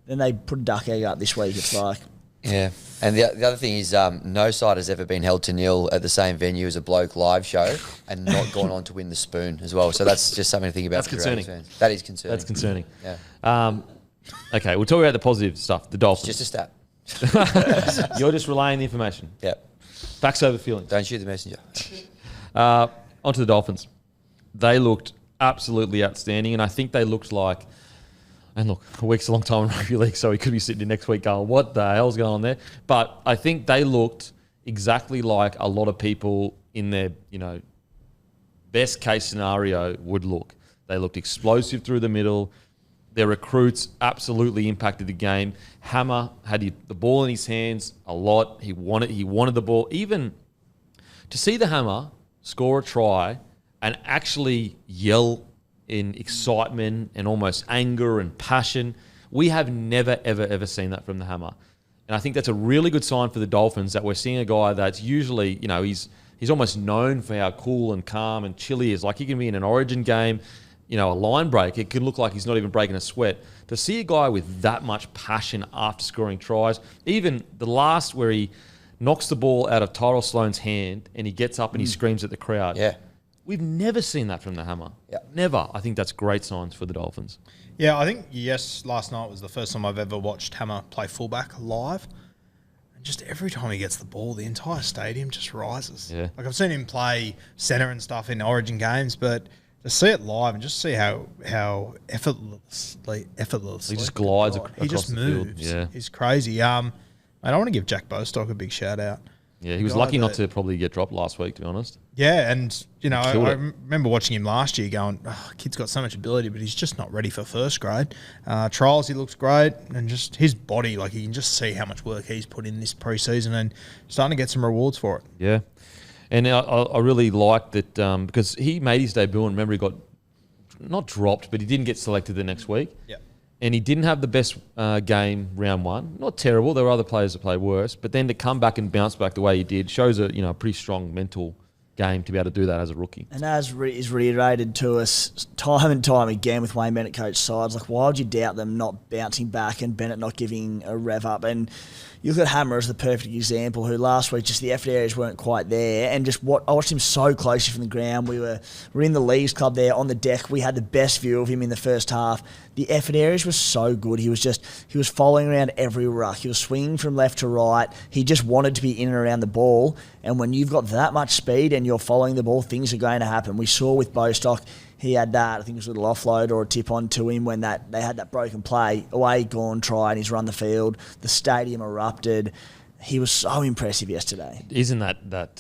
Then they put a duck egg up this week. It's like... Yeah. And the other thing is no side has ever been held to nil at the same venue as a bloke live show and not gone on to win the spoon as well. So that's just something to think about. That's concerning. Fans. That is concerning. That's concerning. Yeah. Okay, we'll talk about the positive stuff. The Dolphins. Just a stat. You're just relaying the information. Yep. Facts over feelings. Don't shoot the messenger. Onto the Dolphins. They looked absolutely outstanding, and I think they looked like... And look, a week's a long time in rugby league, so he could be sitting here next week going, what the hell's going on there? But I think they looked exactly like a lot of people in their, best case scenario would look. They looked explosive through the middle. Their recruits absolutely impacted the game. Hammer had the ball in his hands a lot. He wanted the ball. Even to see the Hammer score a try and actually yell in excitement and almost anger and passion, we have never, ever, ever seen that from the Hammer. And I think that's a really good sign for the Dolphins that we're seeing a guy that's usually, he's almost known for how cool and calm and chill he is. He can be in an Origin game, a line break, it can look like he's not even breaking a sweat. To see a guy with that much passion after scoring tries, even the last where he knocks the ball out of Tyrell Sloan's hand and he gets up and he screams at the crowd. Yeah. We've never seen that from the Hammer. Yep. Never. I think that's great signs for the Dolphins. Yeah, I think, last night was the first time I've ever watched Hammer play fullback live. And just every time he gets the ball, the entire stadium just rises. Yeah. I've seen him play centre and stuff in Origin games, but to see it live and just see how effortlessly he just glides across he just the moves. Field. Yeah. He's crazy. I want to give Jack Bostock a big shout out. Yeah, he was lucky not to probably get dropped last week, to be honest. Yeah, and, I remember watching him last year going, kid's got so much ability, but he's just not ready for first grade. Trials, he looks great, and just his body, you can just see how much work he's put in this preseason and starting to get some rewards for it. Yeah, and I really like that because he made his debut, and remember he got, not dropped, but he didn't get selected the next week. Yeah. And he didn't have the best game round one. Not terrible. There were other players that played worse. But then to come back and bounce back the way he did shows a pretty strong mental game to be able to do that as a rookie. And as is reiterated to us time and time again with Wayne Bennett coach sides, why would you doubt them not bouncing back and Bennett not giving a rev up? And you look at Hammer as the perfect example, who last week just the effort areas weren't quite there, and just I watched him so closely from the ground. We were in the Leagues Club there on the deck. We had the best view of him in the first half. the effort areas were so good. He was following around every ruck. He was swinging from left to right. He just wanted to be in and around the ball. And when you've got that much speed and you're following the ball, things are going to happen. We saw with Bostock, he had that, I think it was a little offload or a tip on to him when they had that broken play. Away, gone, try, and he's run the field. The stadium erupted. He was so impressive yesterday. Isn't that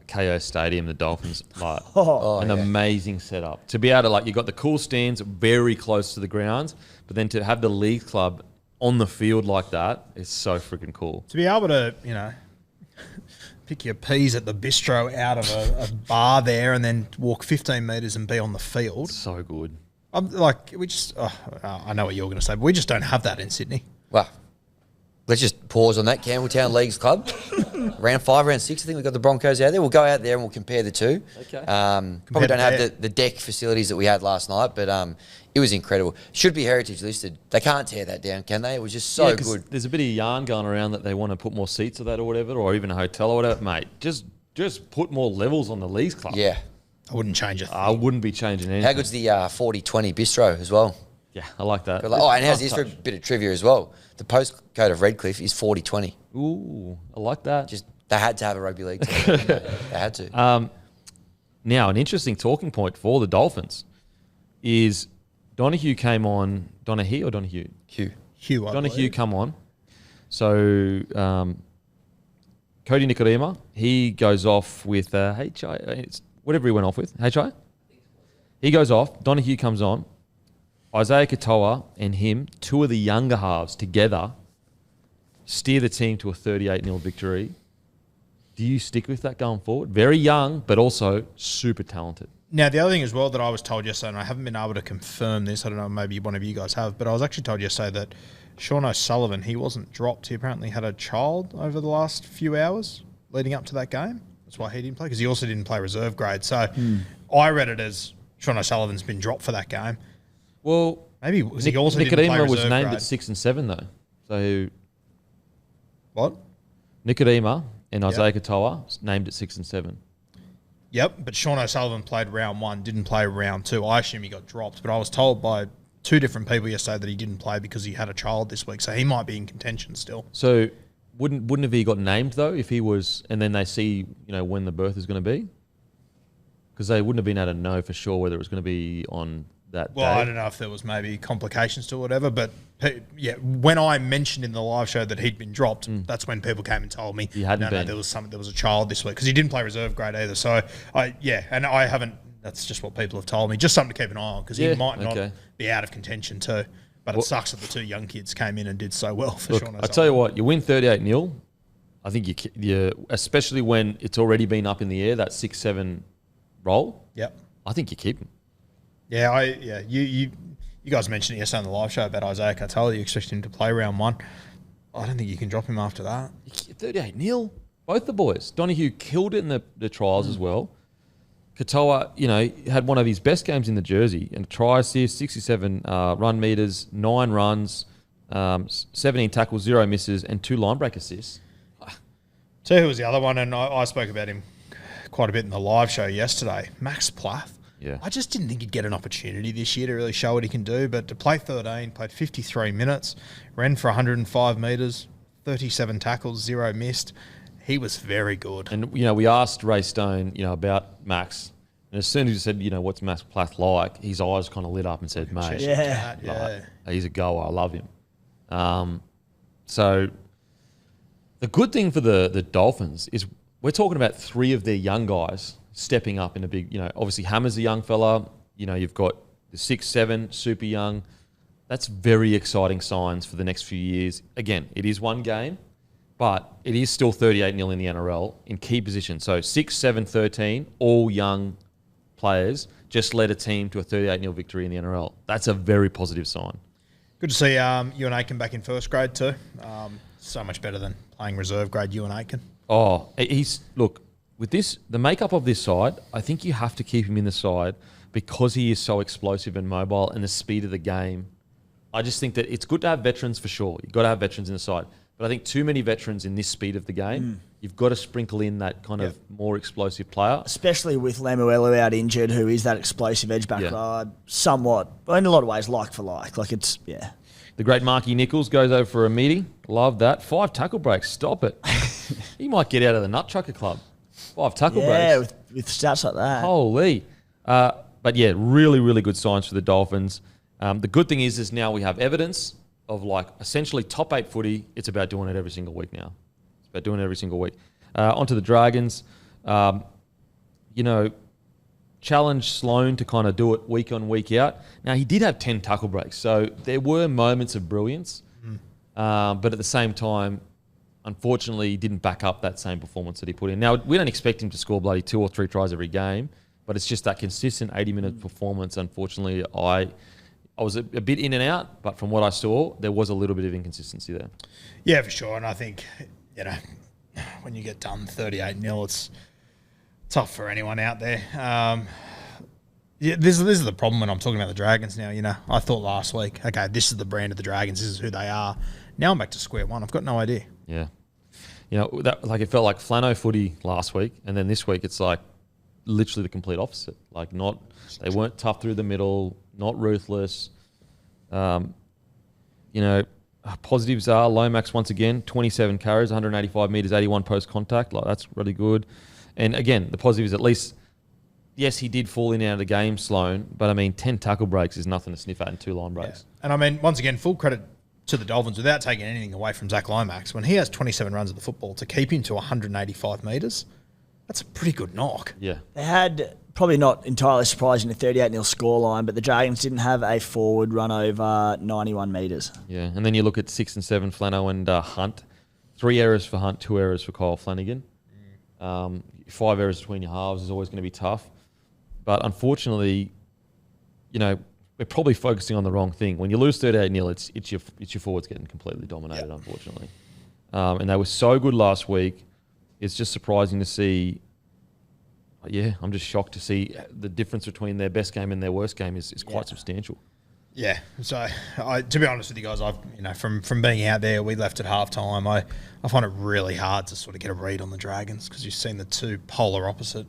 Kayo Stadium, the Dolphins, like an amazing setup? To be able to, like, you've got the cool stands very close to the grounds, but then to have the league club on the field like that is so freaking cool. To be able to, pick your peas at the bistro out of a bar there and then walk 15 metres and be on the field. So good. I'm like, I know what you're going to say, but we just don't have that in Sydney. Well, let's just pause on that. Campbelltown Leagues Club. Round 5, round 6, I think we've got the Broncos out there. We'll go out there and we'll compare the two. Okay. Probably don't have the deck facilities that we had last night, but it was incredible. Should be heritage listed. They can't tear that down, can they? It was just so good. There's a bit of yarn going around that they want to put more seats of that or whatever, or even a hotel or whatever. Mate, just put more levels on the Leagues Club. Yeah. I wouldn't change it. I wouldn't be changing anything. How good's the 40-20 bistro as well? Yeah, I like that. Oh, and how's this for a bit of trivia as well? The postcode of Redcliffe is 40-20. Ooh, I like that. Just they had to have a rugby league team. They had to. Now, an interesting talking point for the Dolphins is Donahue came on. Donahue or Donahue? Hugh. Donahue come on. So Cody Nikodima, he goes off with HI. It's whatever he went off with. HI? He goes off. Donahue comes on. Isaiah Katoa and him, two of the younger halves together, steer the team to a 38-0 victory. Do you stick with that going forward? Very young, but also super talented. Now, the other thing as well that I was told yesterday, and I haven't been able to confirm this, I don't know, maybe one of you guys have, but I was actually told yesterday that Sean O'Sullivan, he wasn't dropped. He apparently had a child over the last few hours leading up to that game. That's why he didn't play, because he also didn't play reserve grade. So I read it as Sean O'Sullivan's been dropped for that game. Well, maybe he also didn't play reserve was named grade. at 6 and 7 though. So What? Nikodima and Isaiah Katoa named at 6 and 7. Yep, but Sean O'Sullivan played round 1, didn't play round 2. I assume he got dropped, but I was told by 2 different people yesterday that he didn't play because he had a child this week, so he might be in contention still. So wouldn't have he got named though if he was, and then they see when the birth is going to be? Because they wouldn't have been able to know for sure whether it was going to be on that day. I don't know if there was maybe complications to it or whatever, but when I mentioned in the live show that he'd been dropped, that's when people came and told me he hadn't been. there was a child this week because he didn't play reserve grade either. So and I haven't. That's just what people have told me. Just something to keep an eye on because he might not be out of contention too. But it sucks that the 2 young kids came in and did so well for Sean O'Sullivan. I tell you what, you win 38-0. I think you especially when it's already been up in the air, that 6-7 roll. Yep. I think you keep him. Yeah, you guys mentioned it yesterday on the live show about Isaiah Katoa. You expect him to play round 1. I don't think you can drop him after that. 38-0. Both the boys. Donahue killed it in the trials as well. Katoa, had one of his best games in the jersey and a try assist, 67 run meters, 9 runs, 17 tackles, 0 misses, and 2 line break assists. Tell you who was the other one, and I spoke about him quite a bit in the live show yesterday. Max Plath. Yeah. I just didn't think he'd get an opportunity this year to really show what he can do, but to play 13, played 53 minutes, ran for 105 metres, 37 tackles, 0 missed. He was very good. And, we asked Ray Stone, about Max. And as soon as he said, what's Max Plath like, his eyes kind of lit up and said, mate, he's a goer. I love him. So the good thing for the Dolphins is we're talking about 3 of their young guys stepping up in a big, obviously Hammer's a young fella. You've got the 6-7, super young. That's very exciting signs for the next few years. Again, it is one game, but it is still 38-0 in the NRL in key positions. So 6, 7, 13, all young players just led a team to a 38-0 victory in the NRL. That's a very positive sign. Good to see Ewan Aitken back in first grade too. So much better than playing reserve grade Ewan Aitken. Oh, with this, the makeup of this side, I think you have to keep him in the side because he is so explosive and mobile and the speed of the game. I just think that it's good to have veterans for sure. You've got to have veterans in the side. But I think too many veterans in this speed of the game. You've got to sprinkle in that kind of more explosive player. Especially with Lemuelu out injured, who is that explosive edge back row, somewhat, in a lot of ways, like for like. Like it's, The great Marky Nichols goes over for a meaty. Love that. 5 tackle breaks. Stop it. He might get out of the Nut Trucker Club. 5 tackle breaks. Yeah, with stats like that. Holy. But yeah, really, really good signs for the Dolphins. The good thing is now we have evidence of like essentially top 8 footy. It's about doing it every single week now. It's about doing it every single week. Onto the Dragons. Challenge Sloan to kind of do it week on, week out. Now, he did have 10 tackle breaks, so there were moments of brilliance. But at the same time, unfortunately, he didn't back up that same performance that he put in. Now, we don't expect him to score bloody 2 or 3 tries every game, but it's just that consistent 80-minute performance. Unfortunately, I was a bit in and out, but from what I saw, there was a little bit of inconsistency there. Yeah, for sure. And I think, when you get done 38-0, it's tough for anyone out there. This is the problem when I'm talking about the Dragons now. I thought last week, okay, this is the brand of the Dragons. This is who they are. Now I'm back to square one. I've got no idea. Yeah. It felt like flano footy last week, and then this week it's like literally the complete opposite. Like they weren't tough through the middle, not ruthless. Positives are Lomax once again, 27 carries, 185 metres, 81 post contact. Like that's really good. And again, the positive is at least, yes, he did fall in and out of the game, Sloan, but 10 tackle breaks is nothing to sniff at and 2 line breaks. Yeah. And once again, full credit to the Dolphins without taking anything away from Zach Lomax. When he has 27 runs of the football, to keep him to 185 metres, that's a pretty good knock. Yeah. They had, probably not entirely surprising, a 38-0 scoreline, but the Dragons didn't have a forward run over 91 metres. Yeah, and then you look at 6 and 7, Flano and Hunt. 3 errors for Hunt, 2 errors for Kyle Flanagan. 5 errors between your halves is always going to be tough. But unfortunately, we're probably focusing on the wrong thing. When you lose 38-0, it's your forwards getting completely dominated, unfortunately. And they were so good last week. It's just surprising to see. I'm just shocked to see the difference between their best game and their worst game is quite substantial. Yeah, so to be honest with you guys, from being out there, we left at halftime. I find it really hard to sort of get a read on the Dragons because you've seen the two polar opposite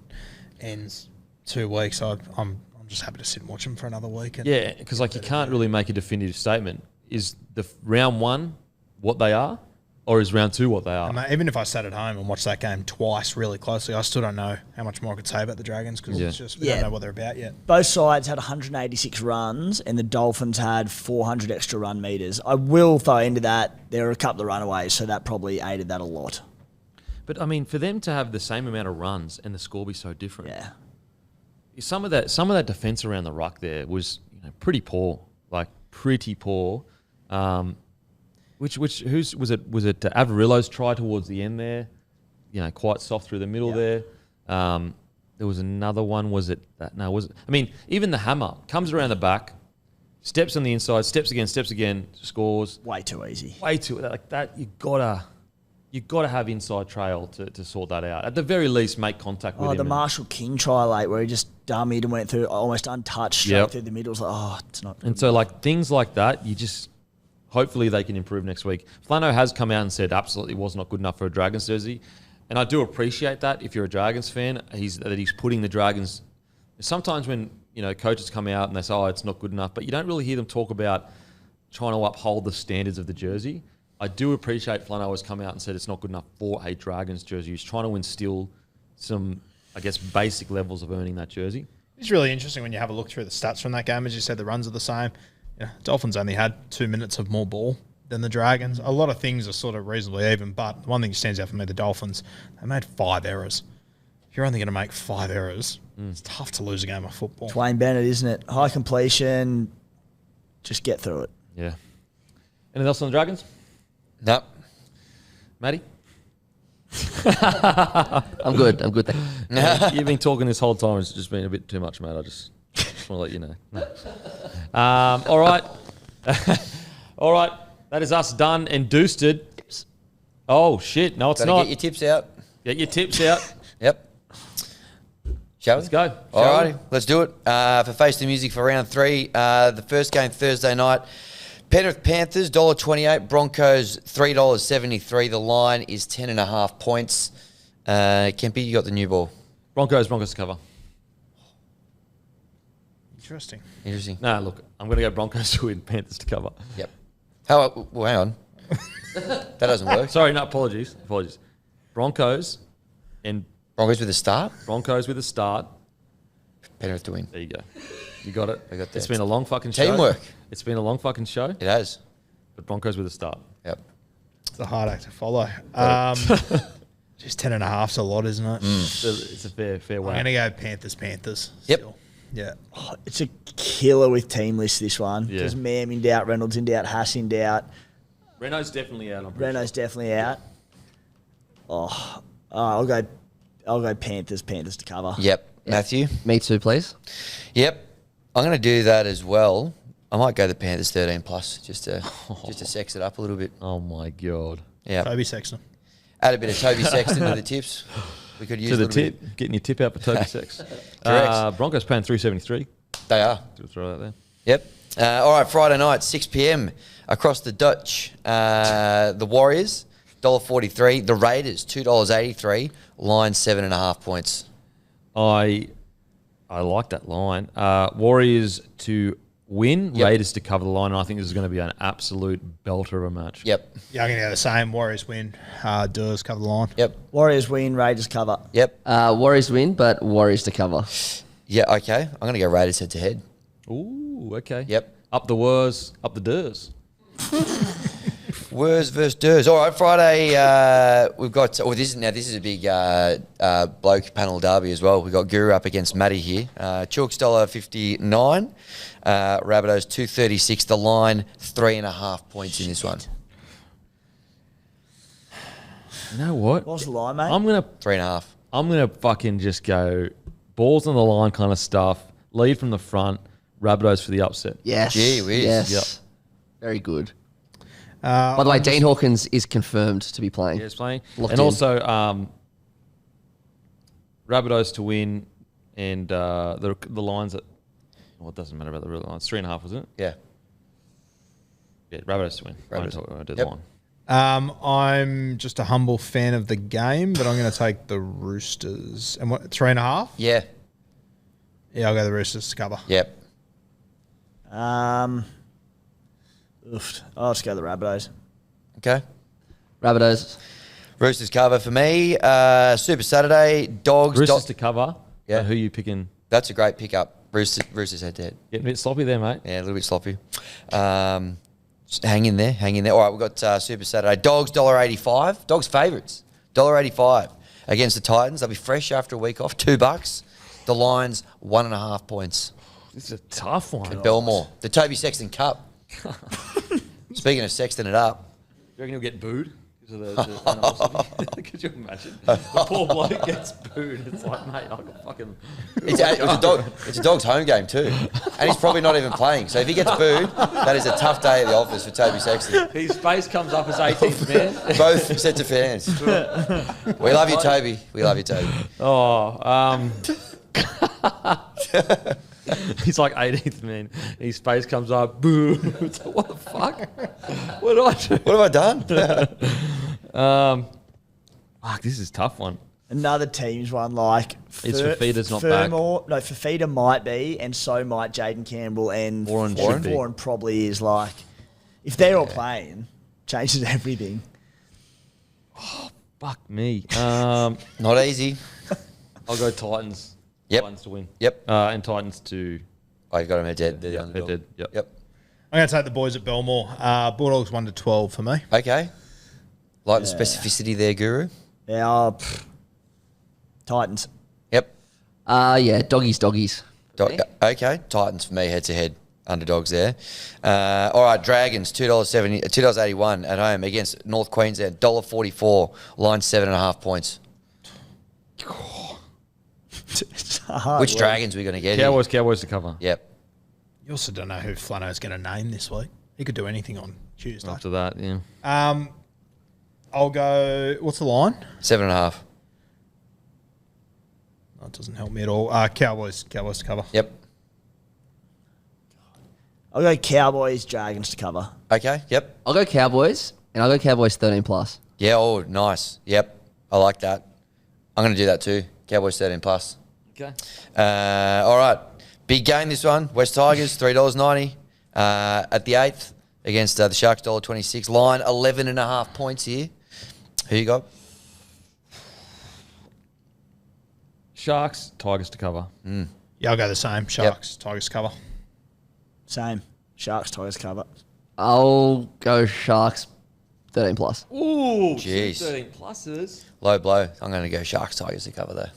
ends 2 weeks. I'm just happy to sit and watch them for another week. Yeah, because you can't really make a definitive statement. Is the round 1 what they are, or is round 2 what they are? Even if I sat at home and watched that game twice really closely, I still don't know how much more I could say about the Dragons because it's just we don't know what they're about yet. Both sides had 186 runs and the Dolphins had 400 extra run metres. I will throw into that there were a couple of runaways, so that probably aided that a lot. But for them to have the same amount of runs and the score be so different, some of that defence around the ruck there was pretty poor, pretty poor. Whose was it? Was it Avarillo's try towards the end there? Quite soft through the middle there. There was another one. Was it that? No, was it? Even the hammer comes around the back, steps on the inside, steps again, scores. Way too easy. Way too like that. You gotta have inside trail to sort that out. At the very least, make contact with him. The Marshall King try late where he just dummied and went through almost untouched straight through the middle. It was it's not. And so things like that, you just. Hopefully they can improve next week. Flano has come out and said absolutely was not good enough for a Dragons jersey. And I do appreciate that if you're a Dragons fan, he's putting the Dragons... Sometimes when coaches come out and they say, it's not good enough, but you don't really hear them talk about trying to uphold the standards of the jersey. I do appreciate Flano has come out and said it's not good enough for a Dragons jersey. He's trying to instill some, basic levels of earning that jersey. It's really interesting when you have a look through the stats from that game. As you said, the runs are the same. Dolphins only had 2 minutes of more ball than the Dragons. A lot of things are sort of reasonably even, but the one thing that stands out for me, the Dolphins, they made 5 errors. If you're only going to make 5 errors, it's tough to lose a game of football. It's Wayne Bennett, isn't it? High completion, just get through it. Yeah. Anything else on the Dragons? No. Matty? I'm good. You've been talking this whole time. It's just been a bit too much, mate. I just want to let you know. No. All right. All right. That is us done and doosted. Oh, shit. No, it's Gotta not. Get your tips out. Get your tips out. Yep. Shall we? Let's go. All righty. Let's do it. For Face the Music for round 3, the first game Thursday night Penrith Panthers, $1.28. Broncos, $3.73. The line is 10.5 points. Kempy, you got the new ball. Broncos to cover. Interesting. Nah, look, I'm going to go Broncos to win, Panthers to cover. Yep. Well, hang on. That doesn't work. Sorry, no, apologies. Broncos and Broncos with a start. Broncos with a start. Penrith to win. There you go. You got it. I got that. It's been a long fucking show. Teamwork. It's been a long fucking show. It has. But Broncos with a start. Yep. It's a hard act to follow. Just 10.5's a lot, isn't it? It's a fair way. I'm going to go Panthers. Yep. Still. Yeah. Oh, it's a killer with team list, this one. Yeah. There's Mam in doubt, Reynolds in doubt, Haas in doubt. Renault's definitely out. Renault's definitely out. I'll go Panthers to cover. Yep. Matthew? Me too, please. Yep. I'm going to do that as well. I might go the Panthers 13 plus just to sex it up a little bit. Oh my god. Yeah. Toby Sexton. Add a bit of Toby Sexton to the tips. We could use To the a little tip, getting your tip out for Toby Sex. Correct. Broncos paying $3.73. They are. Throw that there. Yep. All right, Friday night, 6 p.m. across the Dutch. The Warriors, $1.43. The Raiders, $2.83. Line 7.5 points. I like that line. Warriors to win, Yep. Raiders to cover the line, and I think this is going to be an absolute belter of a match. Yep. Yeah, I'm going to go the same. Warriors win. Doers cover the line. Yep. Warriors win, Raiders cover. Yep. Warriors win, but Warriors to cover. Yeah, okay. I'm going to go Raiders head to head. Ooh, okay. Yep. Up the Wars, up the Durs. Wurs versus Durs. All right, Friday, we've got... this is a big bloke panel derby as well. We've got Guru up against Matty here. Chalk's $1.59. Rabbitohs $2.36. The line, 3.5 points in this one. You know what? What's the line, mate? I'm gonna 3.5. I'm gonna fucking just go balls on the line kind of stuff. Lead from the front. Rabbitohs for the upset. Yes. Gee whiz. Yes. Yep. Very good. By the way, Dean Hawkins is confirmed to be playing. Yeah, it's playing. Locked And in. also, Rabbitohs to win, and the lines that. Well, it doesn't matter about the real lines. 3.5, wasn't it? Yeah. Yeah, Rabbitohs to win. Rabbitohs. I did Yep. the line. I'm just a humble fan of the game, but I'm going to take the Roosters. And what, 3.5? Yeah. Yeah, I'll go the Roosters to cover. Yep. I'll just go the Rabbitohs. Okay. Rabbitohs. Roosters cover for me. Super Saturday. Dogs. Roosters to cover. Yeah. Who are you picking? That's a great pickup. Roosters head to head. Getting a bit sloppy there, mate. Yeah, a little bit sloppy. Just hang in there. All right, we've got Super Saturday. Dogs, $1.85. Dogs favourites, $1.85 against the Titans. They'll be fresh after a week off. $2. The line's 1.5 points. This is a tough one. At Belmore. The Toby Sexton Cup. Speaking of Sexton it up. You reckon he'll get booed? Because of the animosity? Could you imagine? The poor bloke gets booed. It's like, mate, I got fucking... It's a Dog's home game too. And he's probably not even playing. So if he gets booed, that is a tough day at the office for Toby Sexton. His face comes up as 18th man. Both sets of fans. We love you, Toby. We love you, Toby. He's like 18th man. His face comes up. Boo. It's like, what the fuck? What did I do? What have I done? Fuck, this is a tough one. Another team's one like It's Fafita's not back. No, Fafita might be, and so might Jaden Campbell and Warren should be. Warren probably is like. If they're all playing, changes everything. Fuck me. Not easy. I'll go Titans. Yep. Titans to win. Yep. And Titans to... Oh, you got him at dead. They're the They're underdog. dead. Yep. Yep. I'm going to take the boys at Belmore. Bulldogs 1-12 for me. Okay. Like the specificity there, Guru. Yeah, Titans. Yep. Yeah, doggies. Okay. Titans for me, head to head. Underdogs there. All right, Dragons, $2.81 at home against North Queensland, $1.44. Line 7.5 points. It's hard Which work. Dragons are we going to get here? Cowboys to cover. Yep. You also don't know who Flano's going to name this week. He could do anything on Tuesday. After that, yeah. I'll go... What's the line? 7.5. That doesn't help me at all. Cowboys to cover. Yep. I'll go Cowboys, Dragons to cover. Okay, yep. I'll go Cowboys, and I'll go Cowboys 13 plus. Yeah, oh, nice. Yep, I like that. I'm going to do that too. Cowboys 13 plus. Okay. All right. Big game this one. West Tigers, $3.90 at the 8th against the Sharks, $1.26. Line 11.5 points here. Who you got? Sharks, Tigers to cover. Yeah, I'll go the same. Sharks, Tigers cover. Same. Sharks, Tigers cover. I'll go Sharks 13 plus. Ooh, Jeez. 13 pluses. Low blow. I'm going to go Sharks, Tigers to cover there.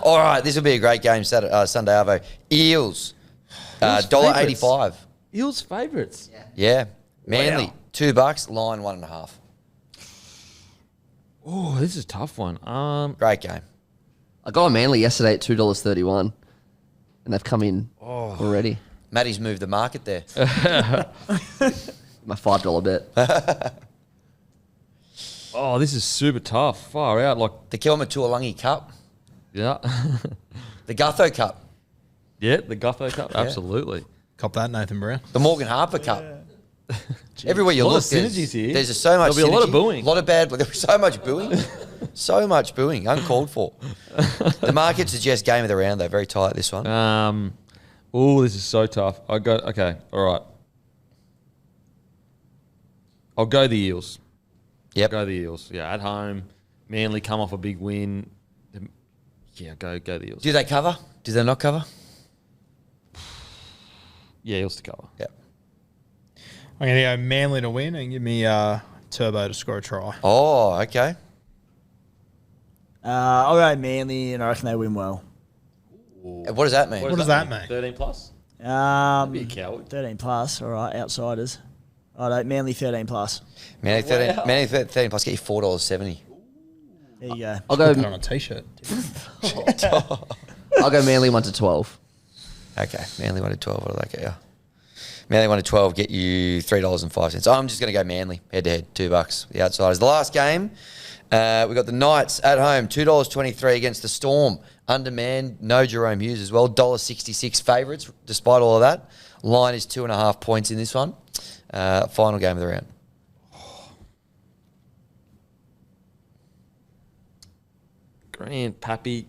All right, this will be a great game Sunday, Arvo. Eels, $1.85. Eels favourites. Yeah. Manly, Wow. $2. Line 1.5. Oh, this is a tough one. Great game. I got a Manly yesterday at $2.31, and they've come in already. Matty's moved the market there. My $5 bet. Oh, this is super tough. Far out. Like, The Kilmatualangi Cup. yeah. The Gutho Cup. Yeah, the Gutho Cup. Absolutely. Cop that, Nathan Brown. The Morgan Harper Cup. Everywhere you A lot look, of synergies here. there's so much There'll be a lot of synergy, booing. A lot of bad. There'll be so much booing. So much booing. Uncalled for. The market suggests game of the round, though. Very tight, this one. Oh, this is so tough. Okay, all right. I'll go the Eels. Yep. Go the Eels. Yeah, at home. Manly come off a big win. Yeah, go the Eels. Do they cover? Do they not cover? Yeah, Eels to cover. Yep. I'm going to go Manly to win and give me Turbo to score a try. Oh, okay. I'll go Manly, and I reckon they win well. What does that mean? What does that mean? 13 plus? Be a coward. 13 plus. All right, outsiders. Righto, Manly 13 plus. Manly 13 plus, get you $4.70. There you go. I'll go. Put it on a t-shirt. I'll go Manly 1 to 12. Okay, Manly 1 to 12. What did that get you? Manly 1 to 12 get you $3.05. I'm just going to go Manly head to head, $2. The outsiders. The last game, we got the Knights at home, $2.23 against the Storm. Undermanned, no Jerome Hughes as well. $1.66 favourites, despite all of that. Line is 2.5 points in this one. Final game of the round. Grant, Pappy.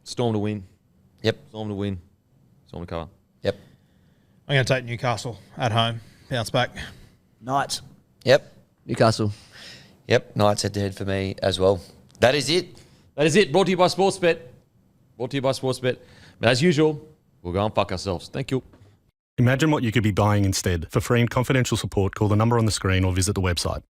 Storm to win. Yep. Storm to win. Storm to cover. Yep. I'm going to take Newcastle at home. Bounce back. Knights. Yep. Newcastle. Yep. Knights head to head for me as well. That is it. That is it. Brought to you by Sportsbet. Brought to you by Sportsbet. But as usual, we'll go and fuck ourselves. Thank you. Imagine what you could be buying instead. For free and confidential support, call the number on the screen or visit the website.